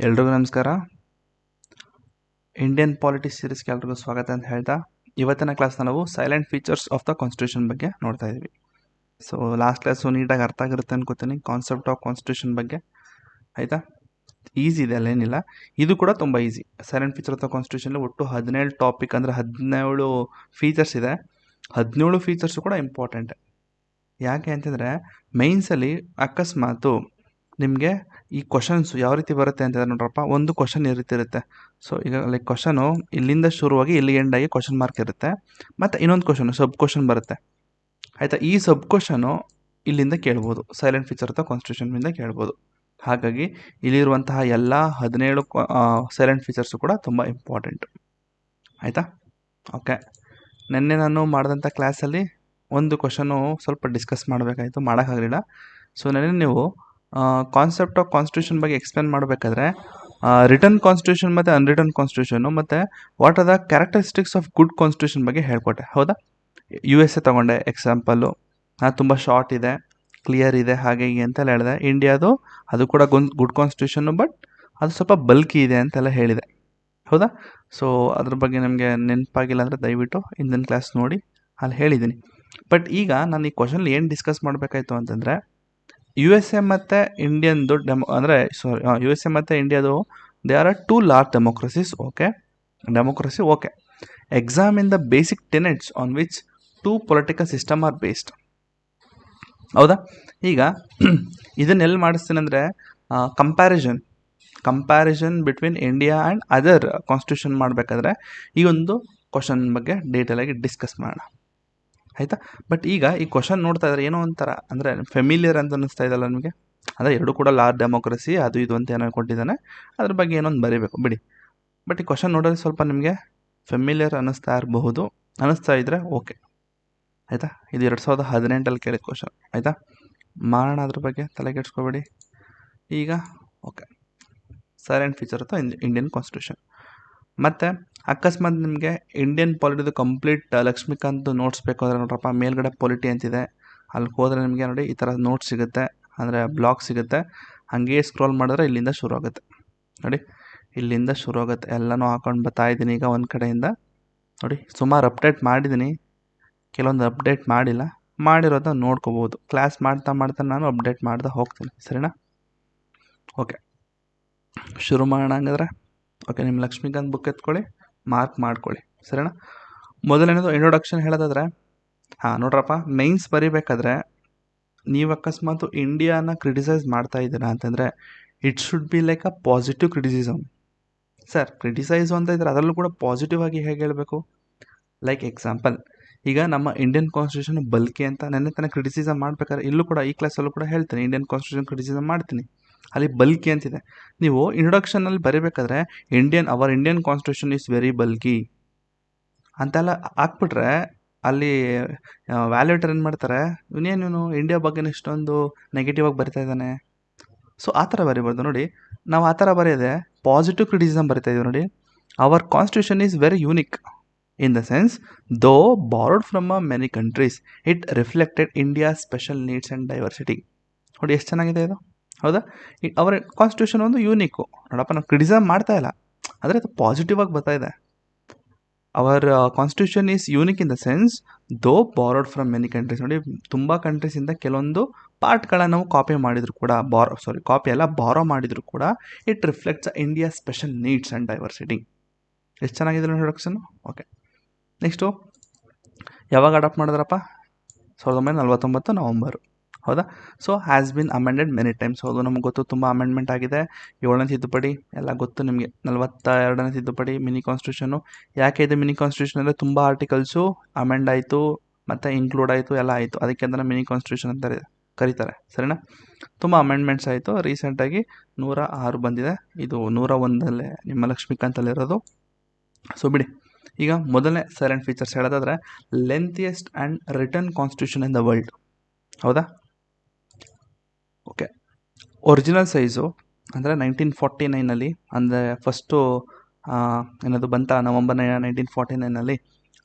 ಎಲ್ರಿಗೂ ನಮಸ್ಕಾರ. Indian politics ಸೀರೀಸ್ಗೆ ಎಲ್ರಿಗೂ ಸ್ವಾಗತ ಅಂತ ಹೇಳ್ತಾ ಇವತ್ತಿನ ಕ್ಲಾಸ್ನ ನಾವು silent features of the constitution ಬಗ್ಗೆ ನೋಡ್ತಾ ಇದ್ವಿ. ಸೊ ಲಾಸ್ಟ್ ಕ್ಲಾಸು ನೀಟಾಗಿ ಅರ್ಥ ಆಗಿರುತ್ತೆ ಅನ್ಕೋತೀನಿ. ಕಾನ್ಸೆಪ್ಟ್ ಆಫ್ ಕಾನ್ಸ್ಟಿಟ್ಯೂಷನ್ ಬಗ್ಗೆ ಆಯಿತಾ. ಈಸಿ ಇದೆ, ಅಲ್ಲೇನಿಲ್ಲ. ಇದು ಕೂಡ ತುಂಬ easy. Silent feature of the constitution ಒಟ್ಟು 17 ಟಾಪಿಕ್ ಅಂದರೆ 17 ಫೀಚರ್ಸ್ ಇದೆ. 17 ಫೀಚರ್ಸು ಕೂಡ ಇಂಪಾರ್ಟೆಂಟ್. ಯಾಕೆ ಅಂತಂದರೆ ಮೈನ್ಸಲ್ಲಿ ಅಕಸ್ಮಾತು ನಿಮಗೆ ಈ ಕ್ವಶನ್ಸು ಯಾವ ರೀತಿ ಬರುತ್ತೆ ಅಂತಂದರೆ ನೋಡ್ರಪ್ಪ, ಒಂದು ಕ್ವಶನ್ ಈ ರೀತಿ ಇರುತ್ತೆ. ಸೊ ಈಗ ಲೈಕ್ ಕ್ವಶನು ಇಲ್ಲಿಂದ ಶುರುವಾಗಿ ಇಲ್ಲಿ ಎಂಡಾಗಿ ಕ್ವಶನ್ ಮಾರ್ಕ್ ಇರುತ್ತೆ. ಮತ್ತು ಇನ್ನೊಂದು ಕ್ವಶನು ಸಬ್ ಕ್ವಶನ್ ಬರುತ್ತೆ ಆಯಿತಾ. ಈ ಸಬ್ ಕ್ವಶನು ಇಲ್ಲಿಂದ ಕೇಳ್ಬೋದು, ಸೈಲೆಂಟ್ ಫೀಚರ್ ಆಫ್ ದ ಕಾನ್ಸ್ಟಿಟ್ಯೂಷನ್ನಿಂದ ಕೇಳ್ಬೋದು. ಹಾಗಾಗಿ ಇಲ್ಲಿರುವಂತಹ ಎಲ್ಲ 17 ಸೈಲೆಂಟ್ ಫೀಚರ್ಸು ಕೂಡ ತುಂಬ ಇಂಪಾರ್ಟೆಂಟು ಆಯಿತಾ. ಓಕೆ, ನಿನ್ನೆ ನಾನು ಮಾಡಿದಂಥ ಕ್ಲಾಸಲ್ಲಿ ಒಂದು ಕ್ವಶನು ಸ್ವಲ್ಪ ಡಿಸ್ಕಸ್ ಮಾಡಬೇಕಾಯಿತು, ಮಾಡೋಕ್ಕಾಗಲಿಲ್ಲ. ಸೊ ನೆನ್ನೆ ನೀವು ಕಾನ್ಸೆಪ್ಟ್ ಆಫ್ ಕಾನ್ಸ್ಟಿಟ್ಯೂಷನ್ ಬಗ್ಗೆ ಎಕ್ಸ್ಪ್ಲೇನ್ ಮಾಡಬೇಕಾದ್ರೆ ರಿಟರ್ನ್ ಕಾನ್ಸ್ಟಿಟ್ಯೂಷನ್ ಮತ್ತು ಅನ್ರಿಟರ್ನ್ ಕಾನ್ಸ್ಟಿಟ್ಯೂಷನು ಮತ್ತು what are the characteristics of good constitution ಬಗ್ಗೆ ಹೇಳ್ಕೊಟ್ಟೆ, ಹೌದಾ. USA ತೊಗೊಂಡೆ ಎಕ್ಸಾಂಪಲ್ಲು. ತುಂಬ ಶಾರ್ಟ್ ಇದೆ, ಕ್ಲಿಯರ್ ಇದೆ, ಹಾಗೆ ಹೀಗೆ ಅಂತೆಲ್ಲ ಹೇಳಿದೆ. ಇಂಡಿಯಾದು ಅದು ಕೂಡ ಗುಡ್ ಕಾನ್ಸ್ಟಿಟ್ಯೂಷನ್ನು, ಬಟ್ ಅದು ಸ್ವಲ್ಪ ಬಲ್ಕಿ ಇದೆ ಅಂತೆಲ್ಲ ಹೇಳಿದೆ, ಹೌದಾ. ಸೊ ಅದ್ರ ಬಗ್ಗೆ ನಿಮಗೆ ನೆನಪಾಗಿಲ್ಲ ಅಂದರೆ ದಯವಿಟ್ಟು ಹಿಂದಿನ ಕ್ಲಾಸ್ ನೋಡಿ, ಅಲ್ಲಿ ಹೇಳಿದ್ದೀನಿ. ಬಟ್ ಈಗ ನಾನು ಈ ಕ್ವಶನಲ್ಲಿ ಏನು ಡಿಸ್ಕಸ್ ಮಾಡಬೇಕಾಯ್ತು ಅಂತಂದರೆ USA ಮತ್ತು ಇಂಡಿಯನ್ದು USA ಮತ್ತು ಇಂಡಿಯಾದು they are 2 large democracies. Democracy okay. Examine the basic tenets on which 2 political system are based, ಹೌದಾ. ಈಗ ಇದನ್ನೆಲ್ಲಿ ಮಾಡಿಸ್ತೀನಿ ಅಂದರೆ comparison between India and other constitution ಮಾಡಬೇಕಾದ್ರೆ ಈ ಒಂದು ಕ್ವಶನ್ ಬಗ್ಗೆ ಡೀಟೇಲಾಗಿ ಡಿಸ್ಕಸ್ ಮಾಡೋಣ ಆಯಿತಾ. ಬಟ್ ಈಗ ಈ ಕ್ವಶನ್ ನೋಡ್ತಾ ಇದ್ದಾರೆ ಏನೋ ಒಂಥರ ಅಂದರೆ ಫೆಮಿಲಿಯರ್ ಅಂತ ಅನ್ನಿಸ್ತಾ ಇದೆಯಲ್ಲ ನಿಮಗೆ. ಅಂದರೆ ಎರಡು ಕೂಡ ಲಾರ್ಜ್ ಡೆಮೋಕ್ರಸಿ ಅದು ಇದು ಅಂತ ಏನೋ ಕೊಟ್ಟಿದ್ದಾನೆ, ಅದ್ರ ಬಗ್ಗೆ ಏನೊಂದು ಬರೀಬೇಕು ಬಿಡಿ. ಬಟ್ ಈ ಕ್ವಶನ್ ನೋಡಿದ್ರೆ ಸ್ವಲ್ಪ ನಿಮಗೆ ಫೆಮಿಲಿಯರ್ ಅನ್ನಿಸ್ತಾ ಇದ್ದರೆ ಓಕೆ ಆಯಿತಾ. ಇದು 2018 ಕೇಳಿದ ಕ್ವಶನ್ ಆಯಿತಾ. ಮಾಡೋಣ ಅದ್ರ ಬಗ್ಗೆ, ತಲೆ ಕೆಡಿಸ್ಕೋಬೇಡಿ. ಈಗ ಓಕೆ, ಸೈಲೆಂಟ್ ಫೀಚರ್ ಅಥವಾ ಇಂಡಿಯನ್ ಕಾನ್ಸ್ಟಿಟ್ಯೂಷನ್. ಮತ್ತು ಅಕಸ್ಮಾತ್ ನಿಮಗೆ ಇಂಡಿಯನ್ ಪಾಲಿಟಿದು ಕಂಪ್ಲೀಟ್ ಲಕ್ಷ್ಮೀಕಾಂತ್ ನೋಟ್ಸ್ ಬೇಕು ಅಂದರೆ ನೋಡ್ರಪ್ಪ, ಮೇಲ್ಗಡೆ ಪೊಲಿಟಿ ಅಂತಿದೆ, ಅಲ್ಲಿ ಹೋದರೆ ನಿಮಗೆ ನೋಡಿ ಈ ಥರ ನೋಟ್ಸ್ ಸಿಗುತ್ತೆ, ಅಂದರೆ ಬ್ಲಾಗ್ ಸಿಗುತ್ತೆ. ಹಾಗೆ ಸ್ಕ್ರೋಲ್ ಮಾಡಿದ್ರೆ ಇಲ್ಲಿಂದ ಶುರು ಆಗುತ್ತೆ ನೋಡಿ, ಇಲ್ಲಿಂದ ಶುರು ಆಗುತ್ತೆ. ಎಲ್ಲನೂ ಹಾಕೊಂಡು ಬರ್ತಾಯಿದ್ದೀನಿ ಈಗ ಒಂದು ಕಡೆಯಿಂದ ನೋಡಿ. ಸುಮಾರು ಅಪ್ಡೇಟ್ ಮಾಡಿದ್ದೀನಿ, ಕೆಲವೊಂದು ಅಪ್ಡೇಟ್ ಮಾಡಿಲ್ಲ, ಮಾಡಿರೋದನ್ನ ನೋಡ್ಕೋಬೋದು. ಕ್ಲಾಸ್ ಮಾಡ್ತಾ ನಾನು ಅಪ್ಡೇಟ್ ಮಾಡ್ತಾ ಹೋಗ್ತೀನಿ, ಸರಿನಾ. ಓಕೆ, ಶುರು ಮಾಡೋಣ ಹಂಗಾದ್ರೆ. ಓಕೆ, ನಿಮ್ಮ ಲಕ್ಷ್ಮೀಕಾಂತ್ ಬುಕ್ ಎತ್ಕೊಳ್ಳಿ, ಮಾರ್ಕ್ ಮಾಡ್ಕೊಳ್ಳಿ, ಸರಿನಾ. ಮೊದಲನೇದು ಇಂಟ್ರೊಡಕ್ಷನ್ ಹೇಳೋದಾದರೆ, ನೋಡ್ರಪ್ಪ, ಮೈನ್ಸ್ ಬರೀಬೇಕಾದ್ರೆ ನೀವು ಅಕಸ್ಮಾತು ಇಂಡಿಯಾನ ಕ್ರಿಟಿಸೈಸ್ ಮಾಡ್ತಾ ಇದ್ದೀರಾ ಅಂತಂದರೆ it should be like a positive criticism. Sir, criticise ಅಂತ ಇದ್ದರೆ ಅದರಲ್ಲೂ ಕೂಡ ಪಾಸಿಟಿವ್ ಆಗಿ ಹೇಗೆ ಹೇಳಬೇಕು. ಲೈಕ್ ಎಕ್ಸಾಂಪಲ್, ಈಗ ನಮ್ಮ ಇಂಡಿಯನ್ ಕಾನ್ಸ್ಟಿಟ್ಯೂಷನ್ ಬಲ್ಕಿ ಅಂತ ನೆನ್ನೆ ತನಕ ಕ್ರಿಟಿಸಿಸಮ್ ಮಾಡಬೇಕಾದ್ರೆ ಇಲ್ಲೂ ಕೂಡ ಈ ಕ್ಲಾಸಲ್ಲೂ ಕೂಡ ಹೇಳ್ತೀನಿ, ಇಂಡಿಯನ್ ಕಾನ್ಸ್ಟಿಟ್ಯೂಷನ್ ಕ್ರಿಟಿಸಿಸಮ್ ಮಾಡ್ತೀನಿ, ಅಲ್ಲಿ ಬಲ್ಕಿ ಅಂತಿದೆ. ನೀವು ಇಂಟ್ರೊಡಕ್ಷನಲ್ಲಿ ಬರೀಬೇಕಾದ್ರೆ our Indian constitution is very bulky ಅಂತೆಲ್ಲ ಹಾಕ್ಬಿಟ್ರೆ ಅಲ್ಲಿ ವ್ಯಾಲ್ಯೂಟರ್ ಏನು ಮಾಡ್ತಾರೆ, ಇವನೇನು ಇಂಡಿಯಾ ಬಗ್ಗೆ ಇಷ್ಟೊಂದು ನೆಗೆಟಿವ್ ಆಗಿ ಬರಿತಾ ಇದ್ದಾನೆ. ಸೊ ಆ ಥರ ಬರೀಬಾರ್ದು ನೋಡಿ. ನಾವು ಆ ಥರ ಬರೆಯೋದೆ ಪಾಸಿಟಿವ್ ಕ್ರಿಟಿಸಿಸಮ್ ಬರಿತಾ ಇದ್ದೀವಿ ನೋಡಿ. Our constitution is very unique in the sense, though borrowed from many countries, it reflected India's special needs and diversity. ನೋಡಿ ಎಷ್ಟು ಚೆನ್ನಾಗಿದೆ ಇದು, ಹೌದಾ. ಅವರ ಕಾನ್ಸ್ಟಿಟ್ಯೂಷನ್ ಒಂದು ಯೂನಿಕ್ಕು ನೋಡಪ್ಪ. ನಾವು ಕ್ರಿಟಿಸಮ್ ಮಾಡ್ತಾ ಇಲ್ಲ, ಆದರೆ ಅದು ಪಾಸಿಟಿವ್ ಆಗಿ ಬರ್ತಾ ಇದೆ. Our constitution is unique in the sense ದೋ ಬಾರೋಡ್ ಫ್ರಮ್ ಮೆನಿ ಕಂಟ್ರೀಸ್. ನೋಡಿ, ತುಂಬ ಕಂಟ್ರೀಸಿಂದ ಕೆಲವೊಂದು ಪಾರ್ಟ್ಗಳನ್ನು ನಾವು ಕಾಪಿ ಮಾಡಿದ್ರು ಕೂಡ, ಕಾಪಿ ಎಲ್ಲ ಬಾರೋ ಮಾಡಿದ್ರು ಕೂಡ, it reflects India special needs and diversity. ಎಷ್ಟು ಚೆನ್ನಾಗಿದೆ ಇಂಟ್ರೊಡಕ್ಷನ್. ಓಕೆ, ನೆಕ್ಸ್ಟು ಯಾವಾಗ ಅಡಾಪ್ಟ್ ಮಾಡಿದ್ರಪ್ಪ, 1949 ನವಂಬರು, ಹೌದಾ. So has been amended many times. ಹೌದು, ನಮ್ಗೆ ಗೊತ್ತು, ತುಂಬ ಅಮೆಂಡ್ಮೆಂಟ್ ಆಗಿದೆ. 7ನೇ ತಿದ್ದುಪಡಿ ಎಲ್ಲ ಗೊತ್ತು ನಿಮಗೆ. 42ನೇ ತಿದ್ದುಪಡಿ ಮಿನಿ ಕಾನ್ಸ್ಟಿಟ್ಯೂಷನು. ಯಾಕೆ ಇದೆ ಮಿನಿ ಕಾನ್ಸ್ಟಿಟ್ಯೂಷನ್ ಅಂದರೆ ತುಂಬ ಆರ್ಟಿಕಲ್ಸು ಅಮೆಂಡ್ ಆಯಿತು ಮತ್ತು ಇನ್ಕ್ಲೂಡ್ ಆಯಿತು, ಎಲ್ಲ ಆಯಿತು. ಅದಕ್ಕೆ ಅಂದರೆ ಮಿನಿ ಕಾನ್ಸ್ಟಿಟ್ಯೂಷನ್ ಅಂತ ಕರೀತಾರೆ, ಸರಿನಾ. ತುಂಬ ಅಮೆಂಡ್ಮೆಂಟ್ಸ್ ಆಯಿತು. ರೀಸೆಂಟಾಗಿ 106 ಬಂದಿದೆ, ಇದು 101 ನಿಮ್ಮ ಲಕ್ಷ್ಮೀಕಾಂತಲ್ಲಿರೋದು. ಸೊ ಬಿಡಿ. ಈಗ ಮೊದಲನೇ ಸೈಲೆಂಟ್ ಫೀಚರ್ಸ್ ಹೇಳೋದಾದರೆ, lengthiest and written constitution in the world, ಹೌದಾ. ಓಕೆ, ಒರಿಜಿನಲ್ ಸೈಜು ಅಂದರೆ 1949 ಅಂದರೆ ಫಸ್ಟು ಏನದು ಬಂತ ನವಂಬರ್ 1949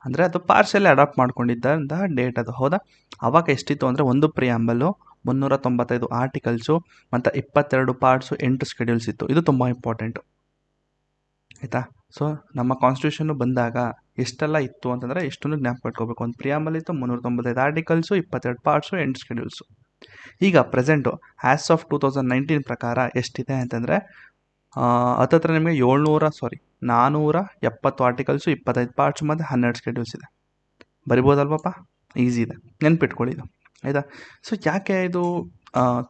ಅಂದರೆ ಅದು ಪಾರ್ಷಲಿ ಅಡಾಪ್ಟ್ ಮಾಡ್ಕೊಂಡಿದ್ದಂತಹ ಡೇಟ್ ಅದು, ಹೌದಾ. ಆವಾಗ ಎಷ್ಟಿತ್ತು ಅಂದರೆ ಒಂದು ಪ್ರಿಯಾಂಬಲ್ಲು 395 ಆರ್ಟಿಕಲ್ಸು ಮತ್ತು 22 ಪಾರ್ಟ್ಸು 8 ಶೆಡ್ಯೂಲ್ಸ್ ಇತ್ತು. ಇದು ತುಂಬ ಇಂಪಾರ್ಟೆಂಟು ಆಯಿತಾ. ಸೊ ನಮ್ಮ ಕಾನ್ಸ್ಟಿಟ್ಯೂಷನ್ನು ಬಂದಾಗ ಎಷ್ಟೆಲ್ಲ ಇತ್ತು ಅಂತಂದರೆ ಎಷ್ಟೊಂದು ಜ್ಞಾಪಕ ಇಟ್ಕೋಬೇಕು. ಒಂದು ಪ್ರಿಯಾಂಬಲ್ ಇತ್ತು, 395 ಆರ್ಟಿಕಲ್ಸು, 22 ಪಾರ್ಟ್ಸು, 8 ಶೆಡ್ಯೂಲ್ಸು. ಈಗ ಪ್ರೆಸೆಂಟು ಆ್ಯಸ್ ಆಫ್ 2019 ಪ್ರಕಾರ ಎಷ್ಟಿದೆ ಅಂತಂದರೆ ಹತ್ತತ್ರ ನಿಮಗೆ 470 ಆರ್ಟಿಕಲ್ಸು, 25 ಪಾರ್ಟ್ಸು ಮತ್ತು 12 ಶೆಡ್ಯೂಲ್ಸ್ ಇದೆ. ಬರಿಬೋದಲ್ವಪ್ಪ, ಈಸಿ ಇದೆ, ನೆನ್ಪಿಟ್ಕೊಳ್ಳಿ ಇದು ಆಯಿತಾ. ಸೊ ಯಾಕೆ ಇದು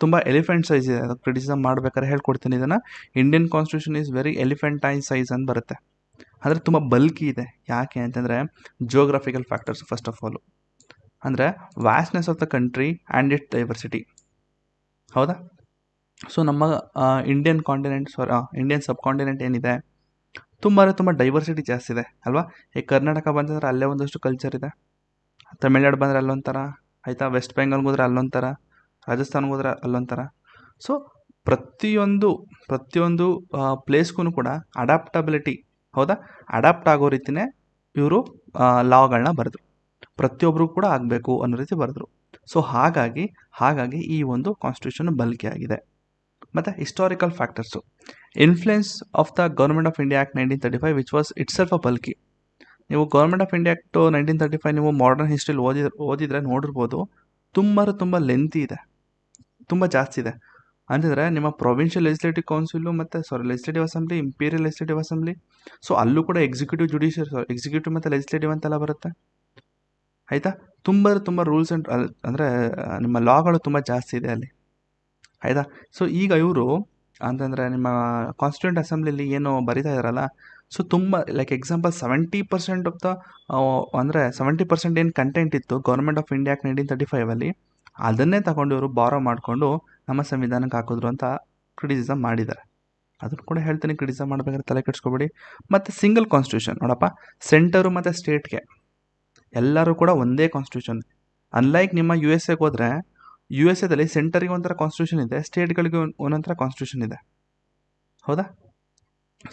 ತುಂಬ ಎಲಿಫೆಂಟ್ ಸೈಜ್ ಇದೆ, ಅದು ಕ್ರಿಟಿಸಮ್ ಮಾಡ್ಬೇಕಾದ್ರೆ ಹೇಳ್ಕೊಡ್ತೀನಿ ಇದನ್ನು. Indian constitution is very elephantine size ಅಂತ ಬರುತ್ತೆ, ಅಂದರೆ ತುಂಬ ಬಲ್ಕಿ ಇದೆ. ಯಾಕೆ ಅಂತಂದರೆ geographical factors first of all, ಅಂದರೆ vastness of the country and it diversity. ಹೌದಾ. ಸೊ ನಮ್ಮ ಇಂಡಿಯನ್ ಸಬ್ ಕಾಂಟಿನೆಂಟ್ ಏನಿದೆ ತುಂಬ ಡೈವರ್ಸಿಟಿ ಜಾಸ್ತಿ ಇದೆ ಅಲ್ವಾ. ಈ ಕರ್ನಾಟಕ ಬಂತಂದರೆ ಅಲ್ಲೇ ಒಂದಷ್ಟು ಕಲ್ಚರ್ ಇದೆ, ತಮಿಳ್ನಾಡು ಬಂದರೆ ಅಲ್ಲೊಂಥರ ಆಯಿತಾ, ವೆಸ್ಟ್ ಬೆಂಗಾಲ್ಗೆ ಹೋದ್ರೆ ಅಲ್ಲೊಂಥರ, ರಾಜಸ್ಥಾನ್ಗೆ ಹೋದ್ರೆ ಅಲ್ಲೊಂಥರ. ಸೊ ಪ್ರತಿಯೊಂದು ಪ್ಲೇಸ್ಗೂ ಕೂಡ ಅಡಾಪ್ಟಬಿಲಿಟಿ, ಹೌದಾ, ಅಡಾಪ್ಟ್ ಆಗೋ ರೀತಿಯೇ ಇವರು ಲಾಗಳನ್ನ ಬರೆದ್ರು, ಪ್ರತಿಯೊಬ್ಬರಿಗೂ ಕೂಡ ಆಗಬೇಕು ಅನ್ನೋ ರೀತಿ ಬರೆದ್ರು. ಸೊ ಹಾಗಾಗಿ ಈ ಒಂದು ಕಾನ್ಸ್ಟಿಟ್ಯೂಷನ್ ಬಲ್ಕಿ ಆಗಿದೆ. ಮತ್ತು historical factors, influence of the government of India act 1935 which was it self a bulky. ನೀವು ಗೌರ್ಮೆಂಟ್ ಆಫ್ ಇಂಡಿಯಾ ಆ್ಯಕ್ಟು 1935 ನೀವು ಮಾಡರ್ನ್ ಹಿಸ್ಟ್ರಿಲಿ ಓದಿದರೆ ನೋಡಿರ್ಬೋದು, ತುಂಬ ಲೆಂತಿ ಇದೆ, ತುಂಬ ಜಾಸ್ತಿ ಇದೆ. ಅಂತಂದರೆ ನಿಮ್ಮ ಪ್ರೊವಿನ್ಷಿಯಲ್ ಲೆಜಿಸ್ಲೇಟಿವ್ ಕೌನ್ಸಿಲು ಮತ್ತು legislative assembly, imperial legislative assembly, so ಅಲ್ಲೂ ಕೂಡ ಎಕ್ಸಿಕ್ಯೂಟಿವ್ ಮತ್ತು ಲೆಜಿಸ್ಲೇಟಿವ್ ಅಂತೆಲ್ಲ ಬರುತ್ತೆ ಆಯಿತಾ. ತುಂಬ ರೂಲ್ಸ್ ಆ್ಯಂಡ್ ಅಂದರೆ ನಿಮ್ಮ ಲಾಗಳು ತುಂಬ ಜಾಸ್ತಿ ಇದೆ ಅಲ್ಲಿ ಆಯಿತಾ. ಸೊ ಈಗ ಇವರು ಅಂತಂದರೆ ನಿಮ್ಮ ಕಾನ್ಸ್ಟಿಟ್ಯೂಂಟ್ ಅಸೆಂಬ್ಲಿಲಿ ಏನು ಬರಿತಾ ಇದ್ದಾರಲ್ಲ, ಸೊ ತುಂಬ ಲೈಕ್ ಎಕ್ಸಾಂಪಲ್ 70% ಆಫ್ ದ ಅಂದರೆ 70% ಏನು ಕಂಟೆಂಟ್ ಇತ್ತು ಗೌರ್ಮೆಂಟ್ ಆಫ್ ಇಂಡಿಯಾ ಆ್ಯಕ್ಟ್ 1935 ಅದನ್ನೇ ತಗೊಂಡು ಇವರು ಬಾರೋ ಮಾಡಿಕೊಂಡು ನಮ್ಮ ಸಂವಿಧಾನಕ್ಕೆ ಹಾಕಿದ್ರು ಅಂತ ಕ್ರಿಟಿಸಿಸಮ್ ಮಾಡಿದ್ದಾರೆ. ಅದನ್ನು ಕೂಡ ಹೇಳ್ತೀನಿ, ಕ್ರಿಟಿಸಮ್ ಮಾಡಬೇಕಾದ್ರೆ ತಲೆ ಕೆಡಿಸ್ಕೊಬೇಡಿ. ಮತ್ತು ಸಿಂಗಲ್ ಕಾನ್ಸ್ಟಿಟ್ಯೂಷನ್ ನೋಡಪ್ಪ, ಸೆಂಟರು ಮತ್ತು ಸ್ಟೇಟ್ಗೆ ಎಲ್ಲರೂ ಕೂಡ ಒಂದೇ ಕಾನ್ಸ್ಟಿಟ್ಯೂಷನ್. ಅನ್ಲೈಕ್ ನಿಮ್ಮ USA ಹೋದರೆ USA ಸೆಂಟರಿಗೆ ಒಂಥರ ಕಾನ್ಸ್ಟಿಟ್ಯೂಷನ್ ಇದೆ, ಸ್ಟೇಟ್ಗಳಿಗೆ ಒಂದೊಂಥರ ಕಾನ್ಸ್ಟಿಟ್ಯೂಷನ್ ಇದೆ, ಹೌದಾ.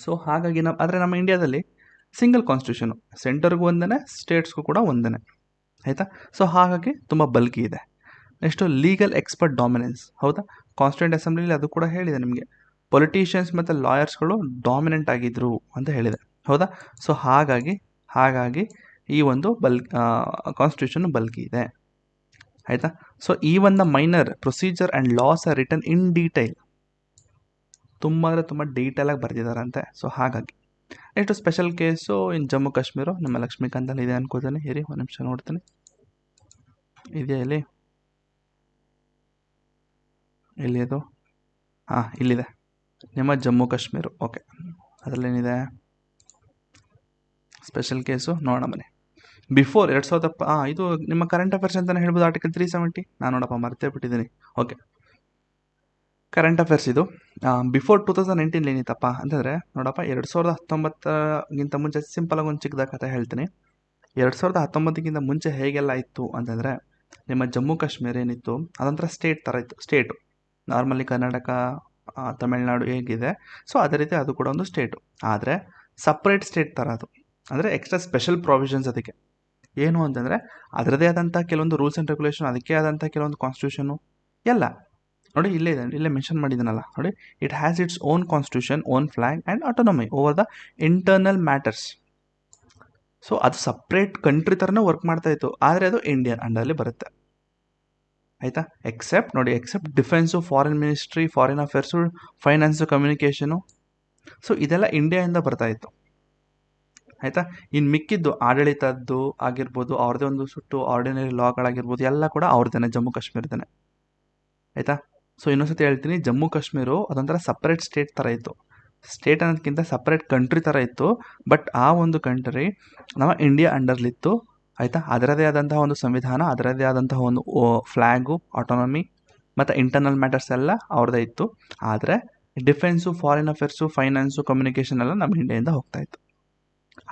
ಸೊ ಹಾಗಾಗಿ ಆದರೆ ನಮ್ಮ ಇಂಡಿಯಾದಲ್ಲಿ ಸಿಂಗಲ್ ಕಾನ್ಸ್ಟಿಟ್ಯೂಷನು, ಸೆಂಟರ್ಗೂ ಒಂದೇ, ಸ್ಟೇಟ್ಸ್ಗೂ ಕೂಡ ಒಂದೇ ಆಯಿತಾ. ಸೊ ಹಾಗಾಗಿ ತುಂಬ ಬಲ್ಕಿ ಇದೆ. ನೆಕ್ಸ್ಟು ಲೀಗಲ್ ಎಕ್ಸ್ಪರ್ಟ್ ಡಾಮಿನೆನ್ಸ್, ಹೌದಾ. ಕಾನ್ಸ್ಟಿಟ್ಯೂಂಟ್ ಅಸೆಂಬ್ಲಿಲಿ ಅದು ಕೂಡ ಹೇಳಿದೆ ನಿಮಗೆ, ಪೊಲಿಟಿಷಿಯನ್ಸ್ ಮತ್ತು ಲಾಯರ್ಸ್ಗಳು ಡಾಮಿನೆಂಟ್ ಆಗಿದ್ರು ಅಂತ ಹೇಳಿದೆ, ಹೌದಾ. ಸೊ ಹಾಗಾಗಿ ಈ ಒಂದು ಕಾನ್ಸ್ಟಿಟ್ಯೂಷನ್ ಬಲ್ಕಿ ಇದೆ ಆಯಿತಾ. So even the minor procedure and laws are written in detail, ತುಂಬ ಡೀಟೇಲಾಗಿ ಬರೆದಿದ್ದಾರಂತೆ. ಸೊ ಹಾಗಾಗಿ next special case in Jammu Kashmir, ನಮ್ಮ ಲಕ್ಷ್ಮೀಕಾಂತಲ್ಲಿ ಇದೆ ಅನ್ಕೋತೀನಿ. ಇರಿ ಒಂದು ನಿಮಿಷ ನೋಡ್ತೀನಿ, ಇದೆಯಾ ಎಲ್ಲಿ ಅದು, ಇಲ್ಲಿದೆ ನಿಮ್ಮ ಜಮ್ಮು ಕಾಶ್ಮೀರ. ಓಕೆ, ಅದರಲ್ಲೇನಿದೆ ಸ್ಪೆಷಲ್ ಕೇಸು ನೋಡೋಣ ಬನ್ನಿ. ಬಿಫೋರ್ 2000 ಇದು ನಿಮ್ಮ ಕರೆಂಟ್ ಅಫೇರ್ಸ್ ಅಂತಲೇ ಹೇಳ್ಬೋದು. ಆರ್ಟಿಕಲ್ 370 ನಾನು ನೋಡಪ್ಪ ಮರ್ತೇ ಬಿಟ್ಟಿದ್ದೀನಿ. ಓಕೆ, ಕರೆಂಟ್ ಅಫೇರ್ಸ್ ಇದು. ಬಿಫೋರ್ 2019 ಏನಿತ್ತಪ್ಪ ಅಂತಂದರೆ ನೋಡಪ್ಪ, 2019ಗಿಂತ ಮುಂಚೆ ಸಿಂಪಲಾಗಿ ಒಂದು ಚಿಕ್ಕದ ಕಥೆ ಹೇಳ್ತೀನಿ. 2019ಗಿಂತ ಮುಂಚೆ ಹೇಗೆಲ್ಲ ಇತ್ತು ಅಂತಂದರೆ, ನಿಮ್ಮ ಜಮ್ಮು ಕಾಶ್ಮೀರ ಏನಿತ್ತು ಅದೊಂಥರ ಸ್ಟೇಟ್ ಥರ ಇತ್ತು. ಸ್ಟೇಟು ನಾರ್ಮಲಿ ಕರ್ನಾಟಕ, ತಮಿಳ್ನಾಡು ಹೇಗಿದೆ, ಸೊ ಅದೇ ರೀತಿ ಅದು ಕೂಡ ಒಂದು ಸ್ಟೇಟು, ಆದರೆ ಸಪ್ರೇಟ್ ಸ್ಟೇಟ್ ಥರ ಅದು. ಅಂದರೆ ಎಕ್ಸ್ಟ್ರಾ ಸ್ಪೆಷಲ್ ಪ್ರಾವಿಷನ್ಸ್ ಅದಕ್ಕೆ. ಏನು ಅಂತಂದರೆ ಅದರದೇ ಆದಂಥ ಕೆಲವೊಂದು ರೂಲ್ಸ್ ಆ್ಯಂಡ್ ರೆಗ್ಯುಲೇಷನ್, ಅದಕ್ಕೆ ಆದಂಥ ಕೆಲವೊಂದು ಕಾನ್ಸ್ಟಿಟ್ಯೂಷನು ಎಲ್ಲ ನೋಡಿ ಇಲ್ಲೇ ಮೆನ್ಷನ್ ಮಾಡಿದ್ದೀನಲ್ಲ ನೋಡಿ, it has its own constitution, own flag and autonomy over the internal matters. So ಅದು ಸಪ್ರೇಟ್ ಕಂಟ್ರಿ ಥರನೇ ವರ್ಕ್ ಮಾಡ್ತಾ ಇತ್ತು, ಆದರೆ ಅದು ಇಂಡಿಯನ್ ಅಂಡರಲ್ಲಿ ಬರುತ್ತೆ ಆಯಿತಾ. Except defence, foreign ministry, foreign affairs, finance, communication, so ಇದೆಲ್ಲ ಇಂಡಿಯಾದಿಂದ ಬರ್ತಾಯಿತ್ತು ಆಯಿತಾ. ಇನ್ನು ಮಿಕ್ಕಿದ್ದು ಆಡಳಿತದ್ದು ಆಗಿರ್ಬೋದು, ಅವ್ರದ್ದೇ ಒಂದು ಸುಟ್ಟು ಆರ್ಡಿನರಿ ಲಾಗಳಾಗಿರ್ಬೋದು, ಎಲ್ಲ ಕೂಡ ಅವ್ರದ್ದೇನೆ, ಜಮ್ಮು ಕಾಶ್ಮೀರದೇ ಆಯಿತಾ. ಸೊ ಇನ್ನೊಂದ್ಸತಿ ಹೇಳ್ತೀನಿ, ಜಮ್ಮು ಕಾಶ್ಮೀರ ಅದೊಂಥರ ಸಪ್ರೇಟ್ ಸ್ಟೇಟ್ ಥರ ಇತ್ತು. ಸ್ಟೇಟ್ ಅನ್ನೋದಕ್ಕಿಂತ ಸಪ್ರೇಟ್ ಕಂಟ್ರಿ ಥರ ಇತ್ತು. ಬಟ್ ಆ ಒಂದು ಕಂಟ್ರಿ ನಮ್ಮ ಇಂಡಿಯಾ ಅಂಡರ್ಲಿತ್ತು ಆಯಿತಾ. ಅದರದೇ ಆದಂತಹ ಒಂದು ಸಂವಿಧಾನ, ಅದರದೇ ಆದಂತಹ ಒಂದು ಫ್ಲ್ಯಾಗು, ಆಟೋನಮಿ ಮತ್ತು ಇಂಟರ್ನಲ್ ಮ್ಯಾಟರ್ಸ್ ಎಲ್ಲ ಅವ್ರದ್ದೇ ಇತ್ತು. ಆದರೆ defence, foreign affairs, finance, communication ಎಲ್ಲ ನಮ್ಮ ಇಂಡಿಯಾದಿಂದ ಹೋಗ್ತಾಯಿತ್ತು.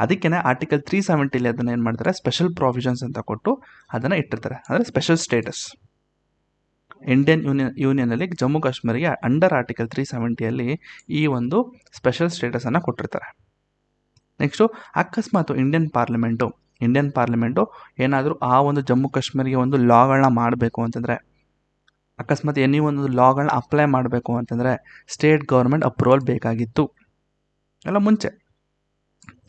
ಅದಕ್ಕೇ ಆರ್ಟಿಕಲ್ 370 ಅದನ್ನು ಏನು ಮಾಡ್ತಾರೆ, ಸ್ಪೆಷಲ್ ಪ್ರಾವಿಷನ್ಸ್ ಅಂತ ಕೊಟ್ಟು ಅದನ್ನು ಇಟ್ಟಿರ್ತಾರೆ, ಅಂದರೆ ಸ್ಪೆಷಲ್ ಸ್ಟೇಟಸ್. ಇಂಡಿಯನ್ ಯೂನಿಯನಲ್ಲಿ ಜಮ್ಮು ಕಾಶ್ಮೀರಿಗೆ ಅಂಡರ್ ಆರ್ಟಿಕಲ್ 370 ಈ ಒಂದು ಸ್ಪೆಷಲ್ ಸ್ಟೇಟಸನ್ನು ಕೊಟ್ಟಿರ್ತಾರೆ. ನೆಕ್ಸ್ಟು ಅಕಸ್ಮಾತ್ ಇಂಡಿಯನ್ ಪಾರ್ಲಿಮೆಂಟು ಏನಾದರೂ ಆ ಒಂದು ಜಮ್ಮು ಕಾಶ್ಮೀರಿಗೆ ಒಂದು ಲಾಗಳನ್ನ ಮಾಡಬೇಕು ಅಂತಂದರೆ, ಅಕಸ್ಮಾತ್ ಎನಿ ಒಂದು ಲಾಗಳನ್ನ ಅಪ್ಲೈ ಮಾಡಬೇಕು ಅಂತಂದರೆ ಸ್ಟೇಟ್ ಗೌರ್ಮೆಂಟ್ ಅಪ್ರೂವಲ್ ಬೇಕಾಗಿತ್ತು, ಎಲ್ಲ ಮುಂಚೆ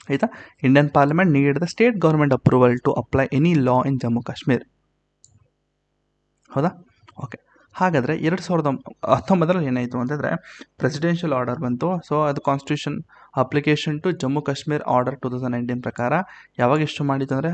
ಆಯಿತಾ. Indian parliament need the state government approval to apply any law in Jammu Kashmir. ಹೌದಾ? ಓಕೆ. ಹಾಗಾದರೆ 2019 ಏನಾಯಿತು ಅಂತಂದರೆ ಪ್ರೆಸಿಡೆನ್ಷಿಯಲ್ ಆರ್ಡರ್ ಬಂತು. ಸೊ ಅದು constitution application to Jammu Kashmir order 2019 ಪ್ರಕಾರ ಯಾವಾಗ ಇಶ್ಯೂ ಮಾಡಿತ್ತು ಅಂದರೆ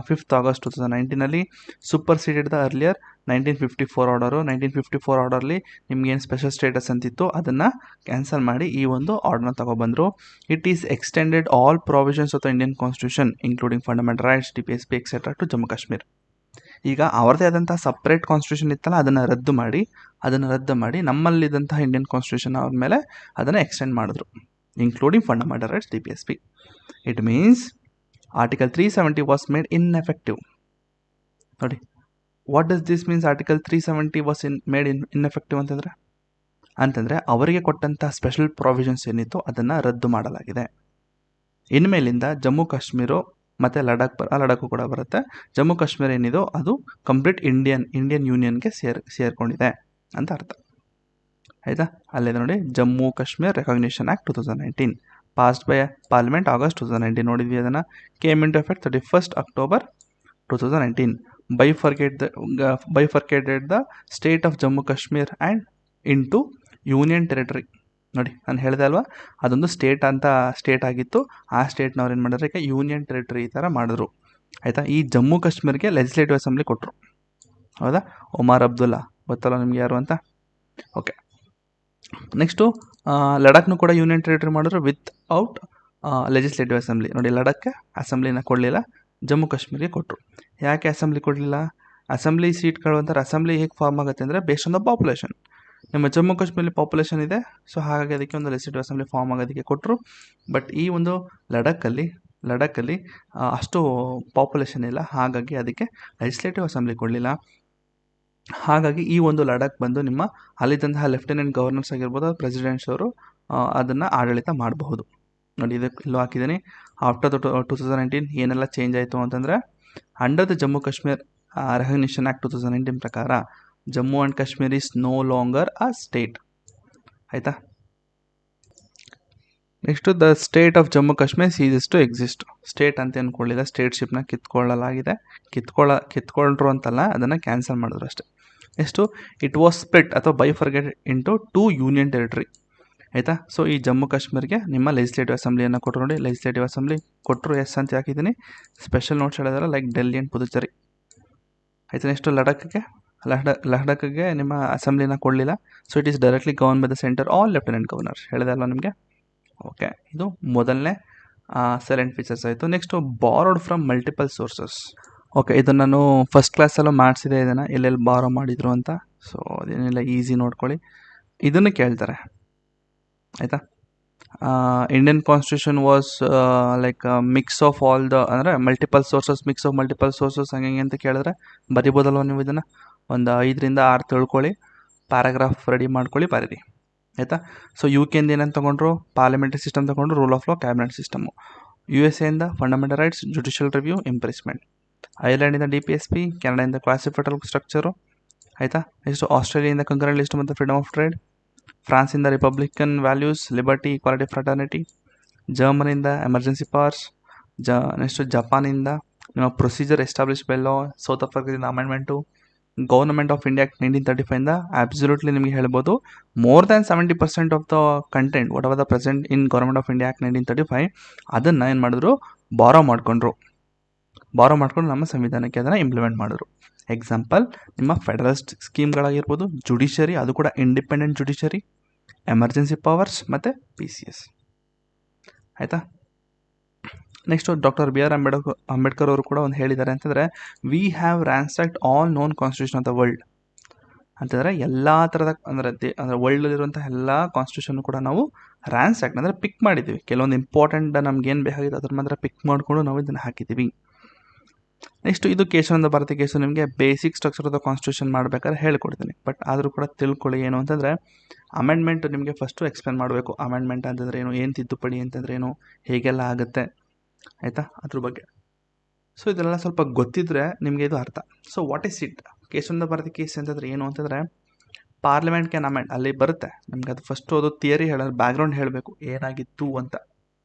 5th August 2019 superseded the earlier 1954 order. 1954 ಆರ್ಡರ್ಲಿ ನಿಮ್ಗೇನು ಸ್ಪೆಷಲ್ ಸ್ಟೇಟಸ್ ಅಂತಿತ್ತು ಅದನ್ನು ಕ್ಯಾನ್ಸಲ್ ಮಾಡಿ ಈ ಒಂದು ಆರ್ಡರ್ನ ತಗೊಬಂದರು. It is extended all provisions of the Indian constitution including fundamental rights, DPSP etcetera to Jammu Kashmir. ಈಗ ಅವರದೇ ಆದಂಥ ಸಪ್ರೇಟ್ ಕಾನ್ಸ್ಟಿಟ್ಯೂಷನ್ ಇತ್ತಲ್ಲ ಅದನ್ನು ರದ್ದು ಮಾಡಿ ನಮ್ಮಲ್ಲಿದ್ದಂತಹ ಇಂಡಿಯನ್ ಕಾನ್ಸ್ಟಿಟ್ಯೂಷನ್ ಅವ್ರ ಮೇಲೆ ಅದನ್ನು ಎಕ್ಸ್ಟೆಂಡ್ ಮಾಡಿದ್ರು, including fundamental rights, DPSP. It means article 370 was made ineffective. ನೋಡಿ, what does this means? Article 370 was made ineffective ಅಂತಂದರೆ ಅವರಿಗೆ ಕೊಟ್ಟಂಥ ಸ್ಪೆಷಲ್ ಪ್ರಾವಿಷನ್ಸ್ ಏನಿತ್ತು ಅದನ್ನು ರದ್ದು ಮಾಡಲಾಗಿದೆ. ಇನ್ಮೇಲಿಂದ ಜಮ್ಮು ಕಾಶ್ಮೀರ ಮತ್ತು ಲಡಾಖು ಕೂಡ ಬರುತ್ತೆ. ಜಮ್ಮು ಕಾಶ್ಮೀರ ಏನಿದೋ ಅದು ಕಂಪ್ಲೀಟ್ ಇಂಡಿಯನ್ ಯೂನಿಯನ್ಗೆ ಸೇರ್ಕೊಂಡಿದೆ ಅಂತ ಅರ್ಥ, ಆಯಿತಾ. ಅಲ್ಲಿದೆ ನೋಡಿ, Jammu Kashmir recognition act 2019 passed by parliament August 2019. ನೋಡಿದ್ವಿ ಅದನ್ನು. Came into effect 31st October 2019. Bifurcated the state of Jammu Kashmir and into union territory. ನೋಡಿ, ನಾನು ಹೇಳಿದೆ ಅಲ್ವಾ, ಅದೊಂದು ಸ್ಟೇಟ್ ಆಗಿತ್ತು. ಆ ಸ್ಟೇಟ್ನವ್ರು ಏನು ಮಾಡಿದ್ರೆ ಈಗ ಯೂನಿಯನ್ ಟೆರಿಟರಿ ಈ ಥರ ಮಾಡಿದ್ರು, ಆಯಿತಾ. ಈ ಜಮ್ಮು ಕಾಶ್ಮೀರ್ಗೆ ಲೆಜಿಸ್ಲೇಟಿವ್ ಅಸೆಂಬ್ಲಿ ಕೊಟ್ಟರು, ಹೌದಾ. ಒಮಾರ್ ಅಬ್ದುಲ್ಲಾ ಗೊತ್ತಲ್ಲ ನಿಮ್ಗೆ ಯಾರು ಅಂತ. ಓಕೆ. ನೆಕ್ಸ್ಟು ಲಡಾಖ್ನು ಕೂಡ ಯೂನಿಯನ್ ಟೆರಿಟರಿ ಮಾಡಿದ್ರು ವಿತ್ಔಟ್ ಲೆಜಿಸ್ಲೇಟಿವ್ ಅಸೆಂಬ್ಲಿ. ನೋಡಿ, ಲಡಾಖ್ಗೆ ಅಸೆಂಬ್ಲಿನ ಕೊಡಲಿಲ್ಲ, ಜಮ್ಮು ಕಾಶ್ಮೀರಿಗೆ ಕೊಟ್ಟರು. ಯಾಕೆ ಅಸೆಂಬ್ಲಿ ಕೊಡಲಿಲ್ಲ? ಅಸೆಂಬ್ಲಿ ಸೀಟ್ಗಳು ಅಂತಾರೆ. ಅಸೆಂಬ್ಲಿ ಹೇಗೆ ಫಾರ್ಮ್ ಆಗುತ್ತೆ ಅಂದರೆ ಬೇಸ್ಡ್ ಆನ್ ದ ಪಾಪ್ಯುಲೇಷನ್. ನಿಮ್ಮ ಜಮ್ಮು ಕಾಶ್ಮೀರಲ್ಲಿ ಪಾಪ್ಯುಲೇಷನ್ ಇದೆ, ಸೊ ಹಾಗಾಗಿ ಅದಕ್ಕೆ ಒಂದು ಲೆಜಿಸ್ಲೇಟಿವ್ ಅಸೆಂಬ್ಲಿ ಫಾರ್ಮ್ ಆಗೋದಕ್ಕೆ ಕೊಟ್ಟರು. ಬಟ್ ಈ ಒಂದು ಲಡಾಖಲ್ಲಿ ಅಷ್ಟು ಪಾಪ್ಯುಲೇಷನ್ ಇಲ್ಲ, ಹಾಗಾಗಿ ಅದಕ್ಕೆ ಲೆಜಿಸ್ಲೇಟಿವ್ ಅಸೆಂಬ್ಲಿ ಕೊಡಲಿಲ್ಲ. ಹಾಗಾಗಿ ಈ ಒಂದು ಲಡಾಖ್ ಬಂದು ನಿಮ್ಮ ಅಲ್ಲಿದ್ದಂತಹ ಲೆಫ್ಟಿನೆಂಟ್ ಗವರ್ನರ್ಸ್ ಆಗಿರ್ಬೋದು, ಪ್ರೆಸಿಡೆಂಟ್ಸ್ ಅವರು ಅದನ್ನು ಆಡಳಿತ ಮಾಡಬಹುದು. ನೋಡಿ, ಇದಕ್ಕೆ ಇಲ್ಲೂ ಹಾಕಿದ್ದೀನಿ. ಆಫ್ಟರ್ 2019 ಏನೆಲ್ಲ ಚೇಂಜ್ ಆಯಿತು ಅಂತಂದರೆ, under the Jammu Kashmir recognition act 2019 ಪ್ರಕಾರ Jammu and Kashmir is no longer a state, ಆಯಿತಾ. Next the state of Jammu Kashmir ceases to exist. State ಅಂತ ಅಂದ್ಕೊಳ್ಳಿಲ್ಲ, ಸ್ಟೇಟ್ಶಿಪ್ನ ಕಿತ್ಕೊಳ್ಳಲಾಗಿದೆ. ಕಿತ್ಕೊಂಡ್ರು ಅಂತಲ್ಲ, ಅದನ್ನು ಕ್ಯಾನ್ಸಲ್ ಮಾಡಿದ್ರು ಅಷ್ಟೇ. ನೆಕ್ಸ್ಟು ಇಟ್ ವಾಸ್ ಸ್ಪ್ಲಿಟ್ ಅಥವಾ ಬೈಫರ್ಕೇಟೆಡ್ ಇಂಟು 2 ಯೂನಿಯನ್ ಟೆರಿಟರಿ, ಆಯಿತಾ. ಸೊ ಈ ಜಮ್ಮು ಕಾಶ್ಮೀರ್ಗೆ ನಿಮ್ಮ ಲೆಜಿಸ್ಲೇಟಿವ್ ಅಸೆಂಬ್ಲಿಯನ್ನು ಕೊಟ್ಟರು. ನೋಡಿ, ಲೆಜಿಸ್ಲೇಟಿವ್ ಅಸೆಂಬ್ಲಿ ಕೊಟ್ಟರು, ಎಸ್ ಅಂತ ಹಾಕಿದ್ದೀನಿ. ಸ್ಪೆಷಲ್ ನೋಟ್ಸ್ ಹೇಳಿದಾರೆ ಲೈಕ್ ಡೆಲ್ಲಿ ಆ್ಯಂಡ್ ಪುದುಚೇರಿ, ಆಯಿತಾ. ನೆಕ್ಸ್ಟು ಲಡಾಖ್ಗೆ ನಿಮ್ಮ ಅಸೆಂಬ್ಲಿನ ಕೊಡಲಿಲ್ಲ. So it is directly govern by the centre all lieutenant governor, ಹೇಳಿದೆ ಅಲ್ವಾ ನಿಮಗೆ. ಓಕೆ, ಇದು ಮೊದಲನೇ ಸೈಲೆಂಟ್ ಫೀಚರ್ಸ್ ಆಯಿತು. Next borrowed from multiple sources. Okay, ಇದನ್ನು ನಾನು ಫಸ್ಟ್ ಕ್ಲಾಸಲ್ಲೂ ಮಾಡಿಸಿದೆ, ಇದನ್ನು ಎಲ್ಲೆಲ್ಲಿ ಬಾರೋ ಮಾಡಿದರು ಅಂತ. ಸೊ ಅದೇನೆಲ್ಲ ಈಸಿ ನೋಡ್ಕೊಳ್ಳಿ. ಇದನ್ನು ಕೇಳ್ತಾರೆ, ಆಯಿತಾ. Indian constitution was like mix of all the ಅಂದರೆ ಮಲ್ಟಿಪಲ್ ಸೋರ್ಸಸ್ ಹಂಗೆ ಅಂತ ಕೇಳಿದ್ರೆ ಬರಿಬೋದಲ್ವ ನೀವು. ಇದನ್ನು ಒಂದು 5 ರಿಂದ 6 ತಿಳ್ಕೊಳ್ಳಿ, ಪ್ಯಾರಾಗ್ರಾಫ್ ರೆಡಿ ಮಾಡ್ಕೊಳ್ಳಿ, ಬರೀರಿ, ಆಯಿತಾ. ಸೊ UK ಏನಂತ ತೊಗೊಂಡ್ರು? ಪಾರ್ಲಿಮೆಂಟ್ರಿ ಸಿಸ್ಟಮ್ ತೊಗೊಂಡ್ರು, rule of law, cabinet system. USA fundamental rights, judicial review, impeachment. ಐರ್ಲೆಂಡಿಂದ DPSP, ಕೆನಡಾಯಿಂದ ಕ್ಲಾಸಿಫೈಡ್ ಸ್ಟ್ರಕ್ಚರು, ಆಯಿತಾ. ನೆಕ್ಸ್ಟು ಆಸ್ಟ್ರೇಲಿಯಾದಿಂದ ಕಂಕರೆಂಟ್ ಲಿಸ್ಟ್ ಮತ್ತು ಫ್ರೀಡಮ್ ಆಫ್ ಟ್ರೇಡ್. ಫ್ರಾನ್ಸಿಂದ republican values, liberty, equality, fraternity. ಜರ್ಮನಿಯಿಂದ ಎಮರ್ಜೆನ್ಸಿ ಪವರ್ಸ್. ನೆಕ್ಸ್ಟು ಜಪಾನಿಂದ procedure establish by law. South ಆಫ್ರಿಕಾದಿಂದ amendment. Government of India act 1935 absolutely ನಿಮಗೆ ಹೇಳ್ಬೋದು more than 70% of the content whatever the present in government of India act 1935 ಅದನ್ನು ಏನು ಮಾಡಿದ್ರು? ಬಾರೋ ಮಾಡ್ಕೊಂಡು ನಮ್ಮ ಸಂವಿಧಾನಕ್ಕೆ ಅದನ್ನು ಇಂಪ್ಲಿಮೆಂಟ್ ಮಾಡಿದ್ರು. ಎಕ್ಸಾಂಪಲ್, ನಿಮ್ಮ ಫೆಡರಲ್ ಸ್ಕೀಮ್ಗಳಾಗಿರ್ಬೋದು, ಜುಡಿಷರಿ, ಅದು ಕೂಡ ಇಂಡಿಪೆಂಡೆಂಟ್ ಜುಡಿಷರಿ, ಎಮರ್ಜೆನ್ಸಿ ಪವರ್ಸ್ ಮತ್ತು PCS, ಆಯಿತಾ. ನೆಕ್ಸ್ಟು ಡಾಕ್ಟರ್ BR ಅಂಬೇಡ್ಕರ್ ಅವರು ಕೂಡ ಒಂದು ಹೇಳಿದ್ದಾರೆ ಅಂತಂದರೆ, we have ransacked all known constitution of the world ಅಂತಂದರೆ ಎಲ್ಲ ಥರದ ಅಂದರೆ ವರ್ಲ್ಡಲ್ಲಿರುವಂಥ ಎಲ್ಲ ಕಾನ್ಸ್ಟಿಟ್ಯೂಷನ್ ಕೂಡ ನಾವು ರ್ಯಾನ್ಸಾಕ್ಡ್ ಅಂದರೆ ಪಿಕ್ ಮಾಡಿದ್ದೀವಿ. ಕೆಲವೊಂದು ಇಂಪಾರ್ಟೆಂಟ್ ನಮ್ಗೆ ಏನು ಬೇಕಾಗಿದೆ ಅದ್ರ ಮಾತ್ರ ಪಿಕ್ ಮಾಡಿಕೊಂಡು ನಾವು ಇದನ್ನು ಹಾಕಿದ್ದೀವಿ. ನೆಕ್ಸ್ಟು ಇದು ಕೇಶವಾನಂದ ಭಾರತಿ ಕೇಸು. ನಿಮಗೆ basic structure of the constitution ಮಾಡಬೇಕಾದ್ರೆ ಹೇಳ್ಕೊಡ್ತೀನಿ, ಬಟ್ ಆದರೂ ಕೂಡ ತಿಳ್ಕೊಳ್ಳಿ. ಏನು ಅಂತಂದರೆ, ಅಮೆಂಡ್ಮೆಂಟ್ ನಿಮಗೆ ಫಸ್ಟು ಎಕ್ಸ್ಪ್ಲೇನ್ ಮಾಡಬೇಕು. ಅಮೆಂಡ್ಮೆಂಟ್ ಅಂತಂದರೆ ಏನು ತಿದ್ದುಪಡಿ ಅಂತಂದರೆ ಏನು, ಹೇಗೆಲ್ಲ ಆಗುತ್ತೆ, ಆಯಿತಾ, ಅದ್ರ ಬಗ್ಗೆ. ಸೊ ಇದೆಲ್ಲ ಸ್ವಲ್ಪ ಗೊತ್ತಿದ್ರೆ ನಿಮಗೆ ಇದು ಅರ್ಥ. So what is it? Keshavananda Bharati case ಅಂತಂದರೆ ಏನು ಅಂತಂದರೆ, ಪಾರ್ಲಿಮೆಂಟ್ ಕ್ಯಾನ್ ಅಮೆಂಡ್ ಅಲ್ಲಿ ಬರುತ್ತೆ ನಮ್ಗೆ. ಅದು ಫಸ್ಟ್ ಅದು ಥಿಯರಿ ಹೇಳೋದು, ಬ್ಯಾಕ್ಗ್ರೌಂಡ್ ಹೇಳಬೇಕು ಏನಾಗಿತ್ತು ಅಂತ.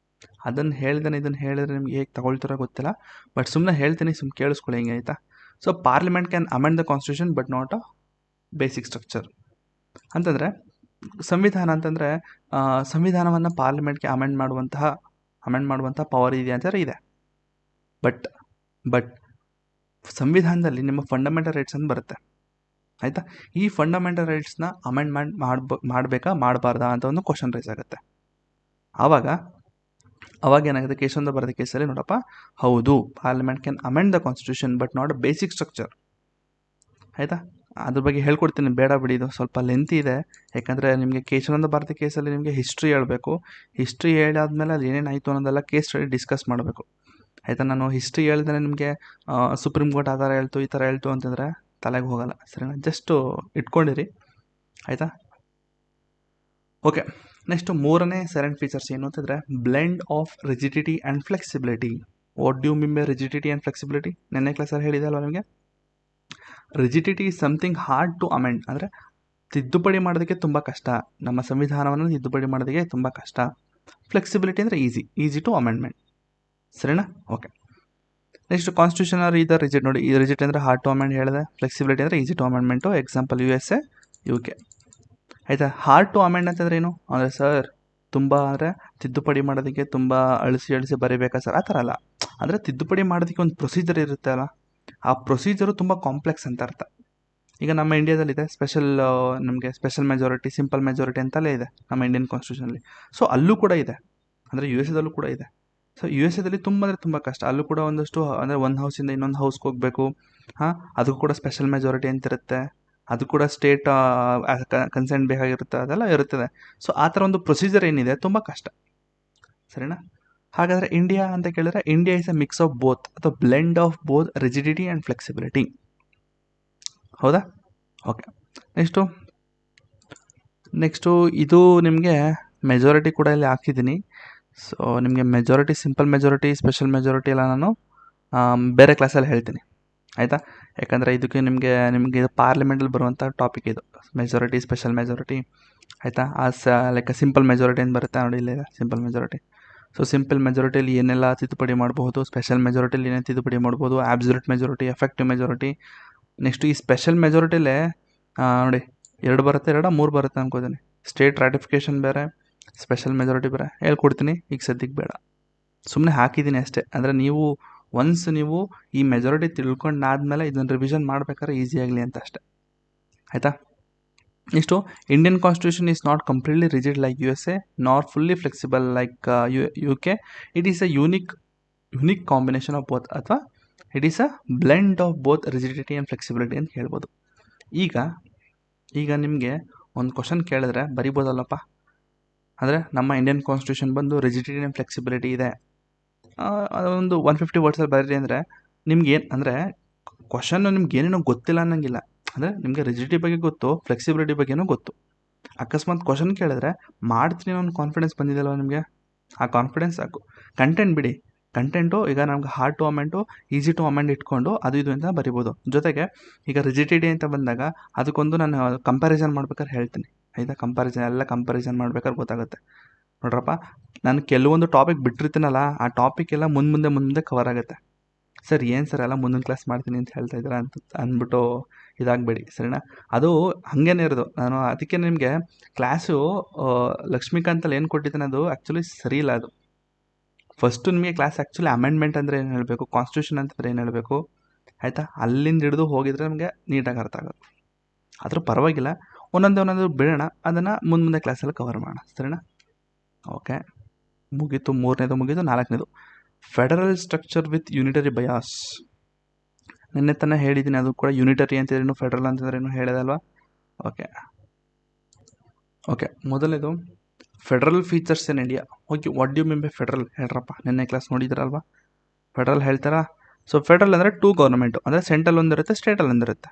ಅದನ್ನು ಹೇಳ್ದೇನೆ ಇದನ್ನು ಹೇಳಿದ್ರೆ ನಿಮ್ಗೆ ಹೇಗೆ ತಗೊಳ್ತಿರೋ ಗೊತ್ತಿಲ್ಲ, ಬಟ್ ಸುಮ್ಮನೆ ಹೇಳ್ತೀನಿ, ಸುಮ್ಮನೆ ಕೇಳಿಸ್ಕೊಳ್ಳಿ ಹಿಂಗೆ ಆಯಿತಾ. So parliament can amend the constitution but not a basic structure ಅಂತಂದರೆ, ಸಂವಿಧಾನ ಅಂತಂದರೆ ಸಂವಿಧಾನವನ್ನು ಪಾರ್ಲಿಮೆಂಟ್ಗೆ ಅಮೆಂಡ್ ಮಾಡುವಂಥ ಪವರ್ ಇದೆ ಅಂತಂದರೆ ಇದೆ. ಬಟ್ ಸಂವಿಧಾನದಲ್ಲಿ ನಿಮ್ಮ ಫಂಡಮೆಂಟಲ್ ರೈಟ್ಸ್ ಅಂತ ಬರುತ್ತೆ ಆಯಿತಾ. ಈ ಫಂಡಮೆಂಟಲ್ ರೈಟ್ಸ್ನ ಅಮೆಂಡ್ಮೆಂಟ್ ಮಾಡಬೇಕಾ ಮಾಡಬಾರ್ದಾ ಅಂತ ಒಂದು ಕ್ವಶನ್ ರೈಸ್ ಆಗುತ್ತೆ. ಅವಾಗ ಏನಾಗುತ್ತೆ, ಕೇಶವಂತ ಬರೆದ ಕೇಸಲ್ಲಿ ನೋಡಪ್ಪ, ಹೌದು parliament can amend the constitution but not a basic structure ಆಯಿತಾ. ಅದ್ರ ಬಗ್ಗೆ ಹೇಳ್ಕೊಡ್ತೀನಿ, ಬೇಡ ಬಿಡಿ, ಇದು ಸ್ವಲ್ಪ ಲೆಂತಿ ಇದೆ. ಯಾಕಂದರೆ ನಿಮಗೆ ಕೇಶವಂತ ಭಾರತಿ ಕೇಸಲ್ಲಿ ನಿಮಗೆ ಹಿಸ್ಟ್ರಿ ಹೇಳಬೇಕು. ಹಿಸ್ಟ್ರಿ ಹೇಳಾದ್ಮೇಲೆ ಅದು ಏನೇನಾಯಿತು ಅನ್ನೋದೆಲ್ಲ ಕೇಸ್ ಸ್ಟಡಿ ಡಿಸ್ಕಸ್ ಮಾಡಬೇಕು ಆಯಿತಾ. ನಾನು ಹಿಸ್ಟ್ರಿ ಹೇಳ್ದೇ ನಿಮಗೆ ಸುಪ್ರೀಂ ಕೋರ್ಟ್ ಆ ಥರ ಹೇಳ್ತು ಈ ಥರ ಹೇಳ್ತು ಅಂತಂದರೆ ತಲೆಗೆ ಹೋಗಲ್ಲ, ಸರಿನಾ. ಜಸ್ಟು ಇಟ್ಕೊಂಡಿರಿ ಆಯಿತಾ. ಓಕೆ, ನೆಕ್ಸ್ಟು ಮೂರನೇ ಸೈಲೆಂಟ್ ಫೀಚರ್ಸ್ ಏನು ಅಂತಂದರೆ blend of rigidity and flexibility. What due mean by rigidity and flexibility? ನೆನ್ನೆ ಕ್ಲಾಸಲ್ಲಿ ಹೇಳಿದೆ ಅಲ್ವಾ ನಿಮಗೆ. Rigidity is something hard to amend, ಅಂದರೆ ತಿದ್ದುಪಡಿ ಮಾಡೋದಕ್ಕೆ ತುಂಬ ಕಷ್ಟ, ನಮ್ಮ ಸಂವಿಧಾನವನ್ನು ತಿದ್ದುಪಡಿ ಮಾಡೋದಕ್ಕೆ ತುಂಬ ಕಷ್ಟ. ಫ್ಲೆಕ್ಸಿಬಿಲಿಟಿ ಅಂದರೆ ಈಸಿ ಟು ಅಮೆಂಡ್ಮೆಂಟ್, ಸರಿನಾ. Okay, next constitution are either rigid. ನೋಡಿ, ಈ ರಿಜಿಡ್ ಅಂದರೆ ಹಾರ್ಡ್ ಟು ಅಮೆಂಡ್ ಹೇಳಿದೆ, ಫ್ಲೆಕ್ಸಿಬಿಲಿಟಿ ಅಂದರೆ easy to amendment. Example USA, UK ಆಯಿತಾ. ಹಾರ್ಡ್ ಟು ಅಮೆಂಡ್ ಅಂತಂದರೆ ಏನು ಅಂದರೆ, ಸರ್ ತುಂಬ ಅಂದರೆ ತಿದ್ದುಪಡಿ ಮಾಡೋದಕ್ಕೆ ತುಂಬ ಅಳಿಸಿ ಬರೀಬೇಕಾ ಸರ್? ಆ ಥರ ಅಲ್ಲ. ಅಂದರೆ ತಿದ್ದುಪಡಿ ಮಾಡೋದಕ್ಕೆ ಒಂದು ಪ್ರೊಸೀಜರ್ ಇರುತ್ತೆ ಅಲ್ಲ, ಆ ಪ್ರೊಸೀಜರು ತುಂಬ ಕಾಂಪ್ಲೆಕ್ಸ್ ಅಂತ ಅರ್ಥ. ಈಗ ನಮ್ಮ ಇಂಡಿಯಾದಲ್ಲಿದೆ ನಮಗೆ ಸ್ಪೆಷಲ್ ಮೆಜಾರಿಟಿ, ಸಿಂಪಲ್ ಮೆಜಾರಿಟಿ ಅಂತಲೇ ಇದೆ ನಮ್ಮ ಇಂಡಿಯನ್ ಕಾನ್ಸ್ಟಿಟ್ಯೂಷನಲ್ಲಿ. ಸೊ ಅಲ್ಲೂ ಕೂಡ ಇದೆ, ಅಂದರೆ USA ಕೂಡ ಇದೆ. ಸೊ USA ತುಂಬ ಕಷ್ಟ. ಅಲ್ಲೂ ಕೂಡ ಒಂದಷ್ಟು ಅಂದರೆ ಒಂದು ಹೌಸಿಂದ ಇನ್ನೊಂದು ಹೌಸ್ಗೆ ಹೋಗಬೇಕು, ಅದಕ್ಕೂ ಕೂಡ ಸ್ಪೆಷಲ್ ಮೆಜಾರಿಟಿ ಅಂತಿರುತ್ತೆ, ಅದು ಕೂಡ ಸ್ಟೇಟ್ ಕನ್ಸೆಂಟ್ ಬೇಕಾಗಿರುತ್ತೆ, ಅದೆಲ್ಲ ಇರುತ್ತದೆ. ಸೊ ಆ ಥರ ಒಂದು ಪ್ರೊಸೀಜರ್ ಏನಿದೆ ತುಂಬ ಕಷ್ಟ, ಸರಿನಾ. ಹಾಗಾದರೆ ಇಂಡಿಯಾ ಅಂತ ಕೇಳಿದ್ರೆ, India is a mix of both ಅಥವಾ blend of both rigidity and flexibility, ಹೌದಾ. ಓಕೆ, ನೆಕ್ಸ್ಟು ಇದು ನಿಮಗೆ ಮೆಜಾರಿಟಿ ಕೂಡ ಇಲ್ಲಿ ಹಾಕಿದ್ದೀನಿ. ಸೊ ನಿಮಗೆ majority, simple majority, special majority ಎಲ್ಲ ನಾನು ಬೇರೆ ಕ್ಲಾಸಲ್ಲಿ ಹೇಳ್ತೀನಿ ಆಯಿತಾ. ಯಾಕಂದರೆ ಇದಕ್ಕೆ ನಿಮಗೆ ಇದು ಪಾರ್ಲಿಮೆಂಟಲ್ಲಿ ಬರುವಂಥ ಟಾಪಿಕ್ ಇದು, ಮೆಜಾರಿಟಿ, ಸ್ಪೆಷಲ್ ಮೆಜಾರಿಟಿ ಆಯಿತಾ. ಲೈಕ್ ಸಿಂಪಲ್ ಮೆಜಾರಿಟಿ ಅಂತ ಬರುತ್ತೆ ನೋಡಿ, ಇಲ್ಲಿದೆ ಸಿಂಪಲ್ ಮೆಜಾರಿಟಿ. ಸೊ ಸಿಂಪಲ್ ಮೆಜಾರಿಟಿಯಲ್ಲಿ ಏನೆಲ್ಲ ತಿದ್ದುಪಡಿ ಮಾಡಬಹುದು, ಸ್ಪೆಷಲ್ ಮೆಜಾರಿಟಿಯಲ್ಲಿ ಏನೇನು ತಿದ್ದುಪಡಿ ಮಾಡ್ಬೋದು, absolute majority, effective majority. Next ಈ ಸ್ಪೆಷಲ್ ಮೆಜಾರಿಟಿಲೇ ನೋಡಿ 2 ಬರುತ್ತೆ, 3 ಬರುತ್ತೆ ಅನ್ಕೋತೀನಿ. ಸ್ಟೇಟ್ ರಾಟಿಫಿಕೇಷನ್ ಬೇರೆ, ಸ್ಪೆಷಲ್ ಮೆಜಾರಿಟಿ ಬೇರೆ. ಹೇಳ್ಕೊಡ್ತೀನಿ, ಈಗ ಸದ್ಯಕ್ಕೆ ಬೇಡ, ಸುಮ್ಮನೆ ಹಾಕಿದ್ದೀನಿ ಅಷ್ಟೇ. ಅಂದರೆ ನೀವು ನೀವು ಈ ಮೆಜಾರಿಟಿ ತಿಳ್ಕೊಂಡಾದ್ಮೇಲೆ ಇದನ್ನು ರಿವಿಷನ್ ಮಾಡ್ಬೇಕಾದ್ರೆ ಈಸಿ ಆಗಲಿ ಅಂತ ಅಷ್ಟೇ ಆಯಿತಾ. Next Indian constitution is not completely rigid like USA nor fully flexible like UK. It is a unique combination of both, ಅಥವಾ it is a blend of both rigidity and flexibility ಅಂತ ಹೇಳ್ಬೋದು. ಈಗ ನಿಮಗೆ ಒಂದು ಕ್ವಶನ್ ಕೇಳಿದ್ರೆ ಬರಿಬೋದಲ್ಲಪ್ಪ, ಅಂದರೆ ನಮ್ಮ Indian constitution ಬಂದು ರಿಜಿಡಿಟಿ ಆ್ಯಂಡ್ ಫ್ಲೆಕ್ಸಿಬಿಲಿಟಿ ಇದೆ, ಅದೊಂದು 150 ವರ್ಡ್ಸಲ್ಲಿ ಬರೀರಿ ಅಂದರೆ ನಿಮ್ಗೆ ಏನು ಅಂದರೆ ಕ್ವಶನ್ನು ನಿಮ್ಗೆ ಏನೇನೋ ಗೊತ್ತಿಲ್ಲ ಅನ್ನೋಂಗಿಲ್ಲ. ಅಂದರೆ ನಿಮಗೆ ರಿಜಿಡಿಟಿ ಬಗ್ಗೆ ಗೊತ್ತು, ಫ್ಲೆಕ್ಸಿಬಿಲಿಟಿ ಬಗ್ಗೆನೂ ಗೊತ್ತು. ಅಕಸ್ಮಾತ್ ಕ್ವಶನ್ ಕೇಳಿದ್ರೆ ಮಾಡ್ತೀನಿ ಅನ್ನೋ ಕಾನ್ಫಿಡೆನ್ಸ್ ಬಂದಿದೆಯಲ್ವ ನಿಮಗೆ, ಆ ಕಾನ್ಫಿಡೆನ್ಸ್ ಸಾಕು. ಕಂಟೆಂಟ್ ಬಿಡಿ, ಕಂಟೆಂಟು ಈಗ ನಮ್ಗೆ hard to amend, easy to amend ಇಟ್ಕೊಂಡು ಅದು ಇದು ಅಂತ ಬರಿಬೋದು. ಜೊತೆಗೆ ಈಗ ರಿಜಿಡಿಟಿ ಅಂತ ಬಂದಾಗ ಅದಕ್ಕೊಂದು ನಾನು ಕಂಪ್ಯಾರಿಸನ್ ಮಾಡ್ಬೇಕಾದ್ರೆ ಹೇಳ್ತೀನಿ ಆಯಿತಾ. ಕಂಪ್ಯಾರಿಸನ್ ಮಾಡ್ಬೇಕಾದ್ರೆ ಗೊತ್ತಾಗುತ್ತೆ. ನೋಡ್ರಪ್ಪ, ನಾನು ಕೆಲವೊಂದು ಟಾಪಿಕ್ ಬಿಟ್ಟಿರ್ತೀನಲ್ಲ, ಆ ಟಾಪಿಕ್ ಎಲ್ಲ ಮುಂದೆ ಕವರ್ ಆಗುತ್ತೆ. ಸರ್ ಏನು ಸರ್ ಎಲ್ಲ ಮುಂದಿನ ಕ್ಲಾಸ್ ಮಾಡ್ತೀನಿ ಅಂತ ಹೇಳ್ತಾ ಇದ್ದೀರಾ ಅಂತ ಅಂದ್ಬಿಟ್ಟು ಇದಾಗಬೇಡಿ, ಸರಿನಾ. ಅದು ಹಾಗೇನೇ ಇರೋದು. ನಾನು ಅದಕ್ಕೆ ನಿಮಗೆ ಕ್ಲಾಸು ಲಕ್ಷ್ಮೀಕಾಂತಲ್ಲಿ ಏನು ಕೊಟ್ಟಿದ್ದೀನಿ ಅದು ಆ್ಯಕ್ಚುಲಿ ಸರಿ ಇಲ್ಲ. ಅದು ಫಸ್ಟು ನಿಮಗೆ ಕ್ಲಾಸ್ ಆ್ಯಕ್ಚುಲಿ ಅಮೆಂಡ್ಮೆಂಟ್ ಅಂದರೆ ಏನು ಹೇಳಬೇಕು, ಕಾನ್ಸ್ಟಿಟ್ಯೂಷನ್ ಅಂತಂದರೆ ಏನು ಹೇಳಬೇಕು ಆಯಿತಾ. ಅಲ್ಲಿಂದ ಹಿಡಿದು ಹೋಗಿದ್ರೆ ನಮಗೆ ನೀಟಾಗಿ ಅರ್ಥ ಆಗುತ್ತೆ. ಆದರೂ ಪರವಾಗಿಲ್ಲ, ಒಂದೊಂದು ಬಿಡೋಣ, ಅದನ್ನು ಮುಂದೆ ಕ್ಲಾಸಲ್ಲಿ ಕವರ್ ಮಾಡೋಣ, ಸರಿನಾ. ಓಕೆ, ಮುಗೀತು. 3ನೇದು ಮುಗೀತು. 4ನೇದು federal structure with unitary bias. ನಿನ್ನೆ ತಾನೇ ಹೇಳಿದ್ದೀನಿ, ಅದು ಕೂಡ ಯೂನಿಟರಿ ಅಂತಂದ್ರೇನು, ಫೆಡರಲ್ ಅಂತಂದ್ರೇನು ಹೇಳಿದಲ್ವಾ. ಓಕೆ, ಮೊದಲೇದು federal features in India. Okay, what due mean by federal ಹೇಳ್ರಪ್ಪ. ನಿನ್ನೆ ಕ್ಲಾಸ್ ನೋಡಿದ್ರಲ್ವಾ, ಫೆಡರಲ್ ಹೇಳ್ತಾರಾ. ಸೊ ಫೆಡರಲ್ ಅಂದರೆ 2 ಗೌರ್ಮೆಂಟು, ಅಂದರೆ ಸೆಂಟ್ರಲ್ ಒಂದಿರುತ್ತೆ, ಸ್ಟೇಟಲ್ಲಿ ಒಂದಿರುತ್ತೆ,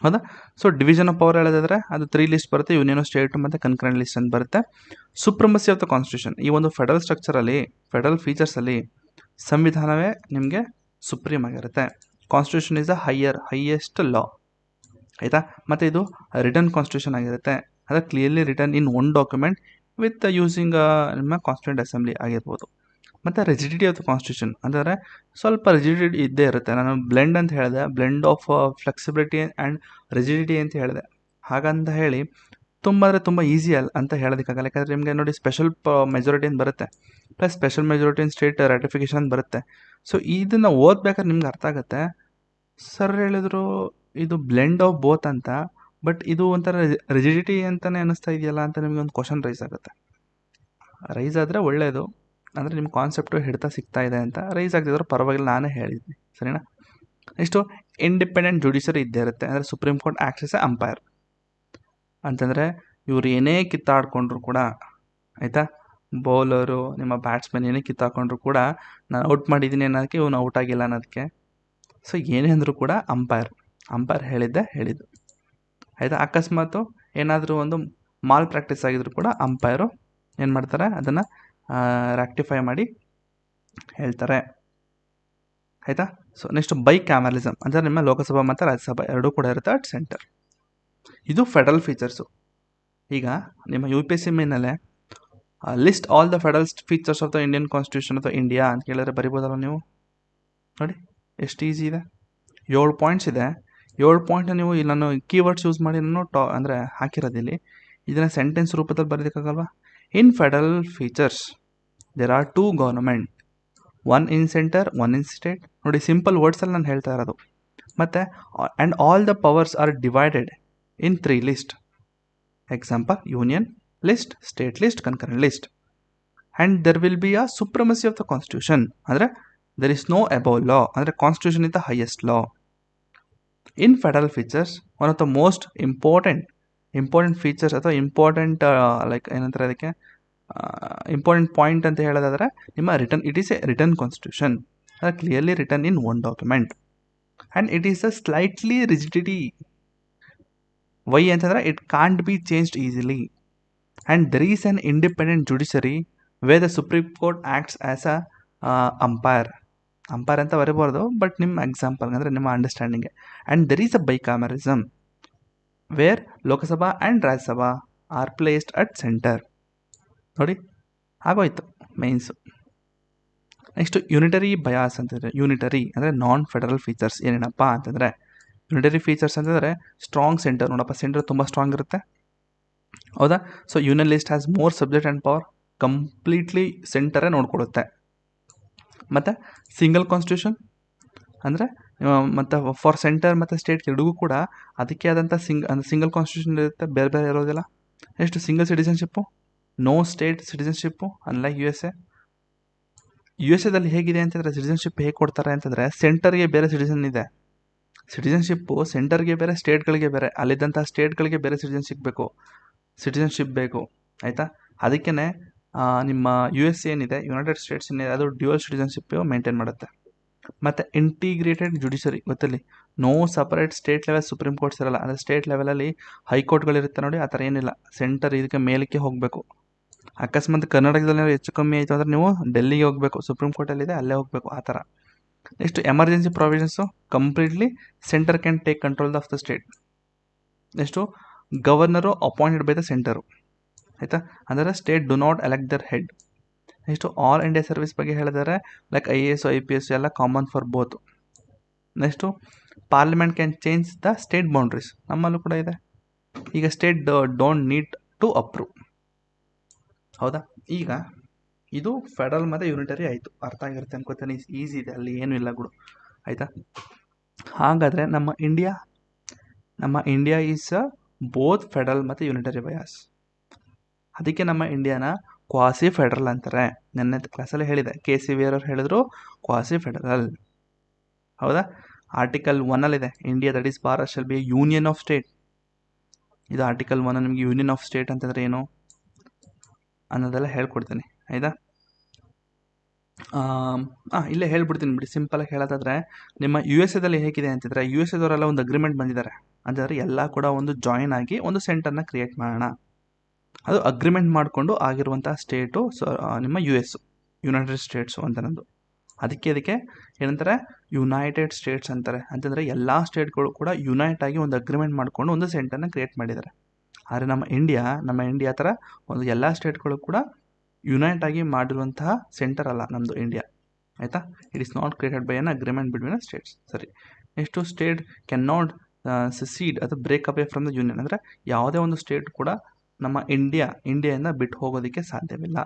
ಹೌದಾ. ಸೊ ಡಿವಿಷನ್ ಆಫ್ ಪವರ್ ಹೇಳೋದಾದರೆ ಅದು 3 ಲಿಸ್ಟ್ ಬರುತ್ತೆ, ಯೂನಿಯನ್ ಆಫ್ ಸ್ಟೇಟ್ ಮತ್ತು ಕನ್ಕರೆಂಟ್ ಲಿಸ್ಟ್ ಅಂತ ಬರುತ್ತೆ. ಸುಪ್ರಮಸಿ ಆಫ್ ದ ಕಾನ್ಸ್ಟಿಟ್ಯೂಷನ್. ಈ ಒಂದು ಫೆಡರಲ್ ಸ್ಟ್ರಕ್ಚರಲ್ಲಿ, ಫೆಡರಲ್ ಫೀಚರ್ಸಲ್ಲಿ ಸಂವಿಧಾನವೇ ನಿಮಗೆ ಸುಪ್ರೀಮ್ ಆಗಿರುತ್ತೆ. ಕಾನ್ಸ್ಟಿಟ್ಯೂಷನ್ ಇಸ್ ದ ಹೈಯೆಸ್ಟ್ ಲಾ ಆಯಿತಾ. ಮತ್ತು ಇದು ರಿಟರ್ನ್ ಕಾನ್ಸ್ಟಿಟ್ಯೂಷನ್ ಆಗಿರುತ್ತೆ, ಅಂದರೆ clearly written in one document with using ನಿಮ್ಮ ಕಾನ್ಸ್ಟಿಟ್ಯೂಂಟ್ ಅಸೆಂಬ್ಲಿ ಆಗಿರ್ಬೋದು. ಮತ್ತು ರಿಜಿಡಿಟಿ ಆಫ್ ದ ಕಾನ್ಸ್ಟಿಟ್ಯೂಷನ್ ಅಂದರೆ ಸ್ವಲ್ಪ ರಿಜಿಡಿಟಿ ಇದ್ದೇ ಇರುತ್ತೆ. ನಾನು ಬ್ಲೆಂಡ್ ಅಂತ ಹೇಳಿದೆ, blend of flexibility and rigidity ಅಂತ ಹೇಳಿದೆ. ಹಾಗಂತ ಹೇಳಿ ತುಂಬ ಅಂದರೆ ತುಂಬ ಈಸಿ ಅಂತ ಹೇಳೋದಕ್ಕಾಗಲ್ಲ, ಯಾಕಂದರೆ ನಿಮಗೆ ನೋಡಿ ಸ್ಪೆಷಲ್ ಮೆಜಾರಿಟಿ ಅಂತ ಬರುತ್ತೆ, plus special majority in state ratification ಬರುತ್ತೆ. ಸೊ ಇದನ್ನು ಓದ್ಬೇಕಾದ್ರೆ ನಿಮ್ಗೆ ಅರ್ಥ ಆಗುತ್ತೆ, ಸರ್ ಹೇಳಿದ್ರು ಇದು ಬ್ಲೆಂಡ್ ಆಫ್ ಬೋತ್ ಅಂತ, ಬಟ್ ಇದು ಒಂಥರ ರಿಜಿಡಿಟಿ ಅಂತಲೇ ಅನ್ನಿಸ್ತಾ ಇದೆಯಲ್ಲ ಅಂತ ನಿಮಗೆ ಒಂದು ಕ್ವಶನ್ ರೈಸ್ ಆಗುತ್ತೆ. ರೈಸ್ ಆದರೆ ಒಳ್ಳೆಯದು, ಅಂದರೆ ನಿಮ್ಮ ಕಾನ್ಸೆಪ್ಟು ಹಿಡ್ತಾ ಸಿಗ್ತಾ ಇದೆ ಅಂತ. ರೈಸ್ ಆಗ್ತಿದ್ರು ಪರವಾಗಿಲ್ಲ, ನಾನೇ ಹೇಳಿದ್ನಿ, ಸರಿನಾ. ನೆಕ್ಸ್ಟು ಇಂಡಿಪೆಂಡೆಂಟ್ ಜುಡಿಷರಿ ಇದ್ದೇ ಇರುತ್ತೆ, ಅಂದರೆ Supreme court acts as a umpire ಅಂತಂದರೆ ಇವ್ರು ಏನೇ ಕಿತ್ತಾಡ್ಕೊಂಡ್ರು ಕೂಡ, ಆಯಿತಾ, ಬೌಲರು ನಿಮ್ಮ ಬ್ಯಾಟ್ಸ್ಮನ್ ಏನೇ ಕಿತ್ತಾಕೊಂಡ್ರು ಕೂಡ ನಾನು ಔಟ್ ಮಾಡಿದ್ದೀನಿ ಅನ್ನೋದಕ್ಕೆ ಇವನು ಔಟ್ ಆಗಿಲ್ಲ ಅನ್ನೋದಕ್ಕೆ. ಸೊ ಏನೇ ಅಂದರೂ ಕೂಡ ಅಂಪೈರ್ ಹೇಳಿದ್ದು, ಆಯಿತಾ. ಅಕಸ್ಮಾತು ಏನಾದರೂ ಒಂದು ಮಾಲ್ ಪ್ರಾಕ್ಟೀಸ್ ಆಗಿದ್ರು ಕೂಡ ಅಂಪೈರು ಏನು ಮಾಡ್ತಾರೆ, ಅದನ್ನು ರೆಕ್ಟಿಫೈ ಮಾಡಿ ಹೇಳ್ತಾರೆ, ಆಯಿತಾ. ಸೊ ನೆಕ್ಸ್ಟ್ ಬೈ ಕ್ಯಾಮರಲಿಸಮ್ ಅಂದರೆ ನಿಮ್ಮ ಲೋಕಸಭಾ ಮತ್ತು ರಾಜ್ಯಸಭಾ ಎರಡೂ ಕೂಡ ಇರುತ್ತೆ ಅಟ್ ಸೆಂಟರ್. ಇದು ಫೆಡರಲ್ ಫೀಚರ್ಸು. ಈಗ ನಿಮ್ಮ UPSC ಮೇನಲ್ಲೇ list all the federal features of the Indian constitution of the India ಅಂತ ಕೇಳಿದ್ರೆ ಬರಿಬೋದಲ್ಲ ನೀವು. ನೋಡಿ ಎಷ್ಟು ಈಸಿ ಇದೆ, 7 ಪಾಯಿಂಟ್ಸ್ ಇದೆ. 7 ಪಾಯಿಂಟ್ನ ನೀವು ಇಲ್ಲಿ ನಾನು ಕೀವರ್ಡ್ಸ್ ಯೂಸ್ ಮಾಡಿ ನಾನು ಅಂದರೆ ಹಾಕಿರೋದಿಲ್ಲಿ, ಇದನ್ನು ಸೆಂಟೆನ್ಸ್ ರೂಪದಲ್ಲಿ ಬರೀಲಿಕ್ಕಾಗಲ್ವಾ. In federal features there are 2 government, 1 in centre 1 in state. ನೋಡಿ ಸಿಂಪಲ್ ವರ್ಡ್ಸಲ್ಲಿ ನಾನು ಹೇಳ್ತಾ ಇರೋದು. ಮತ್ತು and all the powers are divided in 3 list. Example union list, state list, concurrent list. And there will be a supremacy of the constitution, ಅಂದರೆ there is no above law, ಅಂದರೆ constitution is the highest law. In federal features one of the most important features ಅಥವಾ important like ಏನಂತಾರೆ ಅದಕ್ಕೆ important point ಅಂತ ಹೇಳೋದಾದರೆ ನಿಮ್ಮ written, it is a written constitution, clearly written in one document. And it is a slightly rigidity. Why ಅಂತಂದರೆ it can't be changed easily. And there is an independent judiciary way the supreme court acts as a umpire ಅಂತ ಬರೀಬಾರ್ದು, but ನಿಮ್ಮ example ಅಂದರೆ ನಿಮ್ಮ ಅಂಡರ್ಸ್ಟ್ಯಾಂಡಿಂಗ್ಗೆ. And there is a bicameralism where Lok Sabha and Rajya Sabha are placed at centre. ನೋಡಿ ಆಗೋಯ್ತು mains. Next unitary bias ಅಂತಂದರೆ, unitary ಅಂದರೆ ನಾನ್ ಫೆಡರಲ್ ಫೀಚರ್ಸ್ ಏನೇನಪ್ಪ ಅಂತಂದರೆ, ಯುನಿಟರಿ ಫೀಚರ್ಸ್ ಅಂತಂದರೆ ಸ್ಟ್ರಾಂಗ್ ಸೆಂಟರ್. ನೋಡಪ್ಪ ಸೆಂಟರ್ ತುಂಬ ಸ್ಟ್ರಾಂಗ್ ಇರುತ್ತೆ, ಹೌದಾ. So union list has more subject and power, completely ಸೆಂಟರೇ ನೋಡ್ಕೊಳುತ್ತೆ. ಮತ್ತು ಸಿಂಗಲ್ ಕಾನ್ಸ್ಟಿಟ್ಯೂಷನ್ ಅಂದರೆ ಮತ್ತು ಫಾರ್ ಸೆಂಟರ್ ಮತ್ತು ಸ್ಟೇಟ್ ಎರಡಿಗೂ ಕೂಡ ಅದಕ್ಕೆ ಆದಂಥ ಸಿಂಗಲ್ ಕಾನ್ಸ್ಟಿಟ್ಯೂಷನ್ ಇರುತ್ತೆ, ಬೇರೆ ಬೇರೆ ಇರೋದಿಲ್ಲ. ಎಷ್ಟು single citizenship, no state citizenship unlike U S ಎದಲ್ಲಿ ಹೇಗಿದೆ ಅಂತಂದರೆ ಸಿಟಿಸನ್ಶಿಪ್ ಹೇಗೆ ಕೊಡ್ತಾರೆ ಅಂತಂದರೆ ಸೆಂಟರ್ಗೆ ಬೇರೆ ಸಿಟಿಸನ್ ಇದೆ, ಸಿಟಿಸನ್ಶಿಪ್ಪು ಸೆಂಟರ್ಗೆ ಬೇರೆ, ಸ್ಟೇಟ್ಗಳಿಗೆ ಬೇರೆ, ಅಲ್ಲಿದ್ದಂಥ ಸ್ಟೇಟ್ಗಳಿಗೆ ಬೇರೆ ಸಿಟಿಸನ್ಶಿಪ್ ಬೇಕು, ಆಯಿತಾ. ಅದಕ್ಕೇ ನಿಮ್ಮ US ಏನಿದೆ, ಯುನೈಟೆಡ್ ಸ್ಟೇಟ್ಸ್ ಏನಿದೆ, ಅದು ಡ್ಯುಯಲ್ ಸಿಟಿಸನ್ಶಿಪ್ ಮೇಂಟೈನ್ ಮಾಡುತ್ತೆ. ಮತ್ತು ಇಂಟಿಗ್ರೇಟೆಡ್ ಜುಡಿಷರಿ ಗೊತ್ತಲ್ಲಿ, no separate state level supreme courts ಇರಲ್ಲ, ಅಂದರೆ ಸ್ಟೇಟ್ ಲೆವೆಲಲ್ಲಿ ಹೈಕೋರ್ಟ್ಗಳಿರುತ್ತೆ ನೋಡಿ, ಆ ಥರ ಏನಿಲ್ಲ. ಸೆಂಟರ್ ಇದಕ್ಕೆ ಮೇಲಕ್ಕೆ ಹೋಗಬೇಕು. ಅಕಸ್ಮಾತ್ ಕರ್ನಾಟಕದಲ್ಲಿ ಹೆಚ್ಚು ಕಮ್ಮಿ ಆಯಿತು ಅಂದರೆ ನೀವು ಡೆಲ್ಲಿಗೆ ಹೋಗಬೇಕು, ಸುಪ್ರೀಂ ಕೋರ್ಟಲ್ಲಿದೆ ಅಲ್ಲೇ ಹೋಗಬೇಕು, ಆ ಥರ. Next emergency provisions completely centre can take control of the state. Next governor appointed by the centre, ಆಯಿತಾ, ಅಂದರೆ state do not elect their head. Next all India service ಬಗ್ಗೆ ಹೇಳಿದರೆ ಲೈಕ್ IAS IPS ಎಲ್ಲ common for both. Next parliament can change the state boundaries, ನಮ್ಮಲ್ಲೂ ಕೂಡ ಇದೆ. ಈಗ state don't need to approve, ಹೌದಾ. ಈಗ ಇದು ಫೆಡರಲ್ ಮತ್ತು ಯೂನಿಟರಿ ಆಯಿತು, ಅರ್ಥ ಆಗಿರುತ್ತೆ ಅನ್ಕೋತೀನಿ, ಈಸಿ ಇದೆ, ಅಲ್ಲಿ ಏನೂ ಇಲ್ಲ ಗುಡು, ಆಯಿತಾ. ಹಾಗಾದರೆ ನಮ್ಮ ಇಂಡಿಯಾ ಈಸ್ ಬೋತ್ ಫೆಡರಲ್ ಮತ್ತು ಯೂನಿಟರಿ ಬಯಾಸ್. ಅದಕ್ಕೆ ನಮ್ಮ ಇಂಡಿಯಾನ ಕ್ವಾಸಿ ಫೆಡರಲ್ ಅಂತಾರೆ. ನೆನ್ನೆ ಕ್ಲಾಸಲ್ಲಿ ಹೇಳಿದೆ, KC ವೇರ್ ಅವ್ರು ಹೇಳಿದ್ರು ಕ್ವಾಸಿ ಫೆಡರಲ್, ಹೌದಾ. ಆರ್ಟಿಕಲ್ 1ಅಲ್ಲಿದೆ, India that is Bharat shall be union of state. ಇದು ಆರ್ಟಿಕಲ್ 1 ನಿಮಗೆ ಯೂನಿಯನ್ ಆಫ್ ಸ್ಟೇಟ್ ಅಂತಂದರೆ ಏನು ಅನ್ನೋದೆಲ್ಲ ಹೇಳ್ಕೊಡ್ತೀನಿ, ಆಯಿತಾ. ಇಲ್ಲೇ ಹೇಳ್ಬಿಡ್ತೀನಿ ಬಿಡಿ, ಸಿಂಪಲಾಗಿ ಹೇಳೋದಾದರೆ ನಿಮ್ಮ US ಎದಲ್ಲಿ ಹೇಗಿದೆ ಅಂತಂದರೆ, US ಎದವರೆಲ್ಲ ಒಂದು ಅಗ್ರಿಮೆಂಟ್ ಬಂದಿದ್ದಾರೆ, ಅಂತಂದರೆ ಎಲ್ಲ ಕೂಡ ಒಂದು ಜಾಯಿನ್ ಆಗಿ ಒಂದು ಸೆಂಟರ್ನ ಕ್ರಿಯೇಟ್ ಮಾಡೋಣ. ಅದು ಅಗ್ರಿಮೆಂಟ್ ಮಾಡಿಕೊಂಡು ಆಗಿರುವಂಥ ಸ್ಟೇಟು ನಿಮ್ಮ US ಯುನೈಟೆಡ್ ಸ್ಟೇಟ್ಸು ಅಂತ ನಂದು, ಅದಕ್ಕೆ ಏನಂತಾರೆ ಯುನೈಟೆಡ್ ಸ್ಟೇಟ್ಸ್ ಅಂತಾರೆ. ಅಂತಂದರೆ ಎಲ್ಲ ಸ್ಟೇಟ್ಗಳು ಕೂಡ ಯುನೈಟ್ ಆಗಿ ಒಂದು ಅಗ್ರಿಮೆಂಟ್ ಮಾಡಿಕೊಂಡು ಒಂದು ಸೆಂಟರ್ನ ಕ್ರಿಯೇಟ್ ಮಾಡಿದ್ದಾರೆ. ಆದರೆ ನಮ್ಮ ಇಂಡಿಯಾ ಥರ ಒಂದು ಎಲ್ಲ ಸ್ಟೇಟ್ಗಳು ಕೂಡ ಯುನೈಟ್ ಆಗಿ ಮಾಡಿರುವಂತಹ ಸೆಂಟರ್ ಅಲ್ಲ ನಮ್ಮದು ಇಂಡಿಯಾ. ಆಯಿತಾ, it is not created by an agreement between states. ಸರಿ, next state can not secede ಅಥವಾ break away from the union. ಅಂದರೆ ಯಾವುದೇ ಒಂದು ಸ್ಟೇಟ್ ಕೂಡ ನಮ್ಮ ಇಂಡಿಯಾದಿಂದ ಬಿಟ್ಟು ಹೋಗೋದಕ್ಕೆ ಸಾಧ್ಯವಿಲ್ಲ.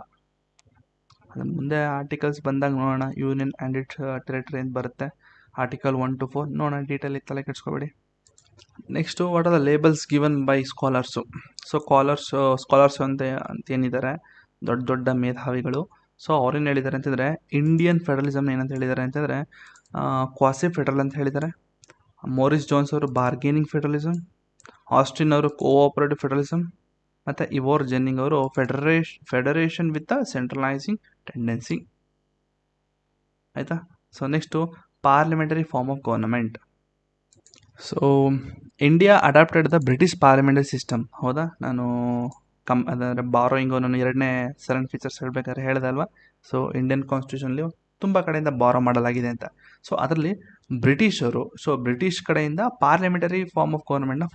ಅದನ್ನು ಮುಂದೆ ಆರ್ಟಿಕಲ್ಸ್ ಬಂದಾಗ ನೋಡೋಣ. ಯೂನಿಯನ್ ಆ್ಯಂಡ್ ಇಟ್ ಟೆರಿಟರಿ ಅಂತ ಬರುತ್ತೆ, ಆರ್ಟಿಕಲ್ 1 to 4 ನೋಡೋಣ, ಡೀಟೇಲ್ ತಲೆ ಕೆಡಿಸ್ಕೊಬೇಡಿ. Next what are the labels given by scholars. So scholars ಅಂತ ಏನಿದ್ದಾರೆ ದೊಡ್ಡ ದೊಡ್ಡ ಮೇಧಾವಿಗಳು. ಸೊ ಅವ್ರೇನು ಹೇಳಿದ್ದಾರೆ ಅಂತಂದರೆ ಇಂಡಿಯನ್ ಫೆಡರಲಿಸಮ್ ಏನಂತ ಹೇಳಿದ್ದಾರೆ ಅಂತಂದರೆ ಕ್ವಾಸಿ ಫೆಡರಲ್ ಅಂತ ಹೇಳಿದ್ದಾರೆ. ಮೋರಿಸ್ ಜೋನ್ಸ್ ಅವರು ಬಾರ್ಗೇನಿಂಗ್ ಫೆಡರಲಿಸಮ್, ಆಸ್ಟಿನ್ ಅವರು ಕೋಆಪರೇಟಿವ್ ಫೆಡರಲಿಸಮ್, ಮತ್ತು ಇವೋರ್ ಜೆನ್ನಿಂಗ್ ಅವರು ಫೆಡರೇಷನ್ ವಿತ್ ಸೆಂಟ್ರಲೈಸಿಂಗ್ ಟೆಂಡೆನ್ಸಿ. ಆಯಿತಾ. So next parliamentary form of government. So India adopted the British parliamentary system. ಹೌದಾ, ನಾನು ಅದರ ಬಾರೋಯಿಂಗು ನಾನು 2ನೇ ಸೆಲೆಂಟ್ ಫೀಚರ್ಸ್ ಹೇಳಬೇಕಾದ್ರೆ ಹೇಳಿದೆ ಅಲ್ವಾ. ಸೊ ಇಂಡಿಯನ್ ಕಾನ್ಸ್ಟಿಟ್ಯೂಷನ್ಲಿ ತುಂಬ ಕಡೆಯಿಂದ ಬಾರೋ ಮಾಡಲಾಗಿದೆ ಅಂತ. ಸೊ ಅದರಲ್ಲಿ ಬ್ರಿಟಿಷ್ ಕಡೆಯಿಂದ ಪಾರ್ಲಿಮೆಂಟರಿ ಫಾರ್ಮ್ ಆಫ್ ಗವರ್ನಮೆಂಟ್ನ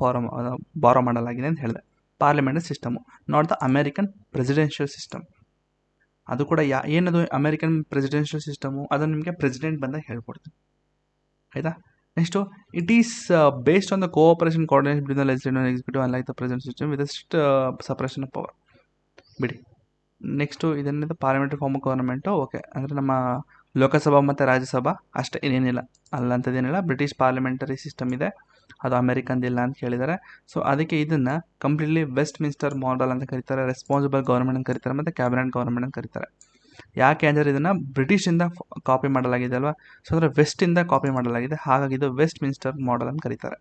ಬಾರೋ ಮಾಡಲಾಗಿದೆ ಅಂತ ಹೇಳಿದೆ. Parliamentary system, not the American presidential system. ಅದು ಕೂಡ ಏನದು ಅಮೇರಿಕನ್ ಪ್ರೆಸಿಡೆನ್ಷಿಯಲ್ ಸಿಸ್ಟಮು, ಅದನ್ನು ನಿಮಗೆ ಪ್ರೆಸಿಡೆಂಟ್ ಬಂದಾಗ ಹೇಳ್ಕೊಡ್ತೀನಿ. ಆಯಿತಾ. Next it is based on the cooperation coordination between the legislative and executive unlike the present system with strict separation of power. ಬಿಡಿ. Next ಇದನ್ನಿದೆ parliamentary form of government. Okay, ಅಂದರೆ ನಮ್ಮ ಲೋಕಸಭಾ ಮತ್ತು ರಾಜ್ಯಸಭಾ ಅಷ್ಟೇ, ಇನ್ನೇನಿಲ್ಲ, ಅಲ್ಲಂಥದ್ದೇನಿಲ್ಲ. ಬ್ರಿಟಿಷ್ ಪಾರ್ಲಿಮೆಂಟರಿ ಸಿಸ್ಟಮ್ ಇದೆ, ಅದು ಅಮೇರಿಕನ್ದಿಲ್ಲ ಅಂತ ಕೇಳಿದ್ದಾರೆ. ಸೊ ಅದಕ್ಕೆ ಇದನ್ನು ಕಂಪ್ಲೀಟ್ಲಿ ವೆಸ್ಟ್ ಮಿನ್ಸ್ಟರ್ ಮಾಡೆಲ್ ಅಂತ ಕರೀತಾರೆ, ರೆಸ್ಪಾನ್ಸಿಬಲ್ ಗವರ್ನಮೆಂಟ್ ಅಂತ ಕರೀತಾರೆ, ಮತ್ತು ಕ್ಯಾಬಿನೆಟ್ ಗವರ್ನಮೆಂಟ್ ಅಂತ ಕರೀತಾರೆ. ಯಾಕೆ ಅಂದರೆ ಇದನ್ನು ಬ್ರಿಟಿಷಿಂದ ಕಾಪಿ ಮಾಡಲಾಗಿದೆ ಅಲ್ವಾ. ಸೊ ಅಂದರೆ ವೆಸ್ಟಿಂದ ಕಾಪಿ ಮಾಡಲಾಗಿದೆ, ಹಾಗಾಗಿ ಇದು ವೆಸ್ಟ್ ಮಿನ್ಸ್ಟರ್ ಮಾಡೆಲ್ ಅಂತ ಕರೀತಾರೆ.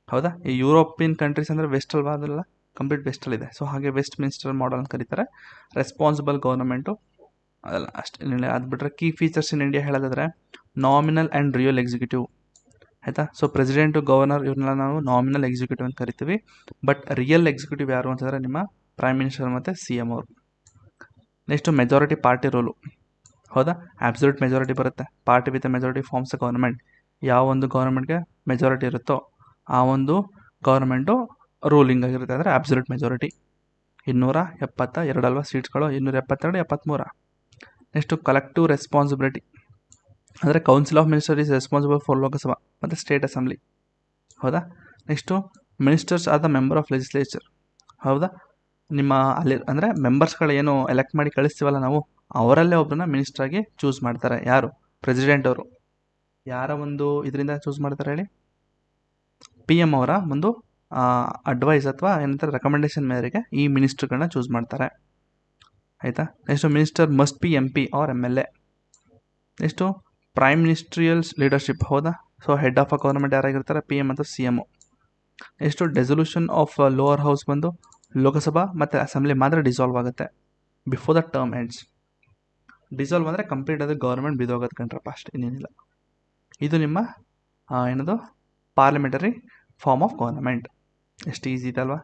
ಹೌದಾ, ಈ ಯುರೋಪಿಯನ್ ಕಂಟ್ರೀಸ್ ಅಂದರೆ ವೆಸ್ಟ್ ಅಲ್ವಾ, ಅದೆಲ್ಲ ಕಂಪ್ಲೀಟ್ ವೆಸ್ಟಲ್ಲಿದೆ. ಸೊ ಹಾಗೆ ವೆಸ್ಟ್ ಮಿನ್ಸ್ಟರ್ ಮಾಡೆಲ್ ಅಂತ ಕರೀತಾರೆ. ರೆಸ್ಪಾನ್ಸಿಬಲ್ ಗವರ್ನಮೆಂಟು ಅದೆಲ್ಲ ಅಷ್ಟೇ. ಅದು ಬಿಟ್ಟರೆ ಕೀ ಫೀಚರ್ಸ್ ಇನ್ ಇಂಡಿಯಾ ಹೇಳೋದಾದರೆ ನಾಮಿನಲ್ ಆ್ಯಂಡ್ ರಿಯಲ್ ಎಕ್ಸಿಕ್ಯೂಟಿವ್. ಆಯಿತಾ. ಸೊ ಪ್ರೆಸಿಡೆಂಟು, ಗವರ್ನರ್ ಇವ್ರನ್ನೆಲ್ಲ ನಾವು ನಾಮಿನಲ್ ಎಕ್ಸಿಕ್ಯೂಟಿವ್ ಅಂತ ಕರಿತೀವಿ. ಬಟ್ ರಿಯಲ್ ಎಕ್ಸಿಕ್ಯೂಟಿವ್ ಯಾರು ಅಂತಂದರೆ ನಿಮ್ಮ ಪ್ರೈಮ್ ಮಿನಿಸ್ಟರ್ ಮತ್ತು CM ಅವರು. Next majority party rule. ಹೌದಾ, ಆಬ್ಸಲ್ಯೂಟ್ ಮೆಜಾರಿಟಿ ಬರುತ್ತೆ. Party with majority forms government. ಯಾವ ಒಂದು ಗವರ್ನಮೆಂಟ್ಗೆ ಮೆಜಾರಿಟಿ ಇರುತ್ತೋ ಆ ಒಂದು ಗವರ್ನಮೆಂಟು ರೂಲಿಂಗ್ ಆಗಿರುತ್ತೆ, ಅಂದರೆ ಆಬ್ಸಲ್ಯೂಟ್ ಮೆಜಾರಿಟಿ. 272 ಅಲ್ವಾ ಸೀಟ್ಸ್ಗಳು, 272, 73. ನೆಕ್ಸ್ಟು ಕಲೆಕ್ಟಿವ್ ರೆಸ್ಪಾನ್ಸಿಬಿಲಿಟಿ, ಅಂದರೆ council of minister is responsible for Lok Sabha ಮತ್ತು ಸ್ಟೇಟ್ ಅಸೆಂಬ್ಲಿ. ಹೌದಾ. Next ministers are the member of legislature. ಹೌದಾ, ನಿಮ್ಮ ಅಲ್ಲಿ ಅಂದರೆ ಮೆಂಬರ್ಸ್ಗಳು ಏನು ಎಲೆಕ್ಟ್ ಮಾಡಿ ಕಳಿಸ್ತೀವಲ್ಲ ನಾವು, ಅವರಲ್ಲೇ ಒಬ್ಬರನ್ನ ಮಿನಿಸ್ಟ್ರಾಗಿ ಚೂಸ್ ಮಾಡ್ತಾರೆ. ಯಾರು? ಪ್ರೆಸಿಡೆಂಟ್ ಅವರು. ಯಾರ ಒಂದು ಇದರಿಂದ ಚೂಸ್ ಮಾಡ್ತಾರೆ ಹೇಳಿ? PM ಅವರ ಒಂದು ಅಡ್ವೈಸ್ ಅಥವಾ ಏನಂತಾರೆ ರೆಕಮೆಂಡೇಶನ್ ಮೇರೆಗೆ ಈ ಮಿನಿಸ್ಟ್ರುಗಳನ್ನ ಚೂಸ್ ಮಾಡ್ತಾರೆ. ಆಯಿತಾ. Next minister must be MP or MLA. Next prime ministerial leadership. ಹೌದಾ. So head of a government ಯಾರಾಗಿರ್ತಾರೆ? PM ಮತ್ತು CM. Next dissolution of lower house ಬಂದು ಲೋಕಸಭಾ ಮತ್ತು ಅಸೆಂಬ್ಲಿ ಮಾತ್ರ ಡಿಸಾಲ್ವ್ ಆಗುತ್ತೆ before the term ends. Dissolve ಅಂದರೆ ಕಂಪ್ಲೀಟ್ ಅದು government ಬಿದ್ದೋಗೋದು ಕಂಡ್ರಪ್ಪ, ಅಷ್ಟೇ, ಇನ್ನೇನಿಲ್ಲ. ಇದು ನಿಮ್ಮ ಏನದು ಪಾರ್ಲಿಮೆಂಟರಿ ಫಾರ್ಮ್ ಆಫ್ ಗವರ್ನಮೆಂಟ್. ಎಷ್ಟು ಈಸಿ ಇದೆ ಅಲ್ವಾ?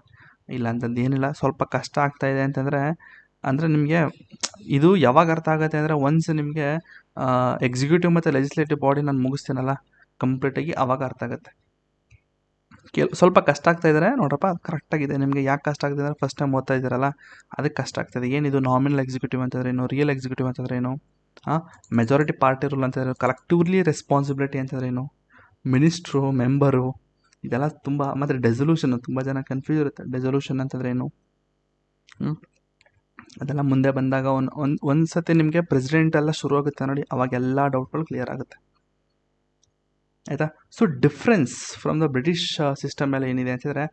ಇಲ್ಲ ಅಂತಂದು ಏನಿಲ್ಲ. ಸ್ವಲ್ಪ ಕಷ್ಟ ಆಗ್ತಾಯಿದೆ ಅಂತಂದರೆ ನಿಮಗೆ ಇದು ಯಾವಾಗ ಅರ್ಥ ಆಗುತ್ತೆ ಅಂದರೆ ಒನ್ಸ್ ನಿಮಗೆ ಎಕ್ಸಿಕ್ಯೂಟಿವ್ ಮತ್ತು ಲೆಜಿಸ್ಲೇಟಿವ್ ಬಾಡಿ ನಾನು ಮುಗಿಸ್ತೀನಲ್ಲ ಕಂಪ್ಲೀಟಾಗಿ, ಆವಾಗ ಅರ್ಥ ಆಗುತ್ತೆ. ಸ್ವಲ್ಪ ಕಷ್ಟ ಆಗ್ತಾಯಿದ್ದಾರೆ ನೋಡ್ರಪ್ಪ, ಕರೆಕ್ಟಾಗಿದೆ. ನಿಮಗೆ ಯಾಕೆ ಕಷ್ಟ ಆಗ್ತಿದೆ ಅಂದರೆ ಫಸ್ಟ್ ಟೈಮ್ ಓದ್ತಾ ಇದ್ದೀರಲ್ಲ, ಅದಕ್ಕೆ ಕಷ್ಟ ಆಗ್ತದೆ. ಏನಿದು ನಾಮಿನಲ್ ಎಕ್ಸಿಕ್ಯೂಟಿವ್ ಅಂತಂದ್ರೆ ಏನು, ರಿಯಲ್ ಎಕ್ಸಿಕ್ಯೂಟಿವ್ ಅಂತಂದ್ರೆ ಏನು, ಮೆಜಾರಿಟಿ ಪಾರ್ಟಿ ರೂಲ್ ಅಂತಂದ್ರೆ ಕಲೆಕ್ಟಿವ್ಲಿ ರೆಸ್ಪಾನ್ಸಿಬಿಲಿಟಿ ಅಂತಂದ್ರೆ ಏನು, ಮಿನಿಸ್ಟ್ರು, ಮೆಂಬರು, ಇದೆಲ್ಲ ತುಂಬ. ಮತ್ತು ಡೆಸೊಲ್ಯೂಷನ್ ತುಂಬ ಜನ ಕನ್ಫ್ಯೂಸ್ ಇರುತ್ತೆ. ಡೆಸೊಲ್ಯೂಷನ್ ಅಂತಂದ್ರೆ ಏನು, ಅದೆಲ್ಲ ಮುಂದೆ ಬಂದಾಗ ಒಂದು ಸತಿ ನಿಮಗೆ ಪ್ರೆಸಿಡೆಂಟ್ ಎಲ್ಲ ಶುರು ಆಗುತ್ತೆ ನೋಡಿ, ಅವಾಗೆಲ್ಲ ಡೌಟ್ಗಳು ಕ್ಲಿಯರ್ ಆಗುತ್ತೆ. ಆಯಿತಾ. So difference from the British system ಮೇಲೆ ಏನಿದೆ ಅಂತಂದರೆ,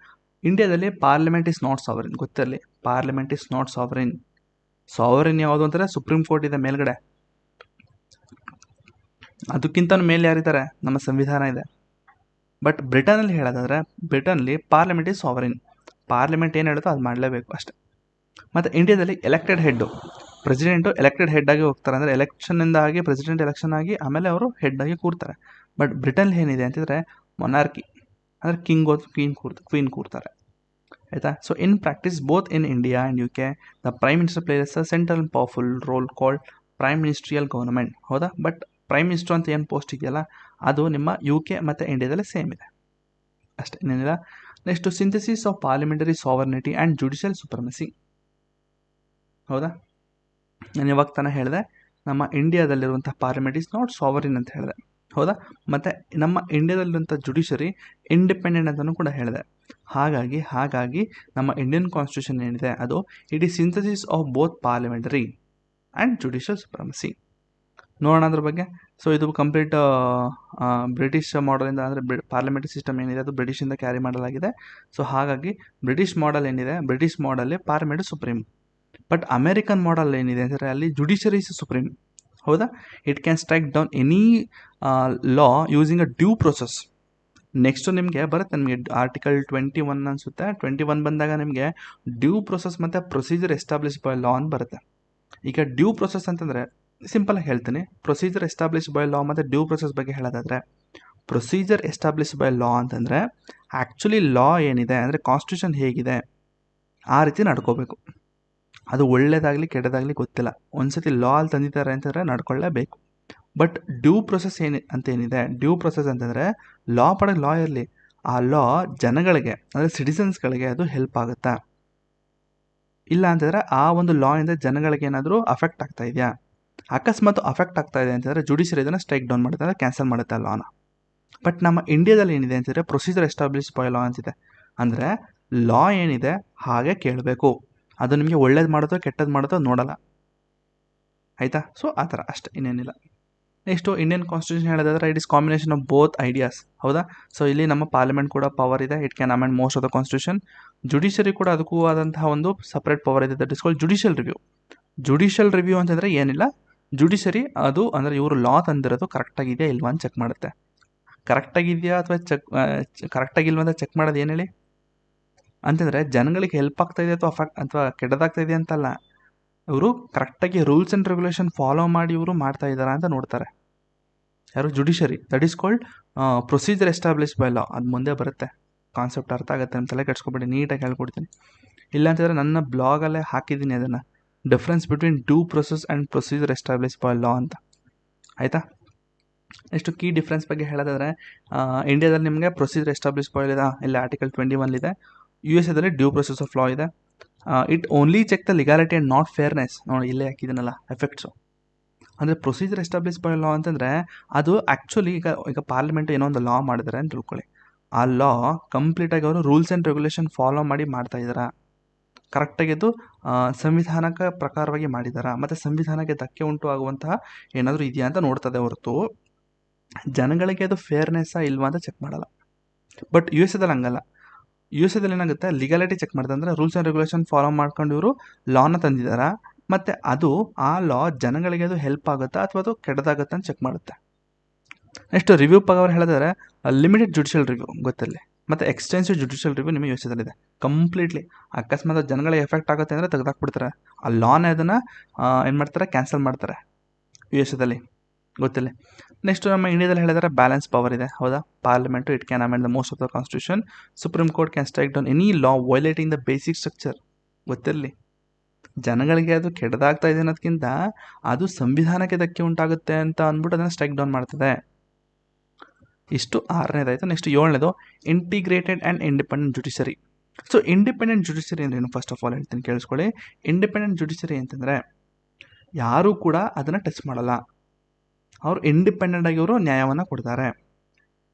ಇಂಡಿಯಾದಲ್ಲಿ ಪಾರ್ಲಿಮೆಂಟ್ ಇಸ್ ನಾಟ್ ಸಾವರಿನ್. ಗೊತ್ತಿರಲಿ, parliament is not sovereign. Sovereign ಯಾವುದು ಅಂತಂದರೆ ಸುಪ್ರೀಂ ಕೋರ್ಟ್ ಇದೆ ಮೇಲ್ಗಡೆ, ಅದಕ್ಕಿಂತ ಮೇಲೆ ಯಾರಿದ್ದಾರೆ? ನಮ್ಮ ಸಂವಿಧಾನ ಇದೆ. ಬಟ್ ಬ್ರಿಟನಲ್ಲಿ ಹೇಳೋದಾದರೆ, ಬ್ರಿಟನ್ಲಿ ಪಾರ್ಲಿಮೆಂಟ್ ಇಸ್ ಸಾವರಿನ್. ಪಾರ್ಲಿಮೆಂಟ್ ಏನು ಹೇಳುತ್ತೋ ಅದು ಮಾಡಲೇಬೇಕು ಅಷ್ಟೇ. ಮತ್ತು ಇಂಡಿಯಾದಲ್ಲಿ elected head, president elected head ಆಗಿ ಹೋಗ್ತಾರೆ. ಅಂದರೆ ಎಲೆಕ್ಷನ್ನಿಂದ ಆಗಿ ಪ್ರೆಸಿಡೆಂಟ್ ಎಲೆಕ್ಷನ್ ಆಗಿ ಆಮೇಲೆ ಅವರು ಹೆಡ್ ಆಗಿ ಕೂರ್ತಾರೆ. ಬಟ್ ಬ್ರಿಟನ್ಲಿ ಏನಿದೆ ಅಂತಂದರೆ ಮೊನಾರ್ಕಿ, ಅಂದರೆ ಕ್ವೀನ್ ಕೂರ್ತಾರೆ. ಆಯಿತಾ. So in practice both in India and UK the prime minister plays a central powerful role called prime ministerial government, ಹೌದಾ? ಬಟ್ ಪ್ರೈಮ್ ಮಿನಿಸ್ಟರ್ ಅಂತ ಏನು ಪೋಸ್ಟ್ ಇದೆಯಲ್ಲ ಅದು ನಿಮ್ಮ UK ಮತ್ತು ಇಂಡಿಯಾದಲ್ಲಿ ಸೇಮ್ ಇದೆ ಅಷ್ಟೇ, ಇನ್ನೇನಿಲ್ಲ. Next synthesis of parliamentary sovereignty and judicial ಸುಪ್ರಮಸಿ, ಹೌದಾ? ನಾನು ಇವಾಗ ತಾನೇ ಹೇಳಿದೆ ನಮ್ಮ ಇಂಡಿಯಾದಲ್ಲಿರುವಂಥ ಪಾರ್ಲಿಮೆಂಟ್ ಇಸ್ ನಾಟ್ ಸಾವರಿನ್ ಅಂತ ಹೇಳಿದೆ, ಹೌದಾ? ಮತ್ತು ನಮ್ಮ ಇಂಡಿಯಾದಲ್ಲಿರುವಂಥ ಜುಡಿಷರಿ ಇಂಡಿಪೆಂಡೆಂಟ್ ಅಂತಲೂ ಕೂಡ ಹೇಳಿದೆ. ಹಾಗಾಗಿ ನಮ್ಮ ಇಂಡಿಯನ್ ಕಾನ್ಸ್ಟಿಟ್ಯೂಷನ್ ಏನಿದೆ ಅದು it is synthesis of both parliamentary and judicial ಸುಪ್ರಮಸಿ. ನೋಡೋಣ ಅದ್ರ ಬಗ್ಗೆ. ಸೊ ಇದು ಕಂಪ್ಲೀಟ್ ಬ್ರಿಟಿಷ್ ಮಾಡಲಿಂದ, ಅಂದರೆ ಪಾರ್ಲಿಮೆಂಟರಿ ಸಿಸ್ಟಮ್ ಏನಿದೆ ಅದು ಬ್ರಿಟಿಷಿಂದ ಕ್ಯಾರಿ ಮಾಡಲಾಗಿದೆ. ಸೊ ಹಾಗಾಗಿ ಬ್ರಿಟಿಷ್ ಮಾಡೆಲ್ ಏನಿದೆ, ಬ್ರಿಟಿಷ್ ಮಾಡಲ್ಲಿ parliament supreme. But American model ಏನಿದೆ ಅಂದರೆ ಅಲ್ಲಿ ಜುಡಿಷರಿ ಇಸ್ ಸುಪ್ರೀಂ, ಹೌದಾ? It can strike down any law using a due process. Next ನಿಮಗೆ ಬರುತ್ತೆ, ನಿಮಗೆ ಆರ್ಟಿಕಲ್ 21 ಅನಿಸುತ್ತೆ. 21 ಬಂದಾಗ ನಿಮಗೆ ಡ್ಯೂ ಪ್ರೊಸೆಸ್ ಮತ್ತು ಪ್ರೊಸೀಜರ್ ಎಸ್ಟಾಬ್ಲಿಷ್ ಬೈ ಲಾ ಅಂತ ಬರುತ್ತೆ. ಈಗ ಡ್ಯೂ ಪ್ರೊಸೆಸ್ ಅಂತಂದರೆ ಸಿಂಪಲಾಗಿ ಹೇಳ್ತೀನಿ, ಪ್ರೊಸೀಜರ್ ಎಸ್ಟಾಬ್ಲಿಷ್ ಬೈ ಲಾ ಮತ್ತು ಡ್ಯೂ ಪ್ರೊಸೆಸ್ ಬಗ್ಗೆ ಹೇಳೋದಾದರೆ, ಪ್ರೊಸೀಜರ್ ಎಸ್ಟಾಬ್ಲಿಷ್ ಬೈ ಲಾ ಅಂತಂದರೆ ಆ್ಯಕ್ಚುಲಿ ಲಾ ಏನಿದೆ ಅಂದರೆ ಕಾನ್ಸ್ಟಿಟ್ಯೂಷನ್ ಹೇಗಿದೆ ಆ ರೀತಿ ನಡ್ಕೋಬೇಕು. ಅದು ಒಳ್ಳೇದಾಗಲಿ ಕೆಟ್ಟದಾಗಲಿ ಗೊತ್ತಿಲ್ಲ, ಒಂದ್ಸತಿ ಲಾ ಅಲ್ಲಿ ತಂದಿದ್ದಾರೆ ಅಂತಂದರೆ ನಡ್ಕೊಳ್ಳೇಬೇಕು. ಬಟ್ ಡ್ಯೂ ಪ್ರೊಸೆಸ್ ಏನಿದೆ, ಡ್ಯೂ ಪ್ರೊಸೆಸ್ ಅಂತಂದರೆ ಲಾ ಪಡೆಗೆ ಲಾ ಇರಲಿ, ಆ ಲಾ ಜನಗಳಿಗೆ ಅಂದರೆ ಸಿಟಿಸನ್ಸ್ಗಳಿಗೆ ಅದು ಹೆಲ್ಪ್ ಆಗುತ್ತಾ, ಇಲ್ಲ ಅಂತಂದರೆ ಆ ಒಂದು ಲಾ ಇಂದ ಜನಗಳಿಗೆ ಏನಾದರೂ ಅಫೆಕ್ಟ್ ಆಗ್ತಾ ಇದೆಯಾ. ಅಕಸ್ಮಾತ್ ಅಫೆಕ್ಟ್ ಆಗ್ತಾ ಇದೆ ಅಂತಂದರೆ ಜುಡಿಷರಿ ಇದನ್ನು ಸ್ಟ್ರೈಕ್ ಡೌನ್ ಮಾಡುತ್ತೆ, ಅಂದರೆ ಕ್ಯಾನ್ಸಲ್ ಮಾಡುತ್ತೆ ಲಾನ. ಬಟ್ ನಮ್ಮ ಇಂಡಿಯಾದಲ್ಲಿ ಏನಿದೆ ಅಂತಂದರೆ ಪ್ರೊಸೀಜರ್ ಎಸ್ಟಾಬ್ಲಿಷ್ ಬೈ ಲಾ ಅಂತಿದೆ, ಅಂದರೆ ಲಾ ಏನಿದೆ ಹಾಗೆ ಕೇಳಬೇಕು, ಅದು ನಿಮಗೆ ಒಳ್ಳೇದು ಮಾಡೋದು ಕೆಟ್ಟದ್ದು ಮಾಡೋದು ನೋಡಲ್ಲ, ಆಯಿತಾ? ಸೊ ಆ ಥರ ಅಷ್ಟೇ, ಇನ್ನೇನಿಲ್ಲ. ನೆಕ್ಸ್ಟು ಇಂಡಿಯನ್ ಕಾನ್ಸ್ಟಿಟ್ಯೂಷನ್ ಹೇಳೋದಾದ್ರೆ it is combination of both ideas, ಹೌದಾ? ಸೊ ಇಲ್ಲಿ ನಮ್ಮ ಪಾರ್ಲಿಮೆಂಟ್ ಕೂಡ ಪವರ್ ಇದೆ, it can amend most of the constitution. Judiciary ಕೂಡ ಅದಕ್ಕೂ ಆದಂತಹ ಒಂದು ಸಪ್ರೇಟ್ ಪವರ್ ಇದೆ, that is called judicial review. Judicial review ಅಂತಂದರೆ ಏನಿಲ್ಲ, ಜುಡಿಷರಿ ಅದು ಅಂದರೆ ಇವರು ಲಾ ತಂದಿರೋದು ಕರೆಕ್ಟಾಗಿದೆಯಾ ಇಲ್ವಾ ಅಂತ ಚೆಕ್ ಮಾಡುತ್ತೆ. ಕರೆಕ್ಟಾಗಿದೆಯಾ ಅಥವಾ ಕರೆಕ್ಟಾಗಿಲ್ವ ಅಂತ ಚೆಕ್ ಮಾಡೋದು ಏನು ಹೇಳಿ ಅಂತಂದರೆ ಜನಗಳಿಗೆ ಹೆಲ್ಪ್ ಆಗ್ತಾಯಿದೆ ಅಥವಾ ಕೆಟ್ಟದಾಗ್ತಾಯಿದೆ ಅಂತಲ್ಲ, ಇವರು ಕರೆಕ್ಟಾಗಿ ರೂಲ್ಸ್ ಆ್ಯಂಡ್ ರೆಗ್ಯುಲೇಷನ್ ಫಾಲೋ ಮಾಡಿ ಇವರು ಮಾಡ್ತಾ ಇದ್ದಾರಾ ಅಂತ ನೋಡ್ತಾರೆ. ಯಾರು? Judiciary. That is called procedure establish by ಲಾ. ಅದು ಮುಂದೆ ಬರುತ್ತೆ, ಕಾನ್ಸೆಪ್ಟ್ ಅರ್ಥ ಆಗುತ್ತೆ, ನಮ್ಮ ತಲೆ ಕೆಡ್ಸ್ಕೊಬೇಡಿ, ನೀಟಾಗಿ ಹೇಳ್ಕೊಡ್ತೀನಿ. ಇಲ್ಲ ಅಂತಂದರೆ ನನ್ನ ಬ್ಲಾಗಲ್ಲೇ ಹಾಕಿದ್ದೀನಿ ಅದನ್ನು, difference between due process and procedure establish by law ಅಂತ, ಆಯಿತಾ? ನೆಕ್ಸ್ಟು ಕೀ ಡಿಫ್ರೆನ್ಸ್ ಬಗ್ಗೆ ಹೇಳೋದಾದರೆ, ಇಂಡಿಯಾದಲ್ಲಿ ನಿಮಗೆ ಪ್ರೊಸೀಜರ್ ಎಸ್ಟಾಬ್ಲಿಷ್ ಬೈ ಲಾ ಇಲ್ಲ ಆರ್ಟಿಕಲ್ 21 ಇದೆ, USA due process of law ಇದೆ. It only check the legality and not fairness. ನೋಡಿ ಇಲ್ಲೇ ಹಾಕಿದ್ದೀನಲ್ಲ ಎಫೆಕ್ಟ್ಸು, ಅಂದರೆ ಪ್ರೊಸೀಜರ್ ಎಸ್ಟಾಬ್ಲಿಷ್ ಬೈ ಲಾ ಅಂತಂದರೆ ಅದು ಆ್ಯಕ್ಚುಲಿ ಈಗ ಪಾರ್ಲಿಮೆಂಟ್ ಏನೋ ಒಂದು ಲಾ ಮಾಡಿದ್ದಾರೆ ಅಂತ ತಿಳ್ಕೊಳ್ಳಿ, ಆ ಲಾ ಕಂಪ್ಲೀಟಾಗಿ ಅವರು ರೂಲ್ಸ್ ಆ್ಯಂಡ್ ರೆಗ್ಯುಲೇಷನ್ ಫಾಲೋ ಮಾಡಿ ಮಾಡ್ತಾ ಇದ್ದಾರಾ, ಕರೆಕ್ಟಾಗಿ ಅದು ಸಂವಿಧಾನಕ್ಕೆ ಪ್ರಕಾರವಾಗಿ ಮಾಡಿದ್ದಾರಾ, ಮತ್ತು ಸಂವಿಧಾನಕ್ಕೆ ಧಕ್ಕೆ ಉಂಟು ಆಗುವಂತಹ ಏನಾದರೂ ಇದೆಯಾ ಅಂತ ನೋಡ್ತದೆ ಹೊರತು ಜನಗಳಿಗೆ ಅದು ಫೇರ್ನೆಸ್ಸಾ ಇಲ್ವಾ ಅಂತ ಚೆಕ್ ಮಾಡಲ್ಲ. ಬಟ್ USA ಹಂಗಲ್ಲ. USA ಏನಾಗುತ್ತೆ, ಲಿಗಾಲಿಟಿ ಚೆಕ್ ಮಾಡ್ತಾರೆ, ಅಂದರೆ ರೂಲ್ಸ್ ಆ್ಯಂಡ್ ರೆಗ್ಯುಲೇಷನ್ ಫಾಲೋ ಮಾಡ್ಕೊಂಡು ಇವರು ಲಾನ ತಂದಿದ್ದಾರಾ, ಮತ್ತು ಅದು ಆ ಲಾ ಜನಗಳಿಗೆ ಅದು ಹೆಲ್ಪ್ ಆಗುತ್ತಾ ಅಥವಾ ಅದು ಕೆಟ್ಟದಾಗುತ್ತಾ ಅಂತ ಚೆಕ್ ಮಾಡುತ್ತೆ. ನೆಕ್ಸ್ಟ್ ರಿವ್ಯೂ ಪವರ್ ಹೇಳಿದ್ರೆ ಲಿಮಿಟೆಡ್ ಜುಡಿಷಿಯಲ್ ರಿವ್ಯೂ ಗೊತ್ತಲ್ಲಿ, ಮತ್ತು ಎಕ್ಸ್ಟೆನ್ಸಿವ್ ಜುಡಿಷಿಯಲ್ ರಿವ್ಯೂ ನಿಮಗೆ USA ಇದೆ ಕಂಪ್ಲೀಟ್ಲಿ. ಅಕಸ್ಮಾತ್ ಜನಗಳಿಗೆ ಎಫೆಕ್ಟ್ ಆಗುತ್ತೆ ಅಂದರೆ ತೆಗೆದಾಕ್ಬಿಡ್ತಾರೆ, ಆ ಲಾನ ಅದನ್ನು ಏನು ಮಾಡ್ತಾರೆ, ಕ್ಯಾನ್ಸಲ್ ಮಾಡ್ತಾರೆ USA ಗೊತ್ತಿಲ್ಲ. ನೆಕ್ಸ್ಟ್ ನಮ್ಮ ಇಂಡಿಯಾದಲ್ಲಿ ಹೇಳಿದ್ರೆ ಬ್ಯಾಲೆನ್ಸ್ ಪವರ್ ಇದೆ, ಹೌದಾ? Parliament it can amend the most of the constitution, supreme court can strike down any law violating the basic structure. ಗೊತ್ತಿರಲಿ, ಜನಗಳಿಗೆ ಅದು ಕೆಟ್ಟದಾಗ್ತಾ ಇದೆ ಅನ್ನೋದಕ್ಕಿಂತ ಅದು ಸಂವಿಧಾನಕ್ಕೆ ಧಕ್ಕೆ ಉಂಟಾಗುತ್ತೆ ಅಂತ ಅಂದ್ಬಿಟ್ಟು ಅದನ್ನು ಸ್ಟ್ರೈಕ್ ಡೌನ್ ಮಾಡ್ತದೆ. ಇಷ್ಟು 6ನೇದಾಯಿತು. ನೆಕ್ಸ್ಟ್ 7ನೇದು integrated and independent judiciary. So independent judiciary ಅಂದ್ರೇನು ಫಸ್ಟ್ ಆಫ್ ಆಲ್ ಹೇಳ್ತೀನಿ, ಕೇಳಿಸ್ಕೊಳ್ಳಿ. ಇಂಡಿಪೆಂಡೆಂಟ್ ಜುಡಿಷರಿ ಅಂತಂದರೆ ಯಾರೂ ಕೂಡ ಅದನ್ನು ಟಚ್ ಮಾಡಲ್ಲ, ಅವರು ಇಂಡಿಪೆಂಡೆಂಟಾಗಿ ಅವರು ನ್ಯಾಯವನ್ನು ಕೊಡ್ತಾರೆ,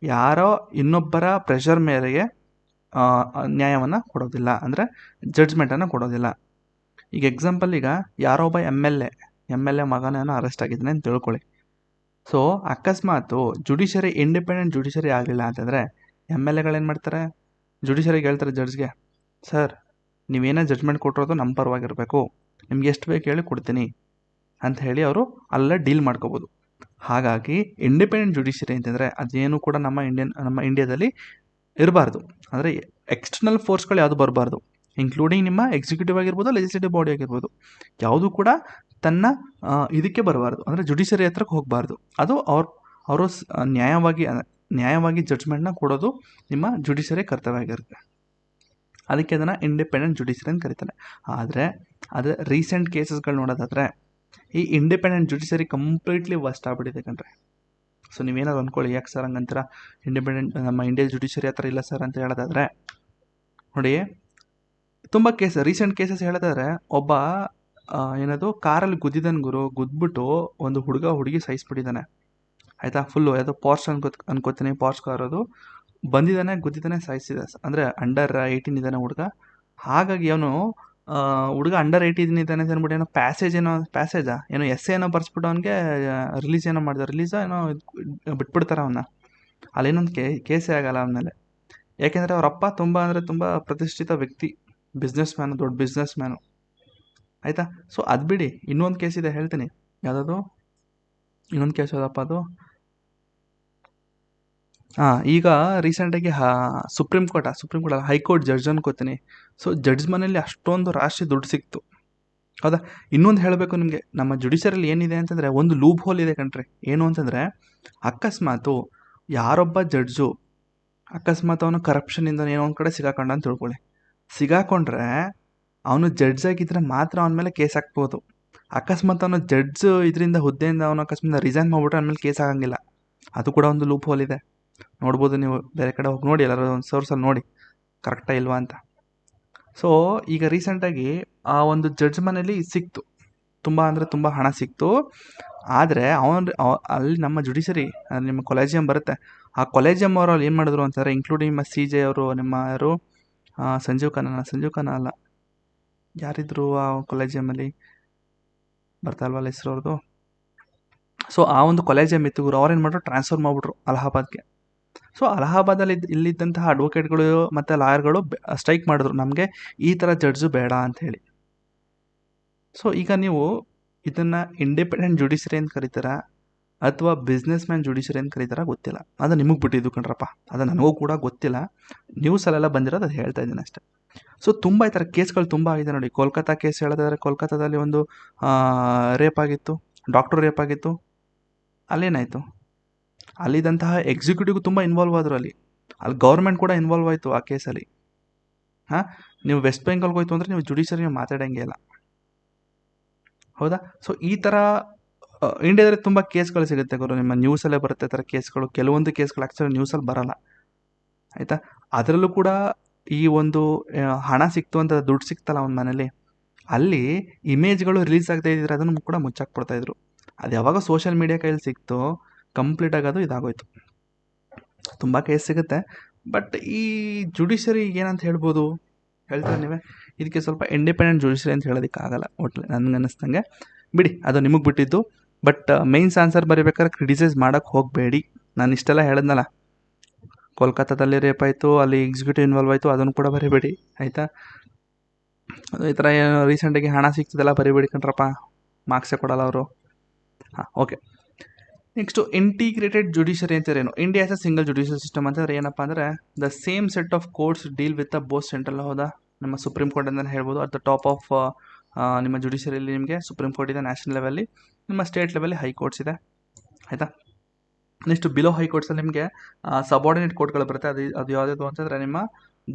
ಯಾರೋ ಇನ್ನೊಬ್ಬರ ಪ್ರೆಷರ್ ಮೇರೆಗೆ ನ್ಯಾಯವನ್ನು ಕೊಡೋದಿಲ್ಲ, ಅಂದರೆ ಜಡ್ಜ್ಮೆಂಟನ್ನು ಕೊಡೋದಿಲ್ಲ. ಈಗ ಎಕ್ಸಾಂಪಲ್, ಈಗ ಯಾರೋ ಒಬ್ಬ ಎಮ್ ಎಲ್ ಎ ಮಗನೇನೋ ಅರೆಸ್ಟ್ ಆಗಿದ್ದಾನೆ ಅಂತ ತಿಳ್ಕೊಳ್ಳಿ. ಸೊ ಅಕಸ್ಮಾತು ಜುಡಿಷರಿ ಇಂಡಿಪೆಂಡೆಂಟ್ ಜುಡಿಷರಿ ಆಗಲಿಲ್ಲ ಅಂತಂದರೆ MLA ಏನು ಮಾಡ್ತಾರೆ, ಜುಡಿಷರಿಗೆ ಹೇಳ್ತಾರೆ ಜಡ್ಜ್ಗೆ, ಸರ್ ನೀವೇನೇ ಜಡ್ಜ್ಮೆಂಟ್ ಕೊಟ್ಟಿರೋದು ನಮ್ಮ ಪರವಾಗಿರಬೇಕು, ನಿಮ್ಗೆ ಎಷ್ಟು ಬೇಕು ಹೇಳಿ ಕೊಡ್ತೀನಿ ಅಂತ ಹೇಳಿ ಅವರು ಅಲ್ಲೇ ಡೀಲ್ ಮಾಡ್ಕೋಬೋದು. ಹಾಗಾಗಿ ಇಂಡಿಪೆಂಡೆಂಟ್ ಜುಡಿಷರಿ ಅಂತಂದರೆ ಅದೇನು ಕೂಡ ನಮ್ಮ ಇಂಡಿಯಾದಲ್ಲಿ ಇರಬಾರ್ದು, ಅಂದರೆ ಎಕ್ಸ್ಟರ್ನಲ್ ಫೋರ್ಸ್ಗಳು ಯಾವುದು ಬರಬಾರ್ದು, ಇನ್ಕ್ಲೂಡಿಂಗ್ ನಿಮ್ಮ ಎಕ್ಸಿಕ್ಯೂಟಿವ್ ಆಗಿರ್ಬೋದು, ಲೆಜಿಸ್ಲೇಟಿವ್ ಬಾಡಿ ಆಗಿರ್ಬೋದು, ಯಾವುದು ಕೂಡ ತನ್ನ ಇದಕ್ಕೆ ಬರಬಾರ್ದು, ಅಂದರೆ ಜುಡಿಷರಿ ಹತ್ರಕ್ಕೆ ಹೋಗಬಾರ್ದು. ಅದು ಅವರು ನ್ಯಾಯವಾಗಿ ಜಡ್ಜ್ಮೆಂಟ್ನ ಕೊಡೋದು ನಿಮ್ಮ ಜುಡಿಷರಿ ಕರ್ತವ್ಯ ಆಗಿರುತ್ತೆ. ಅದಕ್ಕೆ ಅದನ್ನು ಇಂಡಿಪೆಂಡೆಂಟ್ ಜುಡಿಷರಿ ಅಂತ ಕರೀತಾರೆ. ಆದರೆ ರೀಸೆಂಟ್ ಕೇಸಸ್ಗಳು ನೋಡೋದಾದರೆ ಈ ಇಂಡಿಪೆಂಡೆಂಟ್ ಜುಡಿಷರಿ ಕಂಪ್ಲೀಟ್ಲಿ ವಸ್ಟ್ ಆಗ್ಬಿಟ್ಟಿದೆ ಕಣ್ರೆ. ಸೊ ನೀವೇನಾದ್ರು ಅಂದ್ಕೊಳ್ಳಿ, ಯಾಕೆ ಸರ್ ಹಂಗಂತೀರ, ಇಂಡಿಪೆಂಡೆಂಟ್ ನಮ್ಮ ಇಂಡಿಯಾ ಜುಡಿಷರಿ ಆ ಥರ ಇಲ್ಲ ಸರ್ ಅಂತ ಹೇಳೋದಾದ್ರೆ ನೋಡಿ, ತುಂಬ ರೀಸೆಂಟ್ ಕೇಸಸ್ ಹೇಳೋದಾದ್ರೆ ಒಬ್ಬ ಏನದು ಕಾರಲ್ಲಿ ಗುದ್ದಿದ್ದಾನೆ ಗುರು, ಗುದ್ಬಿಟ್ಟು ಒಂದು ಹುಡುಗಿ ಸಹಿಸ್ಬಿಟ್ಟಿದ್ದಾನೆ ಆಯಿತಾ. ಫುಲ್ಲು ಯಾವುದೋ ಪಾರ್ಸ್ ಅನ್ಕೋತೀನಿ, ಪಾರ್ಸ್ ಕಾರ್ ಅದು ಬಂದಿದ್ದಾನೆ, ಗುದ್ದಿದ್ದಾನೆ, ಸಾಯಿಸಿದ. ಅಂದರೆ ಅಂಡರ್ 18 ಇದ್ದಾನೆ ಹುಡುಗ. ಹಾಗಾಗಿ ಅವನು ಹುಡುಗ ಅಂಡರ್ 18 ಇದ್ದಾನೆ ಅಂತ ಅಂದ್ಬಿಟ್ಟು ಪ್ಯಾಸೇಜಾ ಏನೋ ಏನೋ ಬರ್ಸ್ಬಿಟ್ಟು ಅವನಿಗೆ ರಿಲೀಸ್ ಏನೋ ಮಾಡಿದ, ರಿಲೀಸಾ ಏನೋ ಬಿಟ್ಬಿಡ್ತಾರೆ ಅವನ್ನ. ಅಲ್ಲೇನೊಂದು ಕೇಸೇ ಆಗಲ್ಲ ಅವನ ಯಾಕೆಂದರೆ ಅವರಪ್ಪ ತುಂಬ ಪ್ರತಿಷ್ಠಿತ ವ್ಯಕ್ತಿ, ದೊಡ್ಡ ಬಿಸ್ನೆಸ್ ಮ್ಯಾನು ಆಯಿತಾ. ಸೊ ಅದು ಬಿಡಿ, ಇನ್ನೊಂದು ಕೇಸ್ ಇದೆ ಹೇಳ್ತೀನಿ. ಯಾವುದದು ಇನ್ನೊಂದು ಕೇಸ್ ಯಾವುದಪ್ಪ ಅದು, ಈಗ ರೀಸೆಂಟಾಗಿ ಸುಪ್ರೀಂ ಕೋರ್ಟ್ ಅಲ್ಲ, ಹೈಕೋರ್ಟ್ ಜಡ್ಜ್ ಅನ್ಕೋತೀನಿ. ಸೊ ಜಡ್ಜ್ ಮನೇಲಿ ಅಷ್ಟೊಂದು ರಾಶಿ ದುಡ್ಡು ಸಿಕ್ತು, ಹೌದಾ. ಇನ್ನೊಂದು ಹೇಳಬೇಕು ನಿಮಗೆ, ನಮ್ಮ ಜುಡಿಷರಿಯಲ್ಲಿ ಏನಿದೆ ಅಂತಂದರೆ ಒಂದು ಲೂಪ್ ಹೋಲ್ ಇದೆ ಕಣ್ರಿ. ಏನು ಅಂತಂದರೆ, ಅಕಸ್ಮಾತು ಯಾರೊಬ್ಬ ಜಡ್ಜು ಅವನು ಕರಪ್ಷನಿಂದ ಏನೋ ಒಂದು ಕಡೆ ಸಿಗಾಕೊಂಡ ಅಂತ ತಿಳ್ಕೊಳ್ಳಿ. ಸಿಗಾಕೊಂಡ್ರೆ ಅವನು ಜಡ್ಜ್ ಆಗಿದ್ರೆ ಮಾತ್ರ ಅವನ ಮೇಲೆ ಕೇಸ್ ಹಾಕ್ಬೋದು. ಅಕಸ್ಮಾತ್ ಅವನು ಜಡ್ಜ್ ಇದರಿಂದ ಹುದ್ದೆಯಿಂದ ಅವನು ಅಕಸ್ಮಾತ್ ರಿಸೈನ್ ಮಾಡಿಬಿಟ್ರೆ ಅವನ ಮೇಲೆ ಕೇಸ್ ಆಗಂಗಿಲ್ಲ. ಅದು ಕೂಡ ಒಂದು ಲೂಪ್ ಹೋಲ್ ಇದೆ. ನೋಡ್ಬೋದು ನೀವು, ಬೇರೆ ಕಡೆ ಹೋಗಿ ನೋಡಿ, ಎಲ್ಲರೂ ಒಂದು ಸೋರ್ಸಲ್ಲಿ ನೋಡಿ ಕರೆಕ್ಟಾ ಇಲ್ವಾ ಅಂತ. ಸೊ ಈಗ ರೀಸೆಂಟಾಗಿ ಆ ಒಂದು ಜಡ್ಜ್ ಮನೇಲಿ ಸಿಕ್ತು, ತುಂಬ ಹಣ ಸಿಕ್ತು. ಆದರೆ ಅಲ್ಲಿ ನಮ್ಮ ಜುಡಿಷರಿ, ನಿಮ್ಮ ಕೊಲೇಜಿಯಂ ಬರುತ್ತೆ, ಆ ಕೊಲೇಜಿಯಂ ಅವರು ಅಲ್ಲಿ ಏನು ಮಾಡಿದ್ರು ಅಂತಂದರೆ, ಇನ್ಕ್ಲೂಡಿಂಗ್ ನಿಮ್ಮ CJ ಅವರು, ನಿಮ್ಮ ಯಾರು ಸಂಜೀವ್ ಖನ್ನಾ ಅಲ್ಲ, ಯಾರಿದ್ರು ಆ ಕೊಲೇಜಿಯಮಲ್ಲಿ ಬರ್ತಾ ಇಲ್ವಲ್ಲ ಹೆಸರು ಅವ್ರದ್ದು. ಸೊ ಆ ಒಂದು ಕೊಲೇಜಿಯಂ ಇತ್ತು ಗುರು, ಅವ್ರೇನು ಮಾಡಿದ್ರು, ಟ್ರಾನ್ಸ್ಫರ್ ಮಾಡಿಬಿಟ್ರು ಅಲಹಾಬಾದ್ಗೆ. ಸೊ ಅಲಹಾಬಾದಲ್ಲಿ ಇಲ್ಲಿದ್ದಂತಹ ಅಡ್ವೊಕೇಟ್ಗಳು ಮತ್ತು ಲಾಯರ್ಗಳು ಸ್ಟ್ರೈಕ್ ಮಾಡಿದ್ರು, ನಮಗೆ ಈ ಥರ ಜಡ್ಜು ಬೇಡ ಅಂಥೇಳಿ. ಸೊ ಈಗ ನೀವು ಇದನ್ನು ಇಂಡಿಪೆಂಡೆಂಟ್ ಜುಡಿಷರಿ ಅಂತ ಕರೀತೀರಾ ಅಥವಾ ಬಿಸ್ನೆಸ್ ಮ್ಯಾನ್ ಜುಡಿಷರಿ ಅಂತ ಕರೀತಾರ ಗೊತ್ತಿಲ್ಲ. ಅದು ನಿಮಗೆ ಬಿಟ್ಟಿದ್ದು ಕಣ್ರಪ್ಪ, ಅದು ನನಗೂ ಕೂಡ ಗೊತ್ತಿಲ್ಲ. ನ್ಯೂಸಲ್ಲೆಲ್ಲ ಬಂದಿರೋದು ಅದು ಹೇಳ್ತಾ ಇದ್ದೀನಿ ಅಷ್ಟೇ. ಸೊ ತುಂಬ ಈ ಥರ ಕೇಸ್ಗಳು ತುಂಬ ಆಗಿದೆ ನೋಡಿ. ಕೋಲ್ಕತ್ತಾ ಕೇಸ್ ಹೇಳೋದಾದರೆ, ಕೋಲ್ಕತ್ತಾದಲ್ಲಿ ಒಂದು ರೇಪ್ ಆಗಿತ್ತು, ಡಾಕ್ಟ್ರು ರೇಪ್ ಆಗಿತ್ತು. ಅಲ್ಲೇನಾಯಿತು, ಅಲ್ಲಿದ್ದಂತಹ ಎಕ್ಸಿಕ್ಯೂಟಿವ್ ತುಂಬ ಇನ್ವಾಲ್ವ್ ಆದರು, ಅಲ್ಲಿ ಗೌರ್ಮೆಂಟ್ ಕೂಡ ಇನ್ವಾಲ್ವ್ ಆಯಿತು ಆ ಕೇಸಲ್ಲಿ. ನೀವು ವೆಸ್ಟ್ ಬೆಂಗಾಲ್ಗೆ ಹೋಯ್ತು ಅಂದರೆ ನೀವು ಜುಡಿಷರಿ ಮಾತಾಡೋಂಗೆ ಇಲ್ಲ, ಹೌದಾ. ಸೊ ಈ ಥರ ಇಂಡಿಯಾದಲ್ಲಿ ತುಂಬ ಕೇಸ್ಗಳು ಸಿಗುತ್ತೆ ಗುರು, ನಿಮ್ಮ ನ್ಯೂಸಲ್ಲೇ ಬರುತ್ತೆ ಥರ ಕೇಸ್ಗಳು. ಕೆಲವೊಂದು ಕೇಸ್ಗಳು ಆ್ಯಕ್ಚುಲಿ ನ್ಯೂಸಲ್ಲಿ ಬರೋಲ್ಲ ಆಯಿತಾ. ಅದರಲ್ಲೂ ಕೂಡ ಈ ಒಂದು ಹಣ ಸಿಕ್ತು ಅಂತ, ದುಡ್ಡು ಸಿಕ್ತಲ್ಲ ಅವನ ಮನೇಲಿ, ಅಲ್ಲಿ ಇಮೇಜ್ಗಳು ರಿಲೀಸ್ ಆಗದೇ ಇದ್ದರೆ ಅದನ್ನು ಕೂಡ ಮುಚ್ಚಾಕ್ಬಿಡ್ತಾಯಿದ್ರು. ಅದು ಯಾವಾಗ ಸೋಷಿಯಲ್ ಮೀಡಿಯಾ ಕೈಯಲ್ಲಿ ಸಿಕ್ತು, ಕಂಪ್ಲೀಟಾಗಿ ಅದು ಇದಾಗೋಯ್ತು. ತುಂಬ ಕೇಸ್ ಸಿಗುತ್ತೆ. ಬಟ್ ಈ ಜುಡಿಷರಿ ಏನಂತ ಹೇಳ್ಬೋದು ಹೇಳ್ತಾರೆ ನೀವೇ, ಇದಕ್ಕೆ ಸ್ವಲ್ಪ ಇಂಡಿಪೆಂಡೆಂಟ್ ಜುಡಿಷರಿ ಅಂತ ಹೇಳೋದಕ್ಕಾಗಲ್ಲ ಒಟ್ಟು ನನಗೆ ಅನ್ನಿಸ್ದಂಗೆ. ಬಿಡಿ, ಅದು ನಿಮಗೆ ಬಿಟ್ಟಿದ್ದು. ಬಟ್ ಮೈನ್ಸ್ ಆನ್ಸರ್ ಬರೀಬೇಕಾದ್ರೆ ಕ್ರಿಟಿಸೈಸ್ ಮಾಡೋಕ್ಕೆ ಹೋಗಬೇಡಿ. ನಾನು ಇಷ್ಟೆಲ್ಲ ಹೇಳಿದ್ನಲ್ಲ, ಕೋಲ್ಕತ್ತಾದಲ್ಲಿ ರೇಪ್ ಆಯಿತು, ಅಲ್ಲಿ ಎಕ್ಸಿಕ್ಯೂಟಿವ್ ಇನ್ವಾಲ್ವ್ ಆಯಿತು, ಅದನ್ನು ಕೂಡ ಬರೀಬೇಡಿ ಆಯಿತಾ. ಈ ಥರ ರೀಸೆಂಟಾಗಿ ಹಣ ಸಿಗ್ತದೆಲ್ಲ ಬರೀಬೇಡಿ ಕಣ್ರಪ್ಪ, ಮಾರ್ಕ್ಸೇ ಕೊಡಲ್ಲ ಅವರು. ಓಕೆ. ನೆಕ್ಸ್ಟು ಇಂಟಿಗ್ರೇಟೆಡ್ ಜುಡಿಷರಿ ಅಂತಂದ್ರೇನು. India as a single judicial system ಅಂತಂದರೆ ಏನಪ್ಪ ಅಂದರೆ, the same set of courts deal with the both central, ಹೌದಾ. ನಮ್ಮ ಸುಪ್ರೀಂ ಕೋರ್ಟ್ ಅಂತಲೇ ಹೇಳ್ಬೋದು. ಅಟ್ ದ ಟಾಪ್ ಆಫ್ ನಿಮ್ಮ ಜುಡಿಷರಿಯಲ್ಲಿ ನಿಮಗೆ ಸುಪ್ರೀಂ ಕೋರ್ಟ್ ಇದೆ ನ್ಯಾಷನಲ್ ಲೆವೆಲ್ಲಿ, ನಿಮ್ಮ ಸ್ಟೇಟ್ ಲೆವೆಲ್ಲಿ ಹೈಕೋರ್ಟ್ಸ್ ಇದೆ ಆಯಿತಾ. ನೆಕ್ಸ್ಟ್ ಬಿಲೋ ಹೈಕೋರ್ಟ್ಸಲ್ಲಿ ನಿಮಗೆ ಸಬಾರ್ಡಿನೇಟ್ ಕೋರ್ಟ್ಗಳು ಬರುತ್ತೆ. ಅದು ಯಾವುದಾದ್ರು ಅಂತಂದರೆ ನಿಮ್ಮ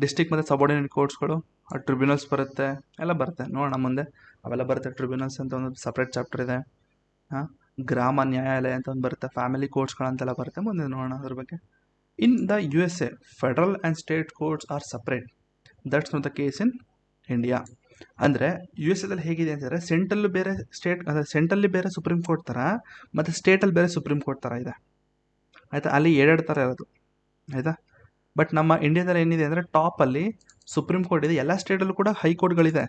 ಡಿಸ್ಟ್ರಿಕ್ಟ್ ಮತ್ತು ಸಬಾರ್ಡಿನೇಟ್ ಕೋರ್ಟ್ಸ್ಗಳು, ಟ್ರಿಬ್ಯುನಲ್ಸ್ ಬರುತ್ತೆ, ಎಲ್ಲ ಬರುತ್ತೆ. ನೋಡೋಣ ಮುಂದೆ ಅವೆಲ್ಲ ಬರುತ್ತೆ. ಟ್ರಿಬ್ಯುನಲ್ಸ್ ಅಂತ ಒಂದು ಸಪ್ರೇಟ್ ಚಾಪ್ಟರ್ ಇದೆ. ಗ್ರಾಮ ನ್ಯಾಯಾಲಯ ಅಂತ ಒಂದು ಬರುತ್ತೆ, ಫ್ಯಾಮಿಲಿ ಕೋರ್ಟ್ಸ್ಗಳಂತೆಲ್ಲ ಬರುತ್ತೆ. ಮುಂದೆ ನೋಡೋಣ ಅದ್ರ ಬಗ್ಗೆ. In the USA, federal and state courts are separate. That's not the case in India. ಅಂದರೆ USA ಹೇಗಿದೆ ಅಂತಂದರೆ, ಸೆಂಟ್ರಲ್ಲು ಬೇರೆ, ಸೆಂಟ್ರಲ್ಲಿ ಬೇರೆ ಸುಪ್ರೀಂ ಕೋರ್ಟ್ ಥರ, ಮತ್ತು ಸ್ಟೇಟಲ್ಲಿ ಬೇರೆ ಸುಪ್ರೀಂ ಕೋರ್ಟ್ ಥರ ಇದೆ ಆಯಿತಾ. ಅಲ್ಲಿ 2 ಥರ ಇರೋದು ಆಯಿತಾ. ಬಟ್ ನಮ್ಮ ಇಂಡಿಯಾದಲ್ಲಿ ಏನಿದೆ ಅಂದರೆ, ಟಾಪಲ್ಲಿ ಸುಪ್ರೀಂ ಕೋರ್ಟ್ ಇದೆ, ಎಲ್ಲ ಸ್ಟೇಟಲ್ಲೂ ಕೂಡ ಹೈಕೋರ್ಟ್ಗಳಿದೆ.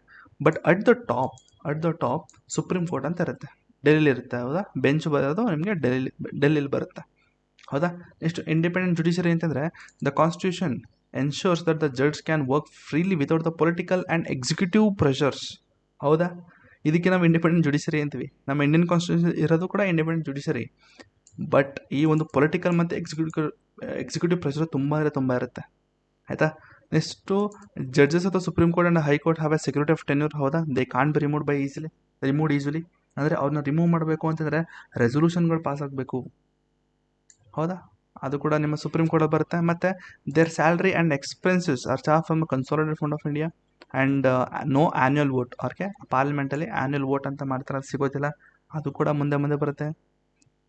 But at the top supreme court ಅಂತ ಇರುತ್ತೆ, ಡೆಲ್ಲಿಲಿ ಇರುತ್ತೆ, ಹೌದಾ. ಬೆಂಚ್ ಬರೋದು ನಿಮಗೆ ಡೆಲ್ಲಿಲಿ ಬರುತ್ತೆ, ಹೌದಾ. ನೆಕ್ಸ್ಟ್ ಇಂಡಿಪೆಂಡೆಂಟ್ ಜುಡಿಷರಿ ಅಂತಂದರೆ, the constitution ensures that the judge can work freely without the political and executive pressures, ಹೌದಾ. ಇದಕ್ಕೆ ನಾವು ಇಂಡಿಪೆಂಡೆಂಟ್ ಜುಡಿಷರಿ ಅಂತೀವಿ. ನಮ್ಮ ಇಂಡಿಯನ್ ಕಾನ್ಸ್ಟಿಟ್ಯೂಷನ್ ಇರೋದು ಕೂಡ ಇಂಡಿಪೆಂಡೆಂಟ್ ಜುಡಿಷರಿ. ಬಟ್ ಈ ಒಂದು ಪೊಲಿಟಿಕಲ್ ಮತ್ತು ಎಕ್ಸಿಕ್ಯೂಟಿವ್ ಪ್ರೆಷರ್ ತುಂಬ ಇರುತ್ತೆ ಆಯಿತಾ. ನೆಕ್ಸ್ಟು ಜಡ್ಜಸ್ ಅಥವಾ supreme court and high court have a security of tenure, ಹೌದಾ. They can't be removed easily. ಅಂದರೆ ಅವ್ರನ್ನ ರಿಮೂವ್ ಮಾಡಬೇಕು ಅಂತಂದರೆ ರೆಸೊಲ್ಯೂಷನ್ಗಳು ಪಾಸ್ ಆಗಬೇಕು, ಹೌದಾ. ಅದು ಕೂಡ ನಿಮ್ಮ ಸುಪ್ರೀಂ ಕೋರ್ಟಲ್ಲಿ ಬರುತ್ತೆ. ಮತ್ತು there salary and expenses are charge from consolidated fund of India and no annual vote. ಅವ್ರಿಗೆ ಪಾರ್ಲಿಮೆಂಟಲ್ಲಿ ಆ್ಯನ್ಯುವಲ್ ವೋಟ್ ಅಂತ ಮಾಡ್ತಾರೆ, ಅದು ಸಿಗೋದಿಲ್ಲ. ಅದು ಕೂಡ ಮುಂದೆ ಮುಂದೆ ಬರುತ್ತೆ,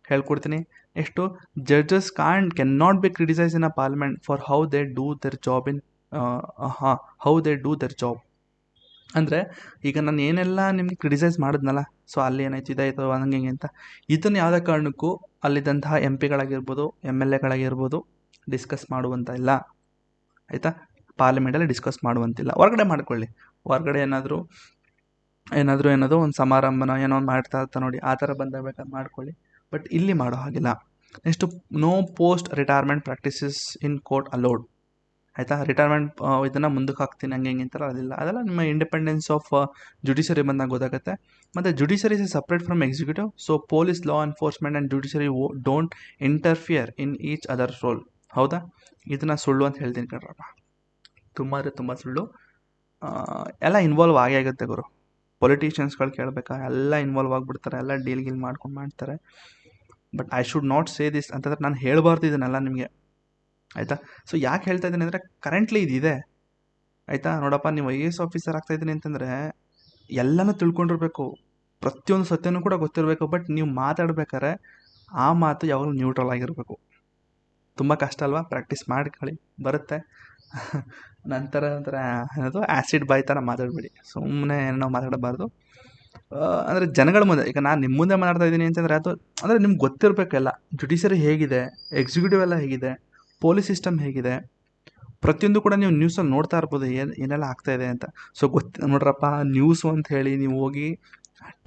ಹೇಳ್ಕೊಡ್ತೀನಿ. ಎಷ್ಟು judges can not be criticise in a parliament for how they do their job in how they do their job. ಅಂದರೆ ಈಗ ನಾನು ಏನೆಲ್ಲ ನಿಮ್ಗೆ ಕ್ರಿಟಿಸೈಸ್ ಮಾಡಿದ್ನಲ್ಲ, ಸೊ ಅಲ್ಲಿ ಏನಾಯ್ತು ಇದಾಯಿತು ಹಂಗೆ ಹಿಂಗೆ ಅಂತ, ಇದನ್ನು ಯಾವುದೇ ಕಾರಣಕ್ಕೂ ಅಲ್ಲಿದ್ದಂತಹ ಎಂ ಪಿಗಳಾಗಿರ್ಬೋದು MLAಗಳಾಗಿರ್ಬೋದು ಡಿಸ್ಕಸ್ ಮಾಡುವಂತ ಇಲ್ಲ, ಆಯಿತಾ. ಪಾರ್ಲಿಮೆಂಟಲ್ಲಿ ಡಿಸ್ಕಸ್ ಮಾಡುವಂತಿಲ್ಲ. ಹೊರಗಡೆ ಮಾಡ್ಕೊಳ್ಳಿ, ಹೊರಗಡೆ ಏನಾದರೂ ಒಂದು ಸಮಾರಂಭನ ಏನೋ ಒಂದು ಮಾಡ್ತಾ ಇರ್ತಾ ನೋಡಿ, ಆ ಥರ ಬಂದಾಗ ಬೇಕಾದ್ರೆ ಮಾಡ್ಕೊಳ್ಳಿ, ಬಟ್ ಇಲ್ಲಿ ಮಾಡೋ ಹಾಗಿಲ್ಲ. Next no post retirement practices in court allowed, ಆಯಿತಾ. ರಿಟೈರ್ಮೆಂಟ್ ಇದನ್ನು ಮುಂದಕ್ಕೆ ಹಾಕ್ತೀನಿ ಹಂಗೆ ಹಿಂಗೆ ಅಂತಾರ, ಅದೆಲ್ಲ ನಿಮ್ಮ ಇಂಡಿಪೆಂಡೆನ್ಸ್ ಆಫ್ ಜುಡಿಷರಿ ಬಂದಾಗ ಗೊತ್ತಾಗುತ್ತೆ. ಮತ್ತು judiciary is separate from executive, so police, law enforcement and judiciary don't interfere in each other role. ಹೌದಾ, ಇದನ್ನು ಸುಳ್ಳು ಅಂತ ಹೇಳ್ತೀನಿ ಕಣ್ರಪ್ಪ, ತುಂಬ ಸುಳ್ಳು. ಎಲ್ಲ ಇನ್ವಾಲ್ವ್ ಆಗೇ ಆಗುತ್ತೆ ಗುರು. ಪೊಲಿಟಿಷಿಯನ್ಸ್ಗಳು ಕೇಳಬೇಕಾ, ಎಲ್ಲ ಇನ್ವಾಲ್ವ್ ಆಗಿಬಿಡ್ತಾರೆ, ಎಲ್ಲ ಡೀಲ್ ಮಾಡ್ಕೊಂಡು ಮಾಡ್ತಾರೆ. But I should not say this ಅಂತಂದ್ರೆ ನಾನು ಹೇಳಬಾರ್ದು ಇದನ್ನೆಲ್ಲ ನಿಮಗೆ, ಆಯಿತಾ. ಸೊ ಯಾಕೆ ಹೇಳ್ತಾ ಇದ್ದೀನಿ ಅಂದರೆ ಕರೆಂಟ್ಲಿ ಇದಿದೆ, ಆಯಿತಾ. ನೋಡಪ್ಪ, ನೀವು IAS ಆಫೀಸರ್ ಆಗ್ತಾಯಿದ್ದೀನಿ ಅಂತಂದರೆ ಎಲ್ಲನೂ ತಿಳ್ಕೊಂಡಿರ್ಬೇಕು, ಪ್ರತಿಯೊಂದು ಸತ್ಯನೂ ಕೂಡ ಗೊತ್ತಿರಬೇಕು. ಬಟ್ ನೀವು ಮಾತಾಡ್ಬೇಕಾದ್ರೆ ಆ ಮಾತು ಯಾವಾಗಲೂ ನ್ಯೂಟ್ರಲ್ ಆಗಿರಬೇಕು. ತುಂಬ ಕಷ್ಟ ಅಲ್ವಾ, ಪ್ರಾಕ್ಟೀಸ್ ಮಾಡ್ಕೊಳ್ಳಿ, ಬರುತ್ತೆ. ನಂತರ ಏನದು ಆ್ಯಸಿಡ್ ಬಾಯ್ ಥರ ಮಾತಾಡಬೇಡಿ, ಸುಮ್ಮನೆ ಏನೋ ಮಾತಾಡಬಾರ್ದು. ಅಂದರೆ ಜನಗಳ ಮುಂದೆ, ಈಗ ನಾನು ನಿಮ್ಮ ಮುಂದೆ ಮಾತಾಡ್ತಾ ಇದ್ದೀನಿ ಅಂತಂದರೆ ಅದು ಅಂದರೆ ನಿಮ್ಗೆ ಗೊತ್ತಿರಬೇಕೆಲ್ಲ, ಜುಡಿಷರಿ ಹೇಗಿದೆ, ಎಕ್ಸಿಕ್ಯೂಟಿವ್ ಎಲ್ಲ ಹೇಗಿದೆ, ಪೊಲೀಸ್ ಸಿಸ್ಟಮ್ ಹೇಗಿದೆ, ಪ್ರತಿಯೊಂದು ಕೂಡ ನೀವು ನ್ಯೂಸಲ್ಲಿ ನೋಡ್ತಾ ಇರ್ಬೋದು ಏನೆಲ್ಲ ಆಗ್ತಾಯಿದೆ ಅಂತ. ಸೊ ನೋಡ್ರಪ್ಪ, ನ್ಯೂಸು ಅಂತ ಹೇಳಿ ನೀವು ಹೋಗಿ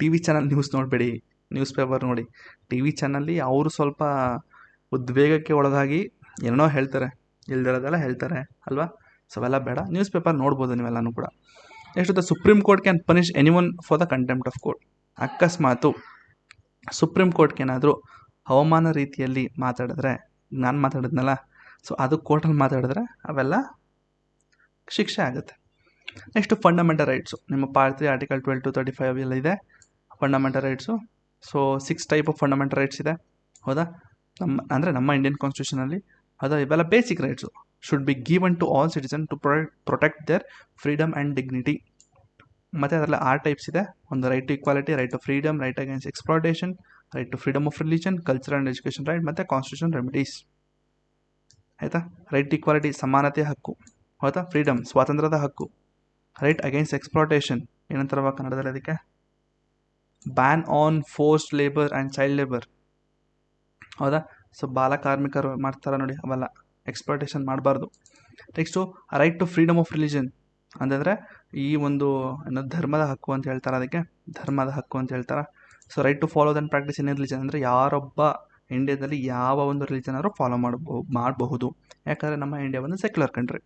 TV ಚಾನಲ್ ನ್ಯೂಸ್ ನೋಡಬೇಡಿ, ನ್ಯೂಸ್ ಪೇಪರ್ ನೋಡಿ. TV ಚಾನಲ್ಲಿ ಅವರು ಸ್ವಲ್ಪ ಉದ್ವೇಗಕ್ಕೆ ಒಳಗಾಗಿ ಏನೋ ಹೇಳ್ತಾರೆ, ಇಲ್ದಿರೋದೆಲ್ಲ ಹೇಳ್ತಾರೆ ಅಲ್ವಾ. ಸೊ ಅವೆಲ್ಲ ಬೇಡ, ನ್ಯೂಸ್ ಪೇಪರ್ ನೋಡ್ಬೋದು ನೀವೆಲ್ಲನೂ ಕೂಡ. Next, the supreme court can punish anyone for the contempt of court. ಅಕಸ್ಮಾತು ಸುಪ್ರೀಂ ಕೋರ್ಟ್ಗೆ ಏನಾದರೂ ಅವಮಾನ ರೀತಿಯಲ್ಲಿ ಮಾತಾಡಿದ್ರೆ, ನಾನು ಮಾತಾಡಿದ್ನಲ್ಲ, ಸೊ ಅದು ಕೋರ್ಟಲ್ಲಿ ಮಾತಾಡಿದ್ರೆ ಅವೆಲ್ಲ ಶಿಕ್ಷೆ ಆಗುತ್ತೆ. ನೆಕ್ಸ್ಟು ಫಂಡಮೆಂಟಲ್ ರೈಟ್ಸು, ನಿಮ್ಮ ಪಾರ್ಟ್ 3 ಆರ್ಟಿಕಲ್ 12 to 35 ಎಲ್ಲ ಇದೆ fundamental rights. So 6 type of fundamental rights ಇದೆ, ಹೌದಾ. ನಮ್ಮ ಇಂಡಿಯನ್ ಕಾನ್ಸ್ಟಿಟ್ಯೂಷನಲ್ಲಿ ಅದು ಇವೆಲ್ಲ basic rights should be given to all citizen to protect their freedom and dignity. ಮತ್ತು ಅದರಲ್ಲಿ 6 ಟೈಪ್ಸ್ ಇದೆ. ಒಂದು right to equality, right to freedom, right against exploitation, right to freedom of religion, culture and education right, ಮತ್ತು constitution remedies, ಆಯಿತಾ. Right to equality ಸಮಾನತೆಯ ಹಕ್ಕು, ಹೌದಾ. Freedom ಸ್ವಾತಂತ್ರ್ಯದ ಹಕ್ಕು. ರೈಟ್ ಅಗೇನ್ಸ್ಟ್ ಎಕ್ಸ್ಪ್ಲಾಯ್ಟೇಷನ್ ಏನಂತಾರವ ಕನ್ನಡದಲ್ಲಿ ಅದಕ್ಕೆ, ban on forced labour and child labour, ಹೌದಾ. ಸೊ ಬಾಲ ಕಾರ್ಮಿಕರು ಮಾಡ್ತಾರೆ ನೋಡಿ, ಅವೆಲ್ಲ ಎಕ್ಸ್ಪ್ಲಾಯ್ಟೇಷನ್ ಮಾಡಬಾರ್ದು. Next right to freedom of religion ಅಂತಂದರೆ ಈ ಒಂದು ಧರ್ಮದ ಹಕ್ಕು ಅಂತ ಹೇಳ್ತಾರೆ, ಅದಕ್ಕೆ ಧರ್ಮದ ಹಕ್ಕು ಅಂತ ಹೇಳ್ತಾರೆ. So right to follow then practice in religion ಅಂದರೆ ಯಾರೊಬ್ಬ ಇಂಡಿಯಾದಲ್ಲಿ ಯಾವ ಒಂದು ರಿಲಿಜನ್ ಆದರೂ ಫಾಲೋ ಮಾಡಬಹುದು. ಯಾಕಂದರೆ ನಮ್ಮ ಇಂಡಿಯಾ ಒಂದು ಸೆಕ್ಯುಲರ್ ಕಂಟ್ರಿ,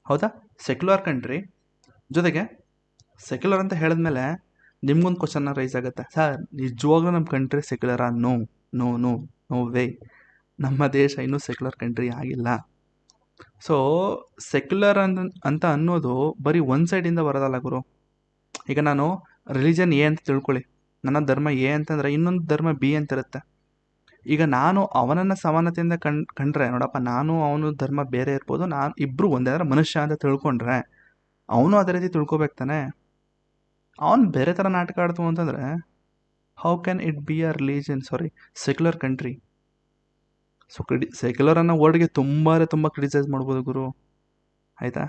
ಹೌದಾ. ಸೆಕ್ಯುಲರ್ ಕಂಟ್ರಿ ಜೊತೆಗೆ ಸೆಕ್ಯುಲರ್ ಅಂತ ಹೇಳಿದ್ಮೇಲೆ ನಿಮ್ಗೊಂದು ಕ್ವಶನ್ನ ರೈಸ್ ಆಗುತ್ತೆ, ಸರ್ ನಿಜವಾಗ್ಲೂ ನಮ್ಮ ಕಂಟ್ರಿ ಸೆಕ್ಯುಲರಾ? No no no no way, ನಮ್ಮ ದೇಶ ಇನ್ನೂ ಸೆಕ್ಯುಲರ್ ಕಂಟ್ರಿ ಆಗಿಲ್ಲ. ಸೊ ಸೆಕ್ಯುಲರ್ ಅಂತ ಅನ್ನೋದು ಬರೀ ಒಂದು ಸೈಡಿಂದ ಬರೋದಲ್ಲ ಗುರು. ಈಗ ನಾನು ರಿಲಿಜನ್ A ಅಂತ ತಿಳ್ಕೊಳ್ಳಿ, ನನ್ನ ಧರ್ಮ A ಅಂತಂದರೆ ಇನ್ನೊಂದು ಧರ್ಮ B ಅಂತ ಇರುತ್ತೆ. ಈಗ ನಾನು ಅವನನ್ನು ಸಮಾನತೆಯಿಂದ ಕಂಡ್ರೆ ನೋಡಪ್ಪ, ನಾನು ಅವನು ಧರ್ಮ ಬೇರೆ ಇರ್ಬೋದು, ನಾನು ಇಬ್ಬರು ಒಂದೇ ಅಂದರೆ ಮನುಷ್ಯ ಅಂತ ತಿಳ್ಕೊಂಡ್ರೆ ಅವನು ಅದೇ ರೀತಿ ತಿಳ್ಕೊಬೇಕು ತಾನೆ. ಅವನು ಬೇರೆ ಥರ ನಾಟಕ ಆಡ್ತು ಅಂತಂದರೆ how can it be a religion, secular country. So secular ಅನ್ನೋ ವರ್ಡ್ಗೆ ತುಂಬ ಕ್ರಿಟಿಸೈಸ್ ಮಾಡ್ಬೋದು ಗುರು, ಆಯಿತಾ.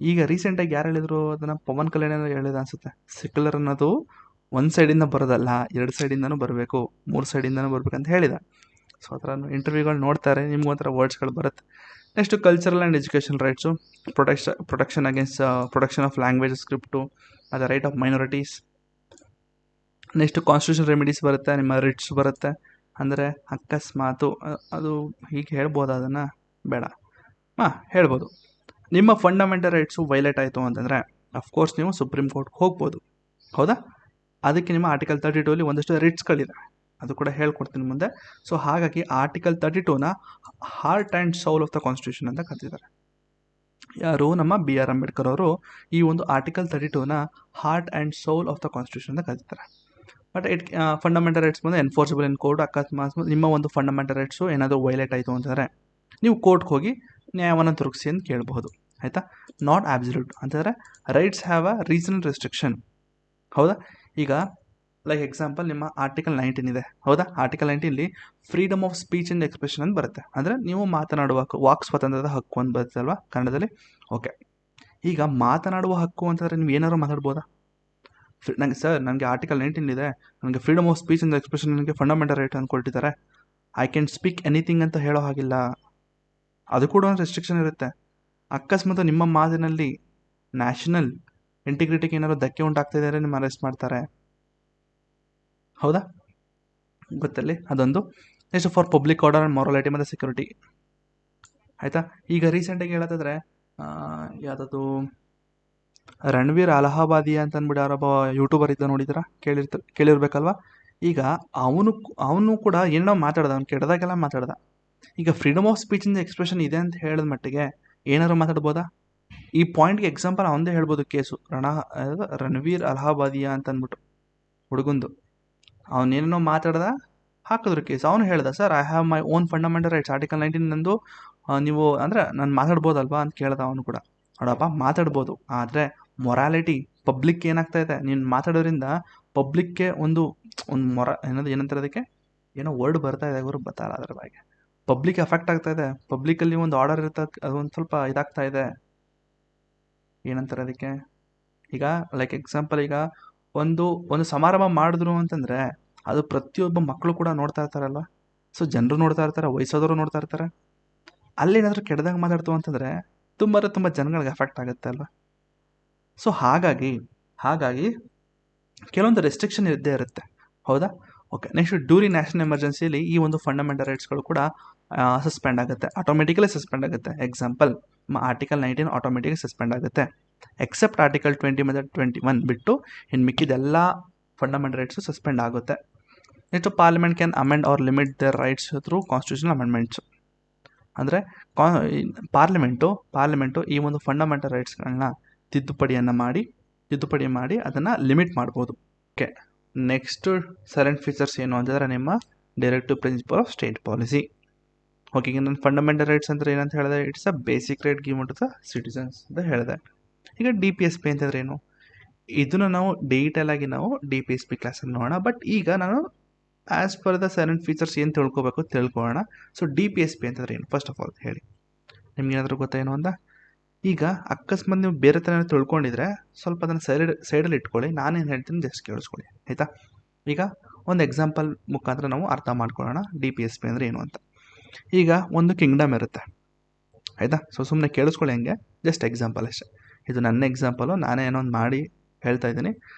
ಈಗ ರೀಸೆಂಟಾಗಿ ಯಾರು ಹೇಳಿದ್ರು ಅದನ್ನು, ಪವನ್ ಕಲ್ಯಾಣ್ ಹೇಳಿದ ಅನಿಸುತ್ತೆ. ಸೆಕ್ಯುಲರ್ ಅನ್ನೋದು ಒಂದು ಸೈಡಿಂದ ಬರೋದಲ್ಲ, 2 ಸೈಡಿಂದನೂ ಬರಬೇಕು, 3 ಸೈಡಿಂದನೂ ಬರ್ಬೇಕಂತ ಹೇಳಿದ. ಸೊ ಆ ಥರ ಇಂಟರ್ವ್ಯೂಗಳು ನೋಡ್ತಾರೆ, ನಿಮ್ಗೊಂಥರ ವರ್ಡ್ಸ್ಗಳು ಬರುತ್ತೆ. Next cultural and education rights, protection against protection of language script, ಅದು right of minorities. Next constitution remedies ಬರುತ್ತೆ, ನಿಮ್ಮ ರಿಟ್ಸ್ ಬರುತ್ತೆ. ಅಂದರೆ ಅಕಸ್ಮಾತು ಅದು ಹೀಗೆ ಹೇಳ್ಬೋದು, ಅದನ್ನು ಬೇಡ, ಹೇಳ್ಬೋದು. ನಿಮ್ಮ ಫಂಡಮೆಂಟಲ್ ರೈಟ್ಸು ವೈಲೇಟ್ ಆಯಿತು ಅಂತಂದರೆ ಅಫ್ಕೋರ್ಸ್ ನೀವು ಸುಪ್ರೀಂ ಕೋರ್ಟ್ಗೆ ಹೋಗ್ಬೋದು, ಹೌದಾ. ಅದಕ್ಕೆ ನಿಮ್ಮ ಆರ್ಟಿಕಲ್ 32 ಒಂದಷ್ಟು ರಿಟ್ಸ್ಗಳಿದೆ, ಅದು ಕೂಡ ಹೇಳ್ಕೊಡ್ತೀನಿ ಮುಂದೆ. ಸೊ ಹಾಗಾಗಿ ಆರ್ಟಿಕಲ್ 32ನ heart and soul of the constitution ಅಂತ ಕರೀತಾರೆ. ಯಾರು? ನಮ್ಮ BR ಅಂಬೇಡ್ಕರ್ ಅವರು ಈ ಒಂದು ಆರ್ಟಿಕಲ್ 32ನ heart and soul of the constitution ಅಂತ ಕರೀತಾರೆ. ಬಟ್ ಫಂಡಮೆಂಟಲ್ ರೈಟ್ಸ್ ಬಂದು ಎನ್ಫೋರ್ಸಬಲ್ ಇನ್ ಕೋರ್ಟ್. ಅಕಸ್ಮಾತ್ ನಿಮ್ಮ ಒಂದು ಫಂಡಮೆಂಟಲ್ ರೈಟ್ಸು ಏನಾದರೂ ವೈಲೇಟ್ ಆಯಿತು ಅಂತಂದರೆ ನೀವು ಕೋರ್ಟ್ಗೆ ಹೋಗಿ ನ್ಯಾಯವನ್ನು ದೊರಕಿಸಿ ಅಂತ ಕೇಳಬಹುದು, ಆಯಿತಾ. ನಾಟ್ ಆಬ್ಸಲ್ಯೂಟ್ ಅಂತಂದರೆ ರೈಟ್ಸ್ ಹ್ಯಾವ್ ಅ ರೀಸನಲ್ ರೆಸ್ಟ್ರಿಕ್ಷನ್, ಹೌದಾ. ಈಗ ಲೈಕ್ ಎಕ್ಸಾಂಪಲ್ ನಿಮ್ಮ ಆರ್ಟಿಕಲ್ 19 ಇದೆ, ಹೌದಾ? Article 19 freedom of speech and expression ಅಂತ ಬರುತ್ತೆ. ಅಂದರೆ ನೀವು ಮಾತನಾಡುವ ಹಕ್ಕು, ವಾಕ್ ಸ್ವಾತಂತ್ರ್ಯದ ಹಕ್ಕು ಅಂತ ಬರುತ್ತೆ ಅಲ್ವಾ ಕನ್ನಡದಲ್ಲಿ. ಓಕೆ, ಈಗ ಮಾತನಾಡುವ ಹಕ್ಕು ಅಂತಂದರೆ ನೀವು ಏನಾದ್ರು ಮಾತಾಡ್ಬೋದಾ? ನನಗೆ ಸರ್ ನನಗೆ ಆರ್ಟಿಕಲ್ 19 ಇದೆ, ನನಗೆ freedom of speech and expression ನನಗೆ ಫಂಡಮೆಂಟಲ್ ರೈಟ್ ಅಂತ ಕೊಟ್ಟಿದ್ದಾರೆ, ಐ ಕ್ಯಾನ್ ಸ್ಪೀಕ್ ಎನಿಥಿಂಗ್ ಅಂತ ಹೇಳೋ ಹಾಗಿಲ್ಲ. ಅದು ಕೂಡ ಒಂದು ರೆಸ್ಟ್ರಿಕ್ಷನ್ ಇರುತ್ತೆ. ಅಕಸ್ಮಾತ್ ನಿಮ್ಮ ಮಾತಿನಲ್ಲಿ ನ್ಯಾಷನಲ್ ಇಂಟಿಗ್ರಿಟಿಗೆ ಏನಾದ್ರು ಧಕ್ಕೆ ಉಂಟಾಗ್ತಾ ಇದ್ದಾರೆ, ನಿಮ್ಮ ಅರೆಸ್ಟ್ ಮಾಡ್ತಾರೆ, ಹೌದಾ? ಗೊತ್ತಲ್ಲಿ ಅದೊಂದು. Next for public order and morality ಮತ್ತು ಸೆಕ್ಯೂರಿಟಿ, ಆಯಿತಾ? ಈಗ ರೀಸೆಂಟಾಗಿ ಹೇಳೋದಾದ್ರೆ ಯಾವುದದು ರಣವೀರ್ ಅಲಹಾಬಾದಿ ಅಂತ ಅಂದ್ಬಿಟ್ಟು ಯಾರೊಬ್ಬ ಯೂಟ್ಯೂಬರ್ ಇದ್ದ, ನೋಡಿದ್ದೀರಾ? ಕೇಳಿರ್ಬೇಕಲ್ವಾ? ಈಗ ಅವನು ಕೂಡ ಏನೋ ಮಾತಾಡ್ದ, ಅವ್ನು ಕೆಟ್ಟದಾಗೆಲ್ಲ ಮಾತಾಡ್ದ. ಈಗ ಫ್ರೀಡಮ್ ಆಫ್ ಸ್ಪೀಚ್ ಇಂದ ಎಕ್ಸ್ಪ್ರೆಷನ್ ಇದೆ ಅಂತ ಹೇಳಿದ ಮಟ್ಟಿಗೆ ಏನಾದ್ರು ಮಾತಾಡ್ಬೋದಾ? ಈ ಪಾಯಿಂಟ್ಗೆ ಎಕ್ಸಾಂಪಲ್ ಅವನದೇ ಹೇಳ್ಬೋದು ಕೇಸು, ರಣವೀರ್ ಅಲಹಾಬಾದಿಯಾ ಅಂತ ಅಂದ್ಬಿಟ್ಟು ಹುಡುಗಂದು. ಅವನೇನೋ ಮಾತಾಡ್ದ, ಹಾಕಿದ್ರು ಕೇಸ್. ಅವನು ಹೇಳ್ದ, sir I have my own fundamental rights, article 19 ನಂದು, ನೀವು ಅಂದರೆ ನಾನು ಮಾತಾಡ್ಬೋದಲ್ವಾ ಅಂತ ಕೇಳ್ದ ಅವನು ಕೂಡ. ನೋಡಪ್ಪ, ಮಾತಾಡ್ಬೋದು, ಆದರೆ ಮೊರಾಲಿಟಿ ಪಬ್ಲಿಕ್ ಏನಾಗ್ತಾ ಇದೆ, ನೀನು ಮಾತಾಡೋದ್ರಿಂದ ಪಬ್ಲಿಕ್ಗೆ ಒಂದು ಏನಂತಾರೆ ಅದಕ್ಕೆ, ಏನೋ ವರ್ಡ್ ಬರ್ತಾ ಇದೆ, ಅವರು ಬರ್ತಾಯಿಲ್ಲ ಅದ್ರ ಬಗ್ಗೆ. ಪಬ್ಲಿಕ್ ಎಫೆಕ್ಟ್ ಆಗ್ತಾ ಇದೆ, ಪಬ್ಲಿಕಲ್ಲಿ ಒಂದು ಆರ್ಡರ್ ಇರ್ತದೆ, ಅದು ಒಂದು ಸ್ವಲ್ಪ ಇದಾಗ್ತಾ ಇದೆ, ಏನಂತಾರೆ ಅದಕ್ಕೆ. ಈಗ ಲೈಕ್ ಎಕ್ಸಾಂಪಲ್, ಈಗ ಒಂದು ಸಮಾರಂಭ ಮಾಡಿದ್ರು ಅಂತಂದರೆ ಅದು ಪ್ರತಿಯೊಬ್ಬ ಮಕ್ಕಳು ಕೂಡ ನೋಡ್ತಾ ಇರ್ತಾರಲ್ವ. ಸೊ ಜನರು ನೋಡ್ತಾ ಇರ್ತಾರೆ, ವಯಸ್ಸಾದವರು ನೋಡ್ತಾ ಇರ್ತಾರೆ. ಅಲ್ಲೇನಾದರೂ ಕೆಟ್ಟದಾಗ ಮಾತಾಡ್ತು ಅಂತಂದರೆ ತುಂಬ ಜನಗಳಿಗೆ ಎಫೆಕ್ಟ್ ಆಗುತ್ತೆ ಅಲ್ವಾ. ಸೊ ಹಾಗಾಗಿ ಕೆಲವೊಂದು ರೆಸ್ಟ್ರಿಕ್ಷನ್ ಇದ್ದೇ ಇರುತ್ತೆ, ಹೌದಾ? ಓಕೆ, ನೆಕ್ಸ್ಟ್ ಡ್ಯೂರಿಂಗ್ ನ್ಯಾಷನಲ್ ಎಮರ್ಜೆನ್ಸಿಯಲ್ಲಿ ಈ ಒಂದು ಫಂಡಮೆಂಟಲ್ ರೈಟ್ಸ್ಗಳು ಕೂಡ ಸಸ್ಪೆಂಡ್ ಆಗುತ್ತೆ, ಆಟೋಮೆಟಿಕಲಿ ಸಸ್ಪೆಂಡ್ ಆಗುತ್ತೆ. ಎಕ್ಸಾಂಪಲ್, ಆರ್ಟಿಕಲ್ 19 ಆಟೋಮೆಟಿಕಲಿ ಸಸ್ಪೆಂಡ್ ಆಗುತ್ತೆ, ಎಕ್ಸೆಪ್ಟ್ ಆರ್ಟಿಕಲ್ 20 ಮತ್ತು 21 ಬಿಟ್ಟು ಇನ್ನು ಮಿಕ್ಕಿದೆಲ್ಲ ಫಂಡಮೆಂಟಲ್ ರೈಟ್ಸು ಸಸ್ಪೆಂಡ್ ಆಗುತ್ತೆ. Next parliament can amend or limit their rights through constitutional amendments. ಅಂದರೆ ಪಾರ್ಲಿಮೆಂಟು ಈ ಒಂದು ಫಂಡಮೆಂಟಲ್ ರೈಟ್ಸ್ಗಳನ್ನ ತಿದ್ದುಪಡಿ ಮಾಡಿ ಅದನ್ನು ಲಿಮಿಟ್ ಮಾಡ್ಬೋದು. ಓಕೆ, ನೆಕ್ಸ್ಟ್ ಸೈಲೆಂಟ್ ಫೀಚರ್ಸ್ ಏನು ಅಂತಂದರೆ ನಿಮ್ಮ directive principle of state policy. Okay, ಈಗ ನಾನು ಫಂಡಮೆಂಟಲ್ ರೈಟ್ಸ್ ಅಂದರೆ ಏನಂತ ಹೇಳಿದೆ, it's a basic right given to the citizens ಅಂತ ಹೇಳಿದೆ. ಈಗ DPSP ಅಂತಂದ್ರೆ ಏನು, ಇದನ್ನು ನಾವು ಡೀಟೇಲ್ ಆಗಿ ನಾವು DPSP ಕ್ಲಾಸಲ್ಲಿ ನೋಡೋಣ. ಬಟ್ ಈಗ ನಾನು as per the silent features ಏನು ತಿಳ್ಕೊಳ್ಳೋಣ. ಸೊ DPSP ಅಂತಂದ್ರೆ ಏನು, ಫಸ್ಟ್ ಆಫ್ ಆಲ್ ಹೇಳಿ, ನಿಮ್ಗೇನಾದರೂ ಗೊತ್ತಾ ಏನು ಅಂತ? ಈಗ ಅಕಸ್ಮಾತ್ ನೀವು ಬೇರೆ ಥರ ತಿಳ್ಕೊಂಡಿದ್ರೆ ಸ್ವಲ್ಪ ಅದನ್ನು ಸೈಡಲ್ಲಿ ಇಟ್ಕೊಳ್ಳಿ, ನಾನೇನು ಹೇಳ್ತೀನಿ ಜಸ್ಟ್ ಕೇಳಿಸ್ಕೊಳ್ಳಿ, ಆಯಿತಾ? ಈಗ ಒಂದು ಎಕ್ಸಾಂಪಲ್ ಮುಖಾಂತರ ನಾವು ಅರ್ಥ ಮಾಡ್ಕೊಳ್ಳೋಣ DPSP ಅಂದರೆ ಏನು ಅಂತ. ಈಗ ಒಂದು ಕಿಂಗ್ಡಮ್ ಇರುತ್ತೆ, ಆಯಿತಾ? ಸೊ ಸುಮ್ಮನೆ ಕೇಳಿಸ್ಕೊಳ್ಳಿ, ಹಂಗೆ ಜಸ್ಟ್ ಎಕ್ಸಾಂಪಲ್ ಅಷ್ಟೇ. ಇದು ನನ್ನ ಎಕ್ಸಾಂಪಲು, ನಾನೇ ಏನೋ ಒಂದು ಮಾಡಿ ಹೇಳ್ತಾ ಇದ್ದೀನಿ.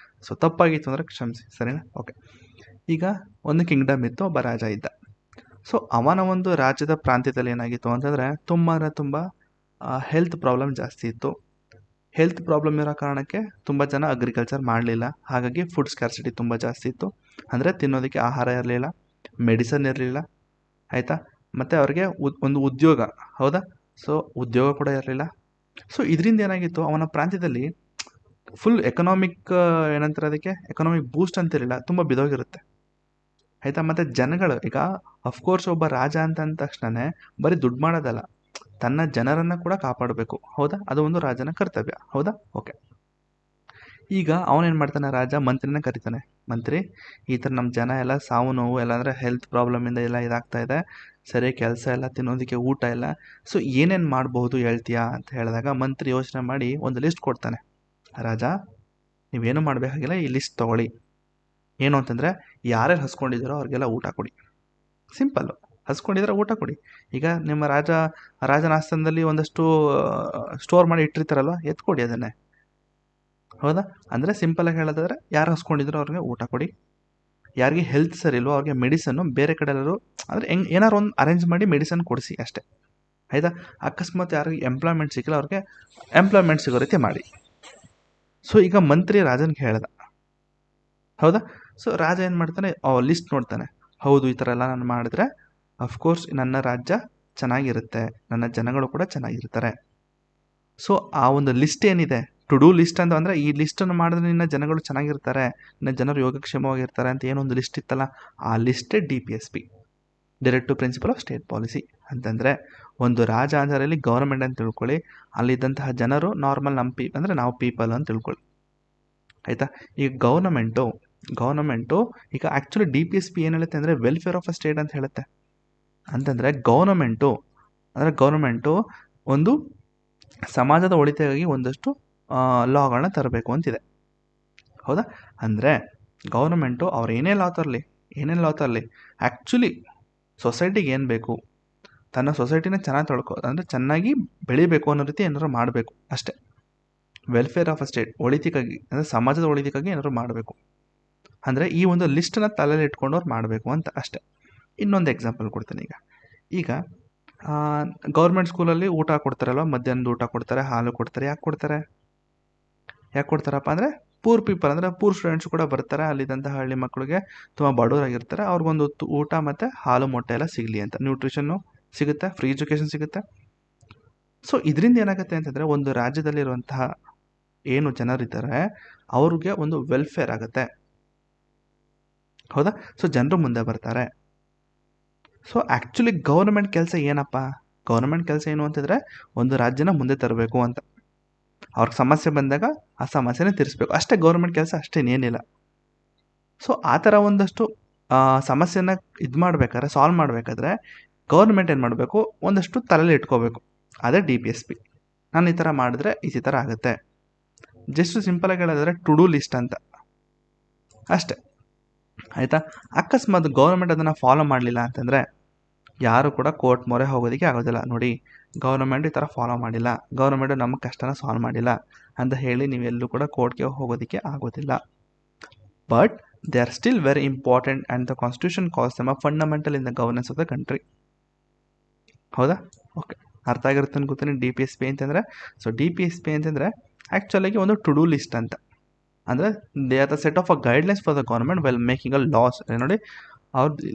ಸೊ ತಪ್ಪಾಗಿತ್ತು ಅಂದರೆ ಕ್ಷಮಿಸಿ, ಸರಿನಾ? ಓಕೆ, ಈಗ ಒಂದು ಕಿಂಗ್ಡಮ್ ಇತ್ತು, ಒಬ್ಬ ರಾಜ ಇದ್ದ. ಸೊ ಅವನ ಒಂದು ರಾಜ್ಯದ ಪ್ರಾಂತ್ಯದಲ್ಲಿ ಏನಾಗಿತ್ತು ಅಂತಂದರೆ ತುಂಬ ಹೆಲ್ತ್ ಪ್ರಾಬ್ಲಮ್ ಜಾಸ್ತಿ ಇತ್ತು. ಹೆಲ್ತ್ ಪ್ರಾಬ್ಲಮ್ ಇರೋ ಕಾರಣಕ್ಕೆ ತುಂಬ ಜನ ಅಗ್ರಿಕಲ್ಚರ್ ಮಾಡಲಿಲ್ಲ, ಹಾಗಾಗಿ ಫುಡ್ ಸ್ಕ್ಯಾರ್ಸಿಟಿ ತುಂಬ ಜಾಸ್ತಿ ಇತ್ತು. ಅಂದರೆ ತಿನ್ನೋದಕ್ಕೆ ಆಹಾರ ಇರಲಿಲ್ಲ, ಮೆಡಿಸನ್ ಇರಲಿಲ್ಲ, ಆಯಿತಾ? ಮತ್ತು ಅವ್ರಿಗೆ ಒಂದು ಉದ್ಯೋಗ, ಹೌದಾ? ಸೊ ಉದ್ಯೋಗ ಕೂಡ ಇರಲಿಲ್ಲ. ಸೊ ಇದರಿಂದ ಏನಾಗಿತ್ತು, ಅವನ ಪ್ರಾಂತ್ಯದಲ್ಲಿ ಫುಲ್ ಎಕನಾಮಿಕ್ ಏನಂತಾರೆ ಅದಕ್ಕೆ, ಎಕನಾಮಿಕ್ ಬೂಸ್ಟ್ ಅಂತಿರಲಿಲ್ಲ, ತುಂಬ ಬಿದೋಗಿರುತ್ತೆ, ಆಯಿತಾ? ಮತ್ತು ಜನಗಳು ಈಗ ಅಫ್ಕೋರ್ಸ್ ಒಬ್ಬ ರಾಜ ಅಂತ ಅಂದ ತಕ್ಷಣ ಬರೀ ದುಡ್ಡು ಮಾಡೋದಲ್ಲ, ತನ್ನ ಜನರನ್ನು ಕೂಡ ಕಾಪಾಡಬೇಕು, ಹೌದಾ? ಅದು ಒಂದು ರಾಜನ ಕರ್ತವ್ಯ, ಹೌದಾ? ಓಕೆ, ಈಗ ಅವನೇನು ಮಾಡ್ತಾನೆ, ರಾಜ ಮಂತ್ರಿನ ಕರಿತಾನೆ, ಮಂತ್ರಿ ಈ ಥರ ನಮ್ಮ ಜನ ಎಲ್ಲ ಸಾವು ನೋವು ಎಲ್ಲ ಅಂದರೆ ಹೆಲ್ತ್ ಪ್ರಾಬ್ಲಮಿಂದ ಎಲ್ಲ ಇದಾಗ್ತಾ ಇದೆ, ಸರಿಯಾಗಿ ಕೆಲಸ ಇಲ್ಲ, ತಿನ್ನೋದಕ್ಕೆ ಊಟ ಇಲ್ಲ, ಸೊ ಏನೇನು ಮಾಡಬಹುದು ಹೇಳ್ತೀಯಾ ಅಂತ ಹೇಳಿದಾಗ ಮಂತ್ರಿ ಯೋಚನೆ ಮಾಡಿ ಒಂದು ಲಿಸ್ಟ್ ಕೊಡ್ತಾನೆ. ರಾಜ, ನೀವೇನು ಮಾಡಬೇಕಾಗಿಲ್ಲ, ಈ ಲಿಸ್ಟ್ ತೊಗೊಳ್ಳಿ. ಏನು ಅಂತಂದರೆ ಯಾರ್ಯಾರು ಹಸ್ಕೊಂಡಿದ್ದಾರೋ ಅವ್ರಿಗೆಲ್ಲ ಊಟ ಕೊಡಿ, ಸಿಂಪಲ್ಲು. ಹಸ್ಕೊಂಡಿದ್ರೆ ಊಟ ಕೊಡಿ. ಈಗ ನಿಮ್ಮ ರಾಜನ ಆಸ್ಥಾನದಲ್ಲಿ ಒಂದಷ್ಟು ಸ್ಟೋರ್ ಮಾಡಿ ಇಟ್ಟಿರ್ತಾರಲ್ವ, ಎತ್ಕೊಡಿ ಅದನ್ನೇ, ಹೌದಾ? ಅಂದರೆ ಸಿಂಪಲಾಗಿ ಹೇಳೋದಾದ್ರೆ ಯಾರು ಹಸ್ಕೊಂಡಿದ್ರು ಅವ್ರಿಗೆ ಊಟ ಕೊಡಿ, ಯಾರಿಗೆ ಹೆಲ್ತ್ ಸರಿ ಇಲ್ವೋ ಅವ್ರಿಗೆ ಮೆಡಿಸನ್ನು ಬೇರೆ ಕಡೆ ಎಲ್ಲರೂ ಅಂದರೆ ಏನಾರು ಒಂದು ಅರೇಂಜ್ ಮಾಡಿ ಮೆಡಿಸನ್ ಕೊಡಿಸಿ ಅಷ್ಟೇ, ಆಯಿತಾ? ಅಕಸ್ಮಾತ್ ಯಾರಿಗೆ ಎಂಪ್ಲಾಯ್ಮೆಂಟ್ ಸಿಕ್ಕಿಲ್ಲ ಅವ್ರಿಗೆ ಎಂಪ್ಲಾಯ್ಮೆಂಟ್ ಸಿಗೋ ರೀತಿ ಮಾಡಿ. ಸೊ ಈಗ ಮಂತ್ರಿ ರಾಜನಿಗೆ ಹೇಳ್ದ, ಹೌದಾ? ಸೊ ರಾಜ ಏನು ಮಾಡ್ತಾನೆ, ಲಿಸ್ಟ್ ನೋಡ್ತಾನೆ, ಹೌದು ಈ ಥರ ಎಲ್ಲ ನಾನು ಮಾಡಿದ್ರೆ ಅಫ್ಕೋರ್ಸ್ ನನ್ನ ರಾಜ್ಯ ಚೆನ್ನಾಗಿರುತ್ತೆ, ನನ್ನ ಜನಗಳು ಕೂಡ ಚೆನ್ನಾಗಿರ್ತಾರೆ. ಸೊ ಆ ಒಂದು ಲಿಸ್ಟ್ ಏನಿದೆ, ಟು ಡೂ ಲಿಸ್ಟ್ ಅಂತ ಅಂದರೆ ಈ ಲಿಸ್ಟನ್ನು ಮಾಡಿದ್ರೆ ನಿನ್ನ ಜನಗಳು ಚೆನ್ನಾಗಿರ್ತಾರೆ, ನಿನ್ನ ಜನರು ಯೋಗಕ್ಷೇಮವಾಗಿರ್ತಾರೆ ಅಂತ ಏನೊಂದು ಲಿಸ್ಟ್ ಇತ್ತಲ್ಲ, ಆ ಲಿಸ್ಟೇ DPSP, directive principle of state policy. ಅಂತಂದರೆ ಒಂದು ರಾಜ ಅಂದರೆ ಅಲ್ಲಿ ಗೌರ್ಮೆಂಟ್ ಅಂತ ತಿಳ್ಕೊಳ್ಳಿ, ಅಲ್ಲಿದ್ದಂತಹ ಜನರು ನಾರ್ಮಲ್ ನಮ್ಮ ಅಂದರೆ ನಾವು ಪೀಪಲ್ ಅಂತ ತಿಳ್ಕೊಳ್ಳಿ, ಆಯಿತಾ? ಈ ಗೌರ್ಮೆಂಟು ಗೌರ್ಮೆಂಟು ಈಗ ಆ್ಯಕ್ಚುಲಿ DPSP ಏನು ಹೇಳುತ್ತೆ ಅಂದರೆ ವೆಲ್ಫೇರ್ ಆಫ್ ಅ ಸ್ಟೇಟ್ ಅಂತ ಹೇಳುತ್ತೆ. ಅಂತಂದರೆ ಗೌರ್ಮೆಂಟು ಒಂದು ಸಮಾಜದ ಒಳಿತಿಗಾಗಿ ಒಂದಷ್ಟು ಲಾಗಳನ್ನ ತರಬೇಕು ಅಂತಿದೆ. ಹೌದಾ? ಅಂದರೆ ಗೌರ್ಮೆಂಟು ಅವ್ರು ಏನೇ ಲಾ ತರಲಿ ಆ್ಯಕ್ಚುಲಿ ಸೊಸೈಟಿಗೆ ಏನು ಬೇಕು, ತನ್ನ ಸೊಸೈಟಿನ ಅಂದರೆ ಚೆನ್ನಾಗಿ ಬೆಳಿಬೇಕು ಅನ್ನೋ ರೀತಿ ಏನಾದ್ರು ಮಾಡಬೇಕು ಅಷ್ಟೇ. ವೆಲ್ಫೇರ್ ಆಫ್ ಅ ಸ್ಟೇಟ್, ಒಳಿತಿಗಾಗಿ, ಅಂದರೆ ಸಮಾಜದ ಒಳಿತಿಗಾಗಿ ಏನಾದ್ರು ಮಾಡಬೇಕು ಅಂದರೆ ಈ ಒಂದು ಲಿಸ್ಟನ್ನು ತಲೆಯಲ್ಲಿ ಇಟ್ಕೊಂಡು ಅವ್ರು ಮಾಡಬೇಕು ಅಂತ ಅಷ್ಟೇ. ಇನ್ನೊಂದು ಎಕ್ಸಾಂಪಲ್ ಕೊಡ್ತೀನಿ. ಈಗ ಗೌರ್ಮೆಂಟ್ ಸ್ಕೂಲಲ್ಲಿ ಊಟ ಕೊಡ್ತಾರಲ್ವ, ಮಧ್ಯಾಹ್ನದ ಊಟ ಕೊಡ್ತಾರೆ, ಹಾಲು ಕೊಡ್ತಾರೆ. ಯಾಕೆ ಕೊಡ್ತಾರಪ್ಪ ಅಂದರೆ ಪೂರ್ ಪೀಪಲ್, ಅಂದರೆ ಪೂರ್ ಸ್ಟೂಡೆಂಟ್ಸ್ ಕೂಡ ಬರ್ತಾರೆ, ಅಲ್ಲಿದ್ದಂಥ ಹಳ್ಳಿ ಮಕ್ಕಳಿಗೆ ತುಂಬ ಬಡವರಾಗಿರ್ತಾರೆ, ಅವ್ರಿಗೊಂದು ಊಟ ಮತ್ತು ಹಾಲು ಮೊಟ್ಟೆ ಎಲ್ಲ ಸಿಗಲಿ ಅಂತ, ನ್ಯೂಟ್ರಿಷನ್ನು ಸಿಗುತ್ತೆ, ಫ್ರೀ ಎಜುಕೇಷನ್ ಸಿಗುತ್ತೆ. ಸೊ ಇದರಿಂದ ಏನಾಗುತ್ತೆ ಅಂತಂದರೆ ಒಂದು ರಾಜ್ಯದಲ್ಲಿರುವಂತಹ ಏನು ಜನರಿದ್ದಾರೆ ಅವ್ರಿಗೆ ಒಂದು ವೆಲ್ಫೇರ್ ಆಗುತ್ತೆ. ಹೌದಾ? ಸೊ ಜನರು ಮುಂದೆ ಬರ್ತಾರೆ. ಸೊ ಆ್ಯಕ್ಚುಲಿ ಗೌರ್ಮೆಂಟ್ ಕೆಲಸ ಏನಪ್ಪ? ಗೌರ್ಮೆಂಟ್ ಕೆಲಸ ಏನು ಅಂತಂದರೆ ಒಂದು ರಾಜ್ಯನ ಮುಂದೆ ತರಬೇಕು ಅಂತ. ಅವ್ರಿಗೆ ಸಮಸ್ಯೆ ಬಂದಾಗ ಆ ಸಮಸ್ಯೆನ ತೀರಿಸ್ಬೇಕು ಅಷ್ಟೇ. ಗೌರ್ಮೆಂಟ್ ಕೆಲಸ ಅಷ್ಟೇನೇನಿಲ್ಲ. ಸೊ ಆ ಥರ ಒಂದಷ್ಟು ಸಮಸ್ಯೆನ ಸಾಲ್ವ್ ಮಾಡಬೇಕಾದ್ರೆ ಗೌರ್ಮೆಂಟ್ ಏನು ಮಾಡಬೇಕು, ಒಂದಷ್ಟು ತಲೆಯಲ್ಲಿ ಇಟ್ಕೋಬೇಕು. ಅದೇ DPSP. ನಾನು ಈ ಥರ ಮಾಡಿದ್ರೆ ಈ ಥರ ಆಗುತ್ತೆ. ಜಸ್ಟ್ ಸಿಂಪಲಾಗಿ ಹೇಳಿದ್ರೆ ಟು ಡೂ ಲಿಸ್ಟ್ ಅಂತ ಅಷ್ಟೇ. ಆಯಿತಾ? ಅಕಸ್ಮಾತ್ ಗೌರ್ಮೆಂಟ್ ಅದನ್ನು ಫಾಲೋ ಮಾಡಲಿಲ್ಲ ಅಂತಂದರೆ ಯಾರು ಕೂಡ ಕೋರ್ಟ್ ಮೊರೆ ಹೋಗೋದಕ್ಕೆ ಆಗೋದಿಲ್ಲ. ನೋಡಿ, ಗೌರ್ಮೆಂಟ್ ಈ ಥರ ಫಾಲೋ ಮಾಡಿಲ್ಲ, ಗೌರ್ಮೆಂಟು ನಮ್ಮ ಕಷ್ಟನ ಸಾಲ್ವ್ ಮಾಡಿಲ್ಲ ಅಂತ ಹೇಳಿ ನೀವೆಲ್ಲೂ ಕೂಡ ಕೋರ್ಟ್ಗೆ ಹೋಗೋದಕ್ಕೆ ಆಗೋದಿಲ್ಲ. But they are still very important and the constitution calls them a fundamental in the governance of the country. ಹೌದಾ? ಓಕೆ, ಅರ್ಥ ಆಗಿರುತ್ತೆ ಅನ್ಕೋತೀನಿ DPSP ಅಂತಂದರೆ. ಸೊ DPSP ಅಂತಂದರೆ ಆ್ಯಕ್ಚುಲಾಗಿ ಒಂದು ಟು ಡೂ ಲಿಸ್ಟ್ ಅಂತ. ಅಂದರೆ they are the set of a guidelines for the government while making a laws. ನೋಡಿ,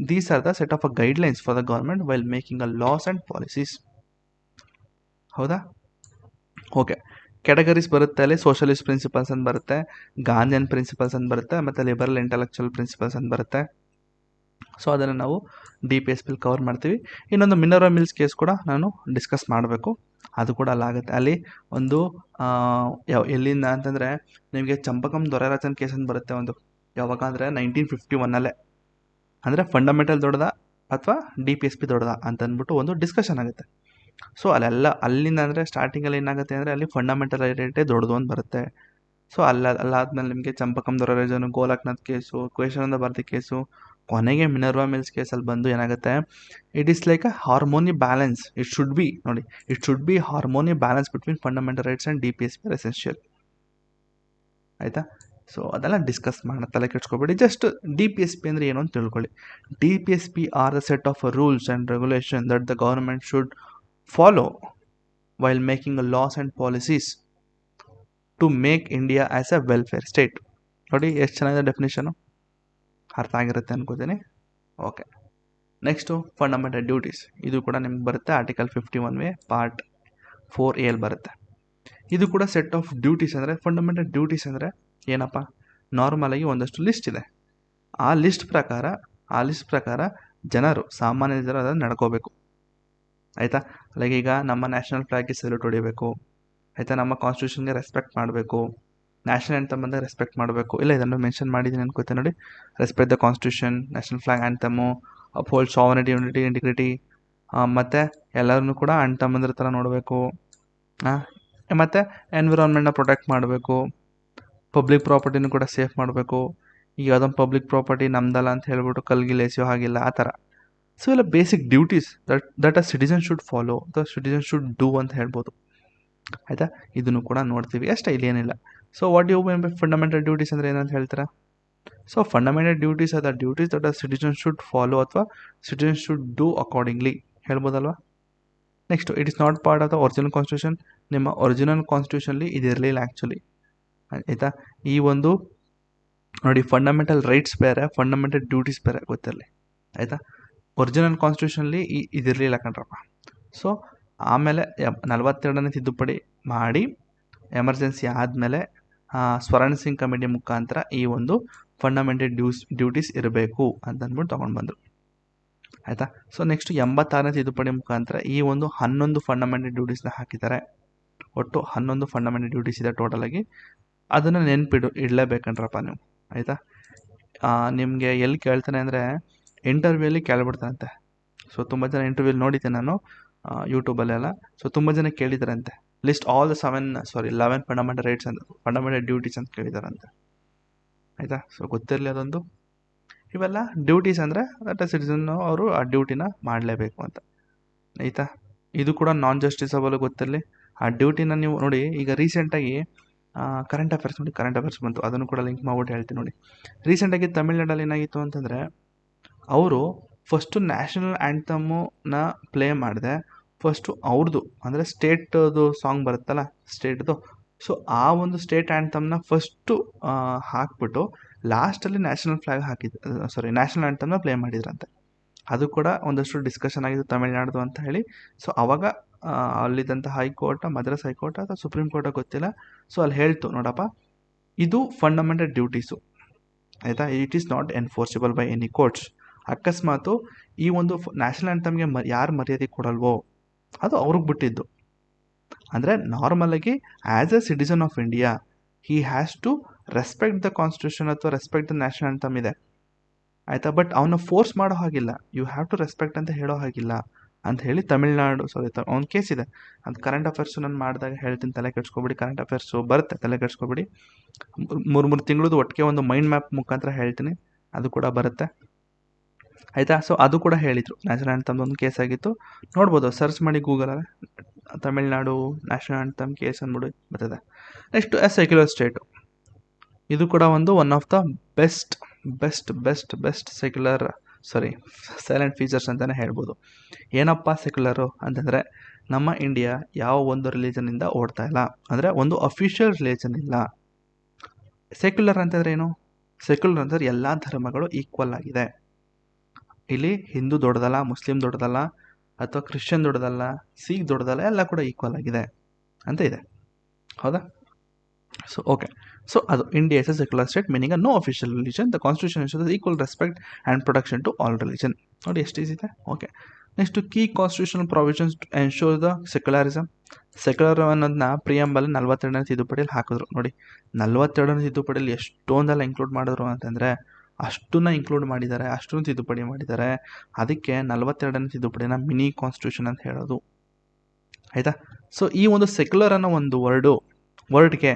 these are the set of a guidelines for the government while making a laws and policies. ಹೌದಾ? Okay, categories ಬರುತ್ತೆ. ಅಲ್ಲಿ socialist principles ಅಂತ ಬರುತ್ತೆ, Gandhian principles ಅಂತ ಬರುತ್ತೆ, ಮತ್ತು liberal intellectual principles ಅಂತ ಬರುತ್ತೆ. ಸೊ ಅದನ್ನು ನಾವು DPSP ಕವರ್ ಮಾಡ್ತೀವಿ. ಇನ್ನೊಂದು ಮಿನರ್ವಾ ಮಿಲ್ಸ್ ಕೇಸ್ ಕೂಡ ನಾನು ಡಿಸ್ಕಸ್ ಮಾಡಬೇಕು, ಅದು ಕೂಡ ಅಲ್ಲಾಗುತ್ತೆ. ಅಲ್ಲಿ ಒಂದು ಎಲ್ಲಿಂದ ಅಂತಂದರೆ ನಿಮಗೆ ಚಂಪಕಂ ದೊರೆರಾಜನ್ ಕೇಸ್ ಅಂತ ಬರುತ್ತೆ ಒಂದು, ಯಾವಾಗ ಅಂದರೆ 1951 ಅಂದರೆ ಫಂಡಮೆಂಟಲ್ ದೊಡ್ಡದ ಅಥವಾ DPSP ದೊಡ್ಡದ ಅಂತ ಅಂದ್ಬಿಟ್ಟು ಒಂದು ಡಿಸ್ಕಷನ್ ಆಗುತ್ತೆ. ಸೊ ಅಲ್ಲಿಂದ ಅಂದರೆ ಸ್ಟಾರ್ಟಿಂಗಲ್ಲಿ ಏನಾಗುತ್ತೆ ಅಂದರೆ ಅಲ್ಲಿ ಫಂಡಮೆಂಟಲ್ ರೈಟೇ ದೊಡ್ಡದು ಅಂತ ಬರುತ್ತೆ. ಸೊ ಅಲ್ಲಾದ್ಮೇಲೆ ನಿಮಗೆ ಚಂಪಕಂ ದೊರೆರಾಜನ್, ಗೋಲಕ್ನಾಥ್ ಕೇಸು, ಕ್ವೇಶಾನಂದ ಭಾರತಿ ಕೇಸು, ಕೊನೆಗೆ ಮಿನರ್ವಾ ಮಿಲ್ಸ್ ಕೇಸಲ್ಲಿ ಬಂದು ಏನಾಗುತ್ತೆ, it is like a harmony balance. It should B harmony balance between fundamental rights and DPSP R essential. ಆಯಿತಾ? ಸೊ ಅದೆಲ್ಲ ಡಿಸ್ಕಸ್ ಮಾಡೋಣ, ತಲೆ ಕೆಡ್ಸ್ಕೊಬೇಡಿ. ಜಸ್ಟ್ DPSP ಅಂದರೆ ಏನು ಅಂತ ತಿಳ್ಕೊಳ್ಳಿ. DPSP are the set of rules and regulation that the government should follow while making a laws and policies to make India as a welfare state. ನೋಡಿ ಎಷ್ಟು ಚೆನ್ನಾಗಿದೆ ಡೆಫಿನೇಷನು, ಅರ್ಥ ಆಗಿರುತ್ತೆ ಅನ್ಕೋತೀನಿ. Okay, next fundamental duties. ಇದು ಕೂಡ ನಿಮ್ಗೆ ಬರುತ್ತೆ, ಆರ್ಟಿಕಲ್ 51A ಪಾರ್ಟ್ 4A ಬರುತ್ತೆ. ಇದು ಕೂಡ ಸೆಟ್ ಆಫ್ ಡ್ಯೂಟೀಸ್. ಅಂದರೆ ಫಂಡಮೆಂಟಲ್ ಡ್ಯೂಟೀಸ್ ಅಂದರೆ ಏನಪ್ಪ, ನಾರ್ಮಲಾಗಿ ಒಂದಷ್ಟು ಲಿಸ್ಟ್ ಇದೆ. ಆ ಲಿಸ್ಟ್ ಪ್ರಕಾರ ಜನರು, ಸಾಮಾನ್ಯ ಜನರು ಅದನ್ನು ನಡ್ಕೋಬೇಕು. ಆಯಿತಾ? ಲೈಕ್ ಈಗ ನಮ್ಮ ನ್ಯಾಷನಲ್ ಫ್ಲಾಗ್ಗೆ ಸಲ್ಯೂಟ್ ಹೊಡಿಬೇಕು. ಆಯಿತಾ? ನಮ್ಮ ಕಾನ್ಸ್ಟಿಟ್ಯೂಷನ್ಗೆ ರೆಸ್ಪೆಕ್ಟ್ ಮಾಡಬೇಕು. ನ್ಯಾಷನಲ್ ಆ್ಯಂಥಮ್ ಬಂದಾಗ ರೆಸ್ಪೆಕ್ಟ್ ಮಾಡಬೇಕು. ಇಲ್ಲ, ಇದನ್ನು ಮೆನ್ಷನ್ ಮಾಡಿದ್ದೀನಿ ಅನ್ಕೋತೀನಿ ನೋಡಿ. Respect the constitution, national flag, anthem, uphold sovereignty, unity, integrity, ಮತ್ತು ಎಲ್ಲರನ್ನೂ ಕೂಡ ಅಣ್ಣ ತಮ್ಮಂದ್ರ ಥರ ನೋಡಬೇಕು. ಮತ್ತು ಎನ್ವಿರಾನ್ಮೆಂಟ್ನ ಪ್ರೊಟೆಕ್ಟ್ ಮಾಡಬೇಕು. ಪಬ್ಲಿಕ್ ಪ್ರಾಪರ್ಟಿನೂ ಕೂಡ ಸೇಫ್ ಮಾಡಬೇಕು. ಈಗ ಅದೊಂದು ಪಬ್ಲಿಕ್ ಪ್ರಾಪರ್ಟಿ ನಮ್ದಲ್ಲ ಅಂತ ಹೇಳ್ಬಿಟ್ಟು ಕಲ್ಗಿಲ್ ಎಸೆಯೋ ಹಾಗಿಲ್ಲ, ಆ ಥರ. ಸೊ ಎಲ್ಲ basic duties that a citizen should follow, the citizen should do ಅಂತ ಹೇಳ್ಬೋದು. ಆಯಿತಾ? ಇದನ್ನು ಕೂಡ ನೋಡ್ತೀವಿ ಅಷ್ಟೇ, ಇಲ್ಲಿ ಏನಿಲ್ಲ. So what you mean by fundamental duties ಅಂದರೆ ಏನಂತ ಹೇಳ್ತೀರಾ? So fundamental duties are the duties that a citizen should follow ಅಥವಾ ಸಿಟಿಸನ್ ಶುಡ್ ಡೂ ಅಕಾರ್ಡಿಂಗ್ಲಿ ಹೇಳ್ಬೋದಲ್ವಾ? Next, it is not part of the original constitution. ನಿಮ್ಮ original ಕಾನ್ಸ್ಟಿಟ್ಯೂಷನ್ಲಿ ಇದಿರಲಿಲ್ಲ actually. ಆಯಿತಾ? ಈ ಒಂದು ನೋಡಿ, ಫಂಡಮೆಂಟಲ್ ರೈಟ್ಸ್ ಬೇರೆ, ಫಂಡಮೆಂಟಲ್ ಡ್ಯೂಟೀಸ್ ಬೇರೆ ಗೊತ್ತಿರಲಿ. ಆಯಿತಾ? ಒರಿಜಿನಲ್ ಕಾನ್ಸ್ಟಿಟ್ಯೂಷನ್ಲಿ ಇದಿರಲಿಲ್ಲ ಕಣ್ರಪ್ಪ. ಸೊ ಆಮೇಲೆ 42ನೇ ತಿದ್ದುಪಡಿ ಮಾಡಿ ಎಮರ್ಜೆನ್ಸಿ ಆದಮೇಲೆ ಸ್ವರ್ಣ ಸಿಂಗ್ ಕಮಿಟಿ ಮುಖಾಂತರ ಈ ಒಂದು ಫಂಡಮೆಂಟಲ್ ಡ್ಯೂಟೀಸ್ ಇರಬೇಕು ಅಂತಂದ್ಬಿಟ್ಟು ತೊಗೊಂಡು ಬಂದರು. ಆಯಿತಾ? ಸೊ ನೆಕ್ಸ್ಟ್ 86ನೇ ತಿದ್ದುಪಡಿ ಮುಖಾಂತರ ಈ ಒಂದು 11 ಫಂಡಮೆಂಟಲ್ ಡ್ಯೂಟೀಸ್ನ ಹಾಕಿದ್ದಾರೆ. ಒಟ್ಟು 11 ಫಂಡಮೆಂಟಲ್ ಡ್ಯೂಟೀಸ್ ಇದೆ ಟೋಟಲಾಗಿ. ಅದನ್ನು ಇಡಲೇಬೇಕಂಡ್ರಪ್ಪ ನೀವು. ಆಯಿತಾ? ನಿಮಗೆ ಎಲ್ಲಿ ಕೇಳ್ತಾನೆ ಅಂದರೆ ಇಂಟರ್ವ್ಯೂಲಿ ಕೇಳ್ಬಿಡ್ತಾನಂತೆ. ಸೊ ತುಂಬ ಜನ ಇಂಟರ್ವ್ಯೂಲಿ ನೋಡಿದ್ದೆ ನಾನು ಯೂಟ್ಯೂಬಲ್ಲೆಲ್ಲ. ಸೊ ತುಂಬ ಜನ ಕೇಳಿದಾರಂತೆ list all the 11 fundamental rights ಅಂತ, ಫಂಡಮೆಂಟಲ್ ಡ್ಯೂಟೀಸ್ ಅಂತ ಕೇಳಿದಾರಂತೆ. ಆಯಿತಾ? ಸೊ ಗೊತ್ತಿರಲಿ ಅದೊಂದು. ಇವೆಲ್ಲ ಡ್ಯೂಟೀಸ್ ಅಂದರೆ ದಟ್ ಸಿಟಿಸನ್ ಅವರು ಆ ಡ್ಯೂಟಿನ ಮಾಡಲೇಬೇಕು ಅಂತ. ಆಯಿತಾ? ಇದು ಕೂಡ ನಾನ್ ಜಸ್ಟಿಸಬಲ್ ಗೊತ್ತಿರಲಿ. ಆ ಡ್ಯೂಟಿನ ನೀವು ನೋಡಿ, ಈಗ ರೀಸೆಂಟಾಗಿ ಕರೆಂಟ್ ಅಫೇರ್ಸ್ ನೋಡಿ, ಕರೆಂಟ್ ಅಫೇರ್ಸ್ ಬಂತು, ಅದನ್ನು ಕೂಡ ಲಿಂಕ್ ಮಾಡ್ಬಿಟ್ಟು ಹೇಳ್ತೀನಿ ನೋಡಿ. ರೀಸೆಂಟಾಗಿ ತಮಿಳ್ನಾಡಲ್ಲಿ ಏನಾಗಿತ್ತು ಅಂತಂದರೆ, ಅವರು ಫಸ್ಟು ನ್ಯಾಷನಲ್ ಆ್ಯಂಥಮನ್ನ ಪ್ಲೇ ಮಾಡಿದೆ. ಫಸ್ಟು ಅವ್ರದ್ದು ಅಂದರೆ ಸ್ಟೇಟ್ದು ಸಾಂಗ್ ಬರುತ್ತಲ್ಲ ಸ್ಟೇಟ್ದು, ಸೊ ಆ ಒಂದು ಸ್ಟೇಟ್ ಆ್ಯಂಥಮ್ನ ಫಸ್ಟು ಹಾಕ್ಬಿಟ್ಟು ಲಾಸ್ಟಲ್ಲಿ ನ್ಯಾಷನಲ್ ಫ್ಲ್ಯಾಗ್ ನ್ಯಾಷನಲ್ ಆ್ಯಂಥಮ್ನ ಪ್ಲೇ ಮಾಡಿದ್ರಂತೆ. ಅದು ಕೂಡ ಒಂದಷ್ಟು ಡಿಸ್ಕಷನ್ ಆಗಿದ್ದು ತಮಿಳ್ನಾಡ್ದು ಅಂತ ಹೇಳಿ. ಸೊ ಅವಾಗ ಅಲ್ಲಿದ್ದಂಥ ಹೈಕೋರ್ಟ್, ಮದ್ರಾಸ್ ಹೈಕೋರ್ಟ್ ಅಥವಾ ಸುಪ್ರೀಂ ಕೋರ್ಟ್ ಗೊತ್ತಿಲ್ಲ, ಸೊ ಅಲ್ಲಿ ಹೇಳ್ತು ನೋಡಪ್ಪ, ಇದು ಫಂಡಮೆಂಟಲ್ ಡ್ಯೂಟೀಸು, ಆಯಿತಾ, it is not enforceable by any courts. ಅಕಸ್ಮಾತು ಈ ಒಂದು ನ್ಯಾಷನಲ್ ಆ್ಯಂಥಮ್ಗೆ ಯಾರು ಮರ್ಯಾದೆ ಕೊಡಲ್ವೋ ಅದು ಅವ್ರಿಗೆ ಬಿಟ್ಟಿದ್ದು. ಅಂದರೆ ನಾರ್ಮಲಾಗಿ as a citizen of India he has to respect the constitution ಅಥವಾ ರೆಸ್ಪೆಕ್ಟ್ ದ ನ್ಯಾಷನಲ್ ಆ್ಯಂಥಮ್ ಇದೆ, ಆಯಿತಾ. ಬಟ್ ಅವನ್ನ ಫೋರ್ಸ್ ಮಾಡೋ ಹಾಗಿಲ್ಲ, ಯು ಹ್ಯಾವ್ ಟು ರೆಸ್ಪೆಕ್ಟ್ ಅಂತ ಹೇಳೋ ಹಾಗಿಲ್ಲ ಅಂತ ಹೇಳಿ ತಮಿಳ್ನಾಡು ಒಂದು ಕೇಸ್ ಇದೆ. ಅದು ಕರೆಂಟ್ ಅಫೇರ್ಸು ನಾನು ಮಾಡಿದಾಗ ಹೇಳ್ತೀನಿ, ತಲೆ ಕೆಡ್ಸ್ಕೊಬಿಡಿ. ಕರೆಂಟ್ ಅಫೇರ್ಸು ಬರುತ್ತೆ, ತಲೆ ಕೆಡ್ಸ್ಕೊಬಿಡಿ. 3 ತಿಂಗಳದ್ದು ಒಟ್ಟಿಗೆ ಒಂದು ಮೈಂಡ್ ಮ್ಯಾಪ್ ಮುಖಾಂತರ ಹೇಳ್ತೀನಿ, ಅದು ಕೂಡ ಬರುತ್ತೆ, ಆಯಿತಾ. ಸೊ ಅದು ಕೂಡ ಹೇಳಿದರು, ನ್ಯಾಷನಲ್ ಆ್ಯಂಥಮ್ದು ಒಂದು ಕೇಸ್ ಆಗಿತ್ತು. ನೋಡ್ಬೋದು, ಸರ್ಚ್ ಮಾಡಿ ಗೂಗಲಲ್ಲಿ, ತಮಿಳ್ನಾಡು ನ್ಯಾಷನಲ್ ಆ್ಯಂಥಮ್ ಕೇಸ್ ಅಂದ್ಬಿಟ್ಟು ಬರ್ತದೆ. ನೆಕ್ಸ್ಟು ಸೆಕ್ಯುಲರ್ ಸ್ಟೇಟು, ಇದು ಕೂಡ one of the best secular silent features ಅಂತಲೇ ಹೇಳ್ಬೋದು. ಏನಪ್ಪ ಸೆಕ್ಯುಲರು ಅಂತಂದರೆ, ನಮ್ಮ ಇಂಡಿಯಾ ಯಾವ ಒಂದು ರಿಲಿಜನಿಂದ ಓಡ್ತಾ ಇಲ್ಲ, ಅಂದರೆ ಒಂದು ಅಫಿಷಿಯಲ್ ರಿಲಿಜನ್ ಇಲ್ಲ. ಸೆಕ್ಯುಲರ್ ಅಂತಂದರೆ ಏನು? ಸೆಕ್ಯುಲರ್ ಅಂತಂದರೆ ಎಲ್ಲ ಧರ್ಮಗಳು ಈಕ್ವಲ್ ಆಗಿದೆ. ಇಲ್ಲಿ ಹಿಂದೂ ದೊಡ್ಡದಲ್ಲ, ಮುಸ್ಲಿಂ ದೊಡ್ಡದಲ್ಲ, ಅಥವಾ ಕ್ರಿಶ್ಚಿಯನ್ ದೊಡ್ಡದಲ್ಲ, ಸಿಖ್ ದೊಡ್ಡದಲ್ಲ, ಎಲ್ಲ ಕೂಡ ಈಕ್ವಲ್ ಆಗಿದೆ ಅಂತ ಇದೆ, ಹೌದಾ? ಸೊ ಓಕೆ, ಸೊ ಅದು India is a secular state meaning no official religion, the constitution ensures equal respect and protection to all religion. ನೋಡಿ ಎಷ್ಟು ಈಸಿ ಇದೆ. Okay, next key constitutional provisions to ensure the secularism. Secular ಅನ್ನೋದನ್ನ ಪ್ರಿಯಂಬಲ್ಲಿ 42ನೇ ತಿದ್ದುಪಡಿಯಲ್ಲಿ ಹಾಕಿದ್ರು. ನೋಡಿ, 42ನೇ ತಿದ್ದುಪಡಿಯಲ್ಲಿ ಎಷ್ಟೊಂದೆಲ್ಲ include ಮಾಡಿದ್ರು ಅಂತಂದರೆ, ಅಷ್ಟನ್ನ ಇನ್ಕ್ಲೂಡ್ ಮಾಡಿದ್ದಾರೆ, ಅಷ್ಟನ್ನು ತಿದ್ದುಪಡಿ ಮಾಡಿದ್ದಾರೆ. ಅದಕ್ಕೆ 42ನೇ ತಿದ್ದುಪಡಿನ ಮಿನಿ ಕಾನ್ಸ್ಟಿಟ್ಯೂಷನ್ ಅಂತ ಹೇಳೋದು, ಆಯಿತಾ. ಸೊ ಈ ಒಂದು ಸೆಕ್ಯುಲರ್ ಅನ್ನೋ ಒಂದು ವರ್ಡ್ಗೆ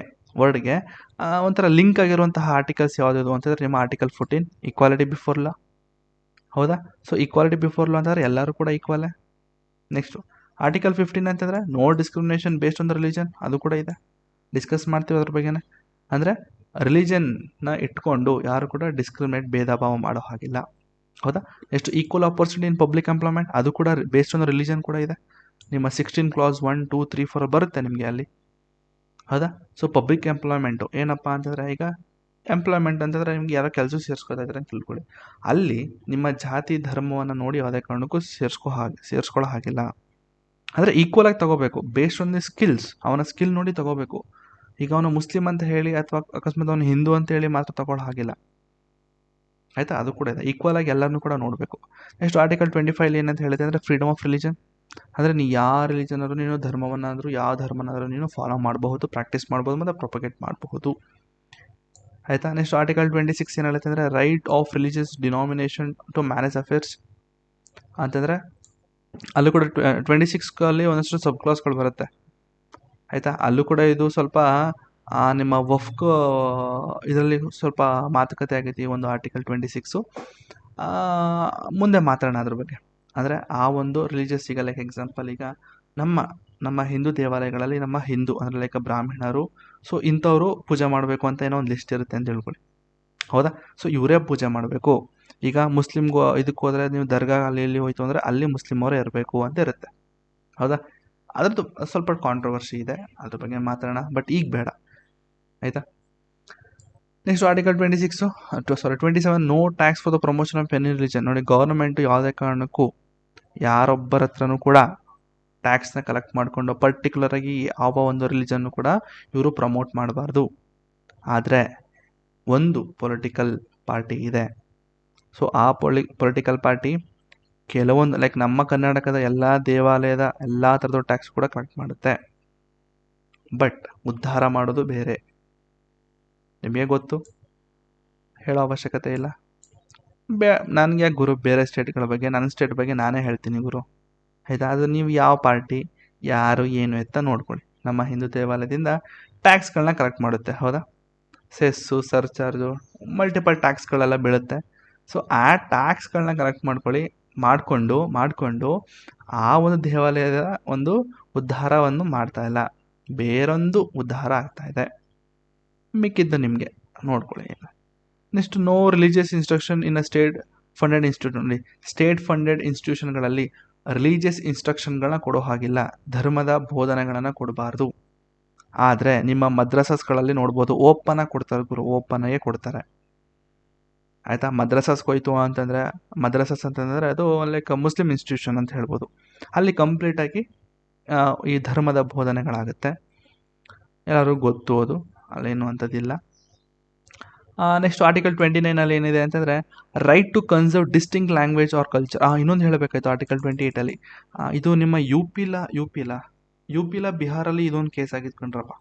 ಒಂಥರ ಲಿಂಕ್ ಆಗಿರುವಂತಹ ಆರ್ಟಿಕಲ್ಸ್ ಯಾವುದಿದು ಅಂತಂದರೆ, ನಿಮ್ಮ ಆರ್ಟಿಕಲ್ 14 ಈಕ್ವಾಲಿಟಿ ಬಿಫೋರ್ ಲಾ, ಹೌದಾ. ಸೊ ಈಕ್ವಾಲಿಟಿ ಬಿಫೋರ್ ಲಾ ಅಂತಂದರೆ ಎಲ್ಲರೂ ಕೂಡ ಈಕ್ವಲೇ. ನೆಕ್ಸ್ಟು ಆರ್ಟಿಕಲ್ 15 ಅಂತಂದರೆ no discrimination based on the religion, ಅದು ಕೂಡ ಇದೆ, ಡಿಸ್ಕಸ್ ಮಾಡ್ತೀವಿ ಅದ್ರ ಬಗ್ಗೆನೇ. ಅಂದರೆ ರಿಲಿಜನ್ನ ಇಟ್ಕೊಂಡು ಯಾರು ಕೂಡ ಡಿಸ್ಕ್ರಿಮಿನೇಟ್, ಭೇದ ಭಾವ ಮಾಡೋ ಹಾಗಿಲ್ಲ, ಹೌದಾ. Next equal opportunity in public employment, ಅದು ಕೂಡ ಬೇಸ್ಡ್ ಆನ್ ರಿಲಿಜನ್ ಕೂಡ ಇದೆ. ನಿಮ್ಮ 16 ಕ್ಲಾಸ್ 1, 2, 3, 4 ಬರುತ್ತೆ ನಿಮಗೆ ಅಲ್ಲಿ, ಹೌದಾ. ಸೊ ಪಬ್ಲಿಕ್ ಎಂಪ್ಲಾಯ್ಮೆಂಟು ಏನಪ್ಪ ಅಂತಂದರೆ, ಈಗ ಎಂಪ್ಲಾಯ್ಮೆಂಟ್ ಅಂತಂದರೆ ನಿಮ್ಗೆ ಯಾರೋ ಕೆಲಸ ಸೇರಿಸ್ಕೊತಾ ಇದ್ದಾರೆ ಅಂತ ತಿಳ್ಕೊಳ್ಳಿ, ಅಲ್ಲಿ ನಿಮ್ಮ ಜಾತಿ ಧರ್ಮವನ್ನು ನೋಡಿ ಯಾವುದೇ ಕಾರಣಕ್ಕೂ ಸೇರಿಸ್ಕೊಳ್ಳೋ ಹಾಗಿಲ್ಲ. ಅಂದರೆ ಈಕ್ವಲಾಗಿ ತೊಗೋಬೇಕು, ಬೇಸ್ಡ್ ಆನ್ ದಿ ಸ್ಕಿಲ್ಸ್, ಅವನ ಸ್ಕಿಲ್ ನೋಡಿ ತೊಗೋಬೇಕು. ಈಗ ಅವನು ಮುಸ್ಲಿಂ ಅಂತ ಹೇಳಿ ಅಥವಾ ಅಕಸ್ಮಾತ್ ಅವನು ಹಿಂದೂ ಅಂತ ಹೇಳಿ ಮಾತ್ರ ತೊಗೊಳ್ಳೋ ಹಾಗಿಲ್ಲ, ಆಯಿತಾ. ಅದು ಕೂಡ ಇದೆ, ಈಕ್ವಲ್ ಆಗಿ ಎಲ್ಲರನ್ನೂ ಕೂಡ ನೋಡಬೇಕು. ನೆಕ್ಸ್ಟ್ ಆರ್ಟಿಕಲ್ 25 ಏನಂತ ಹೇಳಿದೆ ಅಂದರೆ ಫ್ರೀಡಮ್ ಆಫ್ ರಿಲಿಜನ್, ಅಂದರೆ ನೀ ಯಾವ ರಿಲಿಜನ್ ಆದರೂ, ನೀನು ಧರ್ಮವನ್ನಾದರೂ, ಯಾವ ಧರ್ಮನಾದರೂ ನೀನು ಫಾಲೋ ಮಾಡಬಹುದು, ಪ್ರಾಕ್ಟೀಸ್ ಮಾಡ್ಬೋದು ಮತ್ತು ಪ್ರೊಪಗೇಟ್ ಮಾಡಬಹುದು, ಆಯಿತಾ. ನೆಕ್ಸ್ಟ್ ಆರ್ಟಿಕಲ್ 26 ಏನು ಹೇಳುತ್ತೆ ಅಂದರೆ right of religious denomination to manage affairs ಅಂತಂದರೆ, ಅಲ್ಲೂ ಕೂಡ 26 ಒಂದಷ್ಟು ಸಬ್ ಕ್ಲಾಸ್ಗಳು ಬರುತ್ತೆ, ಆಯಿತಾ. ಅಲ್ಲೂ ಕೂಡ ಇದು ಸ್ವಲ್ಪ ನಿಮ್ಮ ವಫ್ಕ್ ಇದರಲ್ಲಿ ಸ್ವಲ್ಪ ಮಾತುಕತೆ ಆಗೈತಿ ಒಂದು ಆರ್ಟಿಕಲ್ 26. ಮುಂದೆ ಮಾತಾಡೋಣ ಅದ್ರ ಬಗ್ಗೆ. ಅಂದರೆ ಆ ಒಂದು ರಿಲಿಜಿಯಸ್, ಈಗ ಲೈಕ್ ಎಕ್ಸಾಂಪಲ್, ಈಗ ನಮ್ಮ ಹಿಂದೂ ದೇವಾಲಯಗಳಲ್ಲಿ ನಮ್ಮ ಹಿಂದೂ ಅಂದರೆ ಲೈಕ್ ಬ್ರಾಹ್ಮಣರು, ಸೊ ಇಂಥವರು ಪೂಜೆ ಮಾಡಬೇಕು ಅಂತ ಏನೋ ಒಂದು ಲಿಸ್ಟ್ ಇರುತ್ತೆ ಅಂತ ಹೇಳ್ಕೊಳ್ಳಿ, ಹೌದಾ. ಸೊ ಇವರೇ ಪೂಜೆ ಮಾಡಬೇಕು. ಈಗ ಮುಸ್ಲಿಮ್ಗೂ ಇದಕ್ಕೆ ಹೋದರೆ, ನೀವು ದರ್ಗಾ ಅಲ್ಲಿ ಹೋಯ್ತು ಅಂದರೆ ಅಲ್ಲಿ ಮುಸ್ಲಿಮ್ ಅವರೇ ಇರಬೇಕು ಅಂತ ಇರುತ್ತೆ, ಹೌದಾ. ಅದ್ರದ್ದು ಸ್ವಲ್ಪ ಕಾಂಟ್ರವರ್ಸಿ ಇದೆ, ಅದ್ರ ಬಗ್ಗೆ ಮಾತಾಡೋಣ, ಬಟ್ ಈಗ ಬೇಡ, ಆಯಿತಾ. Next article 27 no tax for the promotion of any religion. ನೋಡಿ, ಗೌರ್ಮೆಂಟು ಯಾವುದೇ ಕಾರಣಕ್ಕೂ ಯಾರೊಬ್ಬರ ಹತ್ರನೂ ಕೂಡ ಟ್ಯಾಕ್ಸ್ನ ಕಲೆಕ್ಟ್ ಮಾಡಿಕೊಂಡು ಪರ್ಟಿಕ್ಯುಲರಾಗಿ ಯಾವ ಒಂದು ರಿಲಿಜನ್ನು ಕೂಡ ಇವರು ಪ್ರಮೋಟ್ ಮಾಡಬಾರ್ದು. ಆದರೆ ಒಂದು ಪೊಲಿಟಿಕಲ್ ಪಾರ್ಟಿ ಇದೆ, ಸೊ ಆ ಪೊಲಿಟಿಕಲ್ ಪಾರ್ಟಿ ಕೆಲವೊಂದು ಲೈಕ್ ನಮ್ಮ ಕರ್ನಾಟಕದ ಎಲ್ಲ ದೇವಾಲಯದ ಎಲ್ಲ ಥರದ ಟ್ಯಾಕ್ಸ್ ಕೂಡ ಕಲೆಕ್ಟ್ ಮಾಡುತ್ತೆ, ಬಟ್ ಉದ್ಧಾರ ಮಾಡೋದು ಬೇರೆ, ನಿಮಗೆ ಗೊತ್ತು, ಹೇಳೋ ಅವಶ್ಯಕತೆ ಇಲ್ಲ. ನನಗೆ ಗುರು ಬೇರೆ ಸ್ಟೇಟ್ಗಳ ಬಗ್ಗೆ, ನನ್ನ ಸ್ಟೇಟ್ ಬಗ್ಗೆ ನಾನೇ ಹೇಳ್ತೀನಿ ಗುರು, ಆಯಿತಾ. ಅದು ನೀವು ಯಾವ ಪಾರ್ಟಿ ಯಾರು ಏನು ಎತ್ತ ನೋಡ್ಕೊಳ್ಳಿ. ನಮ್ಮ ಹಿಂದೂ ದೇವಾಲಯದಿಂದ ಟ್ಯಾಕ್ಸ್ಗಳನ್ನ ಕಲೆಕ್ಟ್ ಮಾಡುತ್ತೆ, ಹೌದಾ. ಸೆಸ್ಸು, ಸರ್ಚಾರ್ಜು, ಮಲ್ಟಿಪಲ್ ಟ್ಯಾಕ್ಸ್ಗಳೆಲ್ಲ ಬೀಳುತ್ತೆ. ಸೊ ಆ ಟ್ಯಾಕ್ಸ್ಗಳನ್ನ ಕಲೆಕ್ಟ್ ಮಾಡಿಕೊಂಡು ಆ ಒಂದು ದೇವಾಲಯದ ಒಂದು ಉದ್ಧಾರವನ್ನು ಮಾಡ್ತಾ ಇಲ್ಲ, ಬೇರೊಂದು ಉದ್ಧಾರ ಆಗ್ತಾ ಇದೆ. ಮಿಕ್ಕಿದ್ದು ನಿಮಗೆ ನೋಡ್ಕೊಳ್ಳಿ. Next, no religious instruction in a state funded institute. ನೋಡಿ, ಸ್ಟೇಟ್ ಫಂಡೆಡ್ ಇನ್ಸ್ಟಿಟ್ಯೂಷನ್ಗಳಲ್ಲಿ ರಿಲಿಜಿಯಸ್ ಇನ್ಸ್ಟ್ರಕ್ಷನ್ಗಳನ್ನ ಕೊಡೋ ಹಾಗಿಲ್ಲ, ಧರ್ಮದ ಬೋಧನೆಗಳನ್ನು ಕೊಡಬಾರ್ದು. ಆದರೆ ನಿಮ್ಮ ಮದ್ರಸಾಸ್ಗಳಲ್ಲಿ ನೋಡ್ಬೋದು, ಓಪನಾಗಿ ಕೊಡ್ತಾರೆ ಗುರು, ಓಪನಾಗೇ ಕೊಡ್ತಾರೆ, ಆಯಿತಾ. ಮದ್ರಸಾಸ್ಗೆ ಹೋಯ್ತು ಅಂತಂದರೆ, ಮದ್ರಸಾಸ್ ಅಂತಂದರೆ ಅದು ಲೈಕ್ ಮುಸ್ಲಿಂ ಇನ್ಸ್ಟಿಟ್ಯೂಷನ್ ಅಂತ ಹೇಳ್ಬೋದು. ಅಲ್ಲಿ ಕಂಪ್ಲೀಟಾಗಿ ಈ ಧರ್ಮದ ಬೋಧನೆಗಳಾಗುತ್ತೆ. ಎಲ್ಲರೂ ಗೊತ್ತು, ಅದು ಅಲ್ಲೇನು ಅಂಥದ್ದಿಲ್ಲ. ನೆಕ್ಸ್ಟ್, ಆರ್ಟಿಕಲ್ 29 ಏನಿದೆ ಅಂತಂದರೆ right to conserve distinct language or culture. ಇನ್ನೊಂದು ಹೇಳಬೇಕಾಯ್ತು, ಆರ್ಟಿಕಲ್ 28 ಇದು ನಿಮ್ಮ ಯು ಪಿಲ ಬಿಹಾರಲ್ಲಿ ಇದೊಂದು ಕೇಸ್ ಆಗಿತ್ತು ಕಣ್ರಪ್ಪ.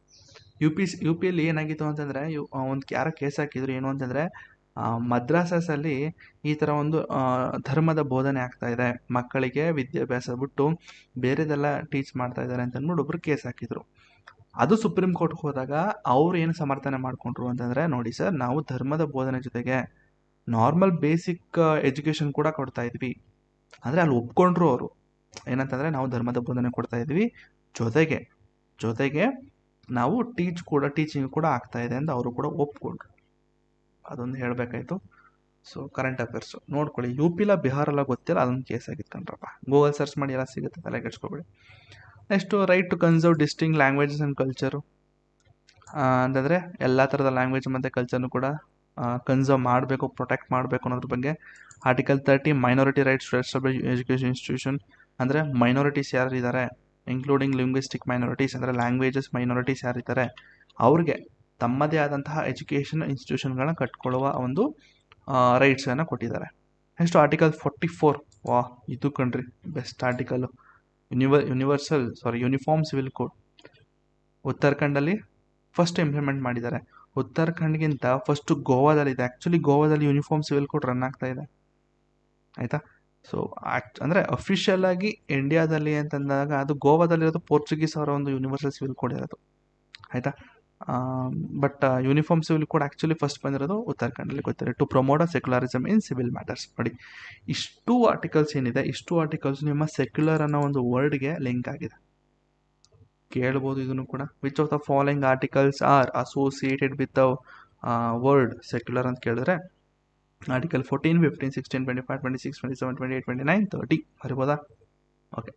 ಯು ಪಿಯಲ್ಲಿ ಏನಾಗಿತ್ತು ಅಂತಂದರೆ, ಒಂದು ಯಾರೋ ಕೇಸ್ ಹಾಕಿದ್ರು, ಏನು ಅಂತಂದರೆ ಮದ್ರಾಸಲ್ಲಿ ಈ ಥರ ಒಂದು ಧರ್ಮದ ಬೋಧನೆ ಆಗ್ತಾ ಇದೆ, ಮಕ್ಕಳಿಗೆ ವಿದ್ಯಾಭ್ಯಾಸ ಬಿಟ್ಟು ಬೇರೆದೆಲ್ಲ ಟೀಚ್ ಮಾಡ್ತಾ ಇದ್ದಾರೆ ಅಂತ ಅಂದ್ಬಿಟ್ಟು ಒಬ್ಬರು ಕೇಸ್ ಹಾಕಿದ್ರು. ಅದು ಸುಪ್ರೀಂ ಕೋರ್ಟ್ಗೆ ಹೋದಾಗ ಅವ್ರು ಏನು ಸಮರ್ಥನೆ ಮಾಡಿಕೊಂಡ್ರು ಅಂತಂದರೆ, ನೋಡಿ ಸರ್, ನಾವು ಧರ್ಮದ ಬೋಧನೆ ಜೊತೆಗೆ ನಾರ್ಮಲ್ ಬೇಸಿಕ್ ಎಜುಕೇಷನ್ ಕೂಡ ಕೊಡ್ತಾ ಇದ್ವಿ. ಅಂದರೆ ಅಲ್ಲಿ ಒಪ್ಕೊಂಡ್ರು ಅವರು, ಏನಂತಂದರೆ ನಾವು ಧರ್ಮದ ಬೋಧನೆ ಕೊಡ್ತಾ ಇದ್ವಿ, ಜೊತೆಗೆ ನಾವು ಟೀಚಿಂಗ್ ಕೂಡ ಆಗ್ತಾ ಇದೆ ಅಂತ ಅವರು ಕೂಡ ಒಪ್ಕೊಂಡ್ರು. ಅದೊಂದು ಹೇಳಬೇಕಾಯ್ತು. ಸೊ ಕರೆಂಟ್ ಅಫೇರ್ಸು ನೋಡ್ಕೊಳ್ಳಿ. ಯು ಪಿಲ ಬಿಹಾರೆಲ್ಲ ಗೊತ್ತಿಲ್ಲ, ಅದೊಂದು ಕೇಸ್ ಆಗಿತ್ತು ಕಣ್ರಪ್ಪ. ಗೂಗಲ್ ಸರ್ಚ್ ಮಾಡಿ ಎಲ್ಲ ಸಿಗುತ್ತೆ, ತಲೆ ಕೆಡ್ಸ್ಕೊಬೇಡಿ. Next, right to conserve distinct languages and culture ಅಂತಂದರೆ ಎಲ್ಲ ಥರದ ಲ್ಯಾಂಗ್ವೇಜ್ ಮತ್ತು ಕಲ್ಚರ್ನು ಕೂಡ ಕನ್ಸರ್ವ್ ಮಾಡಬೇಕು, ಪ್ರೊಟೆಕ್ಟ್ ಮಾಡಬೇಕು ಅನ್ನೋದ್ರ ಬಗ್ಗೆ. Article 30 minority rights to establish education institution. ಅಂದರೆ ಮೈನಾರಿಟೀಸ್ ಯಾರಿದ್ದಾರೆ, ಇನ್ಕ್ಲೂಡಿಂಗ್ ಲಿಂಗ್ವಿಸ್ಟಿಕ್ ಮೈನಾರಿಟೀಸ್, ಅಂದರೆ ಲ್ಯಾಂಗ್ವೇಜಸ್ ಮೈನಾರಿಟೀಸ್ ಯಾರಿದ್ದಾರೆ ಅವ್ರಿಗೆ ತಮ್ಮದೇ ಆದಂತಹ ಎಜುಕೇಷನ್ ಇನ್ಸ್ಟಿಟ್ಯೂಷನ್ಗಳನ್ನ ಕಟ್ಕೊಳ್ಳುವ ಒಂದು ರೈಟ್ಸನ್ನು ಕೊಟ್ಟಿದ್ದಾರೆ. Next, article 44. ಇದು ಕಣ್ರಿ best article. Uniform civil code ಉತ್ತರಾಖಂಡಲ್ಲಿ first implement ಮಾಡಿದ್ದಾರೆ. ಉತ್ತರಾಖಂಡ್ಗಿಂತ ಫಸ್ಟು ಗೋವಾದಲ್ಲಿದೆ. ಆ್ಯಕ್ಚುಲಿ ಗೋವಾದಲ್ಲಿ ಯೂನಿಫಾರ್ಮ್ ಸಿವಿಲ್ ಕೋಡ್ ರನ್ ಆಗ್ತಾ ಇದೆ, ಆಯಿತಾ. ಸೊ ಅಂದರೆ ಅಫಿಷಿಯಲ್ ಆಗಿ ಇಂಡಿಯಾದಲ್ಲಿ ಅಂತಂದಾಗ ಅದು ಗೋವಾದಲ್ಲಿರೋದು ಪೋರ್ಚುಗೀಸ್ ಅವರ ಒಂದು ಯೂನಿವರ್ಸಲ್ ಸಿವಿಲ್ ಕೋಡ್ ಇರೋದು, ಆಯಿತಾ. But uniform civil code actually first ಬಂದಿರೋದು ಉತ್ತರಾಖಂಡಲ್ಲಿ, ಗೊತ್ತಿದೆ. To promote secularism in civil matters. ನೋಡಿ, ಇಷ್ಟು ಆರ್ಟಿಕಲ್ಸ್ ಏನಿದೆ, ಇಷ್ಟು ಆರ್ಟಿಕಲ್ಸ್ ನಿಮ್ಮ ಸೆಕ್ಯುಲರ್ ಅನ್ನೋ ಒಂದು ವರ್ಡ್ಗೆ ಲಿಂಕ್ ಆಗಿದೆ. ಕೇಳ್ಬೋದು ಇದನ್ನು ಕೂಡ. Which of the following articles are associated with the word secular ಅಂತ ಕೇಳಿದ್ರೆ, ಆರ್ಟಿಕಲ್ 14, 15, 16, 25, 26, 27, 28, 29, 30 ಬರಿಬೋದಾ? ಓಕೆ.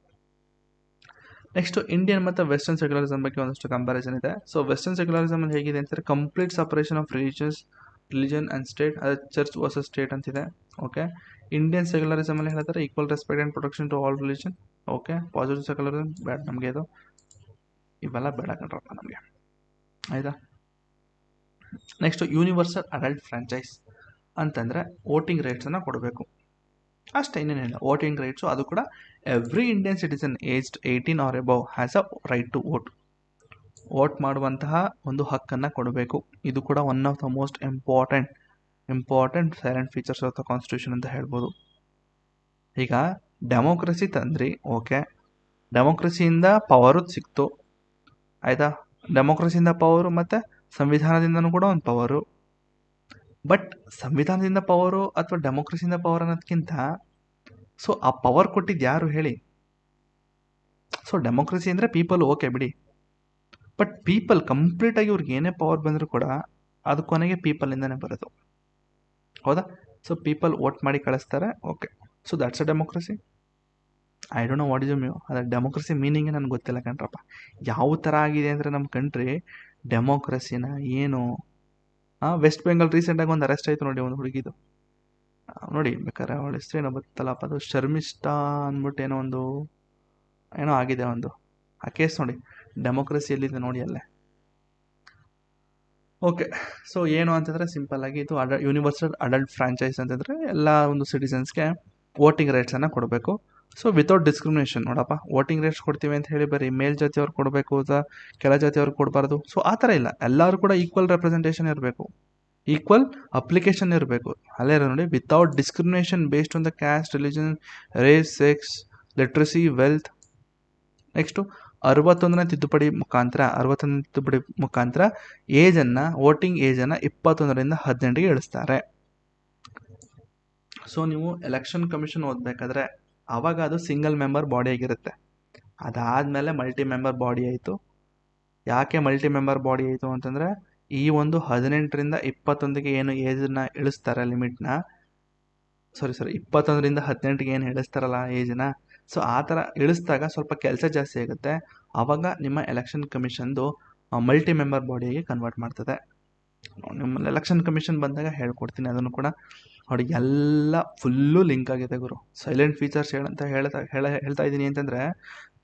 ನೆಕ್ಸ್ಟು, ಇಂಡಿಯನ್ ಮತ್ತು ವೆಸ್ಟರ್ನ್ ಸೆಕ್ಯುಲರಿಸಮ್ ಬಗ್ಗೆ ಒಂದಷ್ಟು ಕಂಪ್ಯಾರಿಸನ್ ಇದೆ. ಸೊ ವೆಸ್ಟರ್ನ್ ಸೆಕ್ಯುಲರಿಸಮ್ ಅಲ್ಲಿ ಹೇಗಿದೆ ಅಂತಾರೆ, complete separation of religion and state, ಅದು ಚರ್ಚ್ ವರ್ಸಸ್ ಸ್ಟೇಟ್ ಅಂತಿದೆ. ಓಕೆ. ಇಂಡಿಯನ್ ಸೆಕ್ಯುಲರಿಸಮ್ ಅಲ್ಲಿ ಹೇಳ್ತಾರೆ equal respect and protection to all religion. Okay. Positive secularism ಬೇಡ ನಮಗೆ, ಇದು ಇವೆಲ್ಲ ಬೇಡ ಕಣ್ರಪ್ಪ ನಮಗೆ, ಆಯಿತಾ. ನೆಕ್ಸ್ಟು, ಯೂನಿವರ್ಸಲ್ ಅಡಲ್ಟ್ ಫ್ರಾಂಚೈಸ್ ಅಂತಂದರೆ ವೋಟಿಂಗ್ ರೈಟ್ಸನ್ನು ಕೊಡಬೇಕು ಅಷ್ಟೇ, ಇನ್ನೇನಿಲ್ಲ. ವೋಟಿಂಗ್ ರೈಟ್ಸು ಅದು ಕೂಡ every Indian citizen aged 18 or above has a right to vote ಮಾಡುವಂತಹ ಒಂದು ಹಕ್ಕನ್ನು ಕೊಡಬೇಕು. ಇದು ಕೂಡ one of the most important silent features of the constitution ಅಂತ ಹೇಳ್ಬೋದು. ಈಗ ಡೆಮೋಕ್ರಸಿ ತಂದ್ರಿ, ಓಕೆ, ಡೆಮೋಕ್ರಸಿಯಿಂದ ಪವರು ಸಿಕ್ತು, ಆಯಿತಾ. ಡೆಮೋಕ್ರಸಿಯಿಂದ ಪವರು ಮತ್ತು ಸಂವಿಧಾನದಿಂದನೂ ಕೂಡ ಒಂದು ಪವರು. ಬಟ್ ಸಂವಿಧಾನದಿಂದ ಪವರು ಅಥವಾ ಡೆಮೋಕ್ರಸಿಯಿಂದ ಪವರ್ ಅನ್ನೋದಕ್ಕಿಂತ ಸೊ ಆ ಪವರ್ ಕೊಟ್ಟಿದ್ದು ಯಾರು ಹೇಳಿ? ಸೊ ಡೆಮೋಕ್ರಸಿ ಅಂದರೆ ಪೀಪಲ್, ಓಕೆ ಬಿಡಿ, ಬಟ್ ಪೀಪಲ್ ಕಂಪ್ಲೀಟಾಗಿ ಇವ್ರಿಗೆ ಏನೇ ಪವರ್ ಬಂದರೂ ಕೂಡ ಅದು ಕೊನೆಗೆ ಪೀಪಲಿಂದನೇ ಬರೋದು, ಹೌದಾ. ಸೊ ಪೀಪಲ್ ವೋಟ್ ಮಾಡಿ ಕಳಿಸ್ತಾರೆ, okay. So that's a democracy. I don't know what is ಅದರ ಡೆಮೋಕ್ರಸಿ ಮೀನಿಂಗೇ ನನಗೆ ಗೊತ್ತಿಲ್ಲ ಕಣ್ರಪ್ಪ. ಯಾವ ಥರ ಆಗಿದೆ ಅಂದರೆ ನಮ್ಮ ಕಂಟ್ರಿ ಡೆಮೋಕ್ರಸಿನ ಏನು. ವೆಸ್ಟ್ ಬೆಂಗಾಲ್ ರೀಸೆಂಟಾಗಿ ಒಂದು ಅರೆಸ್ಟ್ ಆಯಿತು ನೋಡಿ, ಒಂದು ಹುಡುಗಿದು ನೋಡಿ, ಬೇಕಾದ್ರೆ ಅವಳ ಹೆಸರು ಏನೋ ಗೊತ್ತಲ್ಲಪ್ಪ, ಅದು ಶರ್ಮಿಷ್ಠಾ ಅಂದ್ಬಿಟ್ಟು ಏನೋ ಆಗಿದೆ ಒಂದು ಆ ಕೇಸ್ ನೋಡಿ. ಡೆಮೋಕ್ರಸಿಯಲ್ಲಿದೆ ನೋಡಿ ಅಲ್ಲೇ. ಓಕೆ. ಸೊ ಏನು ಅಂತಂದರೆ ಸಿಂಪಲ್ಲಾಗಿ ಇದು ಯೂನಿವರ್ಸಲ್ ಅಡಲ್ಟ್ ಫ್ರಾಂಚೈಸ್ ಅಂತಂದರೆ ಎಲ್ಲ ಒಂದು ಸಿಟಿಸನ್ಸ್ಗೆ ವೋಟಿಂಗ್ ರೈಟ್ಸನ್ನು ಕೊಡಬೇಕು. So without discrimination. ನೋಡಪ್ಪ, ವೋಟಿಂಗ್ ರೈಟ್ಸ್ ಕೊಡ್ತೀವಿ ಅಂತ ಹೇಳಿ ಬರೀ ಮೇಲ್ ಜಾತಿಯವ್ರು ಕೊಡಬೇಕು ಅಥವಾ ಕೆಳ ಜಾತಿಯವ್ರಿಗೆ ಕೊಡಬಾರ್ದು. ಸೊ ಆ ಥರ ಇಲ್ಲ, ಎಲ್ಲರೂ ಕೂಡ ಈಕ್ವಲ್ ರೆಪ್ರೆಸೆಂಟೇಷನ್ ಇರಬೇಕು. ಈಕ್ವಲ್ ಅಪ್ಲಿಕೇಶನ್ ಇರಬೇಕು. ಅಲ್ಲೇ ನೋಡಿ, without discrimination based on the caste, religion, race, sex, literacy, wealth. Next 61ನೇ ತಿದ್ದುಪಡಿ ಮುಖಾಂತರ ಏಜನ್ನು, ವೋಟಿಂಗ್ ಏಜನ್ನು 21ರಿಂದ 18ಗೆ ಇಳಿಸ್ತಾರೆ. ಸೊ ನೀವು ಎಲೆಕ್ಷನ್ ಕಮಿಷನ್ ಓದಬೇಕಾದ್ರೆ ಆವಾಗ ಅದು ಸಿಂಗಲ್ ಮೆಂಬರ್ ಬಾಡಿ ಆಗಿರುತ್ತೆ. ಅದಾದಮೇಲೆ ಮಲ್ಟಿ ಮೆಂಬರ್ ಬಾಡಿ ಆಯಿತು. ಯಾಕೆ ಮಲ್ಟಿ ಮೆಂಬರ್ ಬಾಡಿ ಆಯಿತು ಅಂತಂದರೆ, ಈ ಒಂದು 18ರಿಂದ 21ಗೆ ಏನು ಏಜನ್ನು ಇಳಿಸ್ತಾರೆ ಲಿಮಿಟ್ನ, 21ರಿಂದ 18ಗೆ ಏನು ಇಳಿಸ್ತಾರಲ್ಲ ಏಜನ್ನ, ಸೊ ಆ ಥರ ಇಳಿಸಿದಾಗ ಸ್ವಲ್ಪ ಕೆಲಸ ಜಾಸ್ತಿ ಆಗುತ್ತೆ. ಆವಾಗ ನಿಮ್ಮ ಎಲೆಕ್ಷನ್ ಕಮಿಷನ್ದು ಮಲ್ಟಿ ಮೆಂಬರ್ ಬಾಡಿಗೆ ಕನ್ವರ್ಟ್ ಮಾಡ್ತದೆ. ನಿಮ್ಮ ಎಲೆಕ್ಷನ್ ಕಮಿಷನ್ ಬಂದಾಗ ಹೇಳ್ಕೊಡ್ತೀನಿ ಅದನ್ನು ಕೂಡ. ನೋಡಿ, ಎಲ್ಲ ಫುಲ್ಲು ಲಿಂಕ್ ಆಗಿದೆ ಗುರು. ಸೈಲೆಂಟ್ ಫೀಚರ್ಸ್ ಹೇಳ್ತಾ ಇದ್ದೀನಿ ಅಂತಂದರೆ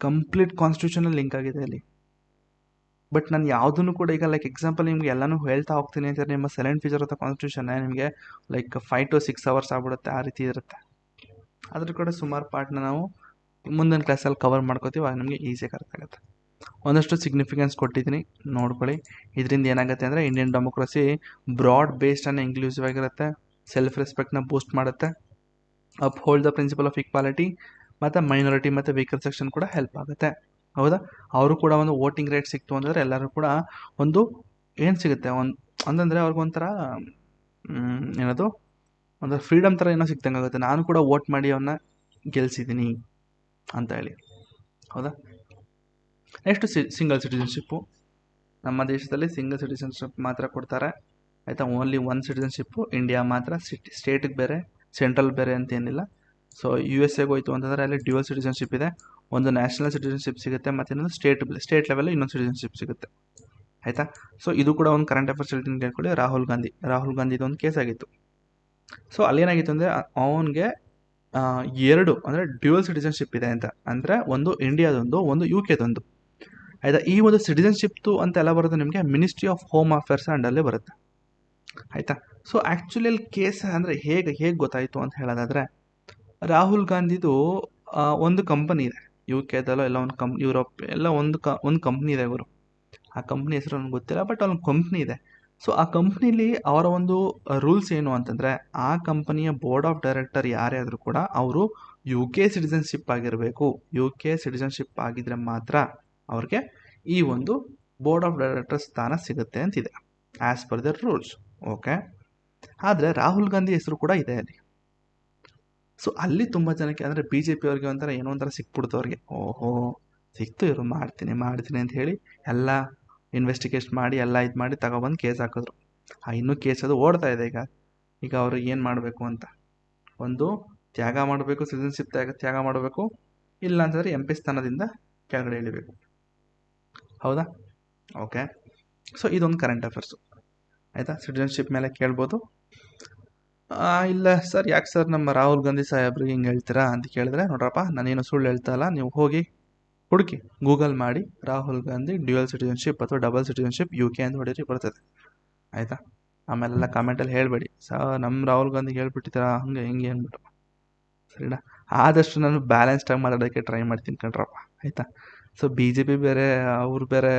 ಕಂಪ್ಲೀಟ್ ಕಾನ್ಸ್ಟಿಟ್ಯೂಷನಲ್ಲಿ ಲಿಂಕ್ ಆಗಿದೆ ಅಲ್ಲಿ. ಬಟ್ ನಾನು ಯಾವುದನ್ನು ಕೂಡ ಈಗ ಲೈಕ್ ಎಕ್ಸಾಂಪಲ್ ನಿಮ್ಗೆ ಎಲ್ಲನೂ ಹೇಳ್ತಾ ಹೋಗ್ತೀನಿ ಅಂತಂದರೆ ನಿಮ್ಮ ಸೈಲೆಂಟ್ ಫೀಚರ್ ಅಥವಾ ಕಾನ್ಸ್ಟಿಟ್ಯೂಷನ್ನೇ ನಿಮಗೆ ಲೈಕ್ 5 to 6 hours ಆಗ್ಬಿಡುತ್ತೆ, ಆ ರೀತಿ ಇರುತ್ತೆ. ಅದ್ರ ಕೂಡ ಸುಮಾರು ಪಾರ್ಟ್ನ ನಾವು ಮುಂದಿನ ಕ್ಲಾಸಲ್ಲಿ ಕವರ್ ಮಾಡ್ಕೋತೀವಿ, ಆಗ ನಮಗೆ ಈಸಿಯಾಗಿ ಅರ್ಥ ಆಗುತ್ತೆ. ಒಂದಷ್ಟು ಸಿಗ್ನಿಫಿಕೆನ್ಸ್ ಕೊಟ್ಟಿದ್ದೀನಿ, ನೋಡ್ಕೊಳ್ಳಿ. ಇದರಿಂದ ಏನಾಗುತ್ತೆ ಅಂದರೆ Indian democracy broad based and inclusive ಆಗಿರುತ್ತೆ, ಸೆಲ್ಫ್ ರೆಸ್ಪೆಕ್ಟ್ನ ಬೂಸ್ಟ್ ಮಾಡುತ್ತೆ, uphold the principle of equality, ಮತ್ತು ಮೈನಾರಿಟಿ ಮತ್ತು ವೀಕರ್ ಸೆಕ್ಷನ್ ಕೂಡ ಹೆಲ್ಪ್ ಆಗುತ್ತೆ. ಹೌದಾ? ಅವರು ಕೂಡ ಒಂದು ವೋಟಿಂಗ್ ರೇಟ್ ಸಿಕ್ತು ಅಂತಂದರೆ ಎಲ್ಲರೂ ಕೂಡ ಒಂದು ಏನು ಸಿಗುತ್ತೆ, ಅಂತಂದರೆ ಅವ್ರಿಗೊಂಥರ ಏನದು ಒಂದು ಫ್ರೀಡಮ್ ಥರ ಏನೋ ಸಿಕ್ತಂಗೆ ಆಗುತ್ತೆ. ನಾನು ಕೂಡ ವೋಟ್ ಮಾಡಿ ಅವನ್ನ ಗೆಲ್ಸಿದ್ದೀನಿ ಅಂತ ಹೇಳಿ. ಹೌದಾ? Next single citizenship. ನಮ್ಮ ದೇಶದಲ್ಲಿ ಸಿಂಗಲ್ ಸಿಟಿಸನ್ಶಿಪ್ ಮಾತ್ರ ಕೊಡ್ತಾರೆ, ಆಯಿತಾ. ಓನ್ಲಿ 1 ಸಿಟಿಸನ್ಶಿಪ್ಪು, ಇಂಡಿಯಾ ಮಾತ್ರ. ಸ್ಟೇಟಿಗೆ ಬೇರೆ, ಸೆಂಟ್ರಲ್ ಬೇರೆ ಅಂತ ಏನಿಲ್ಲ. ಸೊ USA ಹೋಯ್ತು ಅಂತಂದರೆ ಅಲ್ಲಿ ಡ್ಯುಯಲ್ ಸಿಟಿಸನ್ಶಿಪ್ ಇದೆ. ಒಂದು ನ್ಯಾಷನಲ್ ಸಿಟಿಸನ್ಶಿಪ್ ಸಿಗುತ್ತೆ, ಮತ್ತು ಇನ್ನೊಂದು ಸ್ಟೇಟ್ ಲೆವೆಲ್ ಇನ್ನೊಂದು ಸಿಟಿಸನ್ಶಿಪ್ ಸಿಗುತ್ತೆ, ಆಯಿತಾ. ಸೊ ಇದು ಕೂಡ ಒಂದು ಕರೆಂಟ್ ಅಫೇರ್ಸ್ ಹೇಳ್ತೀನಿ ಕೇಳ್ಕೊಳ್ಳಿ. ರಾಹುಲ್ ಗಾಂಧಿದು ಒಂದು ಕೇಸ್ ಆಗಿತ್ತು. ಸೊ ಅಲ್ಲೇನಾಗಿತ್ತು ಅಂದರೆ ಅವನಿಗೆ 2 ಅಂದರೆ ಡ್ಯುಯಲ್ ಸಿಟಿಸನ್ಶಿಪ್ ಇದೆ ಅಂತ. ಅಂದರೆ ಒಂದು ಇಂಡಿಯಾದೊಂದು, ಒಂದು UKದೊಂದು, ಆಯಿತಾ. ಈ ಒಂದು ಸಿಟಿಸನ್ಶಿಪ್ದು ಅಂತ ಎಲ್ಲ ಬರುತ್ತೆ ನಿಮಗೆ ಮಿನಿಸ್ಟ್ರಿ ಆಫ್ ಹೋಮ್ ಅಫೇರ್ಸ್ ಅಂಡಲ್ಲೇ ಬರುತ್ತೆ, ಆಯಿತಾ. ಸೊ ಆ್ಯಕ್ಚುಲಿ ಅಲ್ಲಿ ಕೇಸ್ ಅಂದರೆ ಹೇಗೆ ಗೊತ್ತಾಯಿತು ಅಂತ ಹೇಳೋದಾದರೆ, ರಾಹುಲ್ ಗಾಂಧಿದು ಒಂದು ಕಂಪನಿ ಇದೆ UKದಲ್ಲೋ ಎಲ್ಲ ಒಂದು ಯುರೋಪ್ ಎಲ್ಲ ಒಂದು ಕಂಪ್ನಿ ಇದೆ ಅವರು. ಆ ಕಂಪ್ನಿ ಹೆಸರು ನನಗೆ ಗೊತ್ತಿಲ್ಲ, ಬಟ್ ಒಂದು ಕಂಪ್ನಿ ಇದೆ. ಸೊ ಆ ಕಂಪ್ನಿಲಿ ಅವರ ಒಂದು ರೂಲ್ಸ್ ಏನು ಅಂತಂದರೆ, ಆ ಕಂಪನಿಯ ಬೋರ್ಡ್ ಆಫ್ ಡೈರೆಕ್ಟರ್ ಯಾರೇ ಆದರೂ ಕೂಡ ಅವರು UK ಸಿಟಿಸನ್ಶಿಪ್ ಆಗಿರಬೇಕು. UK ಸಿಟಿಸನ್ಶಿಪ್ ಆಗಿದ್ರೆ ಮಾತ್ರ ಅವ್ರಿಗೆ ಈ ಒಂದು ಬೋರ್ಡ್ ಆಫ್ ಡೈರೆಕ್ಟರ್ ಸ್ಥಾನ ಸಿಗುತ್ತೆ ಅಂತಿದೆ, as per the rules. Okay. ಆದರೆ ರಾಹುಲ್ ಗಾಂಧಿ ಹೆಸರು ಕೂಡ ಇದೆ ಅಲ್ಲಿ. ಸೊ ಅಲ್ಲಿ ತುಂಬ ಜನಕ್ಕೆ ಅಂದರೆ BJP ಅವ್ರಿಗೆ ಒಂಥರ ಏನೋ ಒಂಥರ ಸಿಕ್ಬಿಡ್ತು ಅವ್ರಿಗೆ. ಓಹೋ, ಸಿಕ್ತು, ಇವರು ಮಾಡ್ತೀನಿ ಅಂತ ಹೇಳಿ ಎಲ್ಲ ಇನ್ವೆಸ್ಟಿಗೇಟ್ ಮಾಡಿ ಎಲ್ಲ ಇದು ಮಾಡಿ ತಗೊಬಂದು ಕೇಸ್ ಹಾಕಿದ್ರು. ಇನ್ನೂ ಕೇಸ್ ಅದು ಓಡ್ತಾ ಇದೆ ಈಗ ಅವರು ಏನು ಮಾಡಬೇಕು ಅಂತ. ಒಂದು ತ್ಯಾಗ ಮಾಡಬೇಕು, ಸಿಟಿಸನ್ಶಿಪ್ ತ್ಯಾಗ ಮಾಡಬೇಕು, ಇಲ್ಲ ಅಂತಂದರೆ MP ಸ್ಥಾನದಿಂದ ಕೆಳಗಡೆ ಇಳಿಬೇಕು. ಹೌದಾ? ಓಕೆ. ಸೊ ಇದೊಂದು ಕರೆಂಟ್ ಅಫೇರ್ಸು, ಆಯಿತಾ. ಸಿಟಿಸನ್ಶಿಪ್ ಮೇಲೆ ಕೇಳ್ಬೋದು. ಇಲ್ಲ ಸರ್, ಯಾಕೆ ಸರ್ ನಮ್ಮ ರಾಹುಲ್ ಗಾಂಧಿ ಸಾಹೇಬ್ರಿಗೆ ಹಿಂಗೆ ಹೇಳ್ತೀರಾ ಅಂತ ಕೇಳಿದ್ರೆ, ನೋಡ್ರಪ್ಪ, ನಾನೇನು ಸುಳ್ಳು ಹೇಳ್ತಾ ಇಲ್ಲ. ನೀವು ಹೋಗಿ ಹುಡುಕಿ, ಗೂಗಲ್ ಮಾಡಿ ರಾಹುಲ್ ಗಾಂಧಿ ಡ್ಯುಯಲ್ ಸಿಟಿಸನ್ಶಿಪ್ ಅಥವಾ ಡಬಲ್ ಸಿಟಿಸನ್ಶಿಪ್ UK ಅಂತ ಹೊಡೀರಿ, ಬರ್ತದೆ, ಆಯಿತಾ. ಆಮೇಲೆಲ್ಲ ಕಾಮೆಂಟಲ್ಲಿ ಹೇಳಬೇಡಿ, ನಮ್ಮ ರಾಹುಲ್ ಗಾಂಧಿಗೆ ಹೇಳ್ಬಿಟ್ಟಿದ್ದೀರಾ ಹಂಗೆ ಹಿಂಗೆ ಅಂದ್ಬಿಟ್ಟು, ಸರಿನಾ. ಆದಷ್ಟು ನಾನು ಬ್ಯಾಲೆನ್ಸ್ಡಾಗಿ ಮಾತಾಡೋಕ್ಕೆ ಟ್ರೈ ಮಾಡ್ತೀನಿ ಕಣ್ರಪ್ಪ, ಆಯಿತಾ. ಸೊ BJP ಬೇರೆ, ಅವ್ರು ಬೇರೆ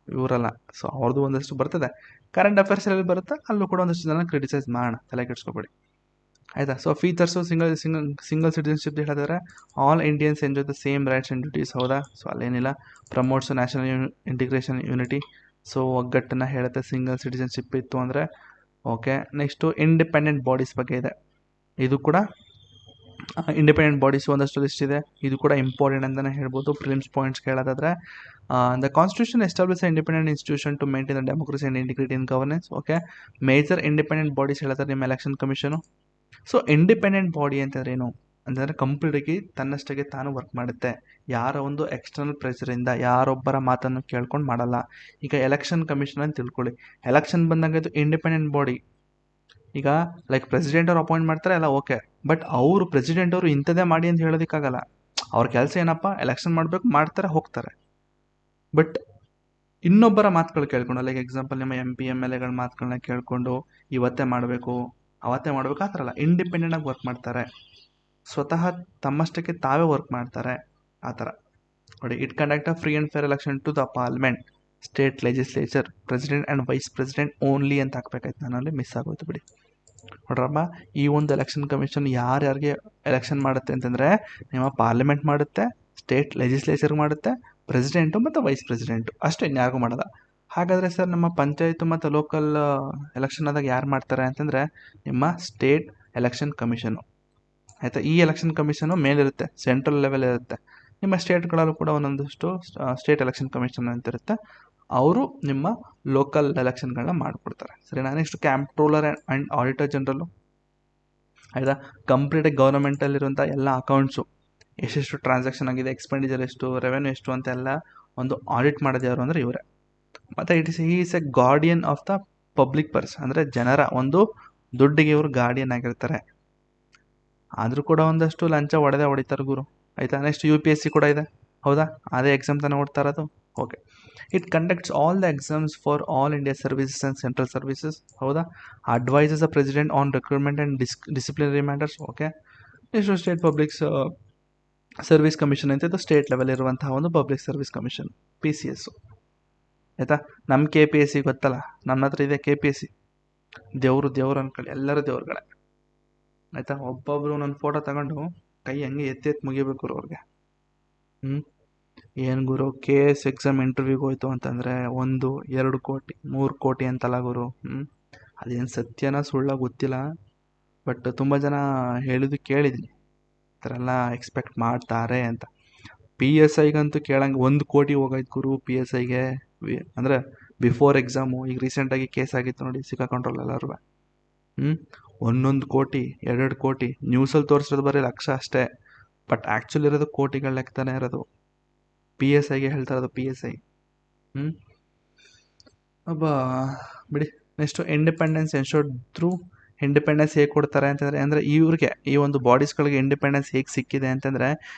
ಇವರಲ್ಲ. ಸೊ ಅವ್ರದ್ದು ಒಂದಷ್ಟು ಬರ್ತದೆ, ಕರೆಂಟ್ ಅಫೇರ್ಸಲ್ಲಿ ಬರುತ್ತೆ, ಅಲ್ಲೂ ಕೂಡ ಒಂದಷ್ಟು ಜನ ಕ್ರಿಟಿಸೈಸ್ ಮಾಡೋಣ, ತಲೆ ಕೆಡಿಸ್ಕೊಬೇಡಿ, ಆಯಿತಾ. ಸೊ ಫೀಚರ್ಸು ಸಿಂಗಲ್ ಸಿಟಿಸನ್ಶಿಪ್ ಹೇಳಿದ್ರೆ, all Indians enjoy the same rights and duties. ಹೌದಾ? ಸೊ ಅಲ್ಲೇನಿಲ್ಲ. Promotes national integration unity. So ಒಗ್ಗಟ್ಟನ್ನು ಹೇಳುತ್ತೆ ಸಿಂಗಲ್ ಸಿಟಿಸನ್ಶಿಪ್ ಇತ್ತು ಅಂದರೆ. ಓಕೆ. ನೆಕ್ಸ್ಟು ಇಂಡಿಪೆಂಡೆಂಟ್ ಬಾಡೀಸ್ ಬಗ್ಗೆ ಇದೆ. ಇದು ಕೂಡ ಇಂಡಿಪೆಂಡೆಂಟ್ ಬಾಡೀಸ್ ಒಂದಷ್ಟು ಲಿಸ್ಟ್ ಇದೆ. ಇದು ಕೂಡ ಇಂಪಾರ್ಟೆಂಟ್ ಅಂತಲೇ ಹೇಳ್ಬೋದು. ಪ್ರಿಲಿಮ್ಸ್ ಪಾಯಿಂಟ್ಸ್ ಕೇಳೋದಾದರೆ, the constitution establish independent institution to maintain the democracy and integrity in governance. Okay. Major independent bodies ಹೇಳ್ತಾರೆ ನಿಮ್ಮ election commission. So independent body ಅಂತಂದ್ರೆ ಏನು ಅಂತಂದರೆ, ಕಂಪ್ಲೀಟಾಗಿ ತನ್ನಷ್ಟಕ್ಕೆ ತಾನು ವರ್ಕ್ ಮಾಡುತ್ತೆ. ಯಾರ ಒಂದು ಎಕ್ಸ್ಟರ್ನಲ್ ಪ್ರೆಷರಿಂದ, ಯಾರೊಬ್ಬರ ಮಾತನ್ನು ಕೇಳ್ಕೊಂಡು ಮಾಡಲ್ಲ. ಈಗ ಎಲೆಕ್ಷನ್ ಕಮಿಷನ್ ಅಂತ ತಿಳ್ಕೊಳ್ಳಿ, ಎಲೆಕ್ಷನ್ ಬಂದಾಗ ಇದು ಇಂಡಿಪೆಂಡೆಂಟ್ ಬಾಡಿ. ಈಗ ಲೈಕ್ ಪ್ರೆಸಿಡೆಂಟ್ ಅವ್ರು ಅಪಾಯಿಂಟ್ ಮಾಡ್ತಾರೆ, ಎಲ್ಲ ಓಕೆ. ಬಟ್ ಅವರು ಪ್ರೆಸಿಡೆಂಟ್ ಅವರು ಇಂಥದ್ದೇ ಮಾಡಿ ಅಂತ ಹೇಳೋದಕ್ಕಾಗಲ್ಲ. ಅವ್ರ ಕೆಲಸ ಏನಪ್ಪ, ಎಲೆಕ್ಷನ್ ಮಾಡಬೇಕು, ಮಾಡ್ತಾರೆ, ಹೋಗ್ತಾರೆ. ಬಟ್ ಇನ್ನೊಬ್ಬರ ಮಾತುಗಳು ಕೇಳ್ಕೊಂಡು, ಲೈಕ್ ಎಕ್ಸಾಂಪಲ್ ನಿಮ್ಮ MP MLAಗಳ ಮಾತುಗಳನ್ನ ಕೇಳಿಕೊಂಡು ಇವತ್ತೇ ಮಾಡಬೇಕು, ಅವತ್ತೇ ಮಾಡಬೇಕು, ಆ ಥರ ಅಲ್ಲ. ಇಂಡಿಪೆಂಡೆಂಟಾಗಿ ವರ್ಕ್ ಮಾಡ್ತಾರೆ, ಸ್ವತಃ ತಮ್ಮಷ್ಟಕ್ಕೆ ತಾವೇ ವರ್ಕ್ ಮಾಡ್ತಾರೆ, ಆ ಥರ ನೋಡಿ. It conduct a free and fair election to the parliament. State legislature president and vice president only ಅಂತ ಹಾಕ್ಬೇಕಾಯ್ತು, ನನ್ನಲ್ಲಿ ಮಿಸ್ ಆಗೋಯ್ತು ಬಿಡಿ. ನೋಡ್ರಮ್ಮ, ಈ ಒಂದು ಎಲೆಕ್ಷನ್ ಕಮಿಷನ್ ಯಾರ್ಯಾರಿಗೆ ಎಲೆಕ್ಷನ್ ಮಾಡುತ್ತೆ ಅಂತಂದರೆ, ನಿಮ್ಮ ಪಾರ್ಲಿಮೆಂಟ್ ಮಾಡುತ್ತೆ, ಸ್ಟೇಟ್ ಲೆಜಿಸ್ಲೇಚರ್ ಮಾಡುತ್ತೆ, ಪ್ರೆಸಿಡೆಂಟು ಮತ್ತು ವೈಸ್ ಪ್ರೆಸಿಡೆಂಟು, ಅಷ್ಟೇ, ಇನ್ಯಾರಿಗೂ ಮಾಡೋದ. ಹಾಗಾದರೆ ಸರ್ ನಮ್ಮ ಪಂಚಾಯತು ಮತ್ತು ಲೋಕಲ್ ಎಲೆಕ್ಷನ್ ಆದಾಗ ಯಾರು ಮಾಡ್ತಾರೆ ಅಂತಂದರೆ ನಿಮ್ಮ ಸ್ಟೇಟ್ ಎಲೆಕ್ಷನ್ ಕಮಿಷನು. ಆಯಿತಾ, ಈ ಎಲೆಕ್ಷನ್ ಕಮಿಷನು ಮೇಲಿರುತ್ತೆ, ಸೆಂಟ್ರಲ್ ಲೆವೆಲ್ ಇರುತ್ತೆ. ನಿಮ್ಮ ಸ್ಟೇಟ್ಗಳಲ್ಲೂ ಕೂಡ ಒಂದೊಂದಷ್ಟು ಸ್ಟೇಟ್ ಎಲೆಕ್ಷನ್ ಕಮಿಷನ್ ಅಂತ ಇರುತ್ತೆ, ಅವರು ನಿಮ್ಮ ಲೋಕಲ್ ಎಲೆಕ್ಷನ್ಗಳನ್ನ ಮಾಡಿಕೊಡ್ತಾರೆ. ಸರಿನಾ. ನೆಕ್ಸ್ಟ್ ಕಂಪ್ಟ್ರೋಲರ್ ಆ್ಯಂಡ್ ಆಡಿಟರ್ ಜನರಲ್ಲು. ಆಯಿತಾ, ಕಂಪ್ಲೀಟಾಗಿ ಗೌರ್ಮೆಂಟಲ್ಲಿರುವಂಥ ಎಲ್ಲ ಅಕೌಂಟ್ಸು ಎಷ್ಟೆಷ್ಟು ಟ್ರಾನ್ಸಾಕ್ಷನ್ ಆಗಿದೆ, ಎಕ್ಸ್ಪೆಂಡಿಚರ್ ಎಷ್ಟು, ರೆವೆನ್ಯೂ ಎಷ್ಟು ಅಂತೆಲ್ಲ ಒಂದು ಆಡಿಟ್ ಮಾಡೋದು ಯಾರು ಅಂದರೆ ಇವರೇ. ಮತ್ತು he is A guardian of the public purse, ಅಂದರೆ ಜನರ ಒಂದು ದುಡ್ಡಿಗೆ ಇವರು ಗಾರ್ಡಿಯನ್ ಆಗಿರ್ತಾರೆ. ಆದರೂ ಕೂಡ ಒಂದಷ್ಟು ಲಂಚ ಹೊಡಿತಾರೆ ಗುರು. ಆಯಿತಾ. ನೆಕ್ಸ್ಟ್ UPSC ಕೂಡ ಇದೆ, ಹೌದಾ, ಅದೇ ಎಕ್ಸಾಮ್ ತಾನೇ ಓಡ್ತಾ ಇರೋದು. Okay. It conducts all the exams for all India services and central services, ಹೌದಾ. Advises the president on recruitment and disciplinary matters. Okay. Next state public service commission ಅಂತ ಇದು ಸ್ಟೇಟ್ ಲೆವೆಲ್ ಇರುವಂತಹ ಒಂದು ಪಬ್ಲಿಕ್ ಸರ್ವಿಸ್ ಕಮಿಷನ್, PCS. ಆಯಿತಾ. ನಮ್ಮ KPSC ಗೊತ್ತಲ್ಲ, ನನ್ನ ಹತ್ರ ಇದೆ KPSC. ದೇವರು ಅನ್ಕೊಳ್ಳಿ, ಎಲ್ಲರೂ ದೇವ್ರುಗಳೇ. ಆಯಿತಾ. ಒಬ್ಬೊಬ್ಬರು ನನ್ನ ಫೋಟೋ ತಗೊಂಡು ಕೈ ಹಂಗೆ ಎತ್ತಿ ಮುಗಿಬೇಕು ಅವ್ರಿಗೆ. ಏನು ಗುರು, KS ಎಕ್ಸಾಮ್ ಇಂಟರ್ವ್ಯೂಗೆ ಹೋಯ್ತು ಅಂತಂದರೆ 1, 2 ಕೋಟಿ 3 ಕೋಟಿ ಅಂತಲ್ಲ ಗುರು. ಅದೇನು ಸತ್ಯನ ಸುಳ್ಳ ಗೊತ್ತಿಲ್ಲ, ಬಟ್ ತುಂಬ ಜನ ಹೇಳಿದ್ದು ಕೇಳಿದ್ದೀನಿ, ಈ ಥರ ಎಲ್ಲ ಎಕ್ಸ್ಪೆಕ್ಟ್ ಮಾಡ್ತಾರೆ ಅಂತ. PSIಗಂತೂ ಕೇಳಂಗೆ 1 ಕೋಟಿ ಹೋಗೈತೆ ಗುರು PSIಗೆ, ಅಂದರೆ ಬಿಫೋರ್ ಎಕ್ಸಾಮು. ಈಗ ರೀಸೆಂಟಾಗಿ ಕೇಸ್ ಆಗಿತ್ತು ನೋಡಿ, ಸಿಕ್ಕಾಕೊಂಡ್ರಲ್ಲ ಎಲ್ಲರೂ. 1 ಕೋಟಿ 2 ಕೋಟಿ ನ್ಯೂಸಲ್ಲಿ ತೋರಿಸೋದು ಬರೀ ಲಕ್ಷ ಅಷ್ಟೇ, ಬಟ್ ಆ್ಯಕ್ಚುಲಿ ಇರೋದು ಕೋಟಿಗಳ ಲೆಕ್ಕತಾನೆ ಇರೋದು. PSIಗೆ ಹೇಳ್ತಾ ಇರೋದು, PSI. ಬಿಡಿ. Next independence ensured through. Independence ಹೇಗೆ ಕೊಡ್ತಾರೆ ಅಂತಂದರೆ, ಅಂದರೆ ಇವ್ರಿಗೆ ಈ ಒಂದು ಬಾಡೀಸ್ಗಳಿಗೆ ಇಂಡಿಪೆಂಡೆನ್ಸ್ ಹೇಗೆ ಸಿಕ್ಕಿದೆ ಅಂತಂದರೆ,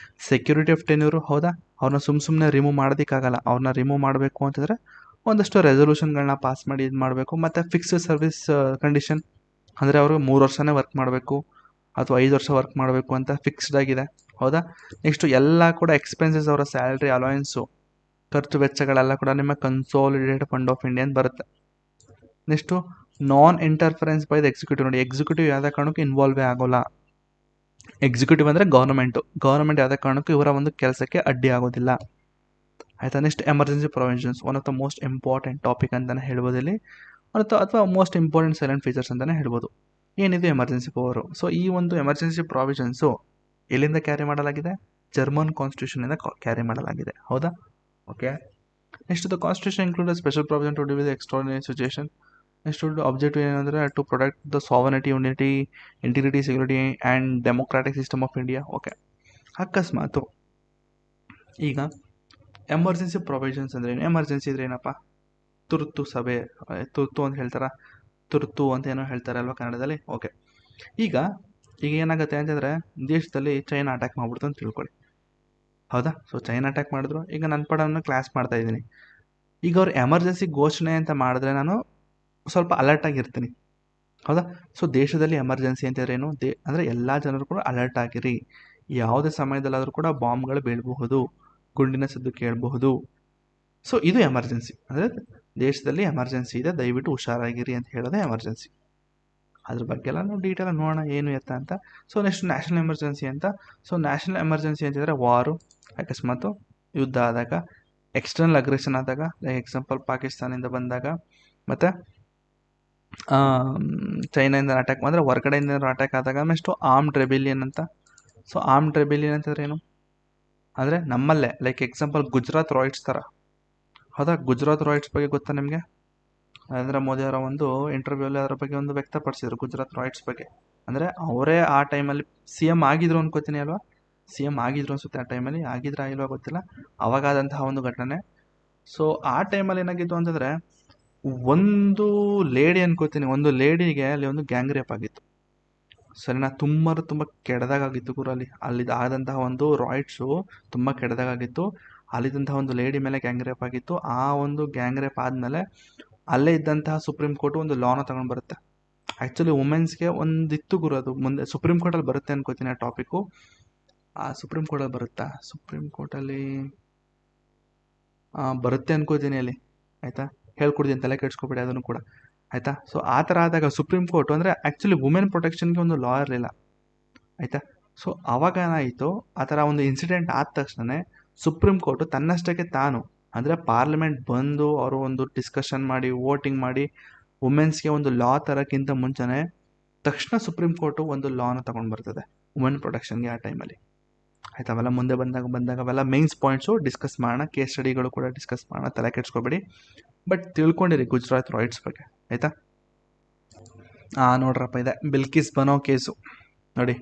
ಸೆಕ್ಯೂರಿಟಿ ಆಫ್ ಟೆನ್ಯೂರು, ಹೌದಾ. ಅವ್ರನ್ನ ಸುಮ್ಮನೆ ರಿಮೂವ್ ಮಾಡೋದಕ್ಕಾಗಲ್ಲ. ಅವ್ರನ್ನ ರಿಮೂವ್ ಮಾಡಬೇಕು ಅಂತಂದರೆ ಒಂದಷ್ಟು ರೆಸೊಲ್ಯೂಷನ್ಗಳನ್ನ ಪಾಸ್ ಮಾಡಿ ಇದು ಮಾಡಬೇಕು. ಮತ್ತು ಫಿಕ್ಸ್ಡ್ ಸರ್ವಿಸ್ ಕಂಡೀಷನ್, ಅಂದರೆ ಅವರು 3 ವರ್ಷನೇ ವರ್ಕ್ ಮಾಡಬೇಕು ಅಥವಾ 5 ವರ್ಷ ವರ್ಕ್ ಮಾಡಬೇಕು ಅಂತ ಫಿಕ್ಸ್ಡ್ ಆಗಿದೆ, ಹೌದಾ. ನೆಕ್ಸ್ಟು ಎಲ್ಲ ಕೂಡ ಎಕ್ಸ್ಪೆನ್ಸಸ್, ಅವರ ಸ್ಯಾಲ್ರಿ, ಅಲೋಯನ್ಸು, ಖರ್ಚು ವೆಚ್ಚಗಳೆಲ್ಲ ಕೂಡ ನಿಮ್ಮ ಕನ್ಸಾಲಿಡೇಟೆಡ್ ಫಂಡ್ ಆಫ್ ಇಂಡಿಯಾ ಅಂತ ಬರುತ್ತೆ. Next non interference by the executive. ನೋಡಿ, ಎಕ್ಸಿಕ್ಯೂಟಿವ್ ಯಾವುದೇ ಕಾರಣಕ್ಕೂ ಇನ್ವಾಲ್ವೇ ಆಗೋಲ್ಲ. ಎಕ್ಸಿಕ್ಯೂಟಿವ್ ಅಂದರೆ ಗೌರ್ಮೆಂಟ್ ಯಾವುದೇ ಕಾರಣಕ್ಕೂ ಇವರ ಒಂದು ಕೆಲಸಕ್ಕೆ ಅಡ್ಡಿ ಆಗೋದಿಲ್ಲ. ಆಯಿತಾ. Next emergency provisions, one of the most important topic ಅಂತಲೇ ಹೇಳ್ಬೋದು ಇಲ್ಲಿ, ಅಥವಾ ಮೋಸ್ಟ್ ಇಂಪಾರ್ಟೆಂಟ್ ಸೈಲೆಂಟ್ ಫೀಚರ್ಸ್ ಅಂತಲೇ ಹೇಳ್ಬೋದು. ಏನಿದೆ ಎಮರ್ಜೆನ್ಸಿ ಪವರು. ಸೊ ಈ ಒಂದು ಎಮರ್ಜೆನ್ಸಿ ಪ್ರಾವಿಷನ್ಸು ಎಲ್ಲಿಂದ ಕ್ಯಾರಿ ಮಾಡಲಾಗಿದೆ? ಜರ್ಮನ್ ಕಾನ್ಸ್ಟಿಟ್ಯೂಷನಿಂದ ಕ್ಯಾರಿ ಮಾಡಲಾಗಿದೆ, ಹೌದಾ. Okay. Next the constitution include special provision to deal with extraordinary situation. Next objective ಏನಂದರೆ to protect the sovereignty, unity, integrity, security and democratic system of India. Okay. ಅಕಸ್ಮಾತು ಈಗ emergency provisions ಅಂದರೆ ಏನು? Emergency ಇದ್ರೆ ಏನಪ್ಪ? ತುರ್ತು ಸಭೆ, ತುರ್ತು ಅಂತ ಹೇಳ್ತಾರ, ತುರ್ತು ಅಂತ ಏನೋ ಹೇಳ್ತಾರೆ ಅಲ್ವಾ ಕನ್ನಡದಲ್ಲಿ. ಓಕೆ. ಈಗ ಏನಾಗುತ್ತೆ ಅಂತಂದರೆ, ದೇಶದಲ್ಲಿ ಚೈನಾ ಅಟ್ಯಾಕ್ ಮಾಡ್ಬಿಡ್ತು ಅಂತ ತಿಳ್ಕೊಳ್ಳಿ, ಹೌದಾ. ಸೊ ಚೈನಾ ಅಟ್ಯಾಕ್ ಮಾಡಿದ್ರು. ಈಗ ನನ್ನ ಪಡವನ್ನು ಕ್ಲಾಸ್ ಮಾಡ್ತಾಯಿದ್ದೀನಿ. ಈಗ ಅವ್ರು ಎಮರ್ಜೆನ್ಸಿ ಘೋಷಣೆ ಅಂತ ಮಾಡಿದ್ರೆ ನಾನು ಸ್ವಲ್ಪ ಅಲರ್ಟಾಗಿರ್ತೀನಿ, ಹೌದಾ. ಸೊ ದೇಶದಲ್ಲಿ ಎಮರ್ಜೆನ್ಸಿ ಅಂತಂದ್ರೆ ಏನು? ಅಂದರೆ ಎಲ್ಲ ಜನರು ಕೂಡ ಅಲರ್ಟ್ ಆಗಿರಿ. ಯಾವುದೇ ಸಮಯದಲ್ಲಾದರೂ ಕೂಡ ಬಾಂಬ್ಗಳು ಬೀಳಬಹುದು, ಗುಂಡಿನ ಸದ್ದು ಕೇಳಬಹುದು. ಸೊ ಇದು ಎಮರ್ಜೆನ್ಸಿ, ಅಂದರೆ ದೇಶದಲ್ಲಿ ಎಮರ್ಜೆನ್ಸಿ ಇದೆ, ದಯವಿಟ್ಟು ಹುಷಾರಾಗಿರಿ ಅಂತ ಹೇಳೋದೇ ಎಮರ್ಜೆನ್ಸಿ. ಅದ್ರ ಬಗ್ಗೆ ಎಲ್ಲ ನಾವು ಡೀಟೇಲ್ ನೋಡೋಣ ಏನು ಎತ್ತ ಅಂತ. ಸೊ ನೆಕ್ಸ್ಟ್ ನ್ಯಾಷನಲ್ ಎಮರ್ಜೆನ್ಸಿ ಅಂತ. ಸೊ ನ್ಯಾಷನಲ್ ಎಮರ್ಜೆನ್ಸಿ ಅಂತಂದರೆ ವಾರು, ಅಕಸ್ಮಾತು ಯುದ್ಧ ಆದಾಗ, ಎಕ್ಸ್ಟರ್ನಲ್ ಅಗ್ರೆಷನ್ ಆದಾಗ, ಲೈಕ್ ಎಕ್ಸಾಂಪಲ್ ಪಾಕಿಸ್ತಾನಿಂದ ಬಂದಾಗ, ಮತ್ತು ಚೈನಾಯಿಂದ ಅಟ್ಯಾಕ್ ಅಂದರೆ ಹೊರಗಡೆಯಿಂದ ಅಟ್ಯಾಕ್ ಆದಾಗ. ನೆಕ್ಸ್ಟು ಆರ್ಮ್ಡ್ ರೆಬಿಲಿಯನ್ ಅಂತ. ಸೊ ಆರ್ಮ್ಡ್ ರೆಬಿಲಿಯನ್ ಅಂತಂದ್ರೆ ಏನು? ಅಂದರೆ ನಮ್ಮಲ್ಲೇ, ಲೈಕ್ ಎಕ್ಸಾಂಪಲ್ ಗುಜರಾತ್ ರಾಯ್ಟ್ಸ್ ಥರ, ಹೌದಾ. ಗುಜರಾತ್ ರಾಯ್ಟ್ಸ್ ಬಗ್ಗೆ ಗೊತ್ತಾ ನಿಮಗೆ? ನರೇಂದ್ರ ಮೋದಿ ಅವರ ಒಂದು ಇಂಟರ್ವ್ಯೂಲ್ಲಿ ಅದರ ಬಗ್ಗೆ ಒಂದು ವ್ಯಕ್ತಪಡಿಸಿದ್ರು, ಗುಜರಾತ್ ರಾಯ್ಟ್ಸ್ ಬಗ್ಗೆ. ಅಂದರೆ ಅವರೇ ಆ ಟೈಮಲ್ಲಿ CM ಆಗಿದ್ರು ಅನ್ಕೋತೀನಿ ಅಲ್ವಾ, CM ಆಗಿದ್ರು ಅನ್ಸುತ್ತೆ ಆ ಟೈಮಲ್ಲಿ, ಆಗಿದ್ರೆ ಆಗಿಲ್ವಾ ಗೊತ್ತಿಲ್ಲ, ಅವಾಗಾದಂತಹ ಒಂದು ಘಟನೆ. ಸೊ ಆ ಟೈಮಲ್ಲಿ ಏನಾಗಿತ್ತು ಅಂತಂದರೆ, ಒಂದು ಲೇಡಿ ಅನ್ಕೋತೀನಿ, ಒಂದು ಲೇಡಿಗೆ ಅಲ್ಲಿ ಒಂದು ಗ್ಯಾಂಗ್ ರೇಪ್ ಆಗಿತ್ತು, ಸರಿನಾ. ತುಂಬ ಕೆಟ್ಟದಾಗಿತ್ತು ಗುರು. ಅಲ್ಲಿದ್ದು ಆದಂತಹ ಒಂದು ರಾಯ್ಟ್ಸು ತುಂಬ ಕೆಟ್ಟದಾಗಿತ್ತು. ಅಲ್ಲಿದ್ದಂತಹ ಒಂದು ಲೇಡಿ ಮೇಲೆ ಗ್ಯಾಂಗ್ ರೇಪ್ ಆಗಿತ್ತು. ಆ ಒಂದು ಗ್ಯಾಂಗ್ ರೇಪ್ ಆದಮೇಲೆ ಅಲ್ಲೇ ಇದ್ದಂತಹ ಸುಪ್ರೀಂ ಕೋರ್ಟು ಒಂದು ಲಾನ ತಗೊಂಡು ಬರುತ್ತೆ. ಆ್ಯಕ್ಚುಲಿ ವುಮೆನ್ಸ್ಗೆ ಒಂದಿತ್ತು ಗುರು, ಅದು ಮುಂದೆ ಸುಪ್ರೀಂ ಕೋರ್ಟಲ್ಲಿ ಬರುತ್ತೆ ಅನ್ಕೋತೀನಿ ಆ ಟಾಪಿಕ್ಕು. ಆ ಸುಪ್ರೀಂ ಕೋರ್ಟಲ್ಲಿ ಬರುತ್ತಾ? ಸುಪ್ರೀಂ ಕೋರ್ಟಲ್ಲಿ ಬರುತ್ತೆ ಅನ್ಕೋತೀನಿ ಅಲ್ಲಿ. ಆಯಿತಾ. ಹೇಳ್ಕೊಡ್ತೀನಿ, ತಲೆ ಕೆಡ್ಸ್ಕೊಬೇಡಿ ಅದನ್ನು ಕೂಡ, ಆಯಿತಾ. ಸೊ ಆ ಥರ ಆದಾಗ ಸುಪ್ರೀಂ ಕೋರ್ಟು ಅಂದರೆ ಆ್ಯಕ್ಚುಲಿ ವುಮೆನ್ ಪ್ರೊಟೆಕ್ಷನ್ಗೆ ಒಂದು ಲಾ ಇರಲಿಲ್ಲ, ಆಯಿತಾ. ಸೊ ಅವಾಗ ಏನಾಯಿತು, ಆ ಥರ ಒಂದು ಇನ್ಸಿಡೆಂಟ್ ಆದ ತಕ್ಷಣ ಸುಪ್ರೀಂ ಕೋರ್ಟು ತನ್ನಷ್ಟಕ್ಕೆ ತಾನು, ಅಂದರೆ ಪಾರ್ಲಿಮೆಂಟ್ ಬಂದು ಅವರು ಒಂದು ಡಿಸ್ಕಷನ್ ಮಾಡಿ ವೋಟಿಂಗ್ ಮಾಡಿ ವುಮೆನ್ಸ್ಗೆ ಒಂದು ಲಾ ತರೋಕ್ಕಿಂತ ಮುಂಚೆನೇ ತಕ್ಷಣ ಸುಪ್ರೀಂ ಕೋರ್ಟು ಒಂದು ಲಾನ ತೊಗೊಂಡು ಬರ್ತದೆ ವುಮೆನ್ ಪ್ರೊಟೆಕ್ಷನ್ಗೆ ಆ ಟೈಮಲ್ಲಿ, ಆಯ್ತು. ಅವೆಲ್ಲ ಮುಂದೆ ಬಂದಾಗ ಅವೆಲ್ಲ ಮೇನ್ಸ್ ಪಾಯಿಂಟ್ಸು ಡಿಸ್ಕಸ್ ಮಾಡೋಣ, ಕೇಸ್ ಸ್ಟಡಿಗಳು ಕೂಡ ಡಿಸ್ಕಸ್ ಮಾಡೋಣ, ತಲೆ ಕೆಡ್ಸ್ಕೊಬೇಡಿ. ಬಟ್ ತಿಳ್ಕೊಂಡಿರಿ ಗುಜರಾತ್ ರೈಟ್ಸ್ ಬಗ್ಗೆ, ಆಯಿತಾ. ನೋಡ್ರಪ್ಪ, ಇದೆ ಬಿಲ್ಕಿಸ್ ಬನೋ ಕೇಸು ನೋಡಿ,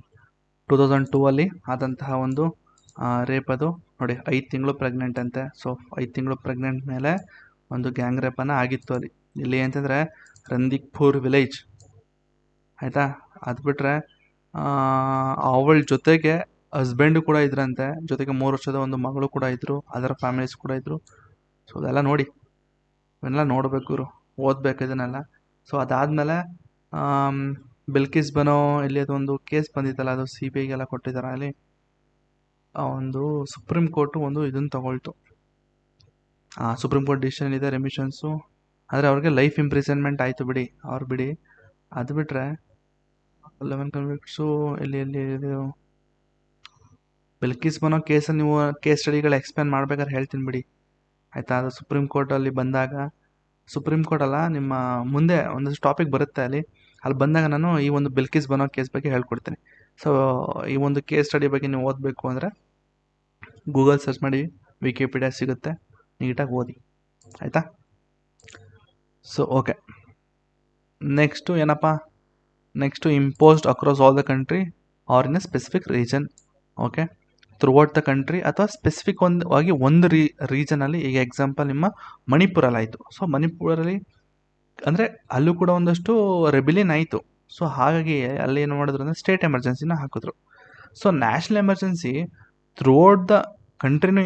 2002 ಅಲ್ಲಿ ಆದಂತಹ ಒಂದು ರೇಪ್. ಅದು ನೋಡಿ, 5 ತಿಂಗಳು ಪ್ರೆಗ್ನೆಂಟ್ ಅಂತೆ. ಸೊ 5 ತಿಂಗಳು ಪ್ರೆಗ್ನೆಂಟ್ ಮೇಲೆ ಒಂದು ಗ್ಯಾಂಗ್ ರೇಪನ್ನು ಆಗಿತ್ತು ಅಲ್ಲಿ. ಇಲ್ಲಿ ಅಂತಂದರೆ ರಂದಿಕ್ಪುರ್ ವಿಲೇಜ್, ಆಯಿತಾ. ಅದು ಬಿಟ್ಟರೆ ಅವಳ ಜೊತೆಗೆ ಹಸ್ಬೆಂಡು ಕೂಡ ಇದ್ರಂತೆ, ಜೊತೆಗೆ 3 ವರ್ಷದ ಒಂದು ಮಗಳು ಕೂಡ ಇದ್ದರು, ಅದರ ಫ್ಯಾಮಿಲೀಸ್ ಕೂಡ ಇದ್ದರು. ಸೊ ಅದೆಲ್ಲ ನೋಡಿ, ಇವನ್ನೆಲ್ಲ ನೋಡಬೇಕು, ಇವರು ಓದಬೇಕು ಇದನ್ನೆಲ್ಲ. ಸೊ ಅದಾದಮೇಲೆ ಬಿಲ್ಕಿಸ್ ಬನೋ ಇಲ್ಲಿ ಅದೊಂದು ಕೇಸ್ ಬಂದಿತ್ತಲ್ಲ, ಅದು CBI ಗೆಲ್ಲ ಕೊಟ್ಟಿದ್ದಾರೆ. ಅಲ್ಲಿ ಒಂದು ಸುಪ್ರೀಂ ಕೋರ್ಟು ಒಂದು ಇದನ್ನು ತಗೊಳ್ತು, ಸುಪ್ರೀಂ ಕೋರ್ಟ್ ಡಿಸಿಷನ್ ಇದೆ, ರೆಮಿಷನ್ಸು. ಆದರೆ ಅವ್ರಿಗೆ ಲೈಫ್ ಇಂಪ್ರಿಸನ್ಮೆಂಟ್ ಆಯಿತು ಬಿಡಿ, ಅವ್ರು ಬಿಡಿ. ಅದು ಬಿಟ್ಟರೆ 11 ಕನ್ವಿಕ್ಟ್ಸು ಇಲ್ಲಿ ಬಿಲ್ಕಿಸ್ ಬನೋ ಕೇಸಲ್ಲಿ ನೀವು ಕೇಸ್ ಸ್ಟಡಿಗಳು ಎಕ್ಸ್ಪ್ಲೇನ್ ಮಾಡ್ಬೇಕಾದ್ರೆ ಹೇಳ್ತೀನಿ ಬಿಡಿ, ಆಯಿತಾ. ಅದು ಸುಪ್ರೀಂ ಕೋರ್ಟಲ್ಲಿ ಬಂದಾಗ, ಸುಪ್ರೀಂ ಕೋರ್ಟ್ ಅಲ್ಲ, ನಿಮ್ಮ ಮುಂದೆ ಒಂದಷ್ಟು ಟಾಪಿಕ್ ಬರುತ್ತೆ ಅಲ್ಲಿ ಬಂದಾಗ ನಾನು ಈ ಒಂದು ಬಿಲ್ಕಿಸ್ ಬನೋ ಕೇಸ್ ಬಗ್ಗೆ ಹೇಳ್ಕೊಡ್ತೀನಿ. ಸೊ ಈ ಒಂದು ಕೇಸ್ ಸ್ಟಡಿ ಬಗ್ಗೆ ನೀವು ಓದಬೇಕು ಅಂದರೆ ಗೂಗಲ್ ಸರ್ಚ್ ಮಾಡಿ, ವಿಕಿಪೀಡಿಯಾ ಸಿಗುತ್ತೆ, ನೀಟಾಗಿ ಓದಿ, ಆಯಿತಾ. ಸೊ ಓಕೆ, ನೆಕ್ಸ್ಟು ಏನಪ್ಪ, next imposed across all the country or in a specific region. Okay, throughout the country ಅಥವಾ ಸ್ಪೆಸಿಫಿಕ್ ಒಂದು ರೀಜನಲ್ಲಿ. ಈಗ ಎಕ್ಸಾಂಪಲ್ ನಿಮ್ಮ ಮಣಿಪುರಲ್ಲಿ ಆಯಿತು. ಸೊ ಮಣಿಪುರಲ್ಲಿ ಅಂದರೆ ಅಲ್ಲೂ ಕೂಡ ಒಂದಷ್ಟು ರೆಬಿಲಿಯನ್ ಆಯಿತು. ಸೊ ಹಾಗಾಗಿ ಅಲ್ಲಿ ಏನು ಮಾಡಿದ್ರು ಅಂದರೆ ಸ್ಟೇಟ್ ಎಮರ್ಜೆನ್ಸಿನ ಹಾಕಿದ್ರು. So national emergency throughout the ಕಂಟ್ರಿನೂ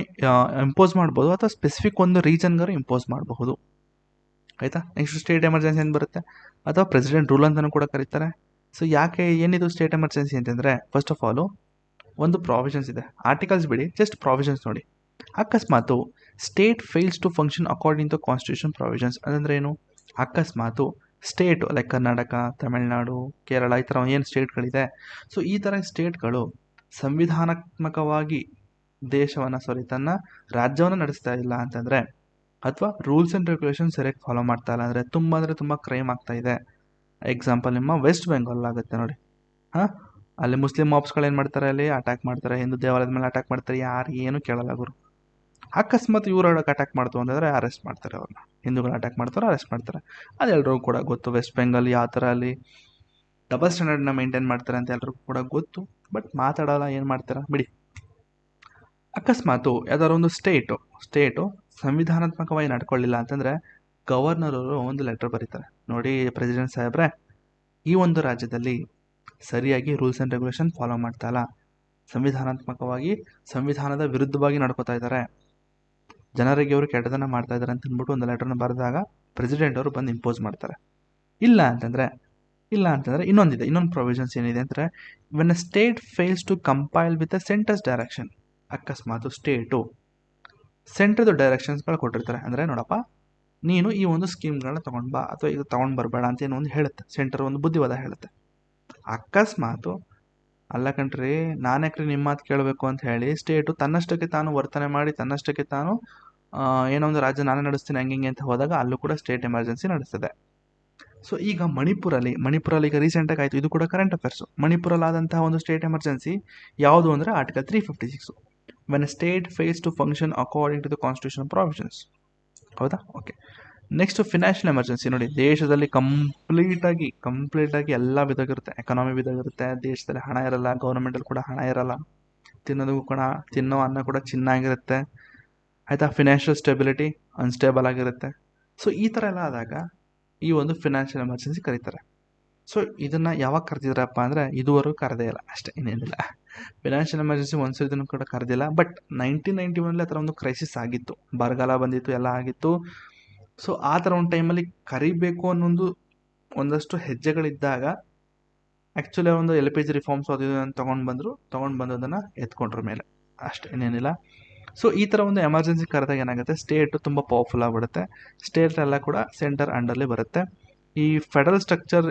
ಇಂಪೋಸ್ ಮಾಡ್ಬೋದು, ಅಥವಾ ಸ್ಪೆಸಿಫಿಕ್ ಒಂದು ರೀಜನ್ಗಾರು ಇಂಪೋಸ್ ಮಾಡಬಹುದು, ಆಯಿತಾ. ನೆಕ್ಸ್ಟ್ ಸ್ಟೇಟ್ ಎಮರ್ಜೆನ್ಸಿ ಅಂತ ಬರುತ್ತೆ, ಅಥವಾ ಪ್ರೆಸಿಡೆಂಟ್ ರೂಲ್ ಅಂತಲೂ ಕೂಡ ಕರೀತಾರೆ. ಸೊ ಯಾಕೆ ಏನಿದು ಸ್ಟೇಟ್ ಎಮರ್ಜೆನ್ಸಿ ಅಂತಂದರೆ, ಫಸ್ಟ್ ಆಫ್ ಆಲು ಒಂದು ಪ್ರಾವಿಷನ್ಸ್ ಇದೆ, ಆರ್ಟಿಕಲ್ಸ್ ಬಿಡಿ, ಜಸ್ಟ್ ಪ್ರಾವಿಷನ್ಸ್ ನೋಡಿ. ಅಕಸ್ಮಾತು state fails to function according to constitution provisions ಅಂದರೆ ಏನು, ಅಕಸ್ಮಾತು ಸ್ಟೇಟು ಲೈಕ್ ಕರ್ನಾಟಕ, ತಮಿಳ್ನಾಡು, ಕೇರಳ, ಈ ಥರ ಏನು ಸ್ಟೇಟ್ಗಳಿದೆ, ಸೊ ಈ ಥರ ಸ್ಟೇಟ್ಗಳು ಸಂವಿಧಾನಾತ್ಮಕವಾಗಿ ತನ್ನ ರಾಜ್ಯವನ್ನು ನಡೆಸ್ತಾ ಇಲ್ಲ ಅಂತಂದರೆ, ಅಥವಾ ರೂಲ್ಸ್ ಆ್ಯಂಡ್ ರೆಗ್ಯುಲೇಷನ್ ಸರಿಯಾಗಿ ಫಾಲೋ ಮಾಡ್ತಾ ಇಲ್ಲ ಅಂದರೆ, ತುಂಬ ಕ್ರೈಮ್ ಆಗ್ತಾ ಇದೆ. ಎಕ್ಸಾಂಪಲ್ ನಿಮ್ಮ ವೆಸ್ಟ್ ಬೆಂಗಾಲ್ ಆಗುತ್ತೆ ನೋಡಿ. ಅಲ್ಲಿ ಮುಸ್ಲಿಂ ಮಾಬ್ಸ್ಗಳು ಏನು ಮಾಡ್ತಾರೆ, ಅಲ್ಲಿ ಅಟ್ಯಾಕ್ ಮಾಡ್ತಾರೆ, ಹಿಂದೂ ದೇವಾಲಯದ ಮೇಲೆ ಅಟ್ಯಾಕ್ ಮಾಡ್ತಾರೆ, ಯಾರು ಏನು ಕೇಳಲ್ಲ ಗುರು. ಅಕಸ್ಮಾತ್ ಇವ್ರೊಳಗೆ ಅಟ್ಯಾಕ್ ಮಾಡ್ತು ಅಂತಂದರೆ ಅರೆಸ್ಟ್ ಮಾಡ್ತಾರೆ ಅವ್ರನ್ನ, ಹಿಂದೂಗಳು ಅಟ್ಯಾಕ್ ಮಾಡ್ತಾರೆ, ಅರೆಸ್ಟ್ ಮಾಡ್ತಾರೆ. ಅದೆಲ್ಲರಿಗೂ ಕೂಡ ಗೊತ್ತು, ವೆಸ್ಟ್ ಬೆಂಗಾಲ್ ಯಾವ ಥರ ಅಲ್ಲಿ ಡಬಲ್ ಸ್ಟ್ಯಾಂಡರ್ಡ್ನ ಮೇಂಟೈನ್ ಮಾಡ್ತಾರೆ ಅಂತ ಎಲ್ರಿಗೂ ಕೂಡ ಗೊತ್ತು. ಬಟ್ ಮಾತಾಡೋಲ್ಲ, ಏನು ಮಾಡ್ತಾರೆ ಬಿಡಿ. ಅಕಸ್ಮಾತು ಯಾವ್ದಾದ್ರು ಒಂದು ಸ್ಟೇಟು ಸಂವಿಧಾನಾತ್ಮಕವಾಗಿ ನಡ್ಕೊಳ್ಳಿಲ್ಲ ಅಂತಂದರೆ, ಗವರ್ನರವರು ಒಂದು ಲೆಟರ್ ಬರೀತಾರೆ, ನೋಡಿ ಪ್ರೆಸಿಡೆಂಟ್ ಸಾಹೇಬ್ರೆ, ಈ ಒಂದು ರಾಜ್ಯದಲ್ಲಿ ಸರಿಯಾಗಿ ರೂಲ್ಸ್ ಆ್ಯಂಡ್ ರೆಗ್ಯುಲೇಷನ್ ಫಾಲೋ ಮಾಡ್ತಾ ಇಲ್ಲ, ಸಂವಿಧಾನಾತ್ಮಕವಾಗಿ ಸಂವಿಧಾನದ ವಿರುದ್ಧವಾಗಿ ನಡ್ಕೋತಾ ಇದ್ದಾರೆ, ಜನರಿಗೆ ಅವರು ಕೆಟ್ಟದನ್ನು ಮಾಡ್ತಾ ಇದ್ದಾರೆ ಅಂತ ಅಂದ್ಬಿಟ್ಟು ಒಂದು ಲೆಟರ್ನ ಬರೆದಾಗ ಪ್ರೆಸಿಡೆಂಟ್ ಅವರು ಬಂದು ಇಂಪೋಸ್ ಮಾಡ್ತಾರೆ. ಇಲ್ಲ ಅಂತಂದರೆ ಇನ್ನೊಂದು ಪ್ರೊವಿಷನ್ಸ್ ಏನಿದೆ ಅಂದರೆ, when a state fails to compile with a centre's direction. ಅಕಸ್ಮಾತು ಸ್ಟೇಟು ಸೆಂಟ್ರದ್ದು ಡೈರೆಕ್ಷನ್ಸ್ಗಳು ಕೊಟ್ಟಿರ್ತಾರೆ, ಅಂದರೆ ನೋಡಪ್ಪ ನೀನು ಈ ಒಂದು ಸ್ಕೀಮ್ಗಳನ್ನ ತೊಗೊಂಡು ಬಾ, ಅಥವಾ ಇದು ತೊಗೊಂಡು ಬರಬೇಡ ಅಂತ ಏನೋ ಒಂದು ಹೇಳುತ್ತೆ, ಸೆಂಟರ್ ಒಂದು ಬುದ್ಧಿವಾದ ಹೇಳುತ್ತೆ. ಅಕಸ್ಮಾತು ಅಲ್ಲ ಕಣ್ರಿ, ನಾನ್ಯಾಕ್ರಿ ನಿಮ್ಮ ಮಾತು ಕೇಳಬೇಕು ಅಂತ ಹೇಳಿ ಸ್ಟೇಟು ತನ್ನಷ್ಟಕ್ಕೆ ತಾನು ವರ್ತನೆ ಮಾಡಿ, ತನ್ನಷ್ಟಕ್ಕೆ ತಾನು ಏನೋ ಒಂದು ರಾಜ್ಯ ನಾನೇ ನಡೆಸ್ತೀನಿ ಹಂಗೆ ಅಂತ ಹೋದಾಗ ಅಲ್ಲೂ ಕೂಡ ಸ್ಟೇಟ್ ಎಮರ್ಜೆನ್ಸಿ ನಡೆಸ್ತದೆ. ಸೊ ಈಗ ಮಣಿಪುರಲ್ಲಿ ಈಗ ರೀಸೆಂಟಾಗಿ ಆಯಿತು, ಇದು ಕೂಡ ಕರೆಂಟ್ ಅಫೇರ್ಸು. ಮಣಿಪುರಲ್ಲಿ ಆದಂತಹ ಒಂದು ಸ್ಟೇಟ್ ಎಮರ್ಜೆನ್ಸಿ ಯಾವುದು ಅಂದರೆ article 356, when state fails to function according to the constitution provisions. ಹೌದಾ? ಓಕೆ. ನೆಕ್ಸ್ಟ್ ಫಿನಾನ್ಷಿಯಲ್ ಎಮರ್ಜೆನ್ಸಿ ನೋಡಿ, ದೇಶದಲ್ಲಿ ಕಂಪ್ಲೀಟಾಗಿ ಎಲ್ಲ ವಿಧಾಗಿರುತ್ತೆ, ಎಕಾನಮಿ ವಿಧಾಗಿರುತ್ತೆ, ದೇಶದಲ್ಲಿ ಹಣ ಇರಲ್ಲ, ಗೌರ್ಮೆಂಟಲ್ಲಿ ಕೂಡ ಹಣ ಇರಲ್ಲ, ತಿನ್ನೋ ಅನ್ನ ಕೂಡ ಚಿನ್ನಾಗಿರುತ್ತೆ, ಆಯಿತಾ. ಫಿನಾನ್ಷಿಯಲ್ ಸ್ಟೆಬಿಲಿಟಿ ಅನ್ಸ್ಟೇಬಲ್ ಆಗಿರುತ್ತೆ. ಸೊ ಈ ಥರ ಎಲ್ಲ ಆದಾಗ ಈ ಒಂದು ಫಿನಾನ್ಷಿಯಲ್ ಎಮರ್ಜೆನ್ಸಿ ಕರೀತಾರೆ. ಸೊ ಇದನ್ನು ಯಾವಾಗ ಕರೆದಿದ್ರಪ್ಪ ಅಂದರೆ, ಇದುವರೆಗೂ ಕರೆದೇ ಇಲ್ಲ ಅಷ್ಟೇ, ಇನ್ನೇನಿಲ್ಲ. ಫಿನಾನ್ಷಿಯಲ್ ಎಮರ್ಜೆನ್ಸಿ ಒಂದ್ಸರಿ ಇದನ್ನು ಕೂಡ ಕರೆದಿಲ್ಲ. ಬಟ್ 1991 ಆ ಥರ ಒಂದು ಕ್ರೈಸಿಸ್ ಆಗಿತ್ತು, ಬರಗಾಲ ಬಂದಿತ್ತು, ಎಲ್ಲ ಆಗಿತ್ತು. ಸೊ ಆ ಥರ ಒಂದು ಟೈಮಲ್ಲಿ ಕರಿಬೇಕು ಅನ್ನೊಂದು ಒಂದಷ್ಟು ಹೆಜ್ಜೆಗಳಿದ್ದಾಗ ಆ್ಯಕ್ಚುಲಿ ಒಂದು LPG ರಿಫಾರ್ಮ್ಸ್ ಅದು ಅಂತ ತೊಗೊಂಡು ಬಂದು ಅದನ್ನು ಎತ್ಕೊಂಡ್ರ ಮೇಲೆ ಅಷ್ಟೇ, ಇನ್ನೇನಿಲ್ಲ. ಸೊ ಈ ಥರ ಒಂದು ಎಮರ್ಜೆನ್ಸಿ ಕರೆದಾಗ ಏನಾಗುತ್ತೆ, ಸ್ಟೇಟು ತುಂಬ ಪವರ್ಫುಲ್ ಆಗಿಬಿಡುತ್ತೆ. ಸ್ಟೇಟ್ ಎಲ್ಲ ಕೂಡ ಸೆಂಟರ್ ಅಂಡರ್ಲಿ ಬರುತ್ತೆ. ಈ ಫೆಡರಲ್ ಸ್ಟ್ರಕ್ಚರ್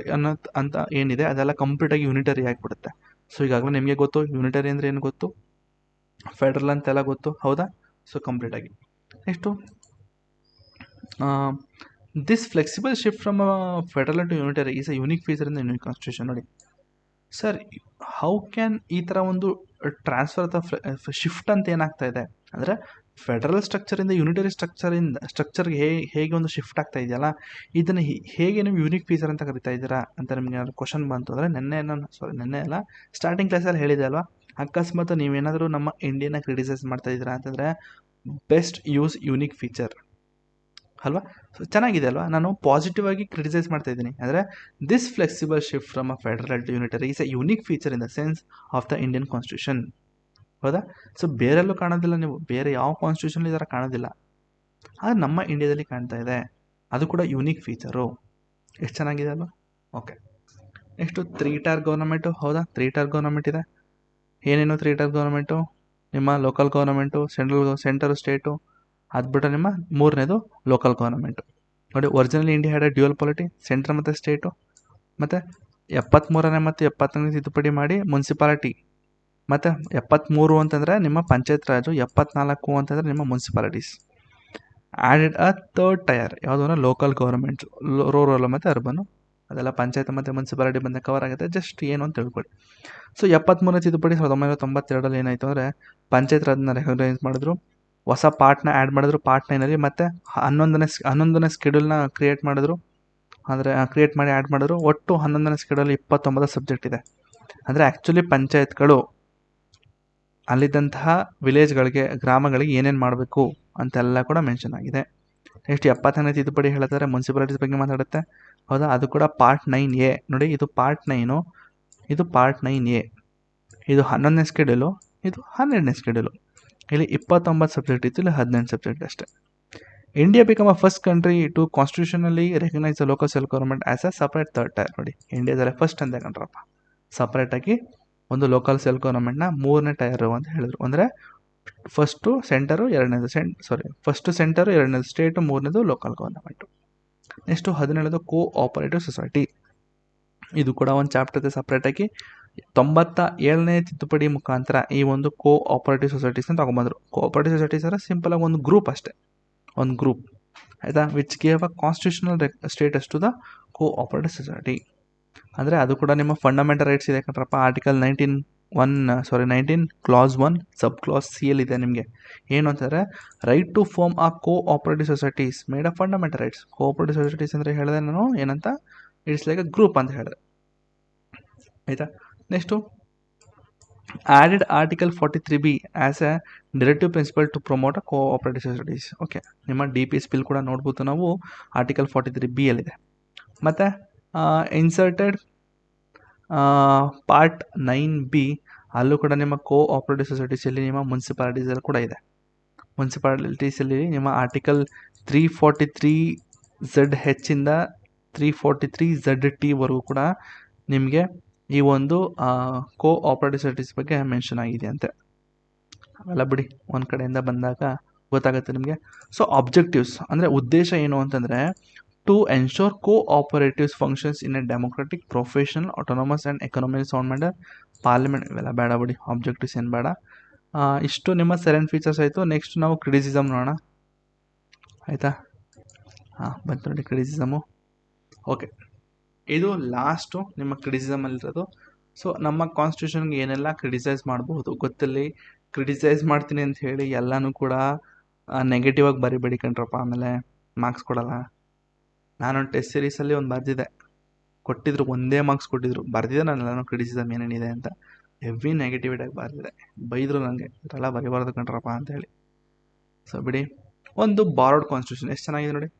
ಅಂತ ಏನಿದೆ ಅದೆಲ್ಲ ಕಂಪ್ಲೀಟಾಗಿ ಯೂನಿಟರಿ ಆಗಿಬಿಡುತ್ತೆ. ಸೊ ಈಗಾಗಲೇ ನಿಮಗೆ ಗೊತ್ತು ಯೂನಿಟರಿ ಅಂದರೆ ಏನು ಗೊತ್ತು, ಫೆಡರಲ್ ಅಂತೆಲ್ಲ ಗೊತ್ತು, ಹೌದಾ? ಸೊ ಕಂಪ್ಲೀಟಾಗಿ next this flexible shift from federal to unitary is a unique feature in the unique constitution. ನೋಡಿ ಸರ್, ಹೌ ಕ್ಯಾನ್ ಈ ಥರ ಒಂದು ಟ್ರಾನ್ಸ್ಫರ್ ಅಥವಾ ಶಿಫ್ಟ್ ಅಂತ ಏನಾಗ್ತಾ ಇದೆ ಅಂದರೆ ಫೆಡರಲ್ ಸ್ಟ್ರಕ್ಚರಿಂದ ಯೂನಿಟರಿ ಸ್ಟ್ರಕ್ಚರ್ಗೆ ಹೇಗೆ ಒಂದು ಶಿಫ್ಟ್ ಆಗ್ತಾ ಇದೆಯಲ್ಲ, ಇದನ್ನು ಹೇಗೆ ನೀವು ಯೂನಿಕ್ ಫೀಚರ್ ಅಂತ ಕರಿತಾ ಇದ್ದೀರಾ ಅಂತ ನಿಮಗೆ ಏನಾದ್ರು ಕ್ವಶನ್ ಬಂತು ಅಂದರೆ, ನೆನ್ನೆ ಅಲ್ಲ ಸ್ಟಾರ್ಟಿಂಗ್ ಕ್ಲಾಸಲ್ಲಿ ಹೇಳಿದೆ ಅಲ್ವಾ, ಅಕಸ್ಮಾತ್ ನೀವೇನಾದರೂ ನಮ್ಮ ಇಂಡಿಯಾನ ಕ್ರಿಟಿಸೈಸ್ ಮಾಡ್ತಾ ಇದ್ದೀರಾ ಅಂತಂದರೆ ಬೆಸ್ಟ್ ಯೂಸ್ ಯೂನಿಕ್ ಫೀಚರ್ ಅಲ್ವಾ. ಸೊ ಚೆನ್ನಾಗಿದೆ ಅಲ್ವಾ, ನಾನು ಪಾಸಿಟಿವ್ ಆಗಿ ಕ್ರಿಟಿಸೈಸ್ ಮಾಡ್ತಾ ಇದ್ದೀನಿ. ಅಂದರೆ this flexible shift from a federal to unitary is a unique feature in the sense of the Indian constitution, ಹೌದಾ? ಸೊ ಬೇರೆಲ್ಲೂ ಕಾಣೋದಿಲ್ಲ, ನೀವು ಬೇರೆ ಯಾವ ಕಾನ್ಸ್ಟಿಟ್ಯೂಷನ್ ಈ ಥರ ಕಾಣೋದಿಲ್ಲ, ಆದರೆ ನಮ್ಮ ಇಂಡಿಯಾದಲ್ಲಿ ಕಾಣ್ತಾ ಇದೆ, ಅದು ಕೂಡ ಯೂನಿಕ್ ಫೀಚರು. ಎಷ್ಟು ಚೆನ್ನಾಗಿದೆ ಅಲ್ವಾ? ಓಕೆ, ನೆಕ್ಸ್ಟು 3 ಟೈರ್ ಗೌರ್ಮೆಂಟು, ಹೌದಾ? 3 ಟೈರ್ ಗೌರ್ಮೆಂಟ್ ಇದೆ. ಏನೇನು 3 ಟೈರ್ ಗೌರ್ಮೆಂಟು? ನಿಮ್ಮ ಲೋಕಲ್ ಗೌರ್ಮೆಂಟು, ಸೆಂಟ್ರಲ್ ಸ್ಟೇಟು, ಅದು ಬಿಟ್ಟರೆ ನಿಮ್ಮ ಮೂರನೇದು ಲೋಕಲ್ ಗೌರ್ಮೆಂಟು. ನೋಡಿ, originally India had dual polity, central ಮತ್ತು ಸ್ಟೇಟು. ಮತ್ತು 73ನೇ ಮತ್ತು 70ನೇ ತಿದ್ದುಪಡಿ ಮಾಡಿ ಮುನ್ಸಿಪಾಲಿಟಿ. ಮತ್ತು 73 ಅಂತಂದರೆ ನಿಮ್ಮ ಪಂಚಾಯತ್ ರಾಜು, 74 ಅಂತಂದರೆ ನಿಮ್ಮ ಮುನ್ಸಿಪಾಲಿಟೀಸ್. ಆ್ಯಡೆಡ್ ಅ 3rd ಟೈರ್, ಯಾವುದು ಅಂದರೆ ಲೋಕಲ್ ಗೌರ್ಮೆಂಟ್ಸು, ರೂರಲ್ ಮತ್ತು ಅರ್ಬನು, ಅದೆಲ್ಲ ಪಂಚಾಯತ್ ಮತ್ತು ಮುನ್ಸಿಪಾಲಿಟಿ ಬಂದ ಕವರ್ ಆಗುತ್ತೆ. ಜಸ್ಟ್ ಏನು ಅಂತ ತಿಳ್ಕೊಳ್ಳಿ. ಸೊ 73ನೇ ತಿದ್ದುಪಡಿ 1992ರಲ್ಲಿ ಏನಾಯಿತು ಅಂದರೆ ಪಂಚಾಯತ್ ರಾಜ್ನ ರೆಕಗ್ನೈಸ್ ಮಾಡಿದ್ರು, ಹೊಸ ಪಾರ್ಟ್ನ ಆ್ಯಡ್ ಮಾಡಿದ್ರು, ಪಾರ್ಟ್ 9ನಲ್ಲಿ, ಮತ್ತು 11ನೇ ಸ್ಕೆಡ್ಯೂಲ್ನ ಕ್ರಿಯೇಟ್ ಮಾಡಿದ್ರು. ಅಂದರೆ ಕ್ರಿಯೇಟ್ ಮಾಡಿ ಆ್ಯಡ್ ಮಾಡಿದ್ರು. ಒಟ್ಟು 11ನೇ ಸ್ಕೆಡ್ಯೂಲ್ 29 ಸಬ್ಜೆಕ್ಟ್ ಇದೆ. ಅಂದರೆ ಆ್ಯಕ್ಚುಲಿ ಪಂಚಾಯತ್ಗಳು ಅಲ್ಲಿದ್ದಂತಹ ವಿಲೇಜ್ಗಳಿಗೆ, ಗ್ರಾಮಗಳಿಗೆ ಏನೇನು ಮಾಡಬೇಕು ಅಂತೆಲ್ಲ ಕೂಡ ಮೆನ್ಷನ್ ಆಗಿದೆ. ನೆಕ್ಸ್ಟ್ 70ನೇ ತಿದ್ದುಪಡಿ ಹೇಳ್ತಾರೆ ಮುನ್ಸಿಪಾಲಿಟೀಸ್ ಬಗ್ಗೆ ಮಾತಾಡುತ್ತೆ, ಹೌದಾ? ಅದು ಕೂಡ ಪಾರ್ಟ್ 9A. ನೋಡಿ, ಇದು ಪಾರ್ಟ್ 9, ಇದು ಪಾರ್ಟ್ 9A, ಇದು 11ನೇ ಸ್ಕೆಡ್ಯೂಲು, ಇದು 12ನೇ ಸ್ಕೆಡ್ಯೂಲು. ಇಲ್ಲಿ 29 ಸಬ್ಜೆಕ್ಟ್ ಇತ್ತು, ಇಲ್ಲಿ 18 ಸಬ್ಜೆಕ್ಟ್ ಅಷ್ಟೇ. India become a first country to constitutionally recognise the local self government as a separate 3rd tier. ನೋಡಿ, ಇಂಡಿಯಾದಲ್ಲೇ ಫಸ್ಟ್ ಅಂತ ಕಂಡ್ರಪ್ಪ, ಸಪ್ರೇಟಾಗಿ ಒಂದು ಲೋಕಲ್ ಸೆಲ್ಫ್ ಗೌರ್ಮೆಂಟ್ನ 3ನೇ ಟೈರು ಅಂತ ಹೇಳಿದ್ರು. ಅಂದರೆ ಫಸ್ಟು ಸೆಂಟರು, ಫಸ್ಟು ಸೆಂಟರು, 2ನೇದು ಸ್ಟೇಟು, 3ನೇದು ಲೋಕಲ್ ಗೌರ್ಮೆಂಟು. ನೆಕ್ಸ್ಟು 17ನೇದು ಕೋಆಪರೇಟಿವ್ ಸೊಸೈಟಿ. ಇದು ಕೂಡ ಒಂದು ಚಾಪ್ಟರ್ ಇದೆ ಸಪ್ರೇಟಾಗಿ. 97ನೇ ತಿದ್ದುಪಡಿ ಮುಖಾಂತರ ಈ ಒಂದು ಕೋಆಪರೇಟಿವ್ ಸೊಸೈಟೀಸ್ನ ತಗೊಂಬಂದರು. ಕೋಆಪರೇಟಿವ್ ಸೊಸೈಟೀಸ್ ಅಂದರೆ ಸಿಂಪಲಾಗಿ ಒಂದು ಗ್ರೂಪ್ ಅಷ್ಟೇ, ಒಂದು ಗ್ರೂಪ್, ಆಯಿತಾ, which gave a constitutional status to the cooperative society. ಅಂದರೆ ಅದು ಕೂಡ ನಿಮ್ಮ ಫಂಡಮೆಂಟಲ್ ರೈಟ್ಸ್ ಇದೆ ಕಣ್ರಪ್ಪ. Article 19 clause 1 sub clause C ಇದೆ ನಿಮಗೆ. ಏನು ಅಂತಂದರೆ right to form a cooperative societies made a fundamental rights. Cooperative societies ಅಂದರೆ ಹೇಳಿದೆ ನಾನು ಏನಂತ, ಇಟ್ಸ್ ಲೈಕ್ ಅ ಗ್ರೂಪ್ ಅಂತ ಹೇಳಿದೆ, ಆಯಿತಾ. Next added article 43B as a directive principle to promote a cooperative societies. Okay, ನಿಮ್ಮ DPS ಬಿಲ್ ಕೂಡ ನೋಡ್ಬೋದು ನಾವು, ಆರ್ಟಿಕಲ್ 43B ಅಲ್ಲಿದೆ. ಮತ್ತು ಇನ್ಸರ್ಟೆಡ್ ಪಾರ್ಟ್ 9B, ಅಲ್ಲೂ ಕೂಡ ನಿಮ್ಮ ಕೋಆಪರೇಟಿವ್ ಸೊಸೈಟೀಸಲ್ಲಿ ನಿಮ್ಮ ಮುನ್ಸಿಪಾಲಿಟೀಸಲ್ಲಿ ಕೂಡ ಇದೆ. ಮುನ್ಸಿಪಾಲಿಟೀಸಲ್ಲಿ ನಿಮ್ಮ ಆರ್ಟಿಕಲ್ 343ZH ಇಂದ 343ZT ವರೆಗೂ ಕೂಡ ನಿಮಗೆ ಈ ಒಂದು ಕೋಆಪರೇಟಿವ್ ಸೊಸೈಟೀಸ್ ಬಗ್ಗೆ ಮೆನ್ಷನ್ ಆಗಿದೆ ಅಂತೆ. ಅವೆಲ್ಲ ಬಿಡಿ, ಒಂದು ಕಡೆಯಿಂದ ಬಂದಾಗ ಗೊತ್ತಾಗುತ್ತೆ ನಿಮಗೆ. ಸೊ ಆಬ್ಜೆಕ್ಟಿವ್ಸ್ ಅಂದರೆ ಉದ್ದೇಶ ಏನು ಅಂತಂದರೆ to ensure cooperatives functions in a democratic, professional, autonomous and economic sound matter parliament. ಇವೆಲ್ಲ ಬೇಡ ಬಿಡಿ, ಆಬ್ಜೆಕ್ಟಿವ್ಸ್ ಏನು ಬೇಡ. ಇಷ್ಟು ನಿಮ್ಮ 7 ಫೀಚರ್ಸ್ ಆಯಿತು. ನೆಕ್ಸ್ಟ್ ನಾವು ಕ್ರಿಟಿಸಿಸಮ್ ನೋಡೋಣ, ಆಯಿತಾ. ಬಂತು ನೋಡಿ ಕ್ರಿಟಿಸಿಸಮು. ಓಕೆ, ಇದು ಲಾಸ್ಟು ನಿಮ್ಮ ಕ್ರಿಟಿಸಿಸಮಲ್ಲಿರೋದು. ಸೊ ನಮ್ಮ ಕಾನ್ಸ್ಟಿಟ್ಯೂಷನ್ಗೆ ಏನೆಲ್ಲ ಕ್ರಿಟಿಸೈಸ್ ಮಾಡಬಹುದು ಗೊತ್ತಲ್ಲಿ. ಕ್ರಿಟಿಸೈಸ್ ಮಾಡ್ತೀನಿ ಅಂತ ಹೇಳಿ ಎಲ್ಲನೂ ಕೂಡ ನೆಗೆಟಿವ್ ಆಗಿ ಬರಿಬೇಡಿ ಕಣ್ರಪ್ಪ, ಆಮೇಲೆ ಮಾರ್ಕ್ಸ್ ಕೊಡಲ್ಲ. ನಾನೊಂದು ಟೆಸ್ಟ್ ಸೀರೀಸಲ್ಲಿ ಒಂದು ಬರೆದಿದ್ದೆ, ಕೊಟ್ಟಿದ್ರು, ಒಂದೇ ಮಾರ್ಕ್ಸ್ ಕೊಟ್ಟಿದ್ರು. ಬರೆದಿದ್ದೆ ನಾನು ಕ್ರಿಟಿಸಿಸಮ್ ಏನೇನಿದೆ ಅಂತ, ಹೆವಿ ನೆಗೆಟಿವಿಟಿಯಾಗಿ ಬರೆದಿದೆ. ಬೈದರು ನನಗೆ, ಇದೆಲ್ಲ ಬರೀಬಾರ್ದು ಕಣ್ರಪ್ಪ ಅಂತೇಳಿ. ಸೊ ಬಿಡಿ. ಒಂದು ಬಾರೋಡ್ ಕಾನ್ಸ್ಟಿಟ್ಯೂಷನ್ ಎಷ್ಟು ಚೆನ್ನಾಗಿದೆ ನೋಡಿ.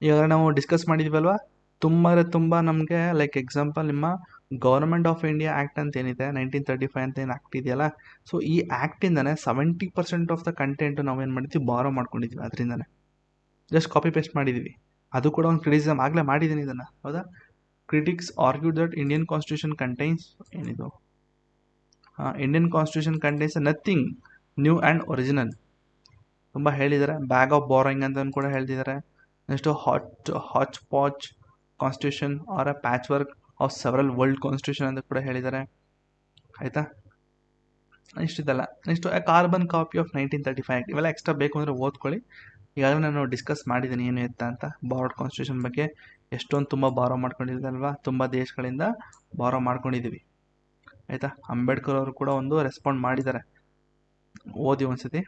ಇವಾಗ ನಾವು ಡಿಸ್ಕಸ್ ಮಾಡಿದ್ವಲ್ವ, ತುಂಬ ನಮಗೆ ಲೈಕ್ ಎಕ್ಸಾಂಪಲ್ ನಿಮ್ಮ ಗೌರ್ಮೆಂಟ್ ಆಫ್ ಇಂಡಿಯಾ ಆ್ಯಕ್ಟ್ ಅಂತ ಏನಿದೆ 1935 ಅಂತ ಏನು ಆ್ಯಕ್ಟ್ ಇದೆಯಲ್ಲ, ಸೊ ಈ ಆ್ಯಕ್ಟಿಂದನೇ 70% ಆಫ್ ದ ಕಂಟೆಂಟು ನಾವೇನು ಮಾಡಿದ್ವಿ, ಬಾರೋ ಮಾಡ್ಕೊಂಡಿದ್ವಿ. ಅದರಿಂದನೇ ಜಸ್ಟ್ ಕಾಪಿ ಪೇಸ್ಟ್ ಮಾಡಿದ್ದೀವಿ. ಅದು ಕೂಡ ಒಂದು ಕ್ರಿಟಿಸಿಸಮ್, ಆಗಲೇ ಮಾಡಿದ್ದೀನಿ ಇದನ್ನು, ಹೌದಾ. Critics argued that Indian constitution contains, ಏನಿದು, Indian constitution contains nothing new and original. ತುಂಬ ಹೇಳಿದ್ದಾರೆ. ಬ್ಯಾಗ್ ಆಫ್ ಬಾರೋಯಿಂಗ್ ಅಂತ ಕೂಡ ಹೇಳ್ತಿದ್ದಾರೆ. Next hotchpotch constitution or a patchwork of several world constitution ಅಂತ ಕೂಡ ಹೇಳಿದ್ದಾರೆ. ಆಯಿತಾ, ಇಷ್ಟಿದಲ್ಲ. Next a carbon copy of 1935 act. ಇವೆಲ್ಲ ಎಕ್ಸ್ಟ್ರಾ ಬೇಕು ಅಂದರೆ ಓದ್ಕೊಳ್ಳಿ. ಈಗಾಗಲೇ ನಾನು ಡಿಸ್ಕಸ್ ಮಾಡಿದ್ದೀನಿ ಏನು ಎತ್ತ ಅಂತ. ಬಾರೋಡ್ ಕಾನ್ಸ್ಟಿಟ್ಯೂಷನ್ ಬಗ್ಗೆ ಎಷ್ಟೊಂದು ತುಂಬ ಬಾರೋ ಮಾಡ್ಕೊಂಡಿದ್ದೀವಲ್ವ, ತುಂಬ ದೇಶಗಳಿಂದ ಬಾರೋ ಮಾಡ್ಕೊಂಡಿದ್ದೀವಿ. ಆಯಿತಾ, ಅಂಬೇಡ್ಕರ್ ಅವರು ಕೂಡ ಒಂದು ರೆಸ್ಪಾಂಡ್ ಮಾಡಿದ್ದಾರೆ, ಓದಿ ಒಂದ್ಸತಿ.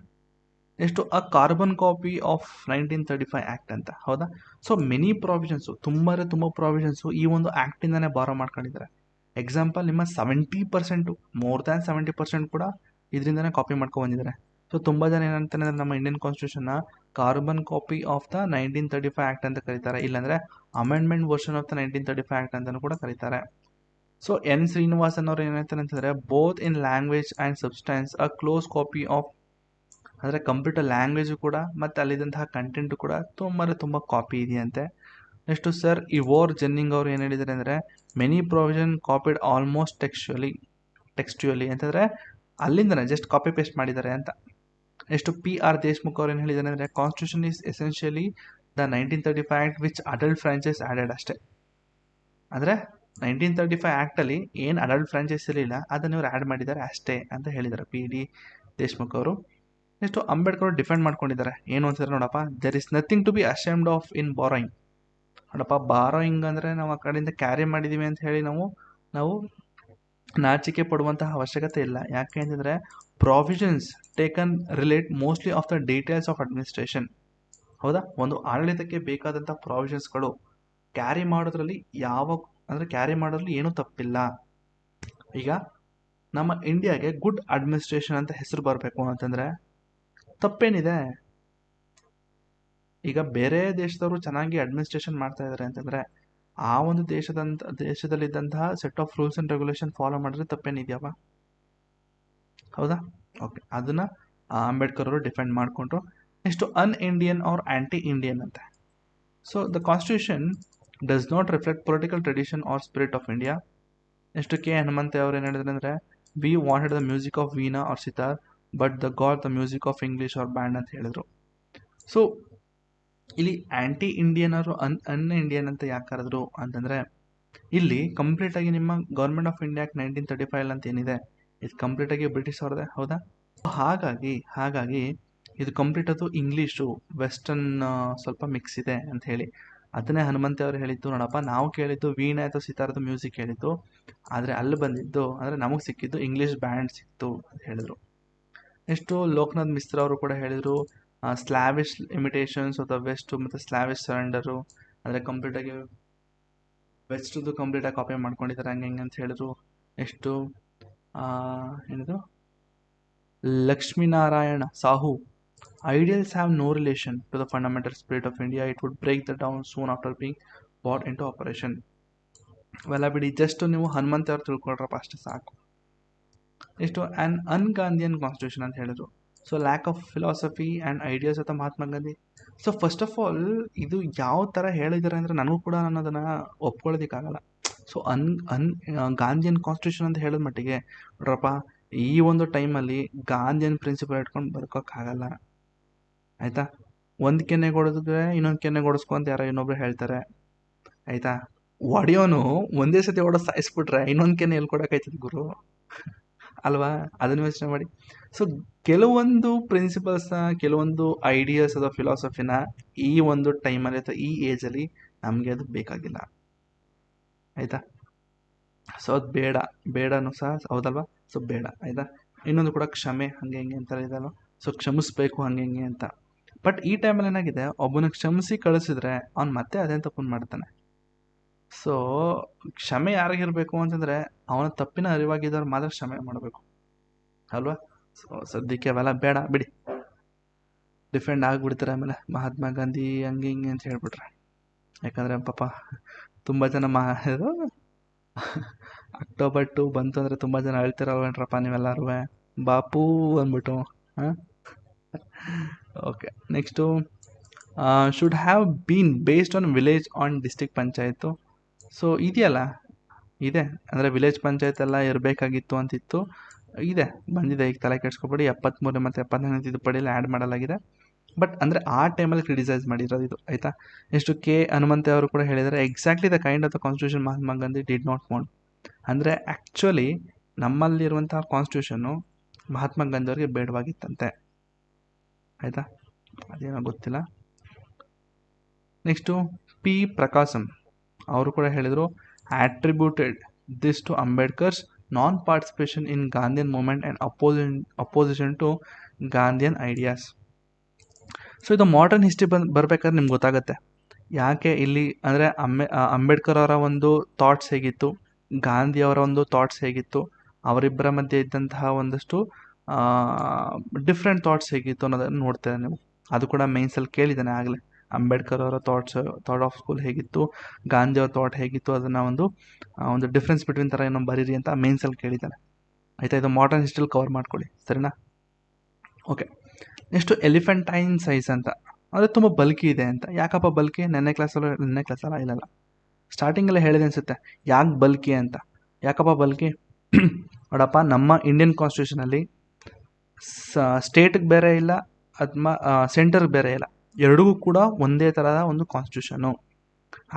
ಎಷ್ಟು ಅ ಕಾರ್ಬನ್ ಕಾಪಿ ಆಫ್ 1935 ಆ್ಯಕ್ಟ್ ಅಂತ. ಹೌದಾ, ಸೊ ಮೆನಿ ಪ್ರಾವಿಷನ್ಸು, ತುಂಬ ಪ್ರಾವಿಷನ್ಸು ಈ ಒಂದು ಆ್ಯಕ್ಟಿಂದನೇ ಬಾರೋ ಮಾಡ್ಕೊಂಡಿದ್ದಾರೆ. ಎಕ್ಸಾಂಪಲ್, ನಿಮ್ಮ 70%, ಮೋರ್ ದ್ಯಾನ್ 70% ಕೂಡ ಇದರಿಂದನೇ ಕಾಪಿ ಮಾಡ್ಕೊಂಡು ಬಂದಿದ್ದಾರೆ. ಸೊ ತುಂಬ ಜನ ಏನಂತಾನೆ ನಮ್ಮ ಇಂಡಿಯನ್ ಕಾನ್ಸ್ಟಿಟ್ಯೂಷನ್ನ carbon copy of the 1935 act ಅಂತ ಕರೀತಾರೆ, ಇಲ್ಲಾಂದರೆ amendment version of the 1935 act ಅಂತಲೂ ಕೂಡ ಕರೀತಾರೆ. ಸೊ ಎನ್ ಶ್ರೀನಿವಾಸನ್ ಅವರು ಏನಂತಾರೆ ಅಂತಂದರೆ, both in language and substance a close copy of, ಅಂದರೆ ಕಂಪ್ಯೂಟರ್ ಲ್ಯಾಂಗ್ವೇಜು ಕೂಡ ಮತ್ತು ಅಲ್ಲಿದ್ದಂತಹ ಕಂಟೆಂಟು ಕೂಡ ತುಂಬ ಕಾಪಿ ಇದೆಯಂತೆ. ನೆಕ್ಸ್ಟು ಸರ್ ಇವೋರ್ ಜೆನ್ನಿಂಗ್ ಅವರು ಏನು ಹೇಳಿದ್ದಾರೆ ಅಂದರೆ, ಮೆನಿ ಪ್ರೊವಿಷನ್ ಕಾಪಿಡ್ ಆಲ್ಮೋಸ್ಟ್ ಟೆಕ್ಸ್ಚುಯಲಿ ಅಂತಂದರೆ ಅಲ್ಲಿಂದನೇ ಜಸ್ಟ್ ಕಾಪಿ ಪೇಸ್ಟ್ ಮಾಡಿದ್ದಾರೆ ಅಂತ. ನೆಕ್ಸ್ಟು PR ದೇಶ್ಮುಖ್ ಅವರು ಏನು ಹೇಳಿದ್ದಾರೆ ಅಂದರೆ, constitution is essentially the 1935 act which adult franchise added ಅಷ್ಟೇ. ಅಂದರೆ 1935 ಆ್ಯಕ್ಟಲ್ಲಿ ಏನು ಅಡಲ್ಟ್ ಫ್ರಾಂಚೈಸ್ ಇರಲಿಲ್ಲ ಅದನ್ನು ಇವರು ಆ್ಯಡ್ ಮಾಡಿದ್ದಾರೆ ಅಷ್ಟೇ ಅಂತ ಹೇಳಿದ್ದಾರೆ PD ದೇಶ್ಮುಖ್ ಅವರು. ನೆಕ್ಸ್ಟು ಅಂಬೇಡ್ಕರ್ ಅವರು ಡಿಫೆಂಡ್ ಮಾಡ್ಕೊಂಡಿದ್ದಾರೆ ಏನು ಅಂತಾರೆ ನೋಡಪ್ಪ, there is nothing to be ashamed of in borrowing. ನೋಡಪ್ಪ, ಬಾರೋಯಿಂಗ್ ಅಂದರೆ ನಾವು ಆ ಕಡೆಯಿಂದ ಕ್ಯಾರಿ ಮಾಡಿದ್ದೀವಿ ಅಂತ ಹೇಳಿ ನಾವು ನಾಚಿಕೆ ಪಡುವಂತಹ ಅವಶ್ಯಕತೆ ಇಲ್ಲ. ಯಾಕೆ ಅಂತಂದರೆ provisions taken relate mostly of the details of administration. ಹೌದಾ, ಒಂದು ಆಡಳಿತಕ್ಕೆ ಬೇಕಾದಂಥ ಪ್ರಾವಿಷನ್ಸ್ಗಳು ಕ್ಯಾರಿ ಮಾಡೋದ್ರಲ್ಲಿ ಕ್ಯಾರಿ ಮಾಡೋದ್ರಲ್ಲಿ ಏನೂ ತಪ್ಪಿಲ್ಲ. ಈಗ ನಮ್ಮ ಇಂಡಿಯಾಗೆ ಗುಡ್ ಅಡ್ಮಿನಿಸ್ಟ್ರೇಷನ್ ಅಂತ ಹೆಸರು ಬರಬೇಕು ಅಂತಂದರೆ ತಪ್ಪೇನಿದೆ? ಈಗ ಬೇರೆ ದೇಶದವರು ಚೆನ್ನಾಗಿ ಅಡ್ಮಿನಿಸ್ಟ್ರೇಷನ್ ಮಾಡ್ತಾ ಇದ್ದಾರೆ ಅಂತಂದರೆ ಆ ಒಂದು ದೇಶದಲ್ಲಿದ್ದಂತಹ set of rules and regulation follow ಮಾಡಿದ್ರೆ ತಪ್ಪೇನಿದೆಯಪ್ಪ? ಹೌದಾ, ಓಕೆ, ಅದನ್ನು ಅಂಬೇಡ್ಕರ್ ಅವರು ಡಿಫೆಂಡ್ ಮಾಡಿಕೊಂಡ್ರು. Next un Indian or anti Indian ಅಂತ. So the constitution does not reflect political tradition or spirit of India. Next K Hanumanthaiah ಅವ್ರು ಏನು ಹೇಳಿದ್ರು ಅಂದರೆ, we wanted the music of veena or sitar but the got the music of English or band ಅಂತ ಹೇಳಿದರು. So ಇಲ್ಲಿ ಆ್ಯಂಟಿ Indian ಅವರು an Indian ಅಂತ ಯಾಕೆ ಕರೆದ್ರು ಅಂತಂದರೆ, ಇಲ್ಲಿ ಕಂಪ್ಲೀಟಾಗಿ ನಿಮ್ಮ ಗೌರ್ಮೆಂಟ್ ಆಫ್ ಇಂಡಿಯಾ 1935 ಅಂತ ಏನಿದೆ ಇದು ಕಂಪ್ಲೀಟಾಗಿ ಬ್ರಿಟಿಷ್ ಅವ್ರದ್ದೇ. ಹೌದಾ, ಹಾಗಾಗಿ ಇದು ಕಂಪ್ಲೀಟ್ ಅದು ಇಂಗ್ಲೀಷು ವೆಸ್ಟರ್ನ್ ಸ್ವಲ್ಪ ಮಿಕ್ಸ್ ಇದೆ ಅಂತ ಹೇಳಿ ಅದನ್ನೇ ಹನುಮಂತೆ ಅವರು ಹೇಳಿದ್ದು. ನೋಡಪ್ಪ, ನಾವು ಕೇಳಿದ್ದು ವೀಣೆ ಅಥವಾ ಸಿತಾರದ ಮ್ಯೂಸಿಕ್ ಹೇಳಿದ್ದು, ಆದರೆ ಅಲ್ಲಿ ಬಂದಿದ್ದು ಅಂದರೆ ನಮಗೆ ಸಿಕ್ಕಿದ್ದು ಇಂಗ್ಲೀಷ್ ಬ್ಯಾಂಡ್ ಸಿಕ್ತು ಅಂತ ಹೇಳಿದರು. ನೆಕ್ಸ್ಟು ಲೋಕನಾಥ್ ಮಿಶ್ರಾ ಅವರು ಕೂಡ ಹೇಳಿದರು, ಸ್ಲಾವಿಶ್ ಇಮಿಟೇಷನ್ಸ್ ಆಫ್ ದ ವೆಸ್ಟು ಮತ್ತು ಸ್ಲಾವಿಶ್ ಸರೆಂಡರು, ಅಂದರೆ ಕಂಪ್ಲೀಟಾಗಿ ವೆಸ್ಟದು ಕಂಪ್ಲೀಟಾಗಿ ಕಾಪಿ ಮಾಡ್ಕೊಂಡಿದ್ದಾರೆ ಹಂಗೆ ಅಂತ ಹೇಳಿದ್ರು. ನೆಕ್ಸ್ಟು ಏನಿದು Lakshminarayana Sahu, ideals have no relation to the fundamental spirit of India, it would break the down soon after being brought in to operation. ಇವೆಲ್ಲ ಬಿಡಿ, ಜಸ್ಟ್ ನೀವು ಹನುಮಂತ ಅವ್ರು ತಿಳ್ಕೊಳ್ರಪ್ಪ ಅಷ್ಟೇ ಸಾಕು. ನೆಕ್ಸ್ಟು ಆ್ಯನ್ ಅನ್ಗಾಂಧಿಯನ್ ಕಾನ್ಸ್ಟಿಟ್ಯೂಷನ್ ಅಂತ ಹೇಳಿದ್ರು. So lack of philosophy and ideas of Mahatma Gandhi. So first of all ಇದು ಯಾವ ಥರ ಹೇಳಿದ್ದಾರೆ ಅಂದರೆ ನನಗೂ ಕೂಡ ನಾನು ಅದನ್ನು ಒಪ್ಕೊಳ್ಳೋದಕ್ಕಾಗಲ್ಲ. ಸೊ ಗಾಂಧಿಯನ್ ಕಾನ್ಸ್ಟಿಟ್ಯೂಷನ್ ಅಂತ ಹೇಳಿದ ಮಟ್ಟಿಗೆ ನೋಡ್ರಪ್ಪ, ಈ ಒಂದು ಟೈಮಲ್ಲಿ ಗಾಂಧಿಯನ್ ಪ್ರಿನ್ಸಿಪಲ್ ಇಟ್ಕೊಂಡು ಬದುಕೋಕ್ಕಾಗಲ್ಲ. ಆಯಿತಾ, ಒಂದು ಕೆನ್ನೆ ಕೊಡಿದ್ರೆ ಇನ್ನೊಂದು ಕೆನ್ನೆ ಕೊಡಿಸ್ಕೊ ಅಂತ ಯಾರೋ ಇನ್ನೊಬ್ರು ಹೇಳ್ತಾರೆ. ಆಯಿತಾ, ಒಡೆಯೋನು ಒಂದೇ ಸತಿ ಓಡೋದು ಸಾಯಿಸ್ಬಿಟ್ರೆ ಇನ್ನೊಂದು ಕೆನ್ನೆ ಎಲ್ಲಿ ಕೊಡೋಕ್ಕಾಯ್ತದೆ ಗುರು ಅಲ್ವಾ? ಅದನ್ನು ಯೋಚನೆ ಮಾಡಿ. ಸೊ ಕೆಲವೊಂದು ಪ್ರಿನ್ಸಿಪಲ್ಸ್ನ, ಕೆಲವೊಂದು ಐಡಿಯಾಸ್ ಅಥವಾ ಫಿಲಾಸಫಿನ ಈ ಒಂದು ಟೈಮಲ್ಲಿ ಅಥವಾ ಈ ಏಜಲ್ಲಿ ನಮಗೆ ಅದು ಬೇಕಾಗಿಲ್ಲ. ಆಯಿತಾ, ಸೊ ಅದು ಬೇಡನೂ ಸಹ ಹೌದಲ್ವಾ? ಸೊ ಬೇಡ. ಆಯಿತಾ, ಇನ್ನೊಂದು ಕೂಡ ಕ್ಷಮೆ ಹಂಗೆ ಹಿಂಗೆ ಅಂತ ಇದಲ್ವ, ಸೊ ಕ್ಷಮಿಸ್ಬೇಕು ಹಂಗೆ ಹಿಂಗೆ ಅಂತ. ಬಟ್ ಈ ಟೈಮಲ್ಲಿ ಏನಾಗಿದೆ, ಒಬ್ಬನ ಕ್ಷಮಿಸಿ ಕಳಿಸಿದ್ರೆ ಅವ್ನು ಮತ್ತೆ ಅದೇ ತಪ್ಪನ್ನು ಮಾಡ್ತಾನೆ. ಸೊ ಕ್ಷಮೆ ಯಾರಿಗಿರಬೇಕು ಅಂತಂದರೆ ಅವನ ತಪ್ಪಿನ ಅರಿವಾಗಿದ್ದವ್ರು ಮಾತ್ರ ಕ್ಷಮೆ ಮಾಡಬೇಕು ಅಲ್ವಾ? ಸೊ ಸದ್ಯಕ್ಕೆ ಅವೆಲ್ಲ ಬೇಡ ಬಿಡಿ, ಡಿಫೆಂಡ್ ಆಗಿಬಿಡ್ತಾರೆ ಆಮೇಲೆ ಮಹಾತ್ಮ ಗಾಂಧಿ ಹಂಗೆ ಹಿಂಗೆ ಅಂತ ಹೇಳ್ಬಿಟ್ರೆ. ಯಾಕಂದರೆ ಪಾಪ ತುಂಬ ಜನ ಅಕ್ಟೋಬರ್ 2 ಬಂತು ಅಂದರೆ ತುಂಬ ಜನ ಹೇಳ್ತಿರಲ್ವೇನ್ರಪ್ಪ ನೀವೆಲ್ಲರೂ ಬಾಪೂ ಅಂದ್ಬಿಟ್ಟು. ಹಾಂ, okay. Next should have been based on village on district panchayat. So ಇದೆಯಲ್ಲ, ಇದೆ ಅಂದರೆ ವಿಲೇಜ್ ಪಂಚಾಯತ್ ಎಲ್ಲ ಇರಬೇಕಾಗಿತ್ತು ಅಂತಿತ್ತು, ಇದೆ ಬಂದಿದೆ. ಈಗ ತಲೆ ಕೆಡಿಸ್ಕೊಬೇಡಿ, 73 ಮತ್ತು 74 ತಿದ್ದುಪಡಿಯಲ್ಲಿ ಆ್ಯಡ್ ಮಾಡಲಾಗಿದೆ. ಬಟ್ ಅಂದರೆ ಆ ಟೈಮಲ್ಲಿ ಕ್ರಿಟಿಸೈಸ್ ಮಾಡಿರೋದು ಇದು, ಆಯಿತಾ. ನೆಕ್ಸ್ಟು ಕೆ ಹನುಮಂತೆ ಅವರು ಕೂಡ ಹೇಳಿದ್ದಾರೆ, exactly the kind of the constitution Mahatma Gandhi did not want. ಅಂದರೆ ಆ್ಯಕ್ಚುಲಿ ನಮ್ಮಲ್ಲಿರುವಂತಹ ಕಾನ್ಸ್ಟಿಟ್ಯೂಷನ್ನು ಮಹಾತ್ಮ ಗಾಂಧಿ ಅವರಿಗೆ ಬೇಡವಾಗಿತ್ತಂತೆ, ಆಯಿತಾ. ಅದೇನೋ ಗೊತ್ತಿಲ್ಲ. ನೆಕ್ಸ್ಟು ಪಿ ಪ್ರಕಾಶಂ ಅವರು ಕೂಡ ಹೇಳಿದರು, attributed this to Ambedkar's non-participation in Gandhian movement and opposition to Gandhian ideas. So ಇದು ಮಾಡರ್ನ್ ಹಿಸ್ಟ್ರಿ ಬರಬೇಕಾದ್ರೆ ನಿಮ್ಗೆ ಗೊತ್ತಾಗುತ್ತೆ ಯಾಕೆ ಇಲ್ಲಿ ಅಂದರೆ ಅಂಬೇಡ್ಕರ್ ಅವರ ಒಂದು ಥಾಟ್ಸ್ ಹೇಗಿತ್ತು, ಗಾಂಧಿಯವರ ಒಂದು ಥಾಟ್ಸ್ ಹೇಗಿತ್ತು, ಅವರಿಬ್ಬರ ಮಧ್ಯೆ ಇದ್ದಂತಹ ಒಂದಷ್ಟು ಡಿಫ್ರೆಂಟ್ ಥಾಟ್ಸ್ ಹೇಗಿತ್ತು ಅನ್ನೋದನ್ನು ನೋಡ್ತೇವೆ ನೀವು. ಅದು ಕೂಡ ಮೇನ್ಸಲ್ಲಿ ಕೇಳಿದ್ದಾನೆ ಆಗಲೇ, ಅಂಬೇಡ್ಕರ್ ಅವರ ಥಾಟ್ ಆಫ್ ಸ್ಕೂಲ್ ಹೇಗಿತ್ತು, ಗಾಂಧಿ ಅವ್ರ ಥಾಟ್ ಹೇಗಿತ್ತು, ಅದನ್ನು ಒಂದು ಡಿಫ್ರೆನ್ಸ್ ಬಿಟ್ವೀನ್ ಥರ ಏನೋ ಬರೀರಿ ಅಂತ ಮೇನ್ಸಲ್ಲಿ ಕೇಳಿದ್ದಾನೆ, ಆಯಿತಾ. ಇದು ಮಾಡರ್ನ್ ಹಿಸ್ಟ್ರಿಲಿ ಕವರ್ ಮಾಡ್ಕೊಳ್ಳಿ, ಸರಿನಾ. ಓಕೆ. ನೆಕ್ಸ್ಟು ಎಲಿಫೆಂಟೈನ್ ಸೈಜ್ ಅಂತ, ಅಂದರೆ ತುಂಬ ಬಲ್ಕಿ ಇದೆ ಅಂತ. ಯಾಕಪ್ಪ ಬಲ್ಕಿ? ನೆನ್ನೆ ಕ್ಲಾಸಲ್ಲ ಇಲ್ಲಲ್ಲ, ಸ್ಟಾರ್ಟಿಂಗಲ್ಲೇ ಹೇಳಿದೆ ಅನಿಸುತ್ತೆ ಯಾಕೆ ಬಲ್ಕಿ ಅಂತ. ಯಾಕಪ್ಪ ಬಲ್ಕಿ? ನೋಡಪ್ಪ, ನಮ್ಮ ಇಂಡಿಯನ್ ಕಾನ್ಸ್ಟಿಟ್ಯೂಷನಲ್ಲಿ ಸ್ಟೇಟಿಗೆ ಬೇರೆ ಇಲ್ಲ, ಅಥವಾ ಸೆಂಟರ್ಗೆ ಬೇರೆ ಇಲ್ಲ, ಎರಡಿಗೂ ಕೂಡ ಒಂದೇ ಥರದ ಒಂದು ಕಾನ್ಸ್ಟಿಟ್ಯೂಷನು.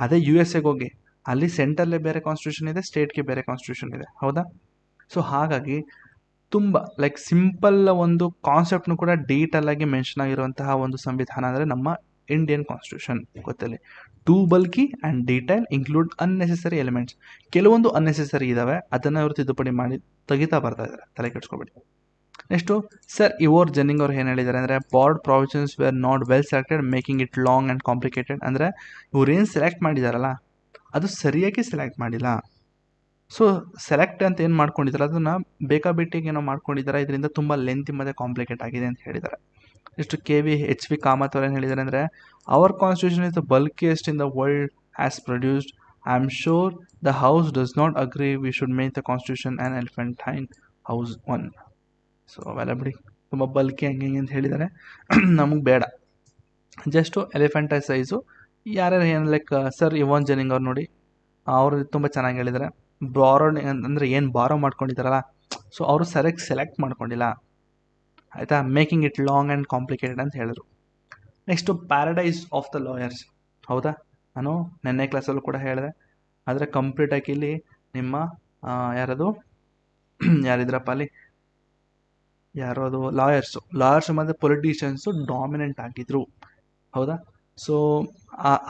ಅದೇ USA ಹೋಗಿ, ಅಲ್ಲಿ ಸೆಂಟ್ರಲ್ಲೇ ಬೇರೆ ಕಾನ್ಸ್ಟಿಟ್ಯೂಷನ್ ಇದೆ, ಸ್ಟೇಟ್ಗೆ ಬೇರೆ ಕಾನ್ಸ್ಟಿಟ್ಯೂಷನ್ ಇದೆ, ಹೌದಾ. ಸೊ ಹಾಗಾಗಿ ತುಂಬ ಲೈಕ್ ಸಿಂಪಲ್ ಒಂದು ಕಾನ್ಸೆಪ್ಟ್ನು ಕೂಡ ಡೀಟೇಲಾಗಿ ಮೆನ್ಷನ್ ಆಗಿರುವಂತಹ ಒಂದು ಸಂವಿಧಾನ ಅಂದರೆ ನಮ್ಮ ಇಂಡಿಯನ್ ಕಾನ್ಸ್ಟಿಟ್ಯೂಷನ್. ಗೊತ್ತಲ್ಲಿ too bulky and detail include unnecessary elements. ಕೆಲವೊಂದು ಅನ್ನೆಸೆಸರಿ ಇದ್ದಾವೆ, ಅದನ್ನು ಇವರು ತಿದ್ದುಪಡಿ ಮಾಡಿ ತೆಗಿತಾ ಬರ್ತಾ ಇದ್ದಾರೆ, ತಲೆ ಕೆಡಿಸ್ಕೊಬೇಡಿ. ನೆಕ್ಸ್ಟು ಸರ್ ಇವೋರ್ ಜೆನ್ನಿಂಗ್ ಅವ್ರು ಏನು ಹೇಳಿದ್ದಾರೆ ಅಂದರೆ, border provisions wear not well selected making it long and complicated. ಅಂದರೆ ಇವ್ರೇನು ಸೆಲೆಕ್ಟ್ ಮಾಡಿದಾರಲ್ಲ ಅದು ಸರಿಯಾಗಿ ಸೆಲೆಕ್ಟ್ ಮಾಡಿಲ್ಲ. ಸೊ ಸೆಲೆಕ್ಟ್ ಅಂತ ಏನು ಮಾಡ್ಕೊಂಡಿದ್ದಾರೆ ಅದನ್ನು ಬೇಕಾಬಿಟ್ಟಿಗೆ ಏನೋ ಮಾಡ್ಕೊಂಡಿದ್ದಾರೆ, ಇದರಿಂದ ತುಂಬ ಲೆಂತಿ ಮತ್ತು ಕಾಂಪ್ಲಿಕೇಟ್ ಆಗಿದೆ ಅಂತ ಹೇಳಿದ್ದಾರೆ. ಇಷ್ಟು KV ಕಾಮತ್ ಅವ್ರು ಏನು ಹೇಳಿದ್ದಾರೆ ಅಂದರೆ, our constitution is the bulkiest in the world has produced. I am sure the house does not agree we should make the constitution an elephantine house 1. So ಅವೆಲ್ಲ ಬಿಡಿ, ತುಂಬ ಬಲ್ಕಿ ಹಂಗೆ ಅಂತ ಹೇಳಿದ್ದಾರೆ, ನಮಗೆ ಬೇಡ. ಜಸ್ಟು ಎಲಿಫೆಂಟೈನ್ ಸೈಜು ಯಾರ್ಯಾರು ಏನು ಲೈಕ್ ಸರ್ ಇವೋನ್ ಜೆನ್ನಿಂಗ್ ಅವ್ರು ನೋಡಿ, ಅವರು ತುಂಬ ಚೆನ್ನಾಗಿ ಹೇಳಿದ್ದಾರೆ. ಬಾರೋಡ್ ಅಂದರೆ ಏನು ಬಾರೋ ಮಾಡ್ಕೊಂಡಿದ್ದಾರಲ್ಲ, ಸೊ ಅವರು ಸರಿಯಾಗಿ ಸೆಲೆಕ್ಟ್ ಮಾಡ್ಕೊಂಡಿಲ್ಲ, ಆಯಿತಾ. Making it long and complicated ಅಂತ ಹೇಳಿದ್ರು. Next paradise of the lawyers, ಹೌದಾ. ನಾನು ನೆನ್ನೆ ಕ್ಲಾಸಲ್ಲೂ ಕೂಡ ಹೇಳಿದೆ, ಆದರೆ ಕಂಪ್ಲೀಟಾಗಿ ಇಲ್ಲಿ ನಿಮ್ಮ ಯಾರಿದ್ರಪ್ಪ ಅಲ್ಲಿ, ಯಾರೋ ಅದು ಲಾಯರ್ಸು ಮತ್ತು ಪೊಲಿಟಿಷಿಯನ್ಸು ಡಾಮಿನೆಂಟ್ ಆಗಿದ್ರು, ಹೌದಾ. ಸೊ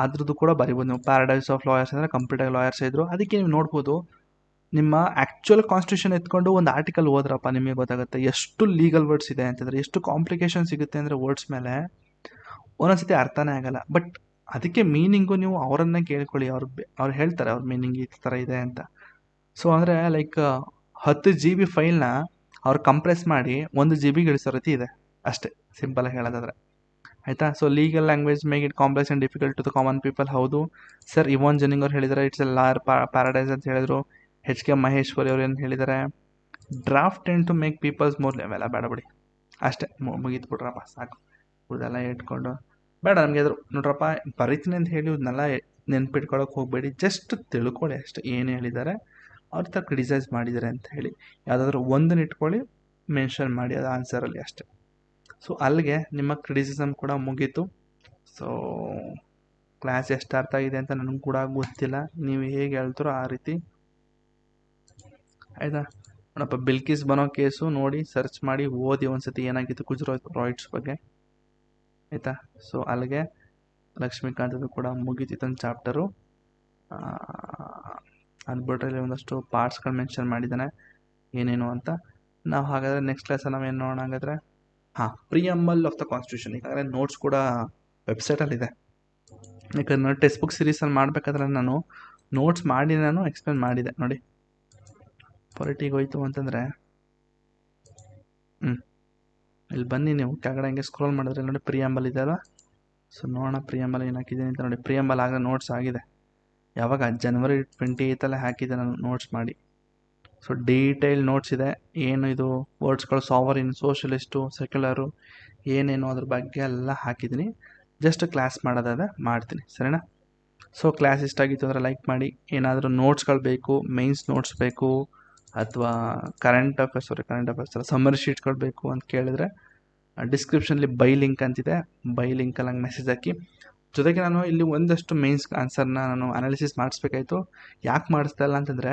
ಅದ್ರದ್ದು ಕೂಡ ಬರಿಬೋದು ನೀವು. ಪ್ಯಾರಡೈಸ್ ಆಫ್ ಲಾಯರ್ಸ್ ಅಂದರೆ ಕಂಪ್ಲೀಟಾಗಿ ಲಾಯರ್ಸ್ ಇದ್ದರು. ಅದಕ್ಕೆ ನೀವು ನೋಡ್ಬೋದು, ನಿಮ್ಮ ಆ್ಯಕ್ಚುಯಲ್ ಕಾನ್ಸ್ಟಿಟ್ಯೂಷನ್ ಎತ್ಕೊಂಡು ಒಂದು ಆರ್ಟಿಕಲ್ ಓದ್ರಪ್ಪ, ನಿಮಗೆ ಗೊತ್ತಾಗುತ್ತೆ ಎಷ್ಟು ಲೀಗಲ್ ವರ್ಡ್ಸ್ ಇದೆ ಅಂತಂದರೆ, ಎಷ್ಟು ಕಾಂಪ್ಲಿಕೇಶನ್ ಸಿಗುತ್ತೆ ಅಂದರೆ ವರ್ಡ್ಸ್ ಮೇಲೆ ಒಂದೊಂದ್ಸತಿ ಅರ್ಥನೇ ಆಗಲ್ಲ. ಬಟ್ ಅದಕ್ಕೆ ಮೀನಿಂಗು ನೀವು ಅವರನ್ನೇ ಕೇಳ್ಕೊಳ್ಳಿ, ಅವ್ರು ಹೇಳ್ತಾರೆ ಅವ್ರ ಮೀನಿಂಗ್ ಈ ಥರ ಇದೆ ಅಂತ. ಸೊ ಅಂದರೆ ಲೈಕ್ 10 GB ಫೈಲ್ನ ಅವ್ರು ಕಂಪ್ರೆಸ್ ಮಾಡಿ 1 GB ಇಳಿಸೋ ರೀತಿ ಇದೆ ಅಷ್ಟೇ, ಸಿಂಪಲಾಗಿ ಹೇಳೋದಾದ್ರೆ, ಆಯಿತಾ. So legal language make it complex and difficult to the common people. ಹೌದು ಸರ್ ಇವೋನ್ ಜೆನ್ನಿಂಗ್ ಅವ್ರು ಹೇಳಿದ್ದಾರೆ, ಇಟ್ಸ್ ಎ ಲಾಯರ್ ಪ್ಯಾರಡೈಸ್ ಅಂತ ಹೇಳಿದರು. HK ಮಹೇಶ್ವರಿ ಅವ್ರು ಏನು ಹೇಳಿದ್ದಾರೆ, draft tend to make peoples more. ಅವೆಲ್ಲ ಬೇಡ ಬಿಡಿ, ಅಷ್ಟೇ ಮುಗೀತು ಬಿಡ್ರಪ್ಪ, ಸಾಕು. ಉಳಿದೆಲ್ಲ ಇಟ್ಕೊಂಡು ಬೇಡ ನಮಗೆ ಎದುರು ನೋಡ್ರಪ್ಪ, ಬರೀತೀನಿ ಅಂತ ಹೇಳಿ ಇದನ್ನೆಲ್ಲ ನೆನ್ಪಿಟ್ಕೊಳ್ಳೋಕೆ ಹೋಗಬೇಡಿ, ಜಸ್ಟ್ ತಿಳ್ಕೊಳ್ಳಿ ಅಷ್ಟೇ ಏನು ಹೇಳಿದ್ದಾರೆ, ಅವ್ರ ಥರ ಕ್ರಿಟಿಸೈಸ್ ಮಾಡಿದ್ದಾರೆ ಅಂತ ಹೇಳಿ ಯಾವುದಾದ್ರೂ ಒಂದನ್ನು ಇಟ್ಕೊಳ್ಳಿ, ಮೆನ್ಷನ್ ಮಾಡಿ ಅದು ಆನ್ಸರಲ್ಲಿ ಅಷ್ಟೇ. ಸೊ ಅಲ್ಲಿಗೆ ನಿಮ್ಮ ಕ್ರಿಟಿಸಿಸಮ್ ಕೂಡ ಮುಗೀತು. ಸೊ ಕ್ಲಾಸ್ ಎಷ್ಟು ಅರ್ಥ ಆಗಿದೆ ಅಂತ ನನಗೆ ಕೂಡ ಗೊತ್ತಿಲ್ಲ, ನೀವು ಹೇಗೆ ಹೇಳ್ತಾರೋ ಆ ರೀತಿ, ಆಯಿತಾ. ನೋಡಪ್ಪ, ಬಿಲ್ಕಿಸ್ ಬನೋ ಕೇಸು ನೋಡಿ ಸರ್ಚ್ ಮಾಡಿ ಓದಿ ಒಂದ್ಸತಿ ಏನಾಗಿತ್ತು ಗುಜರಾತ್ ರಾಯ್ಟ್ಸ್ ಬಗ್ಗೆ, ಆಯಿತಾ. ಸೊ ಅಲ್ಲಿಗೆ ಲಕ್ಷ್ಮೀಕಾಂತದ್ದು ಕೂಡ ಮುಗೀತಿತ್ತೊಂದು ಚಾಪ್ಟರು. ಅಂದ್ಬಿಟ್ರೆ ಒಂದಷ್ಟು ಪಾರ್ಟ್ಸ್ಗಳು ಮೆನ್ಷನ್ ಮಾಡಿದ್ದಾನೆ ಏನೇನು ಅಂತ. ನಾವು ಹಾಗಾದರೆ ನೆಕ್ಸ್ಟ್ ಕ್ಲಾಸಲ್ಲಿ ನಾವೇನು ನೋಡೋಣ ಹಾಗಾದರೆ, ಪ್ರಿಯಂಬಲ್ ಆಫ್ ದ ಕಾನ್ಸ್ಟಿಟ್ಯೂಷನ್. ಈಗಾಗಲೇ ನೋಟ್ಸ್ ಕೂಡ ವೆಬ್ಸೈಟಲ್ಲಿದೆ. ಯಾಕಂದ್ರೆ ನಾನು ಟೆಕ್ಸ್ಟ್ ಬುಕ್ ಸೀರೀಸಲ್ಲಿ ಮಾಡಬೇಕಾದ್ರೆ ನಾನು ನೋಟ್ಸ್ ಮಾಡಿ ನಾನು ಎಕ್ಸ್ಪ್ಲೇನ್ ಮಾಡಿದೆ ನೋಡಿ. ಪೊಲಿಟಿಗೆ ಹೋಯ್ತು ಅಂತಂದರೆ ಇಲ್ಲಿ ಬನ್ನಿ, ನೀವು ಕೆಳಗಡೆ ಹಂಗೆ ಸ್ಕ್ರೋಲ್ ಮಾಡಿದ್ರೆ ನೋಡಿ ಪ್ರಿಯಂಬಲ್ ಇದೆ ಅಲ್ವಾ. ಸೊ ನೋಡೋಣ ಪ್ರಿಯಂಬಲ್ ಏನು ಹಾಕಿದ್ದೀನಿ ಅಂತ ನೋಡಿ. ಪ್ರಿಯಂಬಲ್ ಆಗಲೇ ನೋಟ್ಸ್ ಆಗಿದೆ, ಯಾವಾಗ January 28 ಹಾಕಿದ್ದೆ ನಾನು ನೋಟ್ಸ್ ಮಾಡಿ. ಸೊ ಡೀಟೇಲ್ ನೋಟ್ಸ್ ಇದೆ, ಏನು ಇದು ವರ್ಡ್ಸ್ಗಳು ಸಾವರಿನ್, ಸೋಷಲಿಸ್ಟು, ಸೆಕ್ಯುಲರು, ಏನೇನು ಅದ್ರ ಬಗ್ಗೆ ಎಲ್ಲ ಹಾಕಿದ್ದೀನಿ. ಜಸ್ಟ್ ಕ್ಲಾಸ್ ಮಾಡೋದಾದರೆ ಮಾಡ್ತೀನಿ, ಸರಿನಾ. ಸೊ ಕ್ಲಾಸ್ ಇಷ್ಟ ಆಗಿತ್ತು ಅಂದರೆ ಲೈಕ್ ಮಾಡಿ. ಏನಾದರೂ ನೋಟ್ಸ್ಗಳು ಬೇಕು, ಮೈನ್ಸ್ ನೋಟ್ಸ್ ಬೇಕು, ಅಥವಾ ಕರೆಂಟ್ ಅಫೇರ್ಸ್ ಸಮ್ಮರಿ ಶೀಟ್ಗಳು ಬೇಕು ಅಂತ ಕೇಳಿದರೆ ಡಿಸ್ಕ್ರಿಪ್ಷನ್ಲಿ ಬೈ ಲಿಂಕ್ ಅಂತಿದೆ, ಬೈ ಲಿಂಕಲ್ಲಿ ನಂಗೆ ಮೆಸೇಜ್ ಹಾಕಿ. ಜೊತೆಗೆ ನಾನು ಇಲ್ಲಿ ಒಂದಷ್ಟು ಮೇನ್ಸ್ ಆನ್ಸರ್ನ ನಾನು ಅನಾಲಿಸಿಸ್ ಮಾಡಿಸ್ಬೇಕಾಯ್ತು. ಯಾಕೆ ಮಾಡಿಸ್ತಾ ಇಲ್ಲ ಅಂತಂದರೆ,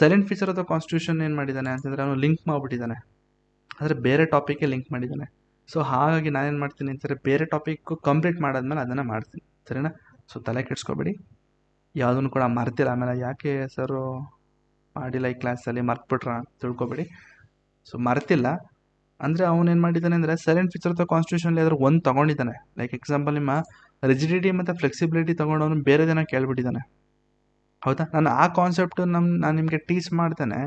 silent feature of the constitution ಏನು ಮಾಡಿದ್ದಾನೆ ಅಂತಂದರೆ ಅವನು ಲಿಂಕ್ ಮಾಡಿಬಿಟ್ಟಿದ್ದಾನೆ, ಅಂದರೆ ಬೇರೆ ಟಾಪಿಕ್ಗೆ ಲಿಂಕ್ ಮಾಡಿದ್ದಾನೆ. ಸೊ ಹಾಗಾಗಿ ನಾನೇನು ಮಾಡ್ತೀನಿ ಅಂತಂದರೆ ಬೇರೆ ಟಾಪಿಕ್ಕು ಕಂಪ್ಲೀಟ್ ಮಾಡಾದ್ಮೇಲೆ ಅದನ್ನು ಮಾಡ್ತೀನಿ, ಸರಿನಾ? ಸೊ ತಲೆ ಕೆಡಿಸ್ಕೊಬೇಡಿ, ಯಾವುದನ್ನು ಕೂಡ ಮರ್ತಿಲ್ಲ. ಆಮೇಲೆ ಯಾಕೆ ಸರು ಮಾಡಿಲ್ಲ ಈ ಕ್ಲಾಸಲ್ಲಿ ಮರ್ತ್ಬಿಟ್ರ ಅಂತ ತಿಳ್ಕೊಬೇಡಿ. ಸೊ ಮರ್ತಿಲ್ಲ ಅಂದರೆ ಅವನೇನು ಮಾಡಿದ್ದಾನೆ ಅಂದರೆ ಸೈಲೆಂಟ್ ಫೀಚರ್ ಆಫ್ ದ ಕಾನ್ಸ್ಟಿಟ್ಯೂಷನ್ಲಿ ಅದ್ರ ಒಂದು ತೊಗೊಂಡಿದ್ದಾನೆ. ಲೈಕ್ ಎಕ್ಸಾಂಪಲ್ ನಿಮ್ಮ ರಿಜಿಡಿಟಿ ಮತ್ತು ಫ್ಲೆಕ್ಸಿಬಿಲಿಟಿ ತೊಗೊಂಡವನು ಬೇರೆದೇನೋ ಕೇಳ್ಬಿಟ್ಟಿದ್ದಾನೆ, ಹೌದಾ? ನಾನು ಆ ಕಾನ್ಸೆಪ್ಟು ನಾನು ನಿಮಗೆ ಟೀಚ್ ಮಾಡ್ತೇನೆ.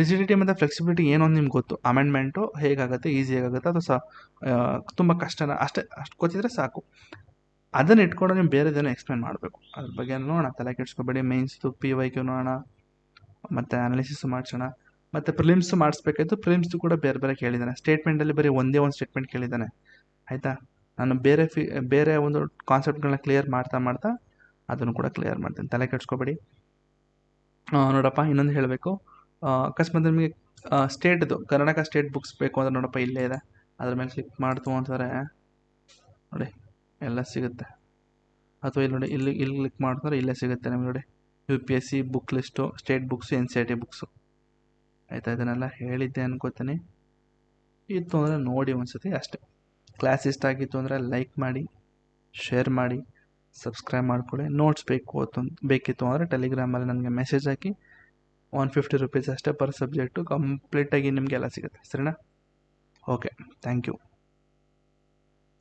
ರಿಜಿಡಿಟಿ ಮತ್ತು ಫ್ಲೆಕ್ಸಿಬಿಲಿಟಿ ಏನು ಅಂತ ನಿಮ್ಗೆ ಗೊತ್ತು, ಅಮೆಂಡ್ಮೆಂಟು ಹೇಗಾಗುತ್ತೆ, ಈಸಿಯಾಗುತ್ತೆ, ಅದು ತುಂಬ ಕಷ್ಟನ ಅಷ್ಟು ಗೊತ್ತಿದ್ರೆ ಸಾಕು. ಅದನ್ನು ಇಟ್ಕೊಂಡು ನೀವು ಬೇರೆದೇನೋ ಎಕ್ಸ್ಪ್ಲೇನ್ ಮಾಡಬೇಕು. ಅದ್ರ ಬಗ್ಗೆ ನೋಡೋಣ, ತಲೆ ಕೆಡಿಸ್ಕೊಬೇಡಿ. ಮೇನ್ಸ್ದು PYQ ನೋಡೋಣ, ಮತ್ತು ಅನಾಲಿಸಿಸ್ ಮಾಡಿಸೋಣ, ಮತ್ತು ಪ್ರಿಲಿಮ್ಸು ಮಾಡಿಸ್ಬೇಕಾಯ್ತು. ಪ್ರಿಲಿಮ್ಸ್ದು ಕೂಡ ಬೇರೆ ಬೇರೆ ಕೇಳಿದ್ದಾನೆ. ಸ್ಟೇಟ್ಮೆಂಟಲ್ಲಿ ಬರೀ ಒಂದೇ ಒಂದು ಸ್ಟೇಟ್ಮೆಂಟ್ ಕೇಳಿದ್ದಾನೆ, ಆಯಿತಾ? ನಾನು ಬೇರೆ ಒಂದು ಕಾನ್ಸೆಪ್ಟ್ಗಳನ್ನ ಕ್ಲಿಯರ್ ಮಾಡ್ತಾ ಅದನ್ನು ಕೂಡ ಕ್ಲಿಯರ್ ಮಾಡ್ತೀನಿ, ತಲೆ ಕೆಡಿಸ್ಕೊಬೇಡಿ. ನೋಡಪ್ಪ, ಇನ್ನೊಂದು ಹೇಳಬೇಕು, ಅಕಸ್ಮಾತ್ ನಿಮಗೆ ಸ್ಟೇಟ್ದು ಕರ್ನಾಟಕ ಸ್ಟೇಟ್ ಬುಕ್ಸ್ ಬೇಕು ಅಂದರೆ ನೋಡಪ್ಪ ಇಲ್ಲೇ ಇದೆ, ಅದ್ರ ಮೇಲೆ ಕ್ಲಿಕ್ ಮಾಡ್ತು ಅಂತಂದರೆ ನೋಡಿ ಎಲ್ಲ ಸಿಗುತ್ತೆ. ಅಥವಾ ಇಲ್ಲಿ ನೋಡಿ, ಇಲ್ಲಿ ಕ್ಲಿಕ್ ಮಾಡಿದ್ರೆ ಇಲ್ಲೇ ಸಿಗುತ್ತೆ ನಿಮಗೆ ನೋಡಿ, UPSC book list, state books, NCERT books, ಆಯಿತಾ? ಇದನ್ನೆಲ್ಲ ಹೇಳಿದ್ದೆ ಅನ್ಕೋತೀನಿ. ಇತ್ತು ಅಂದರೆ ನೋಡಿ ಒಂದ್ಸತಿ ಅಷ್ಟೇ. ಕ್ಲಾಸ್ ಇಷ್ಟ ಆಗಿತ್ತು ಅಂದರೆ ಲೈಕ್ ಮಾಡಿ, ಶೇರ್ ಮಾಡಿ, ಸಬ್ಸ್ಕ್ರೈಬ್ ಮಾಡ್ಕೊಳ್ಳಿ. ನೋಟ್ಸ್ ಬೇಕಿತ್ತು ಅಂದರೆ ಟೆಲಿಗ್ರಾಮಲ್ಲಿ ನನಗೆ ಮೆಸೇಜ್ ಹಾಕಿ. 150 ರೂಪೀಸ್ ಅಷ್ಟೇ ಪರ್ ಸಬ್ಜೆಕ್ಟು, ಕಂಪ್ಲೀಟಾಗಿ ನಿಮಗೆಲ್ಲ ಸಿಗುತ್ತೆ, ಸರಿನಾ? Okay, thank you.